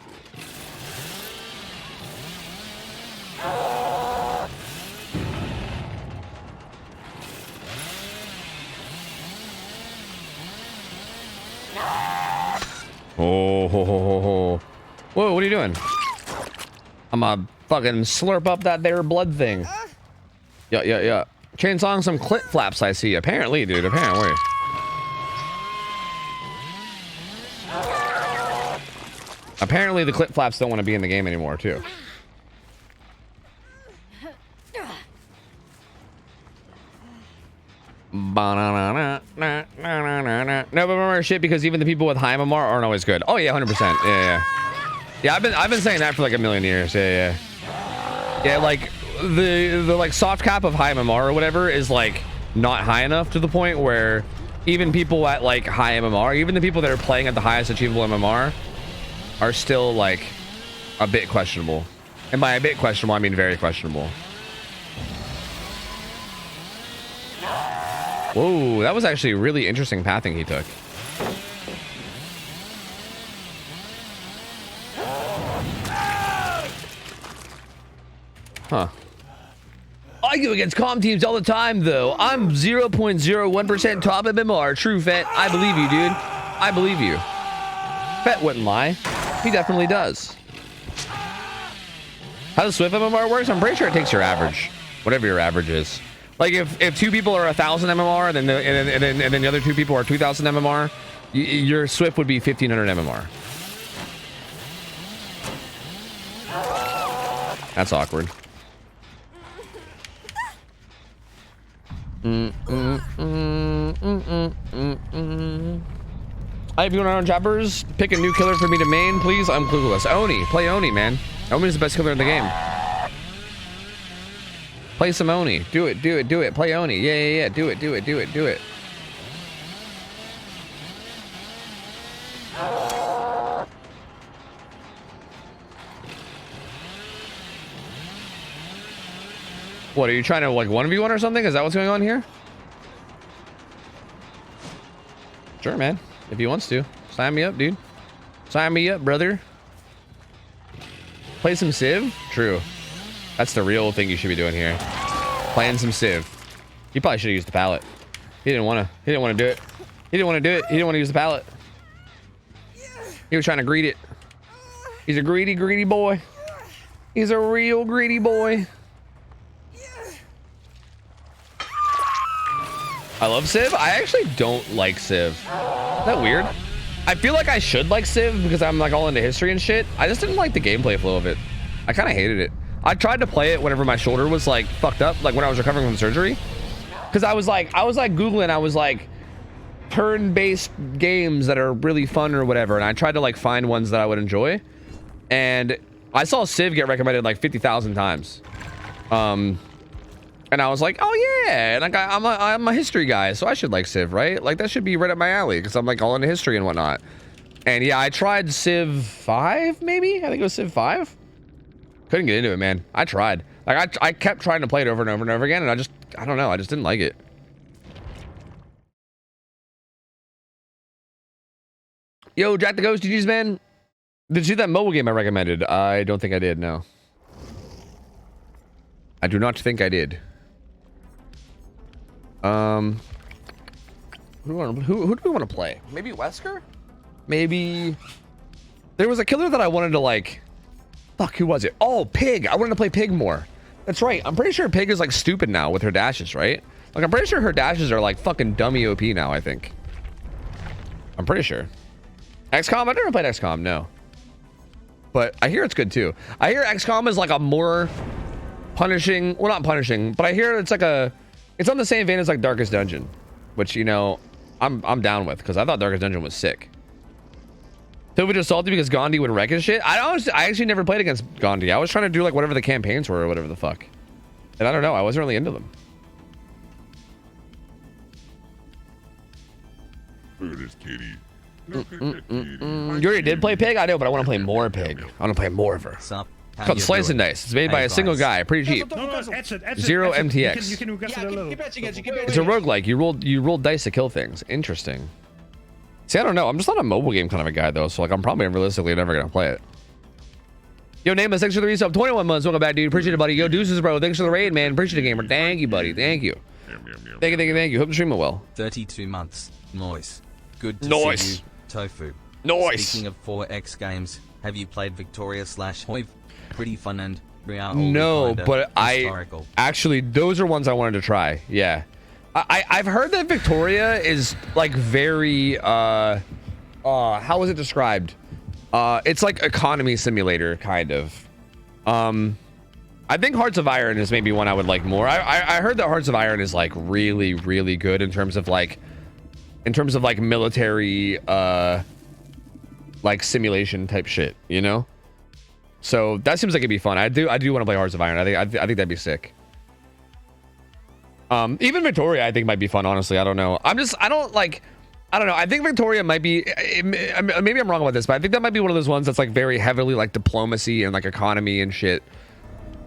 Oh, whoa, what are you doing? I'm gonna fucking slurp up that there blood thing. Yeah. Chainsawing some clit flaps, I see. Apparently, dude, apparently. Apparently, the clit flaps don't want to be in the game anymore, too. No, but remember shit because even the people with high MMR aren't always good. Oh yeah, 100%. Yeah. I've been saying that for like a million years. Yeah. Like the like soft cap of high MMR or whatever is like not high enough to the point where even people at like high MMR, even the people that are playing at the highest achievable MMR, are still like a bit questionable. And by a bit questionable, I mean very questionable. Whoa, that was actually really interesting pathing he took. Huh. I go against comm teams all the time, though. I'm 0.01% top MMR. True, Fett. I believe you, dude. I believe you. Fett wouldn't lie. He definitely does. How does Swift MMR works? I'm pretty sure it takes your average. Whatever your average is. Like if two people are 1,000 MMR and then the other two people are 2,000 MMR, your Swift would be 1,500 MMR. That's awkward. Hi, if you want to choppers, pick a new killer for me to main, please. I'm clueless. Oni, play Oni, man. Oni's the best killer in the game. Play some Oni. Do it. Play Oni. Yeah. Do it. What, are you trying to like 1v1 or something? Is that what's going on here? Sure, man. If he wants to. Sign me up, dude. Sign me up, brother. Play some Civ? True. That's the real thing you should be doing here. Playing some Civ. You probably should have used the pallet. He didn't want to do it. He didn't want to use the pallet. He was trying to greet it. He's a greedy boy. He's a real greedy boy. I love Civ. I actually don't like Civ. Is that weird? I feel like I should like Civ because I'm like all into history and shit. I just didn't like the gameplay flow of it. I kind of hated it. I tried to play it whenever my shoulder was like fucked up, like when I was recovering from surgery. Because I was like Googling, I was like turn-based games that are really fun or whatever. And I tried to like find ones that I would enjoy. And I saw Civ get recommended like 50,000 times. And I was like, oh yeah, and like I'm a history guy, so I should like Civ, right? Like that should be right up my alley because I'm like all into history and whatnot. And yeah, I tried Civ 5, maybe? I think it was Civ 5. Couldn't get into it, man. I tried. Like I kept trying to play it over and over and over again, and I don't know, I just didn't like it. Yo, Jack the Ghost, GG's, man. Did you see that mobile game I recommended? I don't think I did, no. I do not think I did. Who do we want to play? Maybe Wesker? Maybe... There was a killer that I wanted to like... Fuck, who was it? Oh, Pig. I wanted to play Pig more. That's right. I'm pretty sure Pig is like stupid now with her dashes, right? Like I'm pretty sure her dashes are like fucking dummy OP now, I think. I'm pretty sure. XCOM? I've never played XCOM, no. but I hear it's good too. I hear XCOM is like a more punishing, well, not punishing, but I hear it's like it's on the same vein as like Darkest Dungeon, which, you know, I'm down with, because I thought Darkest Dungeon was sick. Tofu just salty because Gandhi would wreck his shit. I actually never played against Gandhi. I was trying to do like whatever the campaigns were or whatever the fuck. And I don't know, I wasn't really into them. Look at this kitty. Look at that kitty. You already did play Pig? I know, but I want to play more Pig. I want to play more of her. Sup? It's called Slice and Dice. It's made by a single guy. Pretty cheap. No, that's it. Zero MTX. You can guess it a little. It's a roguelike. You roll dice to kill things. Interesting. See, I don't know. I'm just not a mobile game kind of a guy, though. So, like, I'm probably realistically never going to play it. Yo, Nameless, thanks for the resub. 21 months. Welcome back, dude. Appreciate it, buddy. Yo, Deuces, bro. Thanks for the raid, man. Appreciate it, gamer. Thank you, buddy. Thank you. Thank you. Hope the stream went well. 32 months. Nice. Good to Nice. see you, Tofu. Nice. Speaking of 4X games, have you played Victoria/Hoiv? Pretty fun and real. No, but historical. actually, those are ones I wanted to try. Yeah. I've heard that Victoria is like very how was it described? It's like economy simulator kind of. I think Hearts of Iron is maybe one I would like more. I heard that Hearts of Iron is like really, really good in terms of like military like simulation type shit, you know? So that seems like it'd be fun. I do want to play Hearts of Iron. I think that'd be sick. Even Victoria, I think might be fun. Honestly, I don't know. I don't know. I think Victoria might be. Maybe I'm wrong about this, but I think that might be one of those ones that's like very heavily like diplomacy and like economy and shit.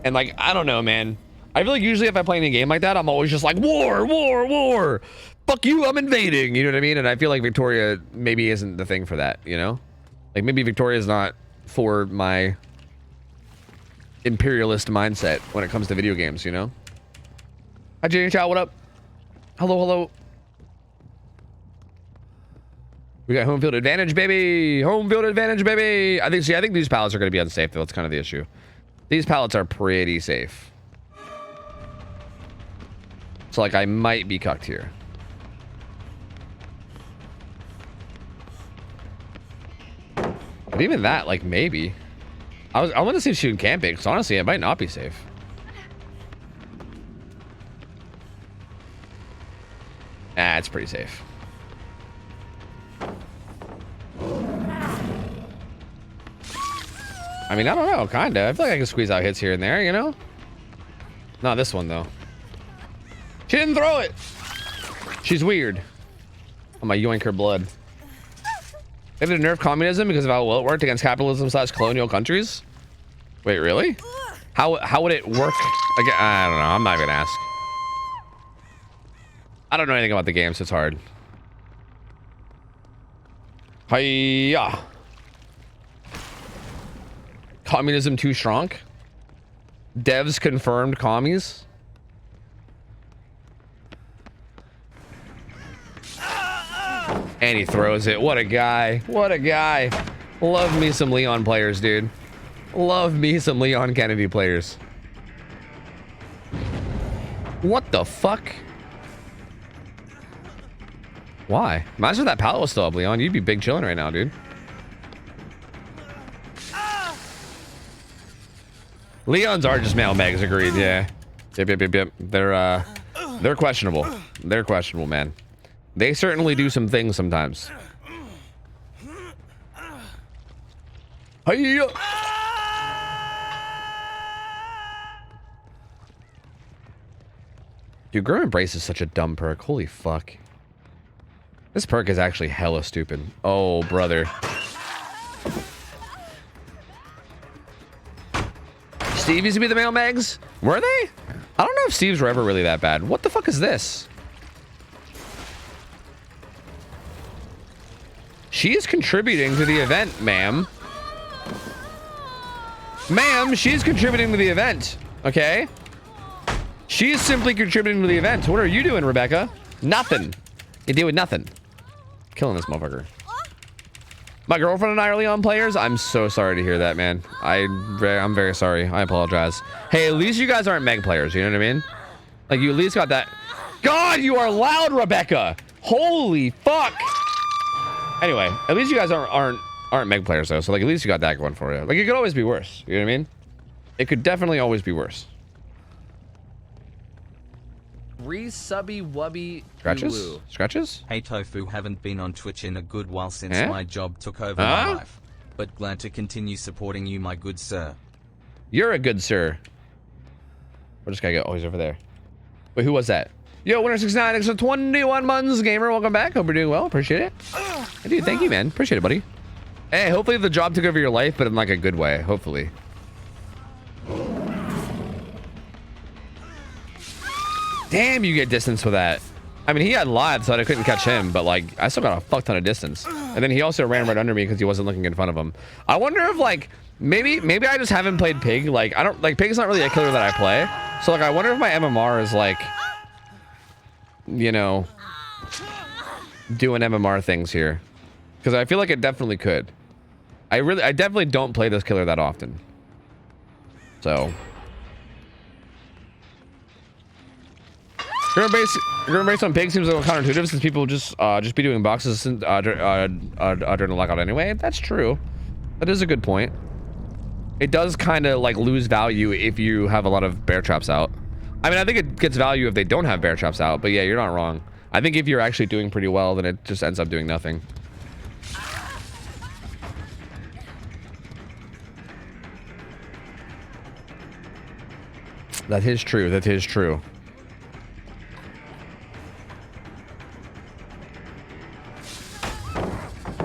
And like I don't know, man. I feel like usually if I play any game like that, I'm always just like war. Fuck you, I'm invading. You know what I mean? And I feel like Victoria maybe isn't the thing for that. You know, like maybe Victoria is not for my imperialist mindset when it comes to video games. You know. Hi, Jenny Chow, what up? Hello. We got home field advantage, baby. Home field advantage, baby. I think these pallets are going to be unsafe, though. That's kind of the issue. These pallets are pretty safe. So, like, I might be cucked here. But even that, like, maybe. I want to see if she can camp it, because honestly, it might not be safe. Ah, it's pretty safe. I mean, I don't know, kinda. I feel like I can squeeze out hits here and there, you know? Not this one, though. She didn't throw it! She's weird. I'm gonna yoink her blood. They had to nerf communism because of how well it worked against capitalism/colonial countries? Wait, really? How would it work? Again, I don't know. I'm not gonna ask. I don't know anything about the game, so it's hard. Hiya. Communism too strong? Devs confirmed commies? And he throws it. What a guy. What a guy. Love me some Leon players, dude. Love me some Leon Kennedy players. What the fuck? Why? Imagine if that pallet was still up, Leon. You'd be big chilling right now, dude. Leons are just male megs, agreed, yeah. Yep. They're questionable. They're questionable, man. They certainly do some things sometimes. Hiya! Dude, Grim Embrace is such a dumb perk. Holy fuck. This perk is actually hella stupid. Oh, brother. Steve used to be the male megs? Were they? I don't know if Steve's were ever really that bad. What the fuck is this? She is contributing to the event, ma'am. Ma'am, she's contributing to the event. Okay? She is simply contributing to the event. What are you doing, Rebecca? Nothing. You deal with nothing. Killing this motherfucker. My girlfriend and I are Leon players. I'm so sorry to hear that, man. I'm very sorry. I apologize. Hey, at least you guys aren't Meg players. You know what I mean? Like, you at least got that. God, you are loud, Rebecca. Holy fuck. Anyway, at least you guys aren't aren't Meg players though, so like at least you got that going for you. Like it could always be worse. You know what I mean? It could definitely always be worse. Resubby wubby Scratches? uwu. Scratches? Hey Tofu, haven't been on Twitch in a good while since Eh? my job took over Huh? my life. But glad to continue supporting you, my good sir. You're a good sir. We're just gonna go. Oh, he's over there. Wait, who was that? Yo, Winner69, extra 21 months, gamer. Welcome back. Hope you're doing well. Appreciate it. Hey, dude, thank you, man. Appreciate it, buddy. Hey, hopefully the job took over your life, but in like a good way. Hopefully. Damn, you get distance with that. I mean, he had live, so I couldn't catch him, but like, I still got a fuck ton of distance. And then he also ran right under me because he wasn't looking in front of him. I wonder if like, maybe I just haven't played Pig. Like, I don't, like, Pig's not really a killer that I play. So like, I wonder if my MMR is like, you know, doing MMR things here. Because I feel like it definitely could. I definitely don't play this killer that often. So. Going based on Pig seems a little counterintuitive since people just be doing boxes during the lockout anyway. That's true. That is a good point. It does kind of like lose value if you have a lot of bear traps out. I mean, I think it gets value if they don't have bear traps out, but yeah, you're not wrong. I think if you're actually doing pretty well, then it just ends up doing nothing. That is true. That is true.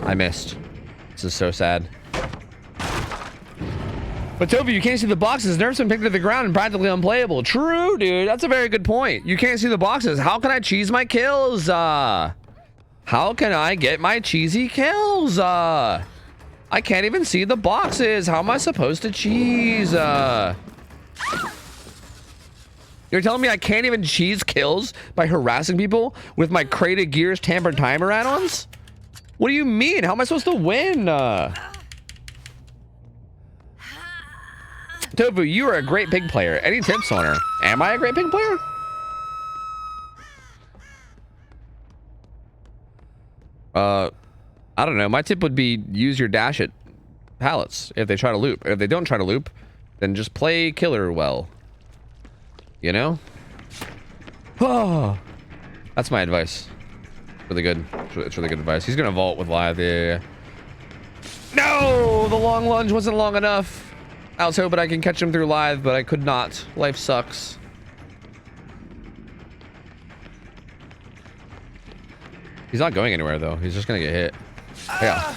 I missed. This is so sad. But Tofu, you can't see the boxes. Nerf's been picked to the ground and practically unplayable. True, dude. That's a very good point. You can't see the boxes. How can I cheese my kills? How can I get my cheesy kills? I can't even see the boxes. How am I supposed to cheese? You're telling me I can't even cheese kills by harassing people with my Crated Gears tampered timer add-ons? What do you mean? How am I supposed to win? Tofu, you are a great Pig player. Any tips on her? Am I a great Pig player? I don't know. My tip would be use your dash at pallets if they try to loop. If they don't try to loop, then just play killer well. You know? Oh, that's my advice. Really good. It's really good advice. He's gonna vault with live. Yeah. No, the long lunge wasn't long enough. I was hoping I can catch him through live, but I could not. Life sucks. He's not going anywhere though. He's just gonna get hit. Yeah.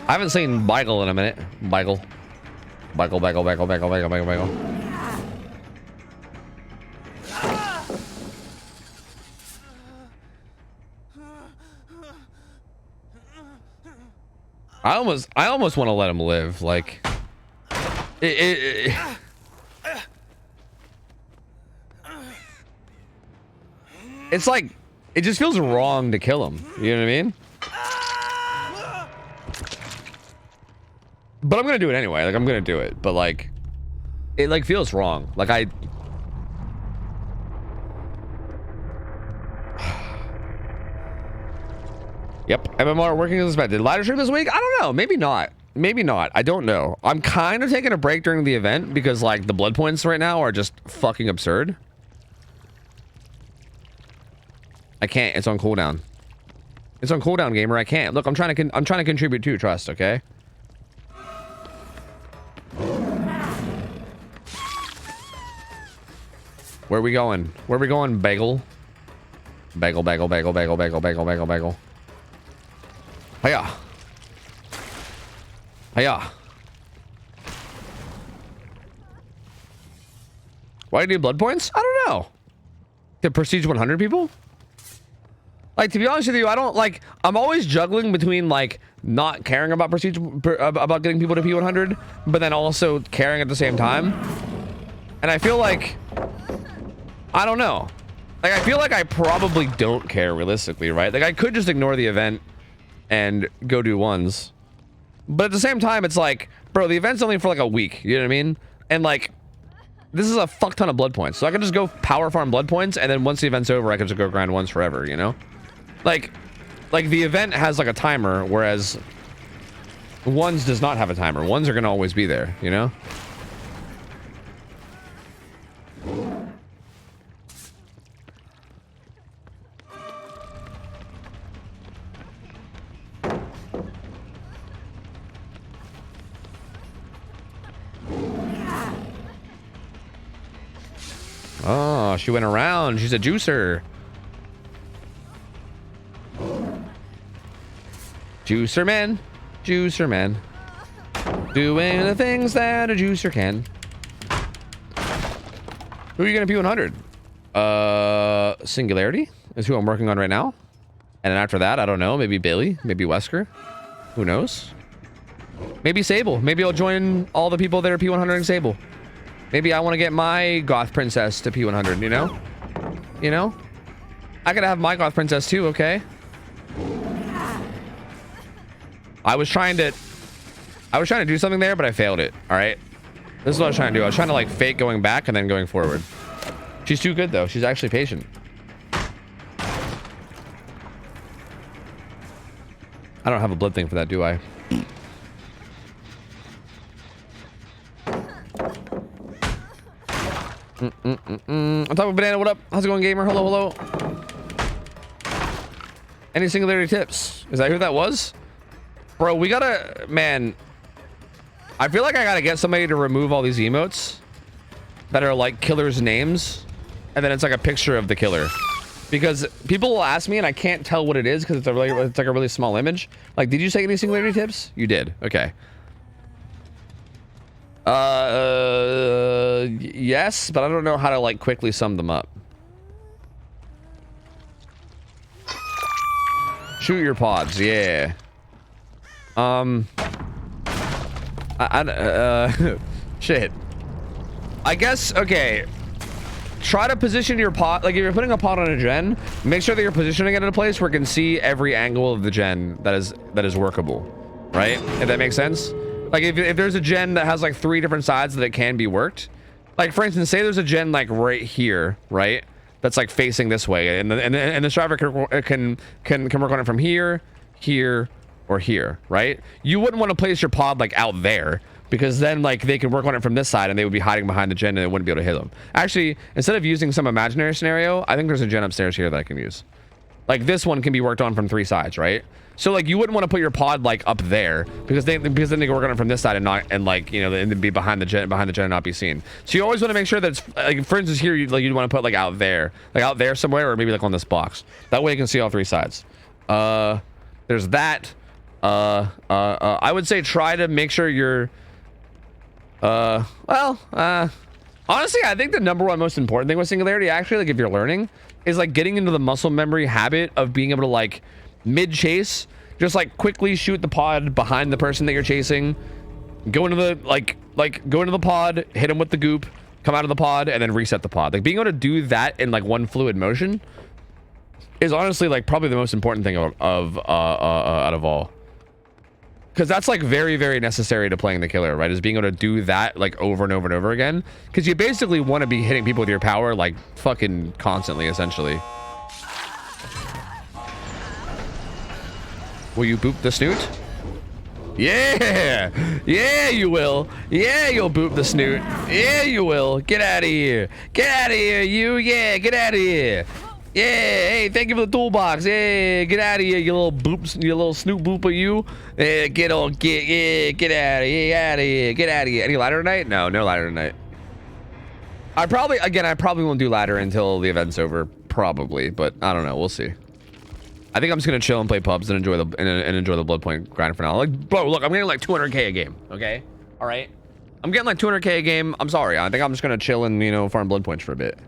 I haven't seen Beigel in a minute. Beigel. I almost want to let him live. Like, it's like, it just feels wrong to kill him. You know what I mean? But I'm gonna do it anyway. Like, I'm gonna do it. But like, it like feels wrong. Like Yep, MMR working as expected. Lighter stream this week? I don't know. Maybe not. Maybe not. I don't know. I'm kind of taking a break during the event because like the blood points right now are just fucking absurd. I can't. It's on cooldown. It's on cooldown, gamer. I can't. Look, I'm trying to contribute too. Trust, okay? Where are we going? Where are we going, Bagel? Bagel. Hiya. Hiya. Why do you need blood points? I don't know. To prestige 100 people? Like, to be honest with you, I don't like, I'm always juggling between like not caring about prestige, about getting people to P100, but then also caring at the same time. And I feel like, I don't know. Like, I feel like I probably don't care realistically, right? Like, I could just ignore the event and go do ones. But at the same time, it's like, bro, the event's only for like a week. You know what I mean? And like, this is a fuck ton of blood points. So I can just go power farm blood points, and then once the event's over, I can just go grind ones forever, you know? Like the event has like a timer, whereas Ones does not have a timer. Ones are going to always be there, you know? Oh, she went around. She's a juicer. Juicer man. Juicer man. Doing the things that a juicer can. Who are you going to P100? Singularity is who I'm working on right now. And then after that, I don't know. Maybe Billy. Maybe Wesker. Who knows? Maybe Sable. Maybe I'll join all the people that are P100ing Sable. Maybe I want to get my Goth Princess to P100, you know? You know? I gotta have my Goth Princess too, okay? I was trying to do something there, but I failed it, alright? This is what I was trying to do. I was trying to, like, fake going back and then going forward. She's too good, though. She's actually patient. I don't have a blood thing for that, do I? On top of Banana, what up? How's it going, gamer? Hello, hello. Any Singularity tips? Is that who that was? Bro, we gotta... Man, I feel like I gotta get somebody to remove all these emotes that are like killers' names, and then it's like a picture of the killer. Because people will ask me and I can't tell what it is because it's like a really small image. Like, did you take any Singularity tips? You did. Okay. Yes, but I don't know how to like quickly sum them up. Shoot your pods, yeah. Shit. I guess, okay. Try to position your pod, like if you're putting a pod on a gen, make sure that you're positioning it in a place where it can see every angle of the gen that is workable, right? If that makes sense. Like if there's a gen that has like 3 different sides that it can be worked, like for instance, say there's a gen like right here, right? That's like facing this way, and the driver can work on it from here, here, or here, right? You wouldn't want to place your pod like out there, because then like they could work on it from this side and they would be hiding behind the gen and they wouldn't be able to hit them. Actually, instead of using some imaginary scenario, I think there's a gen upstairs here that I can use. Like this one can be worked on from 3 sides, right? So like you wouldn't want to put your pod like up there because then they can work on it from this side and like, you know, and be behind the gen and not be seen. So you always want to make sure that it's like, for instance, here you'd want to put like out there somewhere, or maybe like on this box. That way you can see all 3 sides. There's that. I would say try to make sure you're honestly, I think the #1 most important thing with Singularity, actually, like if you're learning, is like getting into the muscle memory habit of being able to like mid chase just like quickly shoot the pod behind the person that you're chasing, go into the go into the pod, hit him with the goop, come out of the pod, and then reset the pod. Like being able to do that in like one fluid motion is honestly like probably the most important thing out of all. Because that's like very, very necessary to playing the killer, right? Is being able to do that like over and over and over again. Because you basically want to be hitting people with your power like fucking constantly, essentially. Will you boop the snoot? Yeah! Yeah, you will. Yeah, you'll boop the snoot. Yeah, you will. Get out of here. Get out of here, you. Yeah, get out of here. Yeah, hey, thank you for the toolbox. Yeah, get out of here, you little boops, you little snoot booper, you. Get out of here, get out of here, get out of here. Any ladder tonight? No, no ladder tonight. I probably won't do ladder until the event's over, probably, but I don't know, we'll see. I think I'm just gonna chill and play pubs and enjoy the blood point grind for now. Like, bro, look, I'm getting like 200k a game, okay? All right, I'm getting like 200k a game. I'm sorry, I think I'm just gonna chill and, you know, farm blood points for a bit.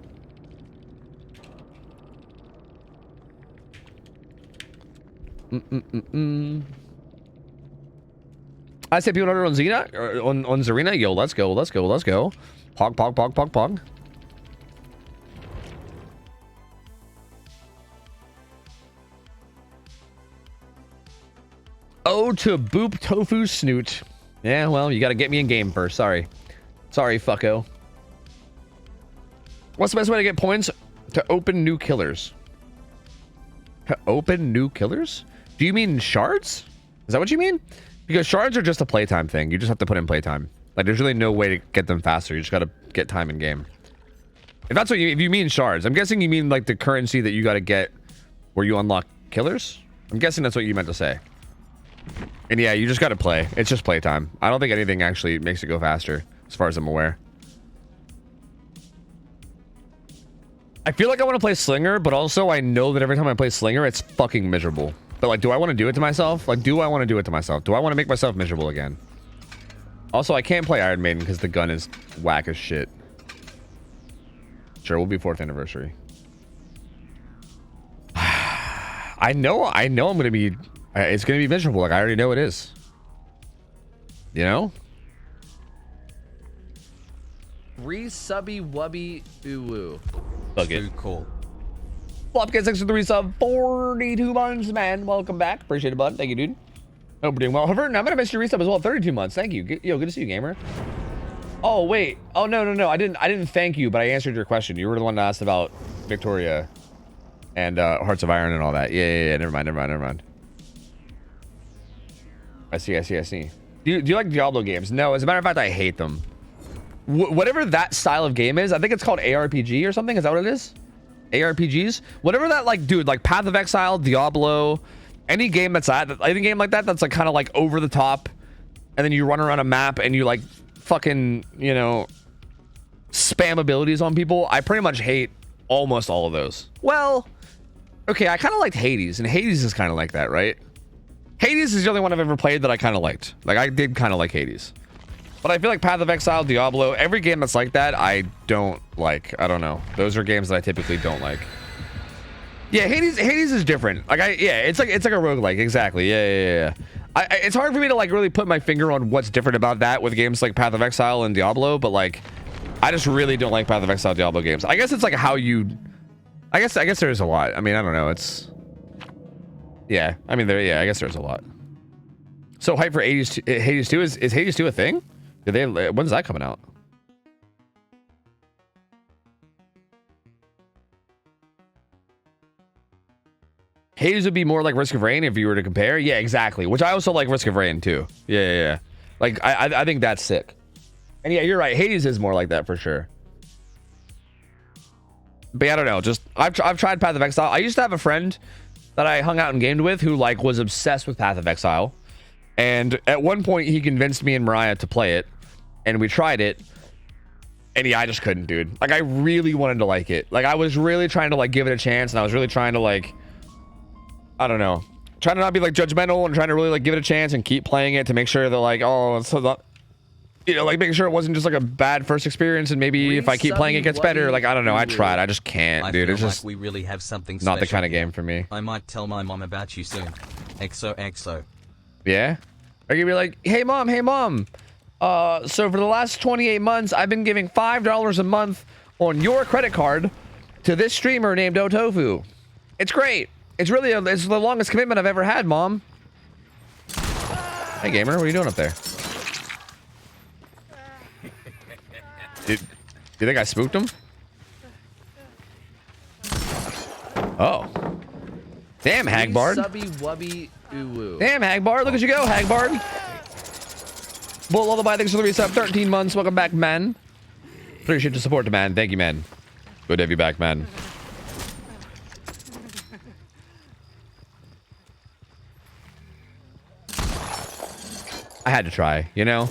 I say people on Xena or on Zarina. Yo, let's go, let's go, let's go. Pog, pog, pog, pog, pog. Oh, to boop tofu snoot. Yeah, well, you gotta get me in game first. Sorry, fucko. What's the best way to get points to open new killers? To open new killers? Do you mean shards? Is that what you mean? Because shards are just a playtime thing. You just have to put in playtime. Like, there's really no way to get them faster. You just gotta get time in game. If that's what you, if you mean shards, I'm guessing you mean like the currency that you gotta get where you unlock killers. I'm guessing that's what you meant to say. And yeah, you just gotta play. It's just playtime. I don't think anything actually makes it go faster, as far as I'm aware. I feel like I want to play Slinger, but also I know that every time I play Slinger, it's fucking miserable. But like, do I want to do it to myself? Like, do I want to do it to myself? Do I want to make myself miserable again? Also, I can't play Iron Maiden because the gun is whack as shit. Sure, we'll be 4th anniversary. I know I'm gonna be. It's gonna be miserable. Like, I already know it is. You know? Resubby wubby uwu. Fuck it. Too cool. Flopkins 6 sub 42 months, man. Welcome back. Appreciate it, bud. Thank you, dude. Hope we're doing well. However, I'm gonna miss your resub as well. 32 months. Thank you. Yo, good to see you, gamer. Oh wait. Oh no. I didn't thank you, but I answered your question. You were the one that asked about Victoria and Hearts of Iron and all that. Yeah. Never mind. I see. Do you like Diablo games? No. As a matter of fact, I hate them. Whatever that style of game is, I think it's called ARPG or something. Is that what it is? ARPGs? Whatever that, like, dude, like Path of Exile, Diablo, any game that's any game like that that's like kind of like over the top, and then you run around a map and you like fucking, you know, spam abilities on people. I pretty much hate almost all of those. Well, okay, I kind of liked Hades, and Hades is kind of like that, right? Hades is the only one I've ever played that I kind of liked. Like, I did kind of like Hades. But I feel like Path of Exile, Diablo, every game that's like that, I don't like. I don't know. Those are games that I typically don't like. Yeah, Hades is different. Like, it's like a roguelike, exactly. Yeah. It's hard for me to like really put my finger on what's different about that with games like Path of Exile and Diablo, but like, I just really don't like Path of Exile Diablo games. I guess it's like how you. I guess there's a lot. I mean, I don't know. It's. Yeah, I mean, I guess there's a lot. So hype for Hades 2 is Hades 2 a thing? When's that coming out? Hades would be more like Risk of Rain if you were to compare. Yeah, exactly. Which I also like Risk of Rain too. Yeah. Like I think that's sick. And yeah, you're right. Hades is more like that for sure. But yeah, I don't know. Just I've tried Path of Exile. I used to have a friend that I hung out and gamed with who like was obsessed with Path of Exile. And at one point he convinced me and Mariah to play it. And we tried it. And yeah, I just couldn't, dude. Like, I really wanted to like it. Like, I was really trying to like give it a chance. And I was really trying to like, I don't know, trying to not be like judgmental and trying to really like give it a chance and keep playing it to make sure that like, oh, it's so not, you know, like making sure it wasn't just like a bad first experience. And maybe if I keep playing it gets better. Like, I don't know. I tried. I just can't, dude. It's just like we really have something not the kind of here. game for me. I might tell my mom about you soon. XOXO. Yeah? Are you gonna be like, hey mom, so for the last 28 months, I've been giving $5 a month on your credit card to this streamer named OhTofu. It's great. It's really, it's the longest commitment I've ever had, Mom. Hey, gamer, what are you doing up there? Do you think I spooked him? Oh. Damn, Hagbard. Damn, Hagbard. Look at you go, Hagbard. Bull Lullaby, thanks for the resub. 13 months. Welcome back, man. Appreciate the support, man. Thank you, man. Good to have you back, man. I had to try, you know?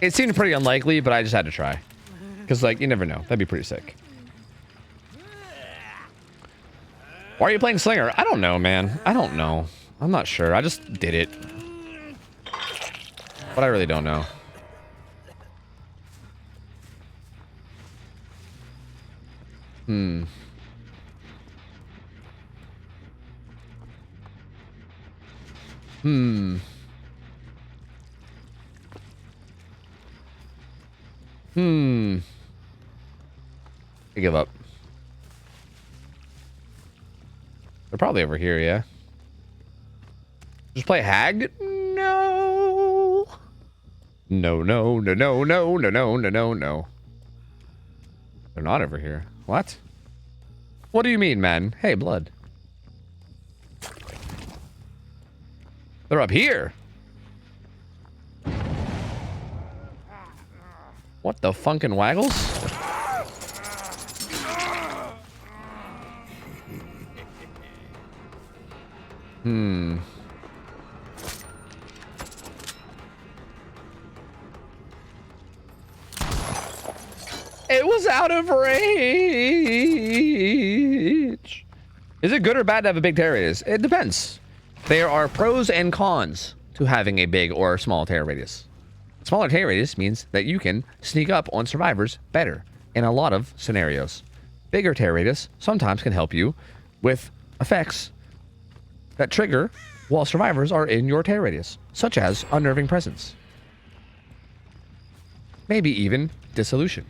It seemed pretty unlikely, but I just had to try. Because, like, you never know. That'd be pretty sick. Why are you playing Slinger? I don't know, man. I don't know. I'm not sure. I just did it. But I really don't know. I give up. They're probably over here, yeah. Just play Hag? No. No. They're not over here. What? What do you mean, man? Hey, blood. They're up here. What the funkin' waggles? It was out of range. Is it good or bad to have a big tear radius? It depends. There are pros and cons to having a big or small tear radius. Smaller tear radius means that you can sneak up on survivors better in a lot of scenarios. Bigger tear radius sometimes can help you with effects that trigger while survivors are in your tear radius, such as unnerving presence. Maybe even dissolution.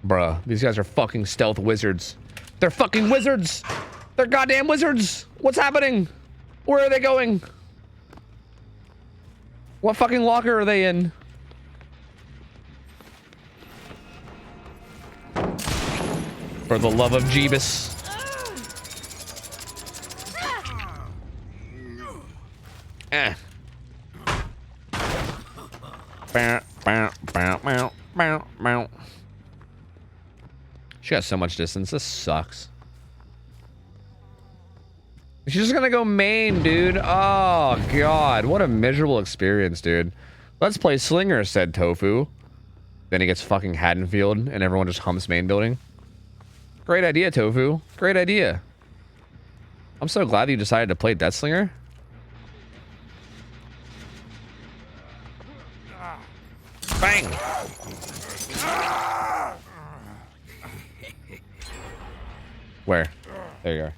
Bruh, these guys are fucking stealth wizards. They're fucking wizards! They're goddamn wizards! What's happening? Where are they going? What fucking locker are they in? For the love of Jeebus. Eh. Bow, bow, bow, bow, bow, bow. She has so much distance. This sucks. She's just gonna go main, dude. Oh, God. What a miserable experience, dude. Let's play Slinger, said Tofu. Then he gets fucking Haddonfield, and everyone just humps main building. Great idea, Tofu. Great idea. I'm so glad you decided to play Deathslinger. Bang! Where? There you are.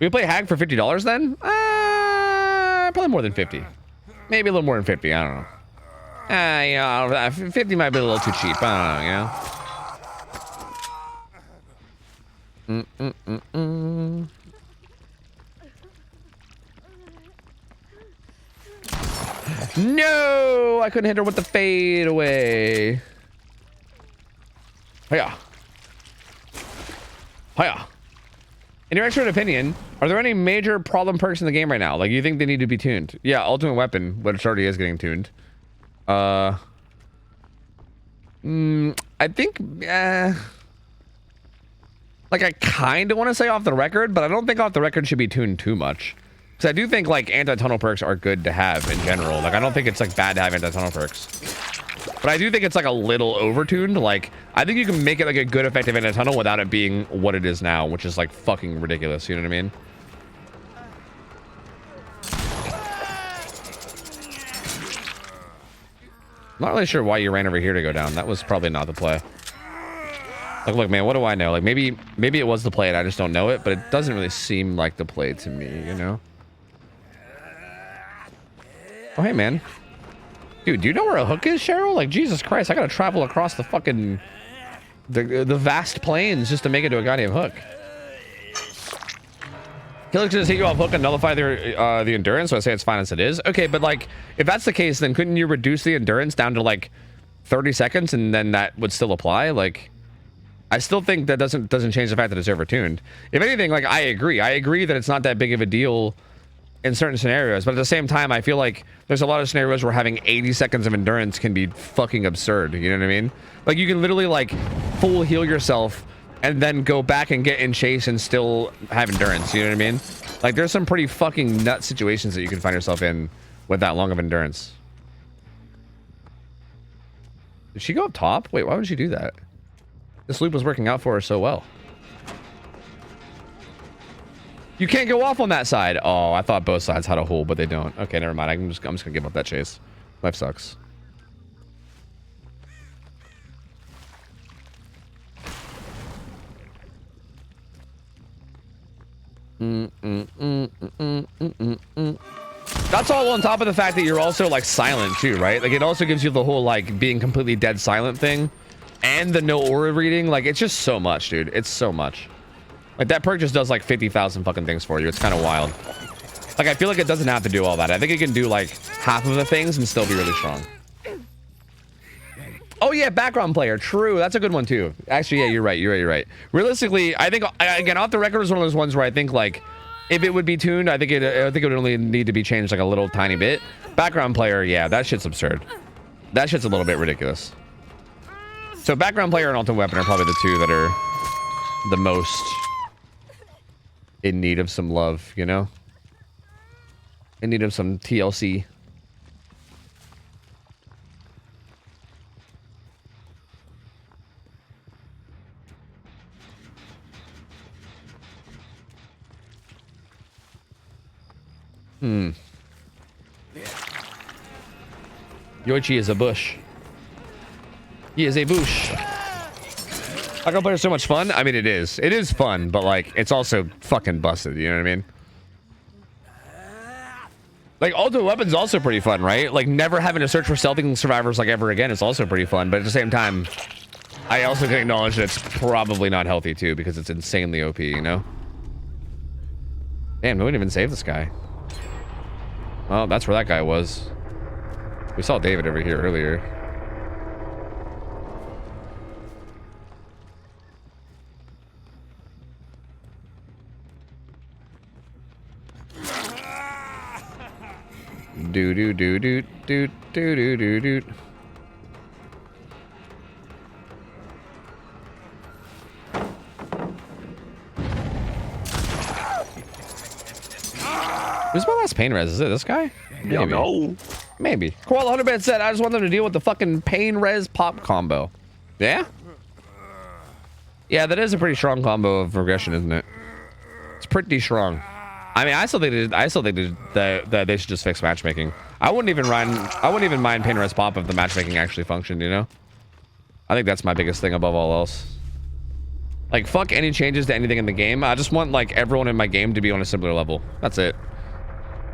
We play Hag for $50 then? Probably more than 50. Maybe a little more than 50. I don't know. 50 might be a little too cheap. I don't know, No! I couldn't hit her with the fade away. Hiya. Hiya. In your expert opinion, are there any major problem perks in the game right now? Like, you think they need to be tuned? Yeah, Ultimate Weapon, which already is getting tuned. I think, like, I kind of want to say off the record, but I don't think off the record should be tuned too much. Because I do think, like, anti-tunnel perks are good to have in general. Like, I don't think it's, like, bad to have anti-tunnel perks. But I do think it's, like, a little over-tuned. Like, I think you can make it, like, a good effective anti-tunnel without it being what it is now, which is, like, fucking ridiculous. You know what I mean? I'm not really sure why you ran over here to go down. That was probably not the play. Like, look, man, what do I know? Like, maybe it was the play and I just don't know it, but it doesn't really seem like the play to me, you know? Oh, hey, man. Dude, do you know where a hook is, Cheryl? Like, Jesus Christ, I gotta travel across the fucking... The vast plains just to make it to a goddamn hook. Helix just hit you off hook and nullify the endurance, so I say it's fine as it is. Okay, but, like, if that's the case, then couldn't you reduce the endurance down to, like, 30 seconds and then that would still apply? Like... I still think that doesn't change the fact that it's overtuned. If anything, like, I agree that it's not that big of a deal in certain scenarios, but at the same time, I feel like there's a lot of scenarios where having 80 seconds of endurance can be fucking absurd. You know what I mean? Like, you can literally, like, full heal yourself and then go back and get in chase and still have endurance. You know what I mean? Like, there's some pretty fucking nut situations that you can find yourself in with that long of endurance. Did she go up top? Wait, why would she do that? This loop was working out for her so well. You can't go off on that side. Oh, I thought both sides had a hole, but they don't. Okay, never mind. I'm just gonna give up that chase. Life sucks. That's all on top of the fact that you're also, like, silent too, right? Like, it also gives you the whole, like, being completely dead silent thing. And the no aura reading, like, it's just so much, dude. It's so much. Like, that perk just does, like, 50,000 fucking things for you. It's kind of wild. Like, I feel like it doesn't have to do all that. I think it can do, like, half of the things and still be really strong. Oh, yeah, background player. True. That's a good one, too. Actually, yeah, you're right. You're right. Realistically, I think, again, off the record is one of those ones where I think, like, If it would be tuned, I think it would only need to be changed like a little tiny bit. Background player, yeah, that shit's absurd. That shit's a little bit ridiculous. So background player and ultimate weapon are probably the two that are the most in need of some love, you know? In need of some TLC. Yoichi is a bush. He is a bush. Background player is so much fun. I mean, it is. It is fun, but like, it's also fucking busted. You know what I mean? Like, ultimate weapon's also pretty fun, right? Like, never having to search for stealthing survivors like ever again is also pretty fun. But at the same time, I also can acknowledge that it's probably not healthy too, because it's insanely OP, you know? Damn, we didn't even save this guy. Well, that's where that guy was. We saw David over here earlier. Do do do do do do do do do. Who's my last pain res? Is it this guy? Maybe. No. Maybe. Koala 100 said, I just want them to deal with the fucking pain res pop combo. Yeah? Yeah, that is a pretty strong combo of regression, isn't it? It's pretty strong. I mean, I still think that they should just fix matchmaking. I wouldn't even mind pain res pop if the matchmaking actually functioned, you know? I think that's my biggest thing above all else. Like, fuck any changes to anything in the game. I just want, like, everyone in my game to be on a similar level. That's it.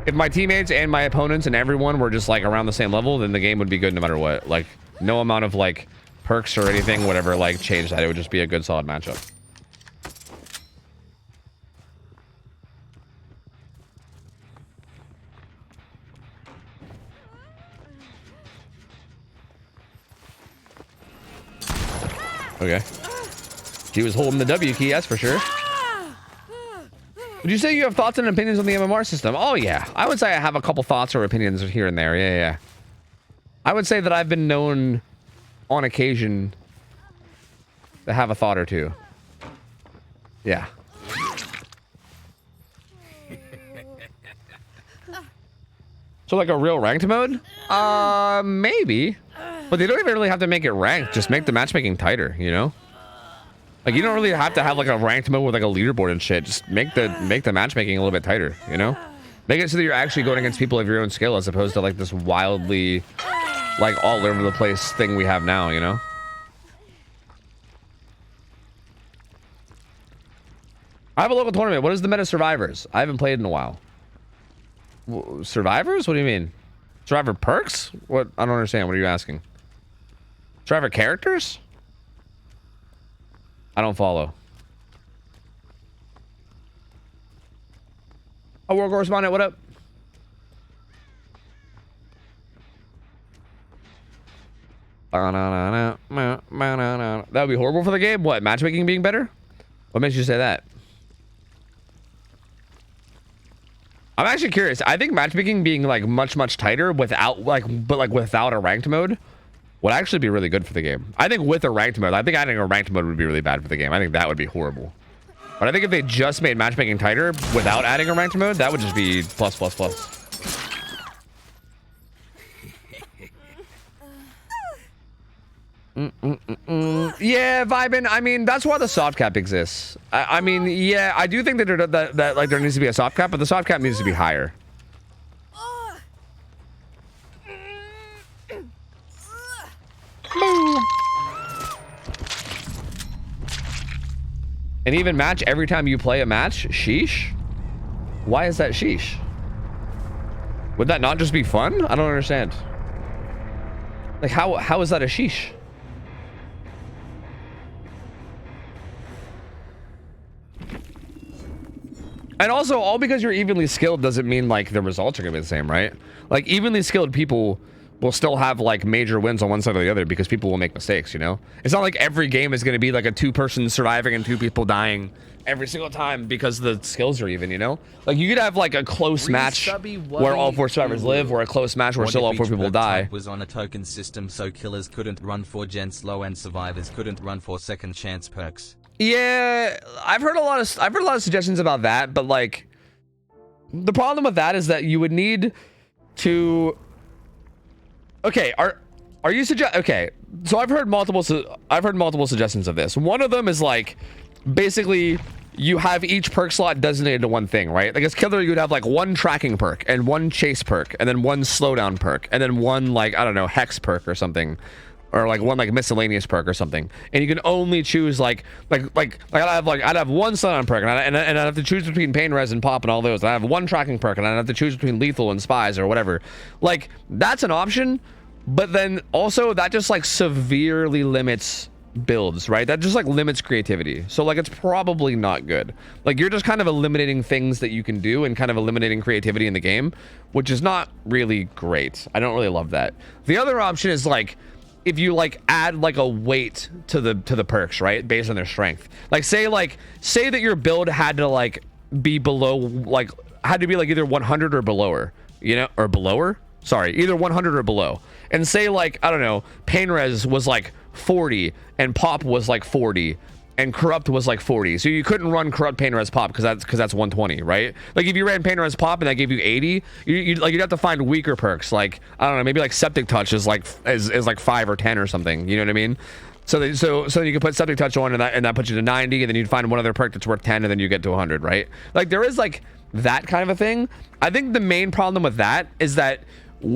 If my teammates and my opponents and everyone were just, like, around the same level, then the game would be good no matter what. Like, no amount of, like, perks or anything would ever, like, change that. It would just be a good, solid matchup. Okay. He was holding the W key, that's for sure. Would you say you have thoughts and opinions on the MMR system? Oh, yeah. I would say I have a couple thoughts or opinions here and there. Yeah, yeah. I would say that I've been known on occasion to have a thought or two. Yeah. So like a real ranked mode? Maybe. But they don't even really have to make it ranked. Just make the matchmaking tighter, you know? Like, you don't really have to have like a ranked mode with like a leaderboard and shit. Just make the matchmaking a little bit tighter, you know? Make it so that you're actually going against people of your own skill as opposed to like this wildly, like all over the place thing we have now, you know? I have a local tournament. What is the meta Survivors? I haven't played in a while. Survivors? What do you mean? Survivor perks? What? I don't understand. What are you asking? Survivor characters? I don't follow. Oh, world correspondent, what up? That would be horrible for the game. What? Matchmaking being better? What makes you say that? I'm actually curious. I think matchmaking being like much tighter without without a ranked mode would actually be really good for the game. I think with a ranked mode, I think adding a ranked mode would be really bad for the game. I think that would be horrible. But I think if they just made matchmaking tighter without adding a ranked mode, that would just be plus. Yeah, vibing. I mean, that's why the soft cap exists. I mean, yeah, I do think that like there needs to be a soft cap, but the soft cap needs to be higher. And even match every time you play a match? Sheesh? Why is that sheesh? Would that not just be fun? I don't understand. Like, how is that a sheesh? And also, all because you're evenly skilled doesn't mean like the results are gonna be the same, right? Like evenly skilled people will still have like major wins on one side or the other because people will make mistakes, you know? It's not like every game is going to be like a 2-person surviving and 2 people dying every single time because the skills are even, you know? Like you could have like a close match where all 4 survivors live, or a close match where still all 4 people die. Was on a token system, so killers couldn't run for gents low and survivors couldn't run for second chance perks. Yeah, I've heard a lot of suggestions about that, but like the problem with that is that you would need to. Okay, are you okay? So I've heard multiple suggestions of this. One of them is like basically you have each perk slot designated to one thing, right? Like as killer, you'd have like 1 tracking perk and 1 chase perk and then 1 slowdown perk and then 1 like I don't know hex perk or something. Or like 1 like miscellaneous perk or something, and you can only choose like I'd have 1 slowdown perk, and I'd have to choose between pain res and pop and all those. I have 1 tracking perk, and I'd have to choose between lethal and spies or whatever. Like that's an option, but then also that just like severely limits builds, right? That just like limits creativity. So like it's probably not good. Like you're just kind of eliminating things that you can do and kind of eliminating creativity in the game, which is not really great. I don't really love that. The other option is like if you like add like a weight to the perks, right, based on their strength. Like say that your build had to like be below, like had to be like either 100 or belower, you know, or belower, sorry, either 100 or below. And say like I don't know, pain res was like 40 and pop was like 40 and corrupt was like 40, so you couldn't run corrupt pain res pop because that's 120, right? Like if you ran pain res pop and that gave you 80, you'd have to find weaker perks, like I don't know, maybe like septic touch is like 5 or 10 or something, you know what I mean? So you can put septic touch on and that puts you to 90, and then you'd find one other perk that's worth 10, and then you get to 100, right? Like there is like that kind of a thing. I think the main problem with that is that with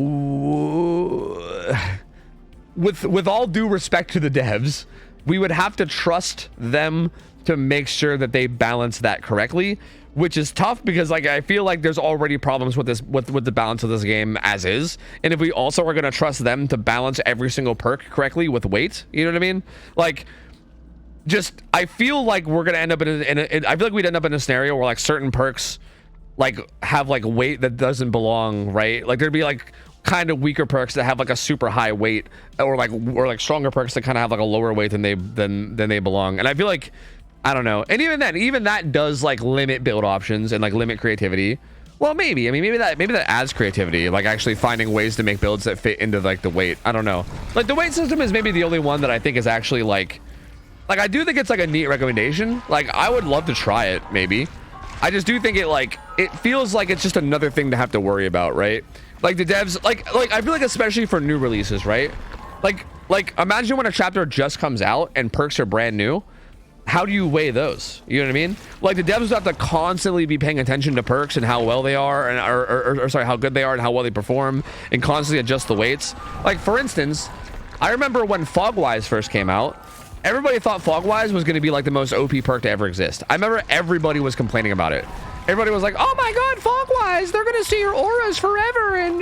all due respect to the devs, we would have to trust them to make sure that they balance that correctly, which is tough because like I feel like there's already problems with this with the balance of this game as is, and if we also are going to trust them to balance every single perk correctly with weight, you know what I mean? Like just I feel like we're going to end up I feel like we'd end up in a scenario where like certain perks like have like weight that doesn't belong, right? Like there'd be like kind of weaker perks that have like a super high weight, or like stronger perks that kind of have like a lower weight than they belong. And I feel like I don't know, and even that does like limit build options and like limit creativity. Well, maybe that adds creativity, like actually finding ways to make builds that fit into like the weight. I don't know, like the weight system is maybe the only one that I think is actually like I do think it's like a neat recommendation. Like I would love to try it. Maybe I just do think it feels like it's just another thing to have to worry about, right? Like the devs, like I feel like especially for new releases, right? Like imagine when a chapter just comes out and perks are brand new. How do you weigh those? You know what I mean? Like the devs have to constantly be paying attention to perks and how well they are, and or sorry, how good they are and how well they perform, and constantly adjust the weights. Like for instance, I remember when Fogwise first came out, everybody thought Fogwise was going to be like the most OP perk to ever exist. I remember everybody was complaining about it. Everybody was like, oh my god, Fogwise, they're gonna see your auras forever, and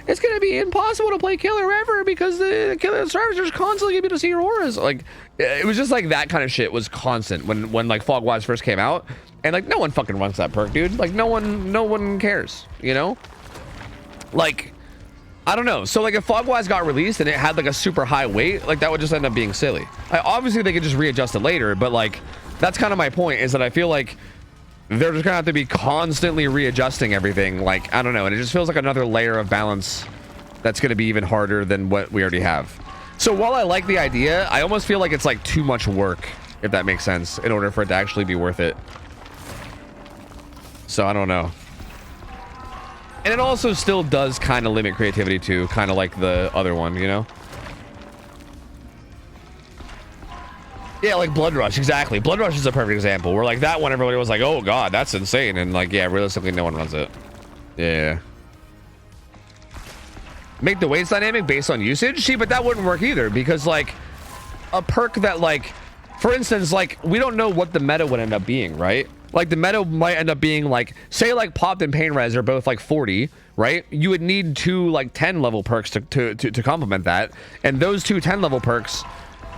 it's gonna be impossible to play killer ever because the killer survivors are just constantly able to see your auras. Like it was just like that kind of shit was constant when like Fogwise first came out, and like no one fucking runs that perk, dude. Like no one cares, you know? Like I don't know. So like if Fogwise got released and it had like a super high weight, like that would just end up being silly. Obviously they could just readjust it later, but like that's kind of my point, is that I feel like they're just gonna have to be constantly readjusting everything. Like I don't know, and it just feels like another layer of balance that's gonna be even harder than what we already have. So while I like the idea, I almost feel like it's like too much work, if that makes sense, in order for it to actually be worth it. So I don't know. And it also still does kind of limit creativity too, kind of like the other one, you know? Yeah, like Blood Rush, exactly. Blood Rush is a perfect example, where like that one, everybody was like, oh god, that's insane. And like, yeah, realistically, no one runs it. Yeah. Make the weights dynamic based on usage? See, but that wouldn't work either, because like a perk that like, for instance, like we don't know what the meta would end up being, right? Like the meta might end up being like, say like Popped and Pain Res are both like 40, right? You would need 2 like 10 level perks to complement that. And those 2 10 level perks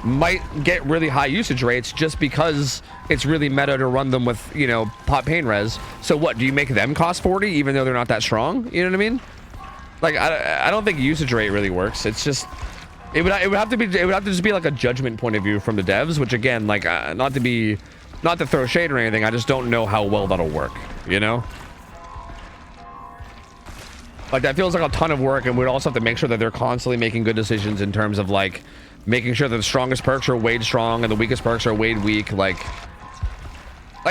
might get really high usage rates just because it's really meta to run them with, you know, Pop Pain Res. So what, do you make them cost 40 even though they're not that strong? You know what I mean? Like I don't think usage rate really works. It's just it would have to just be like a judgment point of view from the devs, which again, like not to throw shade or anything, I just don't know how well that'll work, you know? Like that feels like a ton of work, and we'd also have to make sure that they're constantly making good decisions in terms of like making sure that the strongest perks are weighed strong and the weakest perks are weighed weak. Like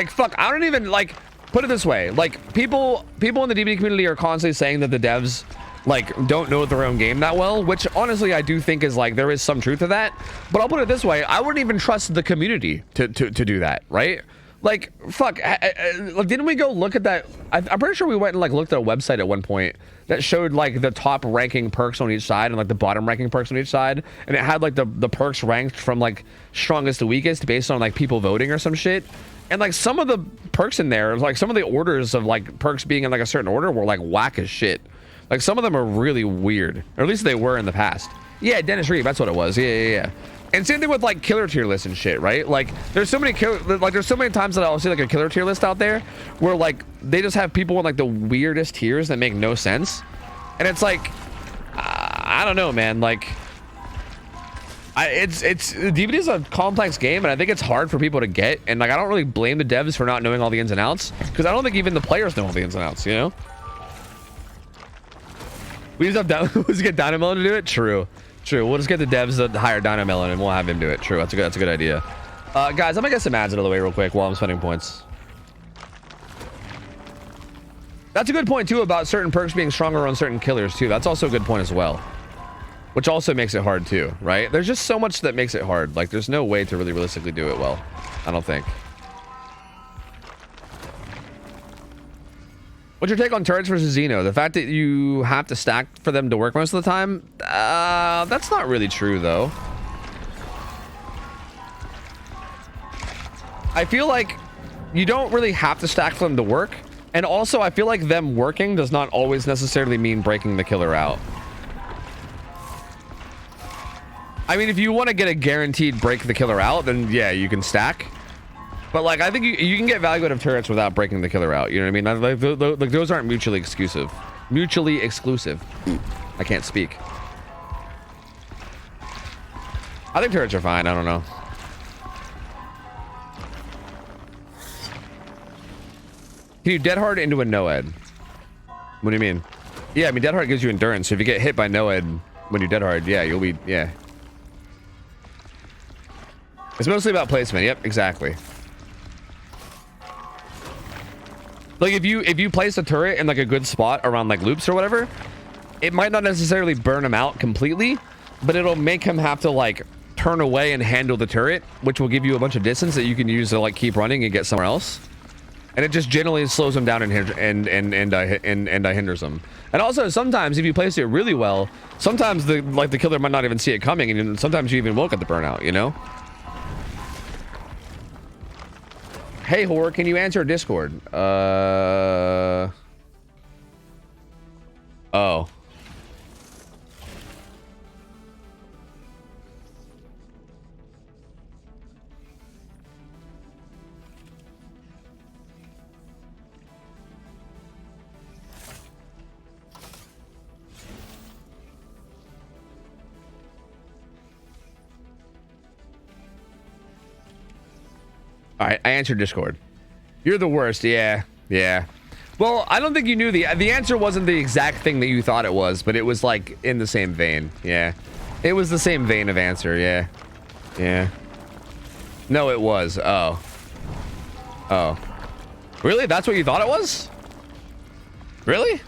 fuck, I don't even like put it this way. Like people in the DBD community are constantly saying that the devs like don't know their own game that well, which honestly I do think is like there is some truth to that. But I'll put it this way, I wouldn't even trust the community to do that, right? Like fuck, didn't we go look at that? I'm pretty sure we went and like looked at a website at one point that showed like the top ranking perks on each side and like the bottom ranking perks on each side, and it had like the perks ranked from like strongest to weakest based on like people voting or some shit. And like some of the perks in there, like some of the orders of like perks being in like a certain order were like whack as shit. Like some of them are really weird, or at least they were in the past. Yeah, Dennis Reeve, that's what it was. Yeah. And same thing with like killer tier lists and shit, right? Like there's so many there's so many times that I'll see like a killer tier list out there where like they just have people in like the weirdest tiers that make no sense, and it's like I don't know, man. Like it's DBD is a complex game, and I think it's hard for people to get, and like I don't really blame the devs for not knowing all the ins and outs, because I don't think even the players know all the ins and outs, you know? We just have let's get Dynamelon to do it. True. We'll just get the devs to hire Dynamelon and we'll have him do it. True. That's a good idea. Guys, I'm gonna get some ads out of the way real quick while I'm spending points. That's a good point too about certain perks being stronger on certain killers too. That's also a good point as well, which also makes it hard too, right? There's just so much that makes it hard. Like there's no way to really realistically do it well, I don't think. What's your take on turrets versus Xeno? The fact that you have to stack for them to work most of the time? That's not really true, though. I feel like you don't really have to stack for them to work. And also, I feel like them working does not always necessarily mean breaking the killer out. I mean, if you want to get a guaranteed break the killer out, then yeah, you can stack. But like, I think you can get value out of turrets without breaking the killer out. You know what I mean? Like those aren't mutually exclusive. Mutually exclusive. I can't speak. I think turrets are fine. I don't know. Can you dead hard into a no-ed? What do you mean? Yeah, I mean, dead hard gives you endurance. So if you get hit by no-ed when you're dead hard, yeah, you'll be, yeah. It's mostly about placement. Yep, exactly. Like if you place a turret in like a good spot around like loops or whatever, it might not necessarily burn him out completely, but it'll make him have to like turn away and handle the turret, which will give you a bunch of distance that you can use to like keep running and get somewhere else. And it just generally slows him down and hinders him. And also sometimes if you place it really well, sometimes the killer might not even see it coming, and sometimes you even will get the burnout, you know? Hey, Horror, can you answer Discord? Oh. All right, I answered Discord. You're the worst. Yeah. Well, I don't think you knew the answer wasn't the exact thing that you thought it was, but it was like in the same vein. Yeah. It was the same vein of answer. Yeah. No, it was. Oh. Really? That's what you thought it was? Really?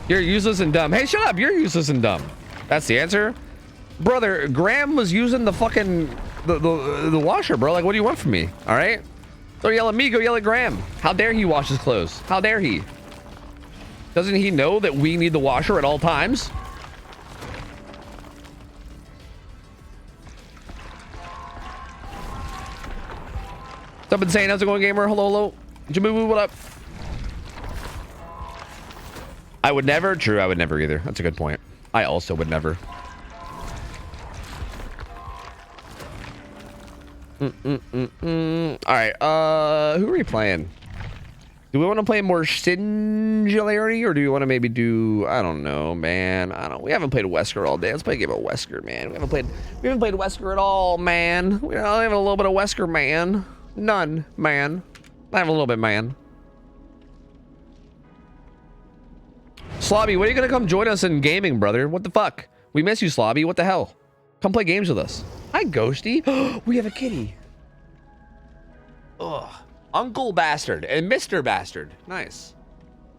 You're useless and dumb. Hey, shut up. You're useless and dumb. That's the answer? Brother, Graham was using the fucking the washer, bro. Like, what do you want from me? All right? Don't yell at me, go yell at Graham. How dare he wash his clothes? How dare he? Doesn't he know that we need the washer at all times? What's up, Insane? How's it going, gamer? Hello. Jamoo, what up? I would never. True, I would never either. That's a good point. I also would never. All right, who are we playing? Do we want to play more Singularity, or do we want to maybe do, I don't know, man. We haven't played Wesker all day. Let's play a game of Wesker, man. We haven't played Wesker at all, man. We don't have a little bit of Wesker, man. None, man. I have a little bit, man. Slobby, when are you gonna come join us in gaming, brother? What the fuck? We miss you, Slobby. What the hell? Come play games with us. Hi, Ghosty. We have a kitty. Ugh. Uncle Bastard and Mr. Bastard. Nice.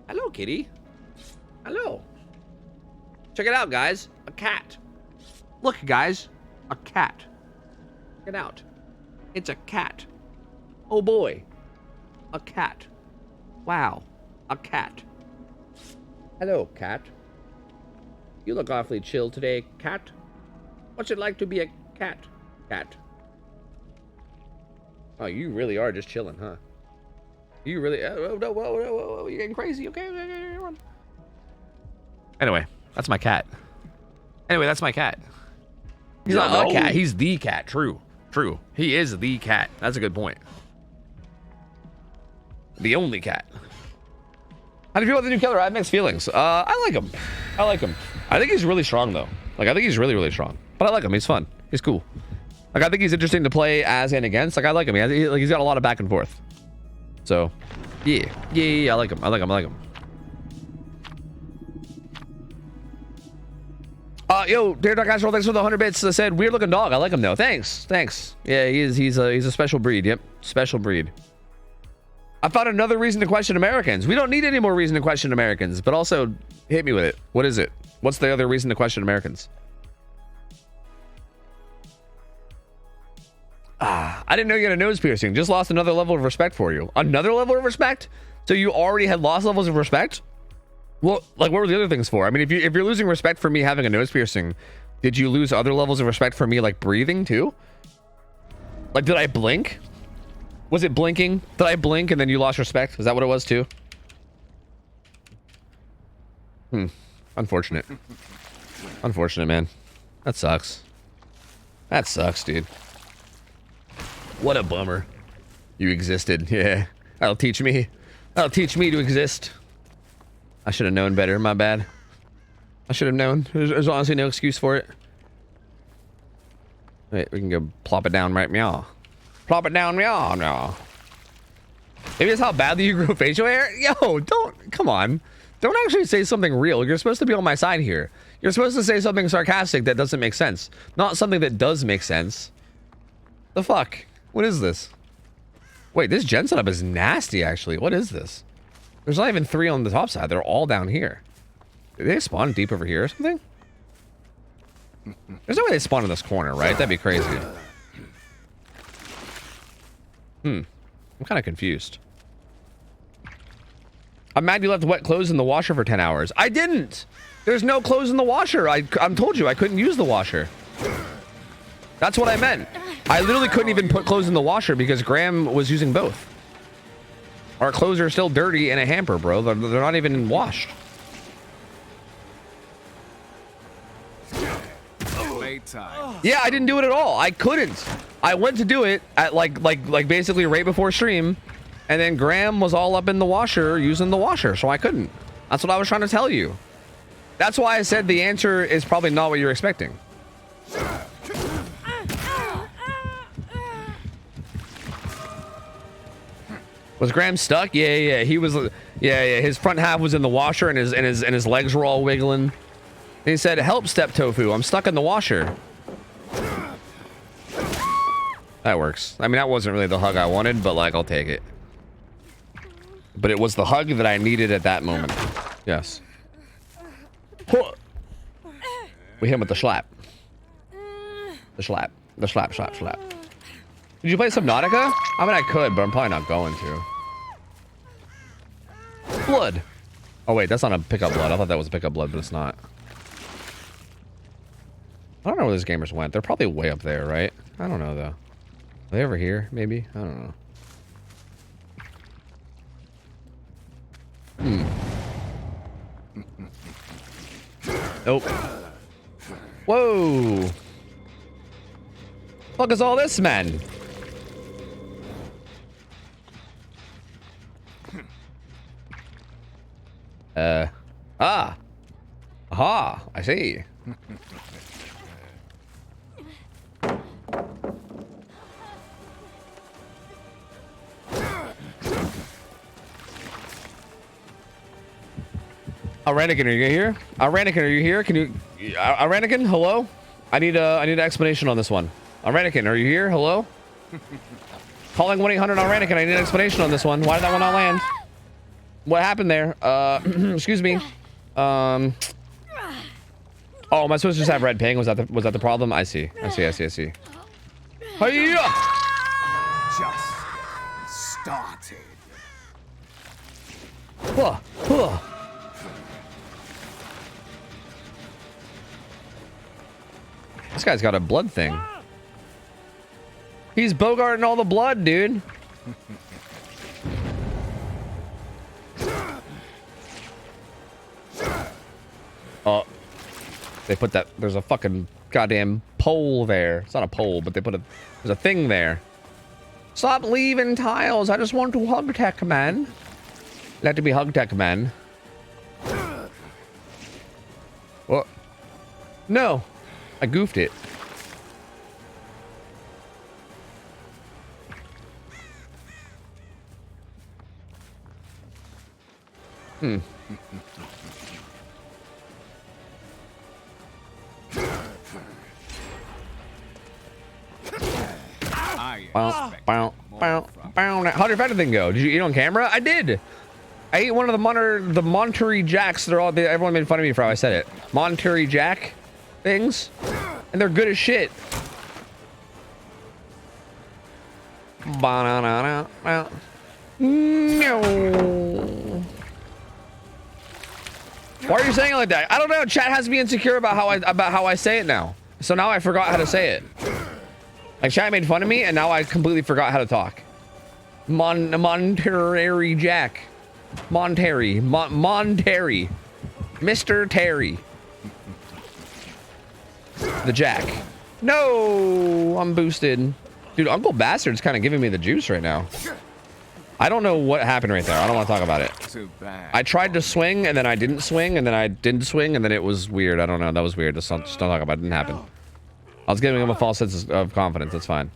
Hello, kitty. Hello. Check it out, guys. A cat. Look, guys. A cat. Check it out. It's a cat. Oh, boy. A cat. Wow. A cat. Hello, cat. You look awfully chill today, cat. What's it like to be a cat? Cat. Oh, you really are just chilling, huh? You really... Oh, no, whoa, you're getting crazy. Okay. Anyway, that's my cat. He's not a cat. He's the cat. True. He is the cat. That's a good point. The only cat. How do you feel about the new killer? I have mixed feelings. I like him. I think he's really strong, though. Like, I think he's really, really strong. But I like him. He's fun. He's cool. Like, I think he's interesting to play as and against. Like, I like him. He's got a lot of back and forth. So, yeah. I like him. Yo, Dear Dark Astral, thanks for the 100 bits. That said, weird looking dog. I like him, though. Thanks. Yeah, he's a special breed. Yep, special breed. I found another reason to question Americans. We don't need any more reason to question Americans, but also hit me with it. What is it? What's the other reason to question Americans? I didn't know you had a nose piercing. Just lost another level of respect for you. Another level of respect? So you already had lost levels of respect? Well, like, what were the other things for? I mean, if you're losing respect for me having a nose piercing, did you lose other levels of respect for me, like, breathing, too? Like, did I blink? Was it blinking? Did I blink and then you lost respect? Is that what it was, too? Unfortunate. Unfortunate, man. That sucks. That sucks, dude. What a bummer. You existed. Yeah. That'll teach me to exist. I should have known better. My bad. I should have known. There's honestly no excuse for it. Wait, we can go plop it down right meow. Plop it down meow meow. Maybe that's how badly you grew facial hair? Yo, come on. Don't actually say something real. You're supposed to be on my side here. You're supposed to say something sarcastic that doesn't make sense. Not something that does make sense. The fuck? What is this? Wait, this gen setup is nasty, actually. What is this? There's not even 3 on the top side. They're all down here. Did they spawn deep over here or something? There's no way they spawn in this corner, right? That'd be crazy. I'm kind of confused. I'm mad you left wet clothes in the washer for 10 hours. I didn't! There's no clothes in the washer. I'm told you I couldn't use the washer. That's what I meant. I literally couldn't even put clothes in the washer because Graham was using both. Our clothes are still dirty in a hamper, bro. They're not even washed. Yeah, I didn't do it at all. I couldn't. I went to do it at like basically right before stream, and then Graham was all up in the washer using the washer, so I couldn't. That's what I was trying to tell you. That's why I said the answer is probably not what you're expecting. Was Graham stuck? Yeah. He was. Yeah. His front half was in the washer, and his legs were all wiggling. And he said, "Help, Step Tofu. I'm stuck in the washer." That works. I mean, that wasn't really the hug I wanted, but like, I'll take it. But it was the hug that I needed at that moment. Yes. We hit him with the slap. The slap. Slap. Did you play Subnautica? I mean, I could, but I'm probably not going to. Blood. Oh, wait, that's not a pickup blood. I thought that was a pickup blood, but it's not. I don't know where those gamers went. They're probably way up there, right? I don't know, though. Are they over here, maybe? I don't know. Nope. Whoa. Fuck is all this, man? Aha, I see. Aranican, are you here? Aranican, are you here? Can you... Aranican, hello? I need an explanation on this one. Aranican, are you here? Hello? Calling 1-800 Aranican, I need an explanation on this one. Why did that one not land? What happened there? Excuse me. Oh, am I supposed to just have red ping? Was that the problem? I see. Hiya! Just started. This guy's got a blood thing. He's bogarting all the blood, dude. Oh, they put that. There's a fucking goddamn pole there. It's not a pole, but they put there's a thing there. Stop leaving tiles. I just want to hug tech, man. Let it be hug tech, man. What? No, I goofed it. How'd your fighting thing go? Did you eat on camera? I did. I ate one of the Monterey Jacks. Everyone made fun of me for how I said it. Monterey Jack things, and they're good as shit. No. Why are you saying it like that? I don't know. Chat has me insecure about how I say it now. So now I forgot how to say it. Like, chat made fun of me, and now I completely forgot how to talk. Monterey Jack. Monterey. Mr. Terry. The Jack. No, I'm boosted. Dude, Uncle Bastard's kind of giving me the juice right now. I don't know what happened right there. I don't want to talk about it. Too bad. I tried to swing, and then I didn't swing, and then I didn't swing, and then it was weird. I don't know. That was weird. Just don't talk about it. It didn't happen. I was giving him a false sense of confidence. That's fine.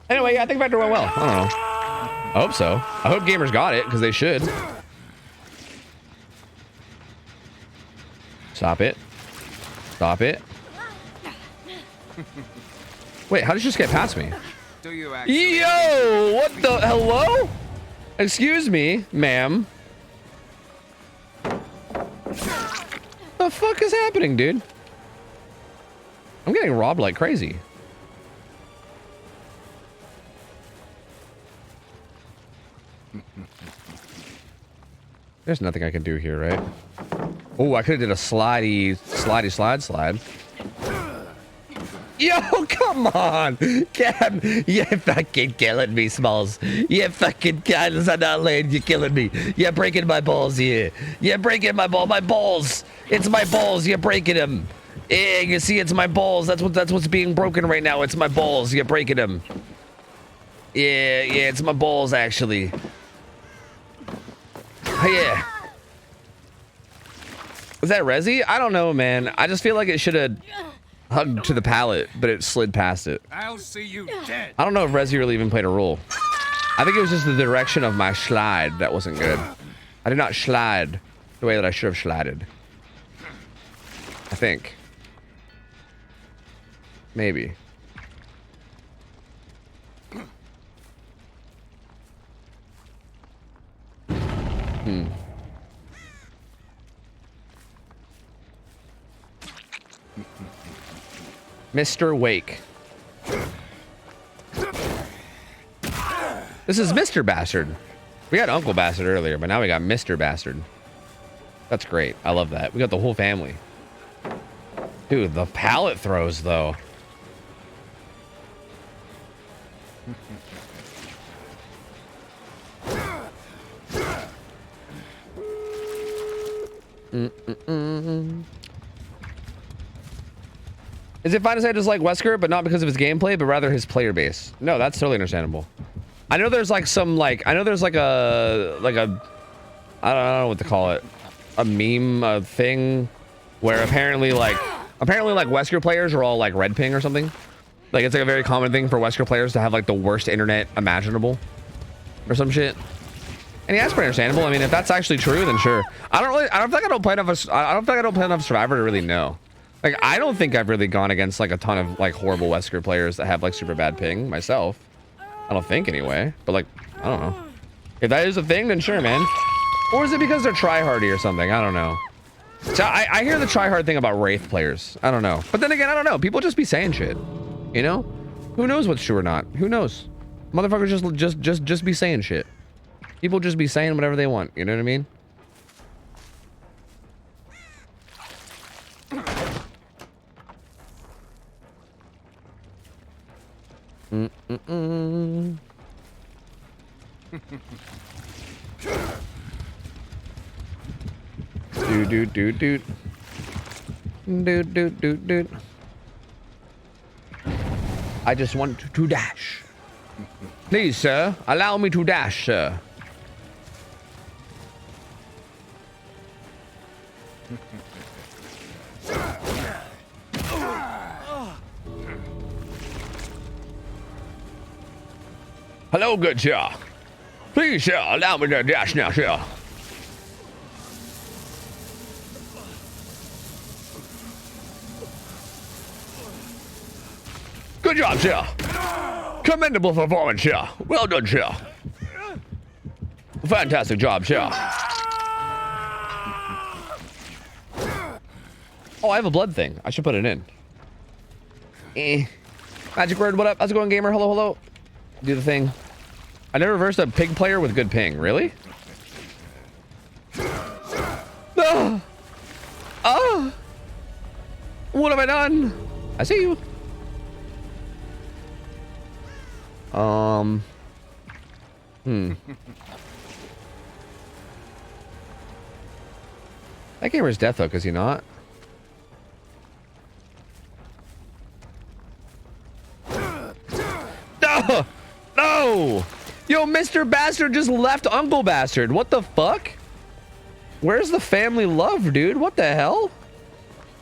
Anyway, yeah, I think Vector went well. I don't know. I hope so. I hope gamers got it, because they should. Stop it. Stop it. Wait, how did you just get past me? Do you actually? Yo, what the? Hello? Excuse me, ma'am. The fuck is happening, dude? I'm getting robbed like crazy. There's nothing I can do here, right? Oh, I could have did a slide. Yo, come on! Cam, you're fucking killing me, Smalls. You fucking kindness on that lane, you're killing me. You're breaking my balls here. You're breaking my balls. It's my balls, you're breaking them. Yeah, you see, it's my balls. That's what's being broken right now. It's my balls. You're breaking them. Yeah, it's my balls, actually. Oh, yeah. Was that Resi? I don't know, man. I just feel like it should have hugged to the pallet, but it slid past it. I'll see you dead. I don't know if Resi really even played a role. I think it was just the direction of my slide that wasn't good. I did not slide the way that I should have slided. I think. Maybe. Mr. Wake. This is Mr. Bastard. We got Uncle Bastard earlier, but now we got Mr. Bastard. That's great. I love that. We got the whole family. Dude, the pallet throws, though. Is it fine to say I just like Wesker, but not because of his gameplay, but rather his player base? No, that's totally understandable. I know there's like some I know there's like a I don't know what to call it. a meme thing where apparently like Wesker players are all like red ping or something. Like it's like a very common thing for Wesker players to have like the worst internet imaginable or some shit. And yeah, that's pretty understandable. I mean, if that's actually true, then sure. I don't think I don't play enough Survivor to really know. Like, I don't think I've really gone against like a ton of like horrible Wesker players that have like super bad ping myself. I don't think anyway, but like, I don't know. If that is a thing, then sure, man. Or is it because they're tryhardy or something? I don't know. So I hear the tryhard thing about Wraith players. I don't know. But then again, I don't know. People just be saying shit. You know? Who knows what's true or not? Who knows? Motherfuckers just be saying shit. People just be saying whatever they want. You know what I mean? Dude. I just want to dash. Please, sir, allow me to dash, sir. Hello, good sir. Please, sir, allow me to dash now, sir. Good job, sir. Commendable performance, sir. Well done, sir. Fantastic job, sir. Oh, I have a blood thing. I should put it in. Magic word, what up? How's it going, gamer? Hello, hello. Do the thing. I never reversed a pig player with good ping. Really? Oh! Oh! What have I done? I see you. That gamer's death hook, is he not? No! No! Yo, Mr. Bastard just left Uncle Bastard. What the fuck? Where's the family love, dude? What the hell?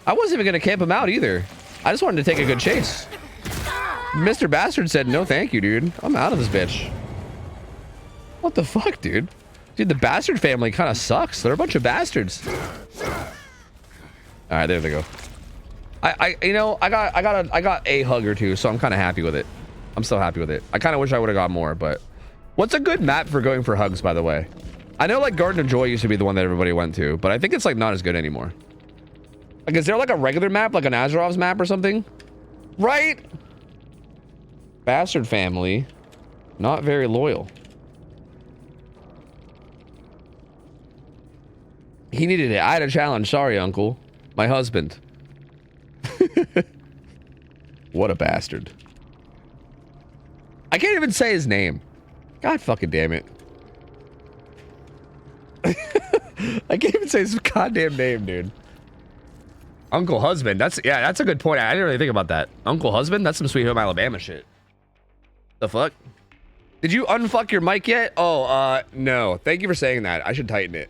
I wasn't even gonna camp him out either. I just wanted to take a good chase. Mr. Bastard said, no thank you, dude. I'm out of this bitch. What the fuck, dude? Dude, the Bastard family kind of sucks. They're a bunch of bastards. All right, there they go. You know, I got a hug or two, so I'm kind of happy with it. I'm still happy with it. I kind of wish I would have got more, but what's a good map for going for hugs, by the way? I know like Garden of Joy used to be the one that everybody went to, but I think it's like not as good anymore. Like, is there like a regular map, like an Azerov's map or something? Right? Bastard family, not very loyal. He needed it. I had a challenge. Sorry, uncle. My husband. What a bastard. I can't even say his name. God fucking damn it. I can't even say his goddamn name, dude. Uncle Husband. That's a good point. I didn't really think about that. Uncle Husband? That's some Sweet Home Alabama shit. The fuck? Did you unfuck your mic yet? Oh, no. Thank you for saying that. I should tighten it.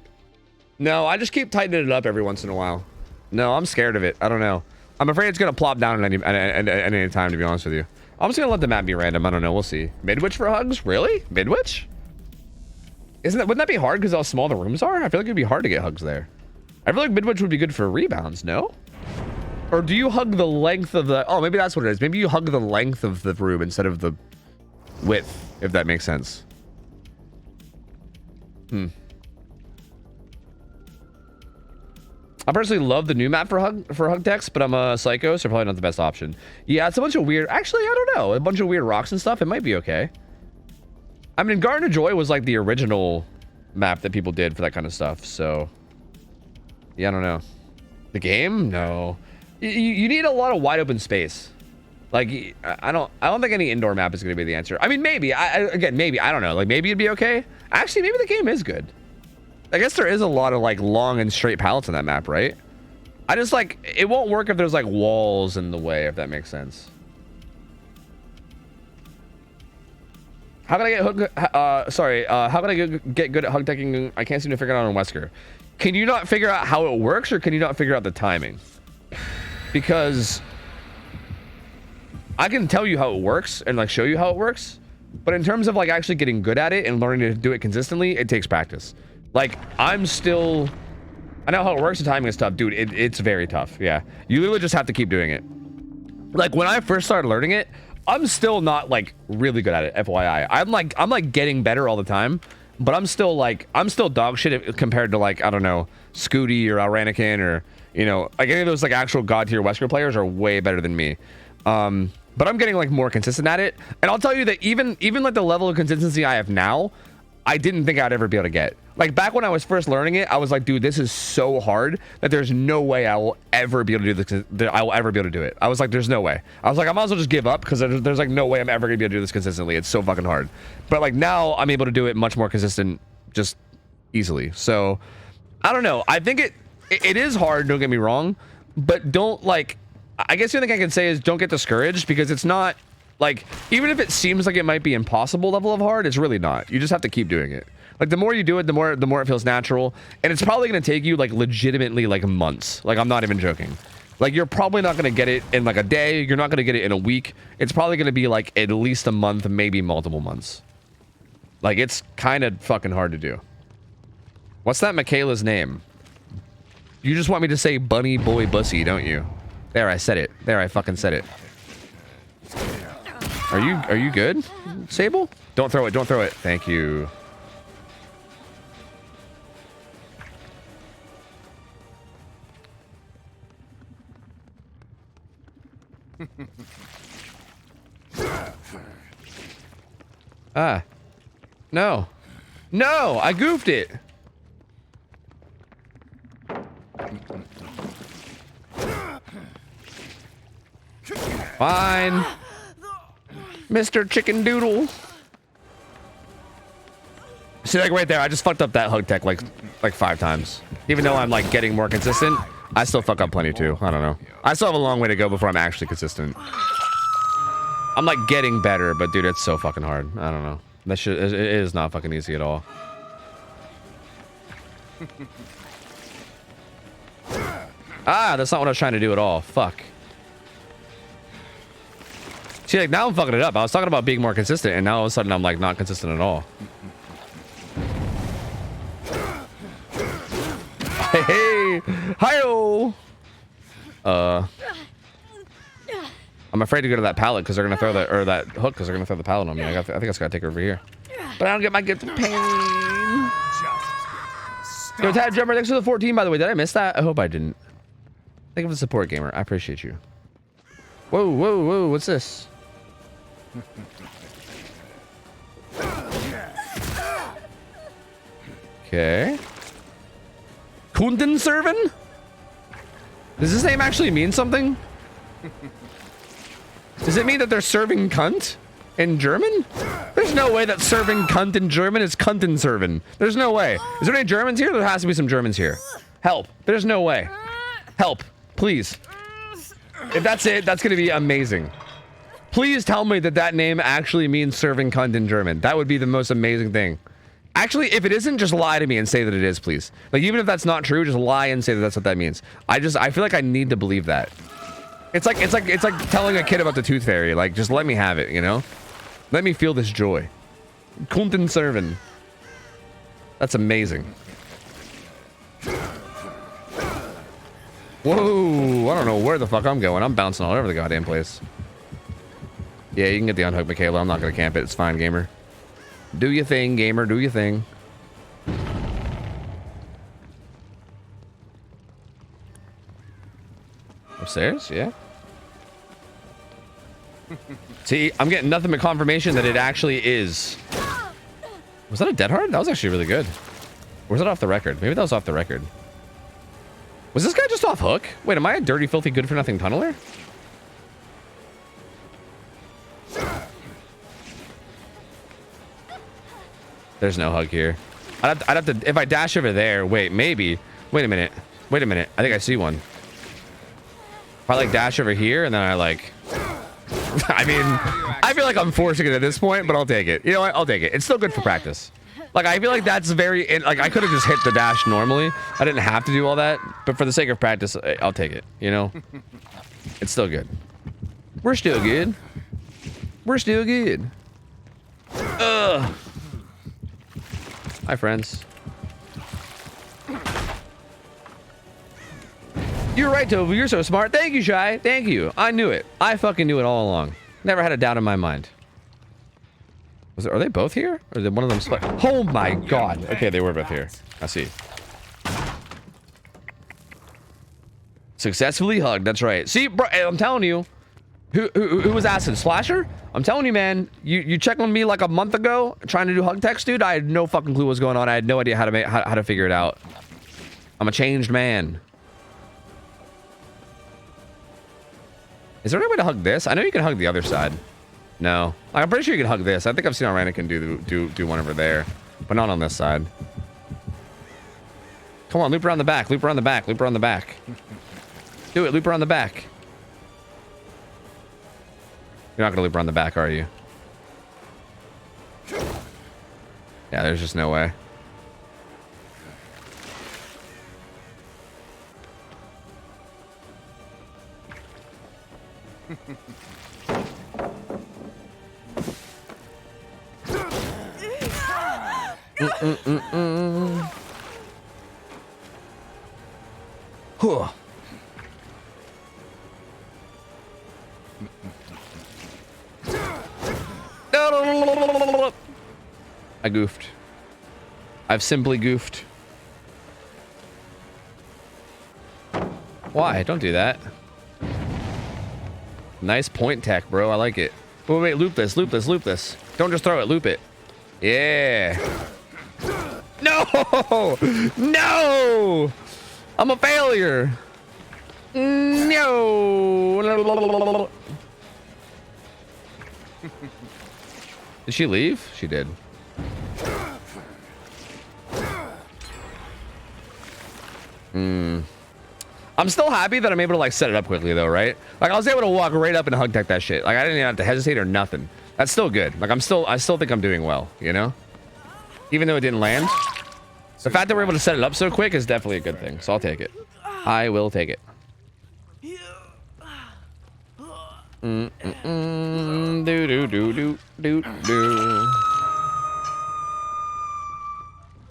No, I just keep tightening it up every once in a while. No, I'm scared of it. I don't know. I'm afraid it's gonna plop down at any time, to be honest with you. I'm just gonna let the map be random. I don't know. We'll see. Midwich for hugs? Really? Midwich? Wouldn't that be hard because how small the rooms are? I feel like it'd be hard to get hugs there. I feel like Midwich would be good for rebounds, no? Or do you hug the length of the... Oh, maybe that's what it is. Maybe you hug the length of the room instead of the width, if that makes sense. I personally love the new map for hug text, but I'm a psycho, so probably not the best option. Yeah, it's a bunch of weird... Actually, I don't know. A bunch of weird rocks and stuff. It might be okay. I mean, Garden of Joy was like the original map that people did for that kind of stuff, so... Yeah, I don't know. The game? No. You need a lot of wide open space. Like, I don't think any indoor map is going to be the answer. I mean, maybe. Again, maybe. I don't know. Like, maybe it'd be okay. Actually, maybe the game is good. I guess there is a lot of, like, long and straight pallets on that map, right? I just, like, it won't work if there's, like, walls in the way, if that makes sense. How can I get hook? How can I get good at hug teching? I can't seem to figure it out on Wesker. Can you not figure out how it works, or can you not figure out the timing? Because I can tell you how it works and like show you how it works, but in terms of like actually getting good at it and learning to do it consistently, it takes practice. Like I know how it works, the timing and stuff, dude. It's very tough. Yeah, you literally just have to keep doing it. Like when I first started learning it, I'm still not like really good at it, FYI. I'm like getting better all the time, but I'm still dog shit compared to like, I don't know, Scooty or Alranican or, you know, like any of those like actual god tier Wesker players are way better than me. But I'm getting like more consistent at it. And I'll tell you that even like the level of consistency I have now, I didn't think I'd ever be able to get. Like back when I was first learning it, I was like, dude, this is so hard that there's no way I will ever be able to do this. I will ever be able to do it. I was like, there's no way. I was like, I might as well just give up because there's like no way I'm ever gonna be able to do this consistently. It's so fucking hard. But like now I'm able to do it much more consistent, just easily. So I don't know. I think it is hard, don't get me wrong, but don't like, I guess the only thing I can say is don't get discouraged, because it's not like, even if it seems like it might be impossible level of hard, it's really not. You just have to keep doing it. Like the more you do it, the more it feels natural, and it's probably going to take you like legitimately like months. Like I'm not even joking. Like you're probably not going to get it in like a day. You're not going to get it in a week. It's probably going to be like at least a month, maybe multiple months. Like it's kind of fucking hard to do. What's that Michaela's name? You just want me to say bunny boy bussy, don't you? There, I said it. There, I fucking said it. Are you good, Sable? Don't throw it. Don't throw it. Thank you. Ah. No. No, I goofed it. Fine. Mr. Chicken Doodle. See, like right there, I just fucked up that hug tech like 5 times. Even though I'm like getting more consistent, I still fuck up plenty too. I don't know. I still have a long way to go before I'm actually consistent. I'm like getting better, but dude, it's so fucking hard. I don't know. That shit, it is not fucking easy at all. Ah, that's not what I was trying to do at all. Fuck. See, like now I'm fucking it up. I was talking about being more consistent, and now all of a sudden I'm like not consistent at all. Hey, hey, hi-oh. I'm afraid to go to that pallet because they're gonna throw that, or that hook because they're gonna throw the pallet on me. I think I just gotta take her over here. But I don't get my gift of pain. Yo, Tad Jumper, thanks for the 14, by the way. Did I miss that? I hope I didn't. Thank you for the support, gamer. I appreciate you. Whoa, whoa, whoa! What's this? Okay. Kundenserven? Does this name actually mean something? Does it mean that they're serving cunt in German? There's no way that serving cunt in German is Kundenserven. There's no way. Is there any Germans here? There has to be some Germans here. Help. There's no way. Help. Please. If that's it, that's going to be amazing. Please tell me that that name actually means serving cunt in German. That would be the most amazing thing. Actually, if it isn't, just lie to me and say that it is, please. Like, even if that's not true, just lie and say that that's what that means. I feel like I need to believe that. It's like telling a kid about the tooth fairy. Like, just let me have it, you know? Let me feel this joy. Kundenserven. That's amazing. Whoa, I don't know where the fuck I'm going. I'm bouncing all over the goddamn place. Yeah, you can get the unhook, Michaela. I'm not gonna camp it. It's fine, gamer. Do your thing, gamer. Do your thing. Upstairs? Yeah. See, I'm getting nothing but confirmation that it actually is. Was that a dead hard? That was actually really good. Or was that off the record? Maybe that was off the record. Was this guy just off hook? Wait, am I a dirty, filthy, good-for-nothing tunneler? There's no hug here. I'd have to, if I dash over there, wait, maybe. Wait a minute. Wait a minute. I think I see one. If I like dash over here and then I like... I mean, I feel like I'm forcing it at this point, but I'll take it. You know what? I'll take it. It's still good for practice. Like, I feel like that's very, like, I could have just hit the dash normally. I didn't have to do all that, but for the sake of practice, I'll take it, you know? It's still good. We're still good. We're still good. Ugh. Hi, friends. You're right, Tofu. You're so smart. Thank you, Shy. Thank you. I knew it. I fucking knew it all along. Never had a doubt in my mind. Are they both here? Or did one of them split? Oh my god. Okay, they were both here. I see. Successfully hugged. That's right. See, bro, I'm telling you. Who was asking? Splasher? I'm telling you, man. You checked on me like a month ago trying to do hug text, dude. I had no fucking clue what was going on. I had no idea how to figure it out. I'm a changed man. Is there any way to hug this? I know you can hug the other side. No. I'm pretty sure you can hug this. I think I've seen Anakin do one over there. But not on this side. Come on, loop around the back. Loop around the back. Loop around the back. Do it. Loop around the back. You're not going to loop around the back, are you? Yeah, there's just no way. Huh. I goofed. I've simply goofed. Why? Don't do that. Nice point tech, bro. I like it. Wait, loop this, loop this, loop this. Don't just throw it, loop it. Yeah. No! No! I'm a failure. No. Did she leave? She did. I'm still happy that I'm able to like set it up quickly though, right? Like I was able to walk right up and hug tech that shit. Like I didn't even have to hesitate or nothing. That's still good. Like I still think I'm doing well, you know? Even though it didn't land. The fact that we're able to set it up so quick is definitely a good thing. So I'll take it. I will take it. Do do do do do do.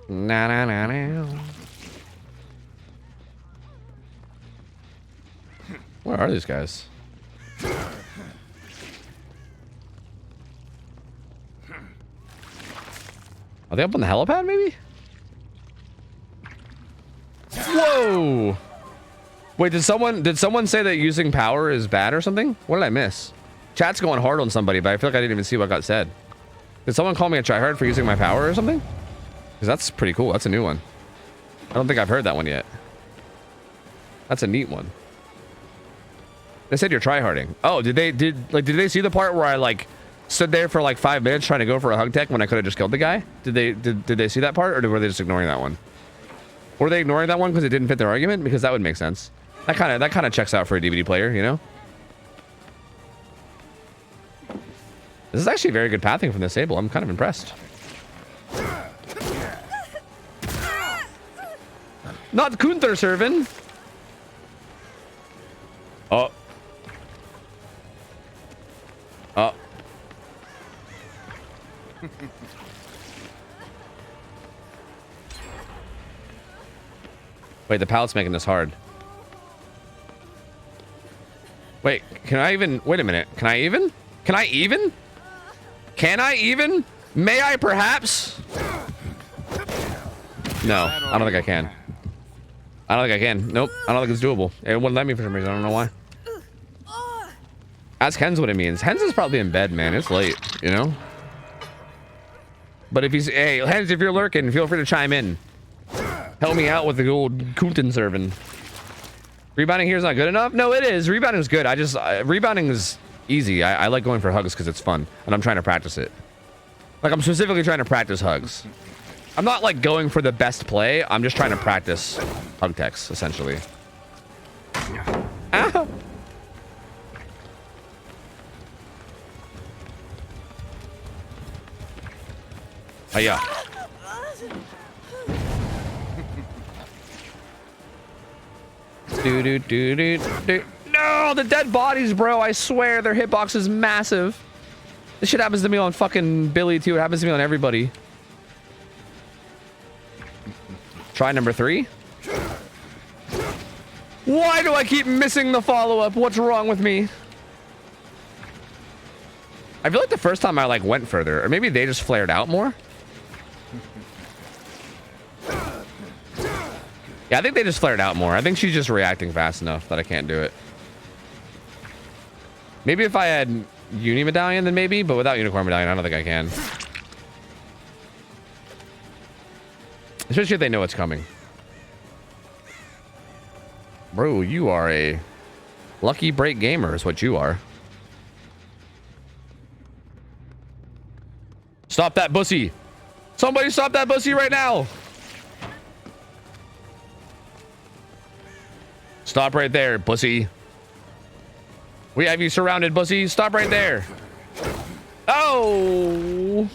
Na na na na. Where are these guys? Are they up on the helipad, maybe? Whoa! Wait, did someone say that using power is bad or something? What did I miss? Chat's going hard on somebody, but I feel like I didn't even see what got said. Did someone call me a tryhard for using my power or something? Because that's pretty cool. That's a new one. I don't think I've heard that one yet. That's a neat one. They said you're tryharding. Oh, did they see the part where I like stood there for like 5 minutes trying to go for a hug tech when I could have just killed the guy? Did they see that part, or were they just ignoring that one? Were they ignoring that one because it didn't fit their argument? Because that would make sense. That kind of checks out for a DVD player, you know? This is actually very good pathing from this Sable. I'm kind of impressed. Not Kunther serving. Oh. Oh. Wait, the pallet's making this hard. Wait, can I even... Wait a minute. Can I even? Can I even? Can I even? May I perhaps? No, I don't think I can. I don't think I can. Nope, I don't think it's doable. It wouldn't let me for some reason. I don't know why. Ask Hens what it means. Hens is probably in bed, man. It's late, you know? But if he's... Hey, Hens, if you're lurking, feel free to chime in. Help me out with the old Kunten serving. Rebounding here is not good enough? No, it is. Rebounding is good. I just... rebounding is easy. I like going for hugs because it's fun. And I'm trying to practice it. Like, I'm specifically trying to practice hugs. I'm not, like, going for the best play. I'm just trying to practice hug techs, essentially. Ow! Oh, yeah. Do. No, the dead bodies, bro. I swear their hitbox is massive. This shit happens to me on fucking Billy, too. It happens to me on everybody. Try number 3. Why do I keep missing the follow-up? What's wrong with me? I feel like the first time I like went further, or maybe they just flared out more. Yeah, I think they just flared out more. I think she's just reacting fast enough that I can't do it. Maybe if I had Uni Medallion, then maybe, but without Unicorn Medallion, I don't think I can. Especially if they know it's coming. Bro, you are a lucky break gamer is what you are. Stop that bussy. Somebody stop that bussy right now. Stop right there, bussy. We have you surrounded, bussy. Stop right there. Oh.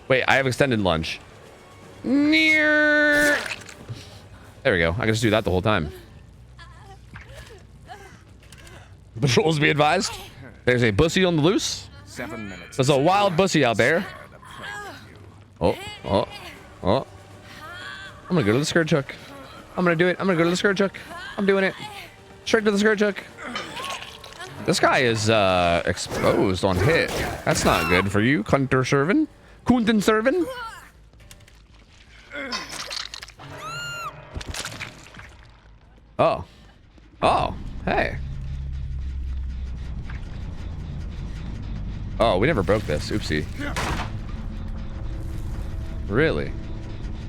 Wait, I have extended lunge. Near. There we go. I can just do that the whole time. Patrols be advised. There's a bussy on the loose. 7 minutes. There's a wild bussy out there. Oh. I'm gonna go to the skirt chuck. I'm gonna do it. I'm gonna go to the skirt chuck. I'm doing it. Straight to the skirt chuck. This guy is exposed on hit. That's not good for you, Kunter Servin. Kunten Servin. Oh, hey. Oh, we never broke this. Oopsie. Really?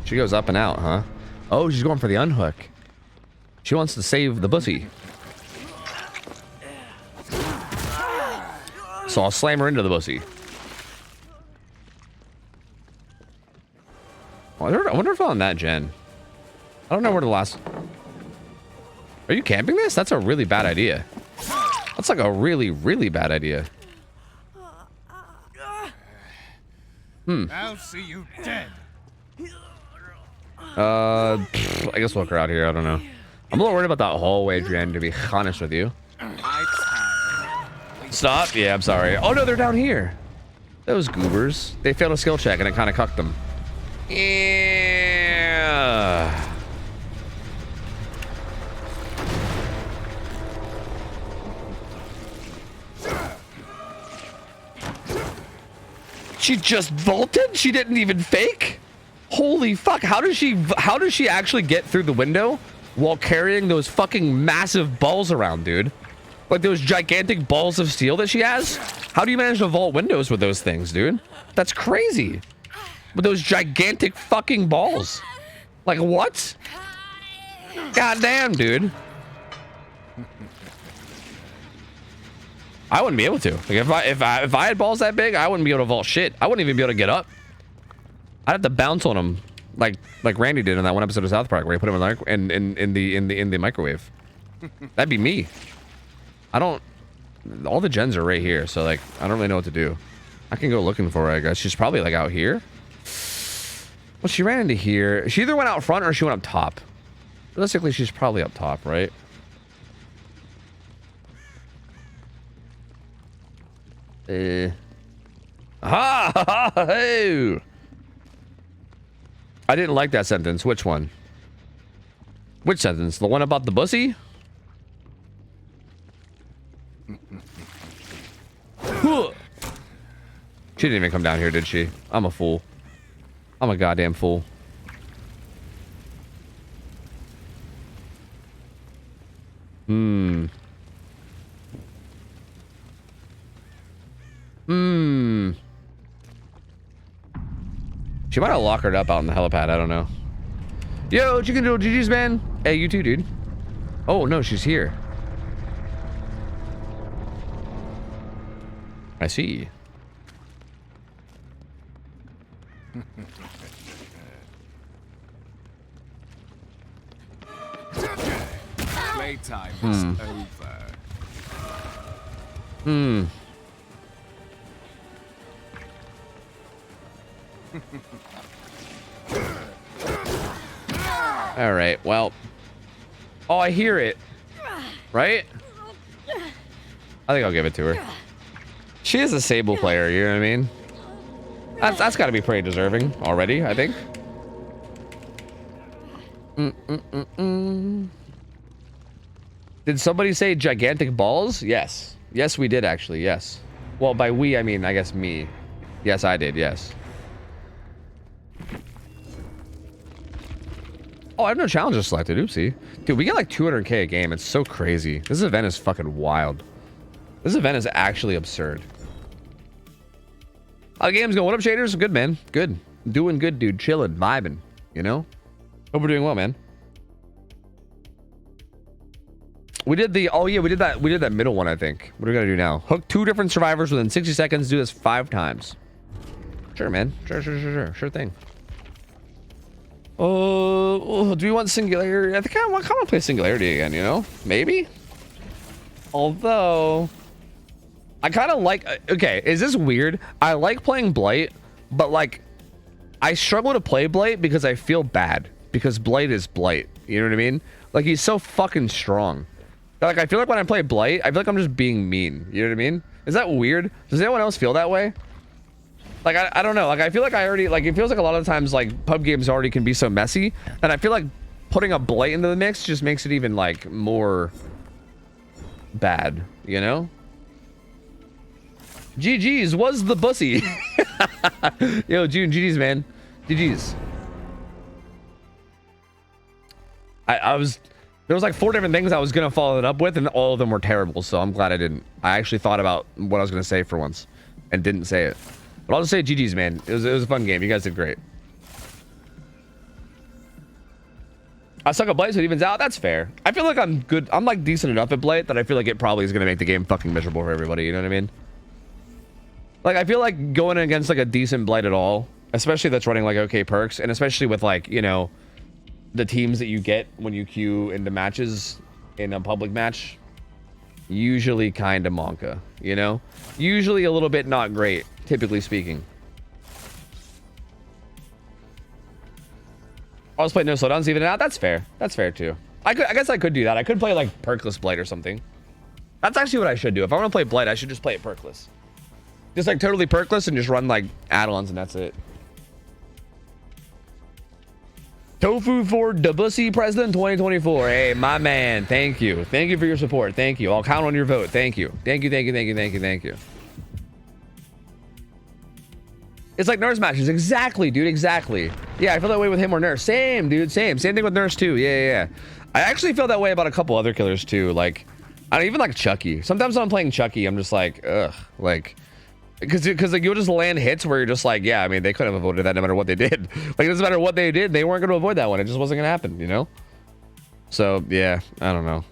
She goes up and out, huh? Oh, she's going for the unhook. She wants to save the bussy. So I'll slam her into the bussy. I wonder if on that gen. I don't know where the last... Are you camping this? That's a really bad idea. That's like a really, really bad idea. I'll see you dead. I guess we'll look her out here. I don't know. I'm a little worried about that hallway gen, to be honest with you. Stop. Yeah, I'm sorry. Oh, no, they're down here. Those goobers. They failed a skill check, and it kind of cucked them. Yeah. She just vaulted? She didn't even fake? Holy fuck. How does she actually get through the window while carrying those fucking massive balls around, dude? Like those gigantic balls of steel that she has? How do you manage to vault windows with those things, dude? That's crazy. With those gigantic fucking balls. Like what? Goddamn, dude. I wouldn't be able to. Like if I had balls that big, I wouldn't be able to vault shit. I wouldn't even be able to get up. I'd have to bounce on them, like Randy did in that one episode of South Park where he put him in the microwave. That'd be me. I don't. All the gens are right here, so like I don't really know what to do. I can go looking for her. I guess she's probably like out here. Well, she ran into here. She either went out front or she went up top. Realistically, she's probably up top, right? Hey! I didn't like that sentence. Which one? Which sentence? The one about the bussy? She didn't even come down here, did she? I'm a fool. I'm a goddamn fool. She might have lockered up out in the helipad. I don't know. Yo, chicken doodle GG's, man. Hey, you too, dude. Oh, no, she's here. I see. Playtime is over. All right. Well. Oh, I hear it. Right? I think I'll give it to her. She is a Sable player, you know what I mean? That's got to be pretty deserving already, I think. Did somebody say gigantic balls? Yes. Yes, we did actually, yes. Well, by we, I mean, I guess me. Yes, I did, yes. Oh, I have no challenges selected. Oopsie. Dude, we get like 200k a game. It's so crazy. This event is fucking wild. This event is actually absurd. How the game's going? What up, shaders? Good, man. Good. Doing good, dude. Chilling, vibing. You know? Hope we're doing well, man. We did the... Oh, yeah, we did that middle one, I think. What are we going to do now? Hook 2 different survivors within 60 seconds. Do this 5 times. Sure, man. Sure thing. Do we want Singularity? I think I want to play Singularity again, you know? Maybe? Although... I kind of like... Okay, is this weird? I like playing Blight, but, like... I struggle to play Blight because I feel bad. Because Blight is Blight. You know what I mean? Like, he's so fucking strong. Like, I feel like when I play Blight, I feel like I'm just being mean. You know what I mean? Is that weird? Does anyone else feel that way? Like, I don't know. Like, I feel like I already... Like, it feels like a lot of times, like, pub games already can be so messy. And I feel like putting a Blight into the mix just makes it even, like, more... bad. You know? GG's was the bussy. Yo, June, GG's, man. GG's. I was... There was like 4 different things I was going to follow it up with, and all of them were terrible, so I'm glad I didn't. I actually thought about what I was going to say for once, and didn't say it. But I'll just say GG's, man. It was a fun game. You guys did great. I suck at Blight, so it evens out. That's fair. I feel like I'm good. I'm like decent enough at Blight that I feel like it probably is going to make the game fucking miserable for everybody. You know what I mean? Like, I feel like going against like a decent Blight at all, especially that's running like okay perks, and especially with like, you know, the teams that you get when you queue into matches in a public match, usually kind of monka, you know? Usually a little bit not great, typically speaking. I'll just play no slowdowns, even it out. That's fair. That's fair too. I guess I could do that. I could play like perkless Blight or something. That's actually what I should do. If I want to play Blight, I should just play it perkless. Just like totally perkless and just run like add-ons and that's it. Tofu for Debussy President 2024. Hey, my man. Thank you. Thank you for your support. Thank you. I'll count on your vote. Thank you. Thank you. It's like Nurse matches. Exactly, dude. Exactly. Yeah, I feel that way with him or Nurse. Same, dude. Same thing with Nurse too. Yeah. I actually feel that way about a couple other killers too. Like, I don't even like Chucky. Sometimes when I'm playing Chucky, I'm just like, ugh. Like, because like you'll just land hits where you're just like, yeah, I mean, they couldn't have avoided that no matter what they did. Like, it doesn't matter what they did, they weren't going to avoid that one. It just wasn't going to happen, you know? So yeah, I don't know.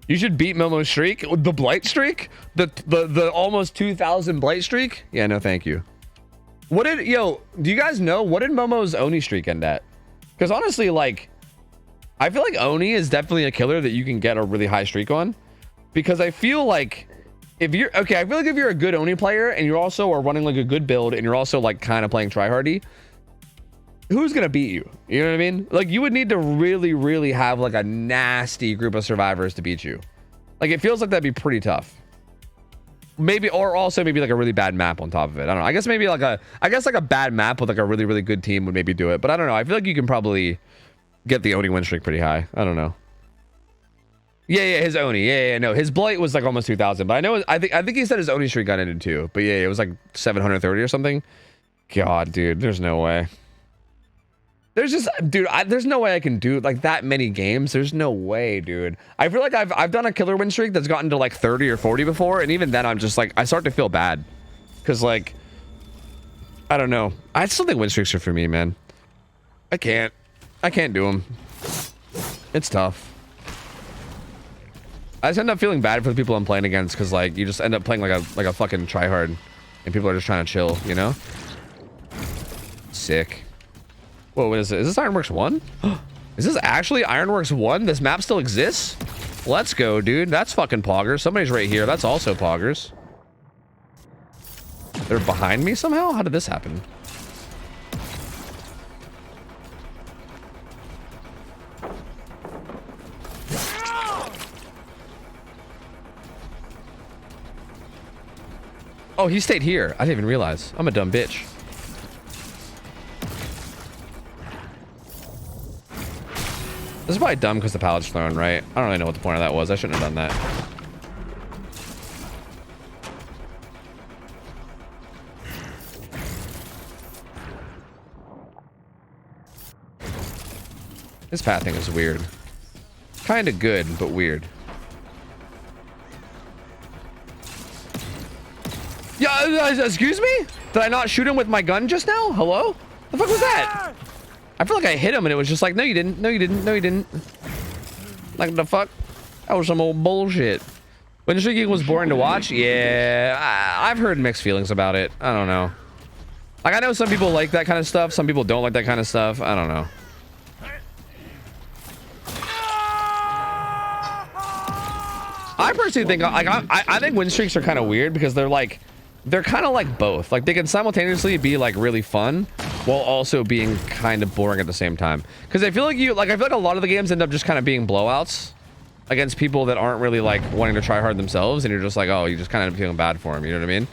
You should beat Momo's streak, the Blight streak, the almost 2,000 Blight streak. Yeah, no, thank you. What did do you guys know what did Momo's Oni streak end at? Because honestly, like, I feel like Oni is definitely a killer that you can get a really high streak on, because I feel like. If you're okay, I feel like if you're a good Oni player and you also are running like a good build and you're also like kind of playing tryhardy, who's gonna beat you? You know what I mean? Like, you would need to really have like a nasty group of survivors to beat you. Like, it feels like that'd be pretty tough. Maybe, or also maybe like a really bad map on top of it. I don't know. I guess maybe like a bad map with like a really good team would maybe do it. But I don't know. I feel like you can probably get the Oni win streak pretty high. I don't know. Yeah, his Oni. Yeah, no, his Blight was like almost 2,000, but I think he said his Oni streak got ended too. But yeah, it was like 730 or something. God, dude, there's no way. There's just, dude, there's no way I can do like that many games. There's no way, dude. I feel like I've done a killer win streak that's gotten to like 30 or 40 before, and even then I'm just like, I start to feel bad, because like, I don't know. I still think win streaks are for me, man. I can't do them. It's tough. I just end up feeling bad for the people I'm playing against, because like you just end up playing like a fucking tryhard, and people are just trying to chill, you know? Sick. Whoa, what is it? Is this Ironworks 1? Is this actually Ironworks 1? This map still exists? Let's go, dude. That's fucking poggers. Somebody's right here. That's also poggers. They're behind me somehow? How did this happen? Oh, he stayed here. I didn't even realize. I'm a dumb bitch. This is probably dumb because the pallet's thrown, right? I don't really know what the point of that was. I shouldn't have done that. This pathing is weird. Kind of good, but weird. Yeah, excuse me? Did I not shoot him with my gun just now? Hello? The fuck was that? I feel like I hit him and it was just like, no you didn't, no you didn't, no you didn't. Like the fuck? That was some old bullshit. When streaking was boring to watch? Yeah, I've heard mixed feelings about it. I don't know. Like I know some people like that kind of stuff. Some people don't like that kind of stuff. I don't know. I personally think like I think win streaks are kind of weird because they're kind of like both. Like they can simultaneously be like really fun while also being kind of boring at the same time. Because I feel like I feel like a lot of the games end up just kind of being blowouts against people that aren't really like wanting to try hard themselves, and you're just like, oh, you just kind of feeling bad for them. You know what I mean?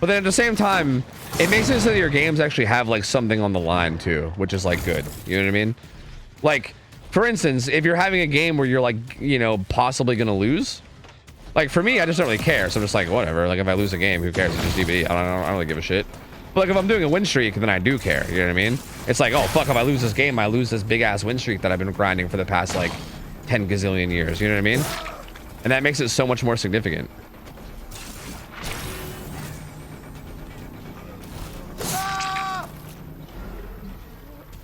But then at the same time, it makes it so that your games actually have like something on the line too, which is like good. You know what I mean? Like, for instance, if you're having a game where you're like, you know, possibly gonna lose, like for me, I just don't really care. So I'm just like, whatever. Like if I lose a game, who cares? It's just DVD. I don't really give a shit. But like if I'm doing a win streak, then I do care. You know what I mean? It's like, oh fuck, if I lose this game, I lose this big ass win streak that I've been grinding for the past like 10 gazillion years. You know what I mean? And that makes it so much more significant.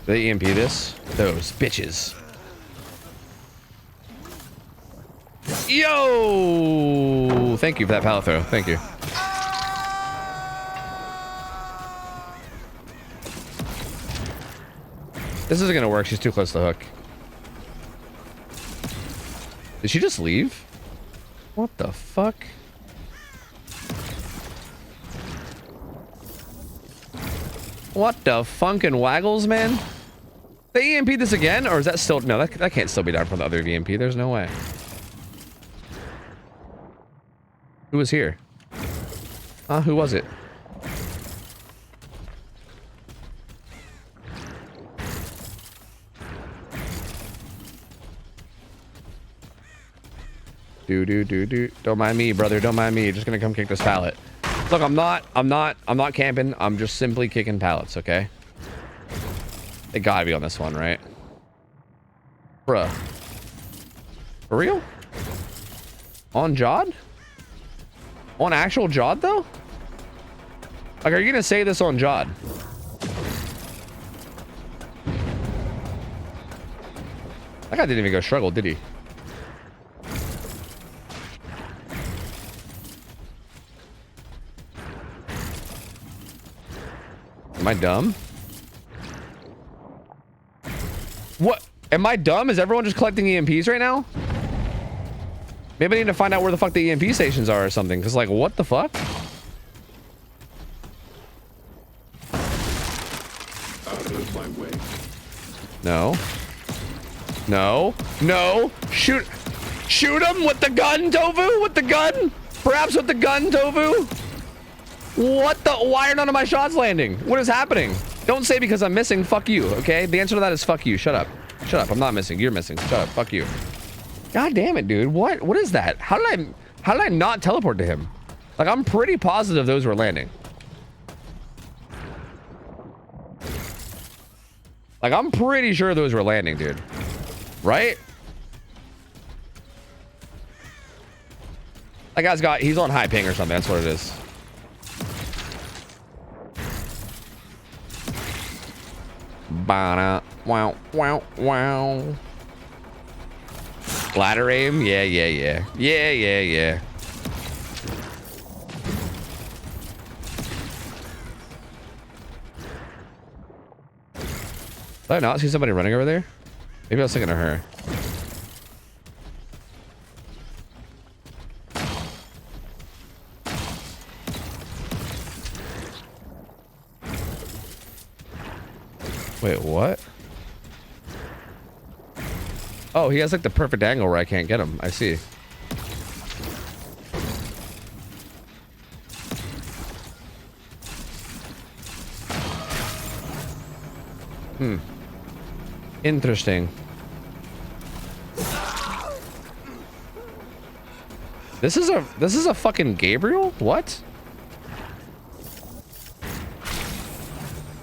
Did they EMP this? Those bitches. Yo! Thank you for that pallet throw. Thank you. This isn't gonna work. She's too close to the hook. Did she just leave? What the fuck? What the funkin' waggles, man? They EMP this again? Or is that still... No, that can't still be down from the other EMP. There's no way. Who was here? Who was it? Do. Don't mind me, brother. Don't mind me. Just gonna come kick this pallet. Look, I'm not camping. I'm just simply kicking pallets, okay? They gotta be on this one, right? Bruh. For real? On Jod? On actual Jod, though? Like, are you gonna say this on Jod? That guy didn't even go struggle, did he? Am I dumb? What? Am I dumb? Is everyone just collecting EMPs right now? Maybe I need to find out where the fuck the EMP stations are or something. Because, like, what the fuck? Out of my way. No. No. No. Shoot him with the gun, Tofu? With the gun? Perhaps with the gun, Tofu? What the? Why are none of my shots landing? What is happening? Don't say because I'm missing. Fuck you, okay? The answer to that is fuck you. Shut up. Shut up. I'm not missing. You're missing. Shut up. Fuck you. God damn it, dude. What is that? How did I not teleport to him? Like, I'm pretty positive those were landing. Like, I'm pretty sure those were landing, dude. Right? That guy's he's on high ping or something. That's what it is. Wow, wow, wow. Ladder aim? Yeah. Did I not see somebody running over there? Maybe I was thinking of her. Wait, what? Oh, he has like the perfect angle where I can't get him. I see. Interesting. This is a fucking Gabriel? What?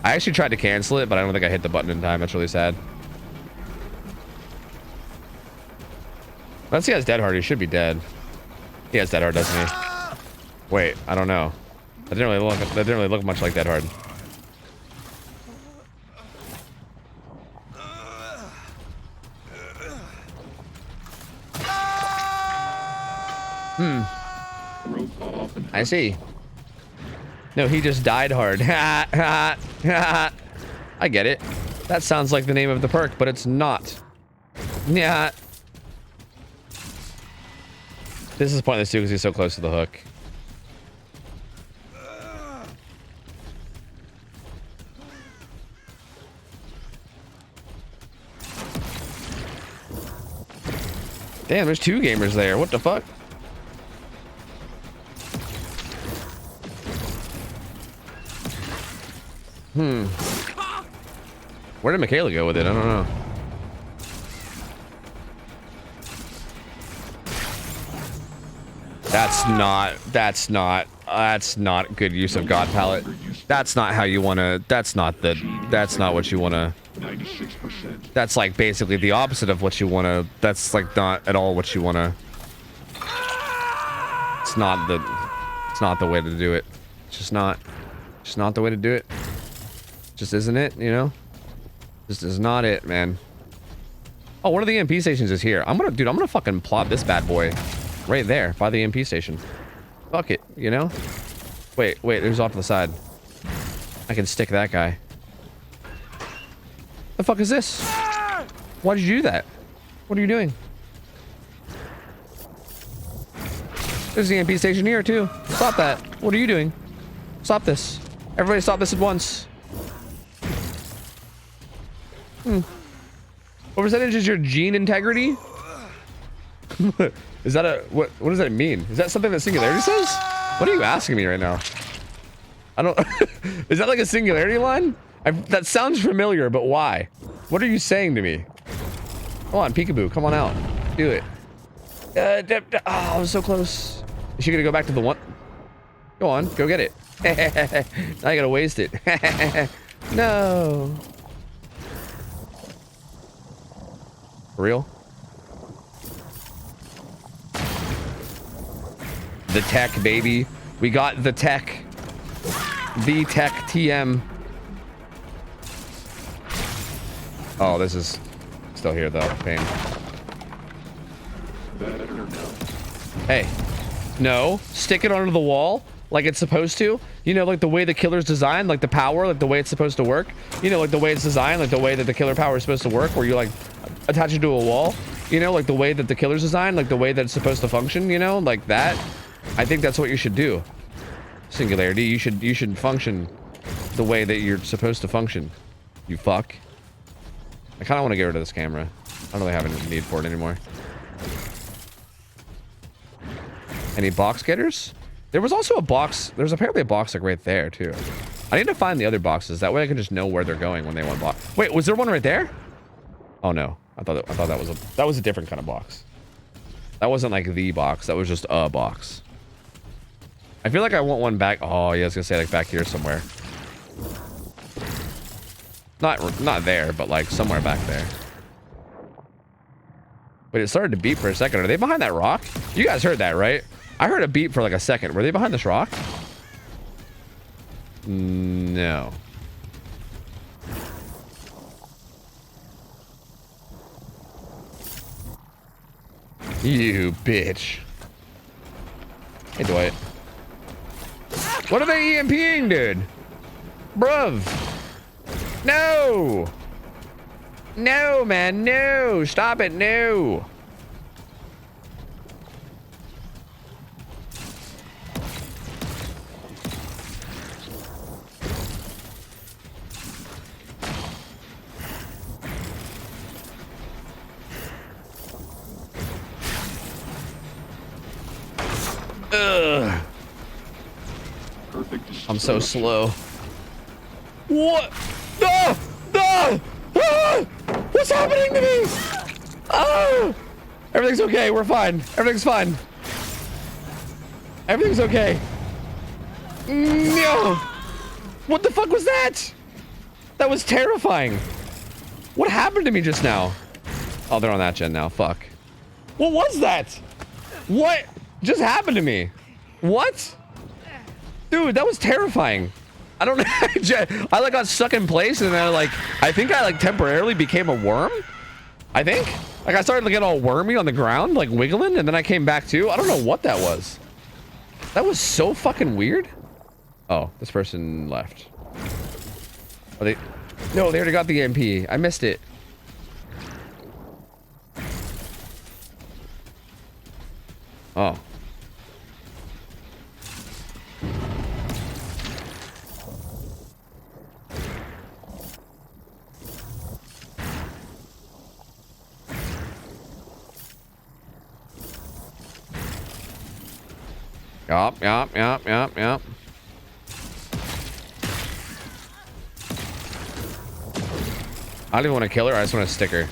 I actually tried to cancel it, but I don't think I hit the button in time. That's really sad. Unless he has dead hard, he should be dead. He has dead hard, doesn't he? Wait, I don't know. That didn't really look much like dead hard. I see. No, he just died hard. I get it. That sounds like the name of the perk, but it's not. Yeah. This is pointless too because he's so close to the hook. Damn, there's 2 gamers there. What the fuck? Where did Michaela go with it? I don't know. That's not good use of God palette. That's not how you want to, that's not what you want to, that's like basically the opposite of what you want to, that's like not at all what you want to, it's not the way to do it. It's just not the way to do it. Just isn't it, you know? Just is not it, man. Oh, one of the EMP stations is here. I'm gonna fucking plop this bad boy right there by the EMP station. Fuck it, you know? Wait, there's off to the side. I can stick that guy. The fuck is this? Why did you do that? What are you doing? There's the EMP station here too. Stop that. What are you doing? Stop this. Everybody stop this at once. What percentage is your gene integrity? Is that a what does that mean? Is that something that Singularity says? What are you asking me right now? I don't is that like a Singularity line? That sounds familiar, but why? What are you saying to me? Come on, Peekaboo, come on out. Do it. Oh, I was so close. Is she gonna go back to the one? Go on, go get it. Now I gotta waste it. No. For real? The tech, baby. We got the tech. The tech TM. Oh, this is still here though. Pain. Hey. No. Stick it onto the wall like it's supposed to. You know, like the way the killer's designed, like the power, like the way it's supposed to work. You know, like the way it's designed, like the way that the killer power is supposed to work, where you like attach it to a wall. You know, like the way that the killer's designed, like the way that it's supposed to function, you know, like that. I think that's what you should do. Singularity, you should function the way that you're supposed to function. You fuck. I kind of want to get rid of this camera. I don't really have any need for it anymore. Any box getters? There was also a box. There's apparently a box like right there too. I need to find the other boxes. That way I can just know where they're going when they want box. Wait, was there one right there? Oh no, I thought that was a different kind of box. That wasn't like the box. That was just a box. I feel like I want one back. Oh yeah, I was gonna say like back here somewhere. Not there, but like somewhere back there. Wait, it started to beep for a second. Are they behind that rock? You guys heard that, right? I heard a beep for like a second. Were they behind this rock? No. You bitch. Hey, Dwight. What are they EMPing, dude? Bruv. No. No, man. No. Stop it. No. Ugh. I'm so slow. What? No! No! Ah! Ah! What's happening to me? Oh! Everything's okay. We're fine. Everything's fine. Everything's okay. No! What the fuck was that? That was terrifying. What happened to me just now? Oh, they're on that gen now. Fuck. What was that? What just happened to me? What? Dude, that was terrifying. I don't know. I like got stuck in place and then I think I like temporarily became a worm. I think. Like I started to get all wormy on the ground, like wiggling, and then I came back too. I don't know what that was. That was so fucking weird. Oh, this person left. Oh, no, they already got the MP. I missed it. Oh. Yup. I don't even want to kill her. I just want to stick her.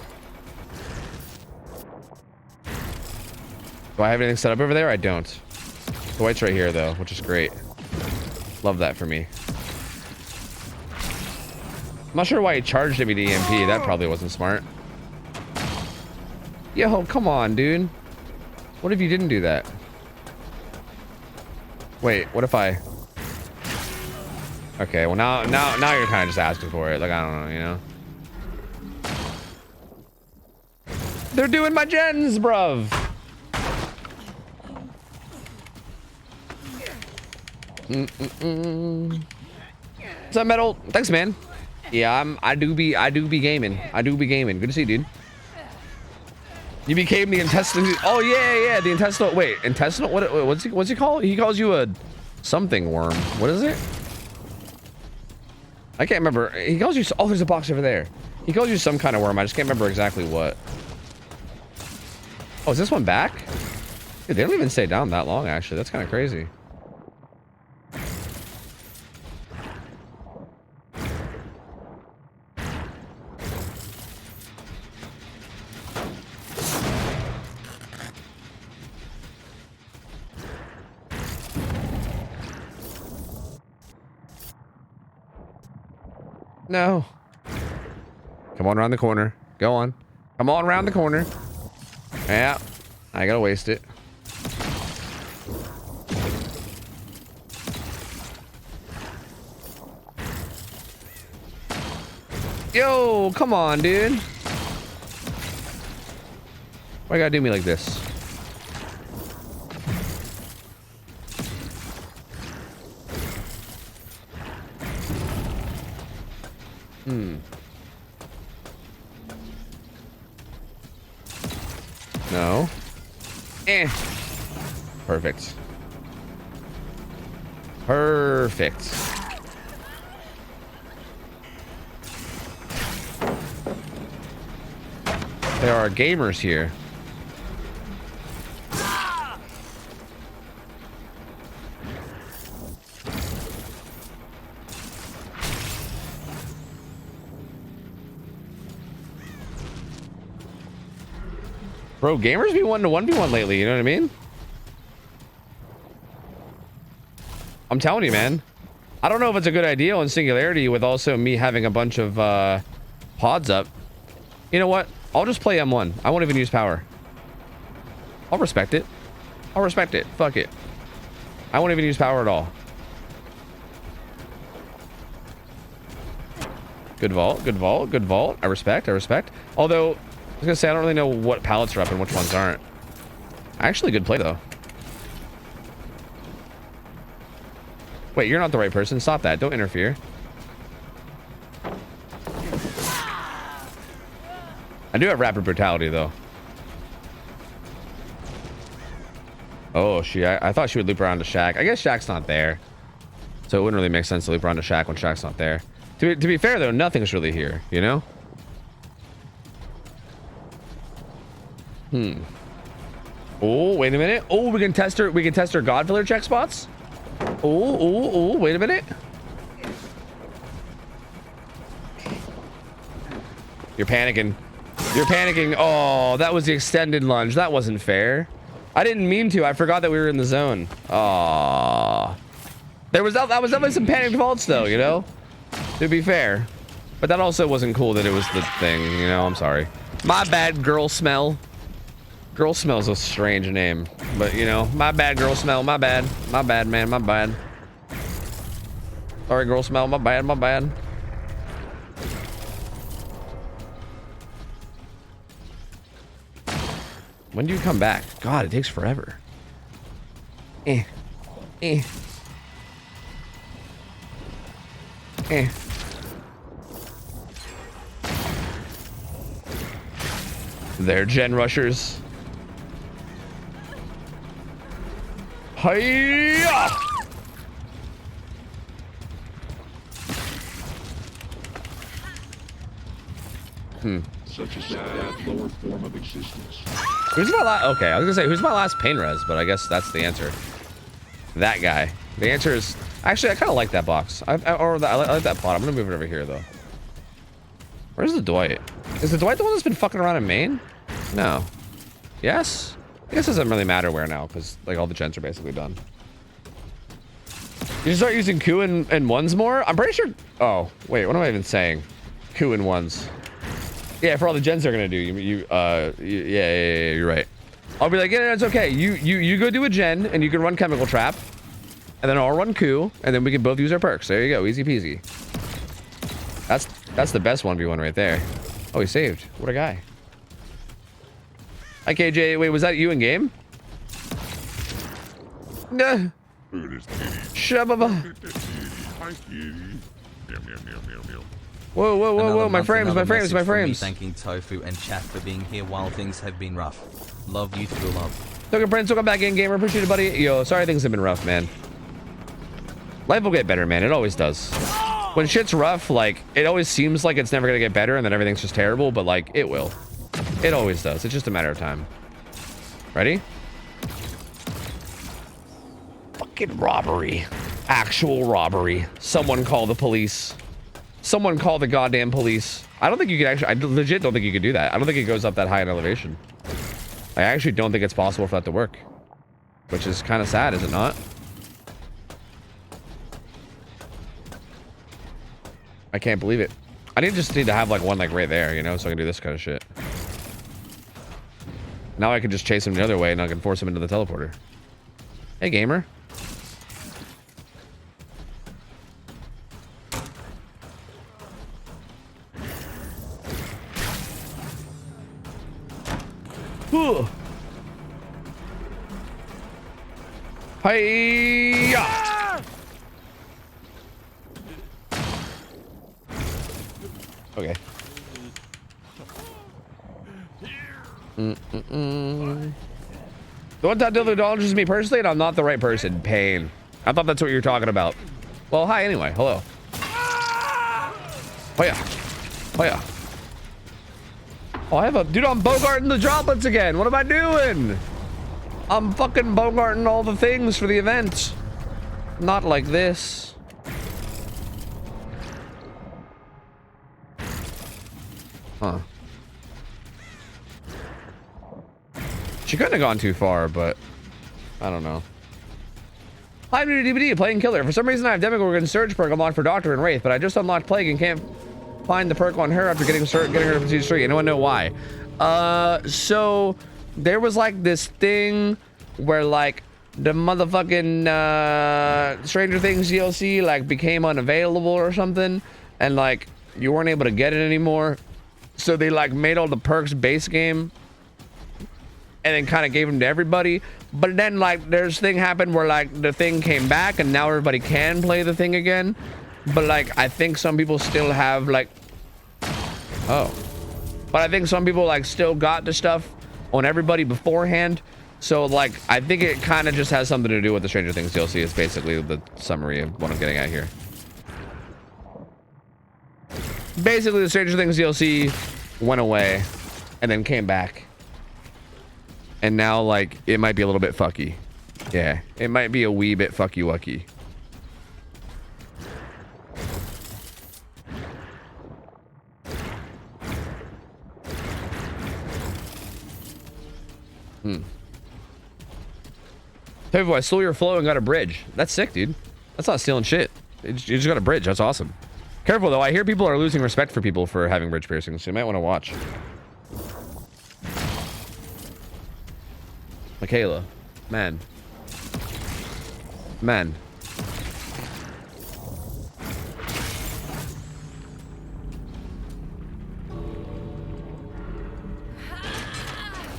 Do I have anything set up over there? I don't. The white's right here, though, which is great. Love that for me. I'm not sure why he charged me to EMP. That probably wasn't smart. Yo, come on, dude. What if you didn't do that? Wait, what if I... Okay, well now you're kind of just asking for it. Like, I don't know, you know? They're doing my gens, bruv. What's up, Metal? Thanks, man. Yeah, I do be gaming. Good to see you, dude. You became the intestinal. Oh yeah, the intestinal. Wait, intestinal. What's he called? He calls you a something worm. What is it? I can't remember. He calls you. Oh, there's a box over there. He calls you some kind of worm. I just can't remember exactly what. Oh, is this one back? Dude, they don't even stay down that long. Actually, that's kind of crazy. No. Come on around the corner. Go on. Come on around the corner. Yeah. I gotta waste it. Yo, come on, dude. Why you gotta do me like this? No. Perfect. Perfect. There are gamers here. Bro, gamers be wanting to 1v1 lately, you know what I mean? I'm telling you, man. I don't know if it's a good idea on Singularity with also me having a bunch of pods up. You know what? I'll just play M1. I won't even use power. I'll respect it. I'll respect it. Fuck it. I won't even use power at all. Good vault, good vault, good vault. I respect, I respect. Although... I was gonna say, I don't really know what pallets are up and which ones aren't. Actually, good play, though. Wait, you're not the right person. Stop that. Don't interfere. I do have rapid brutality, though. Oh, I thought she would loop around to Shaq. I guess Shaq's not there. So it wouldn't really make sense to loop around to Shaq when Shaq's not there. To be fair, though, nothing's really here, you know? Oh, wait a minute. Oh, we can test her God filler check spots. Oh, wait a minute. You're panicking. You're panicking. Oh, that was the extended lunge. That wasn't fair. I didn't mean to. I forgot that we were in the zone. Oh. That was definitely some panicked vaults though, you know? To be fair. But that also wasn't cool that it was the thing, you know? I'm sorry. My bad, girl smell. Girl smell is a strange name. But, you know, my bad, girl smell. My bad. My bad, man. My bad. Sorry, girl smell. My bad. My bad. When do you come back? God, it takes forever. Eh. Eh. Eh. They're gen rushers. Hiya! Such a sad lower form of existence. Who's my last? Okay, I was gonna say who's my last pain res, but I guess that's the answer. That guy. The answer is actually I kind of like that box. I like that plot. I'm gonna move it over here though. Where's the Dwight? Is the Dwight the one that's been fucking around in Maine? No. Yes? I guess it doesn't really matter where now because like all the gens are basically done. You start using Q and ones more? I'm pretty sure. Oh wait, what am I even saying? Q and ones. Yeah, for all the gens they're gonna do. Yeah, you're right. I'll be like, yeah, it's okay. You go do a gen and you can run chemical trap, and then I'll run Q, and then we can both use our perks. There you go, easy peasy. That's the best 1v1 right there. Oh, he saved. What a guy. Hi KJ. Wait, was that you in game? Nah. Shababa. Hi, kitty. Meow, meow, meow, meow, meow. Whoa, whoa, whoa, whoa, my frames, my frames, my Me frames. thanking Tofu and chat for being here while things have been rough. Love you through love. Token Prince, welcome back in, gamer. Appreciate it, buddy. Yo, sorry things have been rough, man. Life will get better, man. It always does. When shit's rough, like, it always seems like it's never gonna get better and then everything's just terrible, but like, it will. It always does. It's just a matter of time. Ready? Fucking robbery. Actual robbery. Someone call the police. Someone call the goddamn police. I don't think you can actually, I legit don't think you could do that. I don't think it goes up that high in elevation. I actually don't think it's possible for that to work. Which is kind of sad, is it not? I can't believe it. I just need to have like one like right there, you know, so I can do this kind of shit. Now I can just chase him the other way and I can force him into the teleporter. Hey, gamer. Hi-ya! Okay. The one time Dildo acknowledges me personally and I'm not the right person. Pain. I thought that's what you were talking about. Well, hi anyway. Hello. Oh yeah. Oh yeah. Oh, I have a... Dude, I'm bogarting the droplets again. What am I doing? I'm fucking bogarting all the things for the event. Not like this. Huh. She couldn't have gone too far, but... I don't know. Hi, I'm new to DVD, Playing Killer. For some reason, I have Demogorgon Surge perk unlocked for Doctor and Wraith, but I just unlocked Plague and can't find the perk on her after getting her to Prestige 3. Anyone know why? So there was like this thing where like the motherfucking Stranger Things DLC like became unavailable or something, and like you weren't able to get it anymore. So they like made all the perks base game and then kind of gave them to everybody. But then like there's thing happened where like the thing came back and now everybody can play the thing again. But like I think some people still have like, oh, but I think some people like still got the stuff on everybody beforehand. So like I think it kind of just has something to do with the Stranger Things DLC. Is basically the summary of what I'm getting at here. Basically the Stranger Things DLC went away and then came back. And now like it might be a little bit fucky. Yeah, it might be a wee bit fucky wucky. Tofu, I stole your flow and got a bridge. That's sick, dude. That's not stealing shit. You just got a bridge. That's awesome. Careful, though. I hear people are losing respect for people for having bridge piercings, so you might want to watch. Michaela. Man. Man.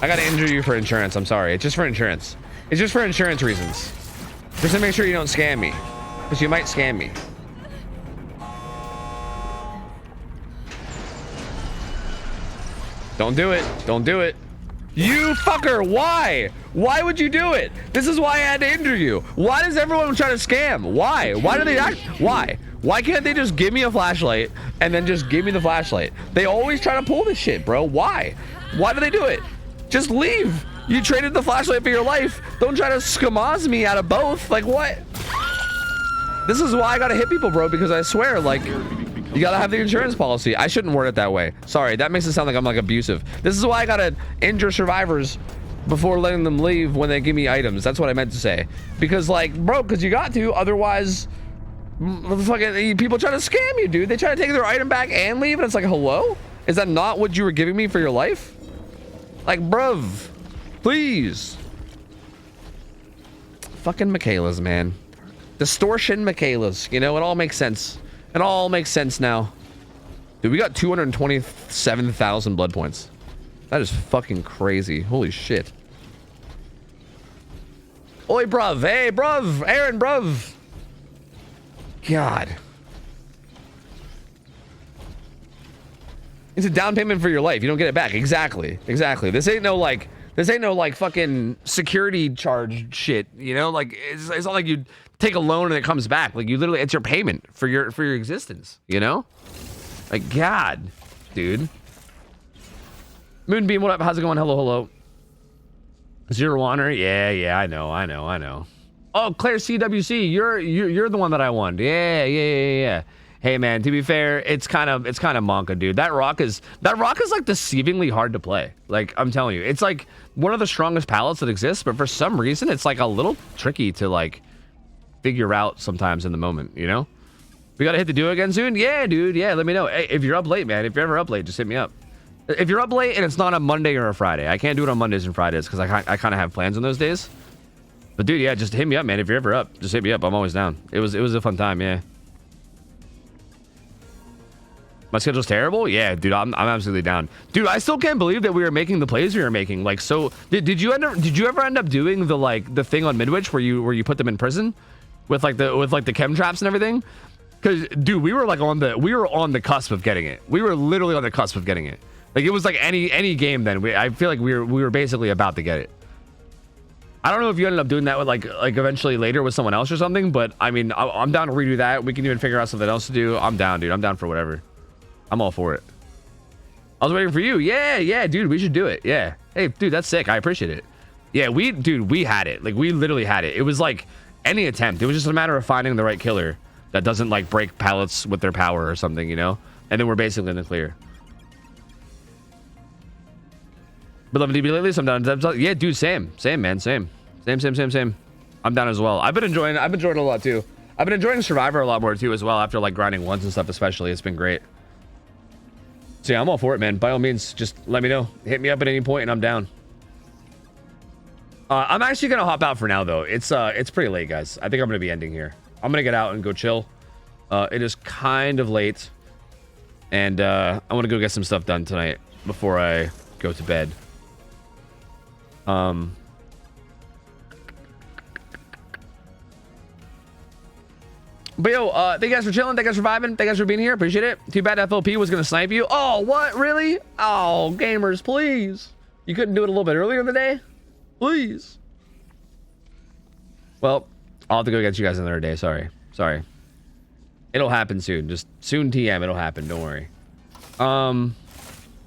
I gotta injure you for insurance. I'm sorry. It's just for insurance. It's just for insurance reasons. Just to make sure you don't scam me. Because you might scam me. Don't do it. Don't do it. You fucker. Why? Why would you do it? This is why I had to injure you. Why does everyone try to scam? Why? Why do they act? Why? Why can't they just give me a flashlight and then just give me the flashlight? They always try to pull this shit, bro. Why? Why do they do it? Just leave. You traded the flashlight for your life. Don't try to scamaz me out of both. Like, what? This is why I gotta hit people, bro, because I swear, like, you gotta have the insurance policy. I shouldn't word it that way. Sorry, that makes it sound like I'm, like, abusive. This is why I gotta injure survivors before letting them leave when they give me items. That's what I meant to say. Because, like, bro, because you got to. Otherwise, fucking people try to scam you, dude. They try to take their item back and leave, and it's like, hello? Is that not what you were giving me for your life? Like, bruv, please. Fucking Michaela's, man. Distortion Michaela's. You know, it all makes sense. It all makes sense now. Dude, we got 227,000 blood points. That is fucking crazy. Holy shit. Oi, bruv. Hey, bruv. Aaron, bruv. God. It's a down payment for your life. You don't get it back. Exactly. Exactly. This ain't no like fucking security charge shit. You know, like it's not like you take a loan and it comes back. Like you literally, it's your payment for your existence. You know, like God, dude. Moonbeam, what up? How's it going? Hello, hello. Zero Honor. Yeah. I know. Oh, Claire CWC, you're the one that I won. Yeah. Hey man, to be fair, it's kind of Monka, dude. That rock is like deceivingly hard to play. Like I'm telling you, it's like one of the strongest palettes that exists, but for some reason it's like a little tricky to like figure out sometimes in the moment, you know? We gotta hit the duo again soon? Yeah, dude. Yeah, let me know. Hey, if you're up late, man, if you're ever up late, just hit me up. If you're up late and it's not a Monday or a Friday, I can't do it on Mondays and Fridays because I kind of have plans on those days. But dude, yeah, just hit me up, man. If you're ever up, just hit me up. I'm always down. It was a fun time, yeah. My schedule's terrible? Yeah, dude, I'm absolutely down. Dude, I still can't believe that we were making the plays we were making. Like, so did you ever end up doing the thing on Midwich where you put them in prison with the chem traps and everything? Because dude, we were on the cusp of getting it. We were literally on the cusp of getting it. Like it was like any game then. I feel like we were basically about to get it. I don't know if you ended up doing that with like eventually later with someone else or something, but I mean, I'm down to redo that. We can even figure out something else to do. I'm down, dude. I'm down for whatever. I'm all for it. I was waiting for you. Yeah, dude, we should do it. Yeah. Hey, dude, that's sick. I appreciate it. Yeah, we had it. Like, we literally had it. It was like any attempt. It was just a matter of finding the right killer that doesn't like break pallets with their power or something, you know? And then we're basically in the clear. But loving DB lately, sometimes. Yeah, dude, same, man, same. I'm down as well. I've been enjoying it a lot too. I've been enjoying Survivor a lot more too as well after like grinding ones and stuff especially. It's been great. So yeah, I'm all for it, man. By all means, just let me know. Hit me up at any point and I'm down. I'm actually gonna hop out for now though. It's pretty late, guys. I think I'm gonna be ending here. I'm gonna get out and go chill. It is kind of late. And I want to go get some stuff done tonight before I go to bed. But yo, thank you guys for chilling, thank you guys for vibing, thank you guys for being here, appreciate it. Too bad FLP was gonna snipe you. Oh, what, really? Oh, gamers, please. You couldn't do it a little bit earlier in the day? Please. Well, I'll have to go get you guys another day, sorry. It'll happen soon, just soon TM, it'll happen, don't worry. Let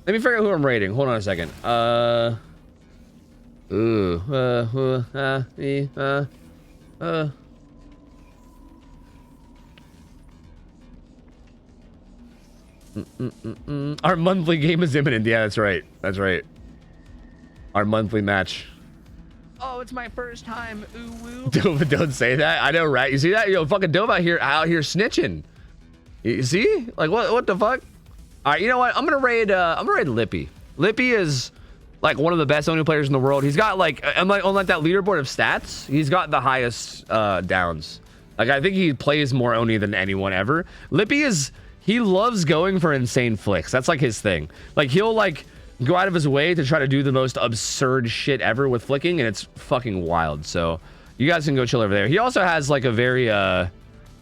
me figure out who I'm rating, hold on a second. Our monthly game is imminent. Yeah, that's right. Our monthly match. Oh, it's my first time. Ooh woo. Don't say that. I know, right? You see that? Yo, fucking Dove out here snitching. You see? Like what the fuck? All right, you know what? I'm gonna raid Lippy. Lippy is like one of the best Oni players in the world. He's got like on that leaderboard of stats, he's got the highest downs. Like I think he plays more Oni than anyone ever. Lippy he loves going for insane flicks. That's like his thing. Like he'll like go out of his way to try to do the most absurd shit ever with flicking, and it's fucking wild. So you guys can go chill over there. He also has like a very I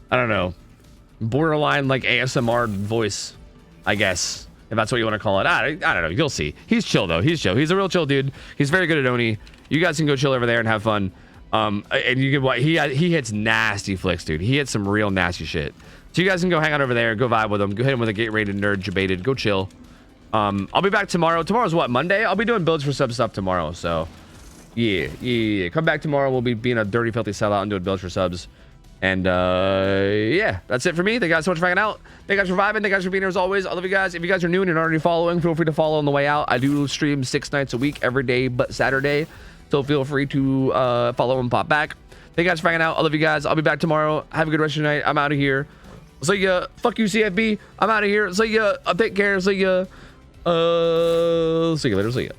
don't know, borderline like ASMR voice, I guess, if that's what you want to call it. I don't know. You'll see. He's chill though. He's chill. He's a real chill dude. He's very good at Oni. You guys can go chill over there and have fun. And you can what he hits nasty flicks, dude. He hits some real nasty shit. So you guys can go hang out over there, go vibe with him, go hit him with a gate rated nerd debated, go chill. I'll be back tomorrow. Tomorrow's what, Monday? I'll be doing builds for sub stuff tomorrow. So yeah. Come back tomorrow. We'll be being a dirty, filthy sellout and doing builds for subs. And yeah, that's it for me. Thank you guys so much for hanging out. Thank you guys for vibing. Thank you guys for being here as always. I love you guys. If you guys are new and you're not already following, feel free to follow on the way out. I do stream 6 nights a week, every day but Saturday. So feel free to follow and pop back. Thank you guys for hanging out. I love you guys. I'll be back tomorrow. Have a good rest of your night. I'm out of here. See ya. Fuck you, CFB. I'm out of here. See ya. Take care. See ya. See you later. See ya.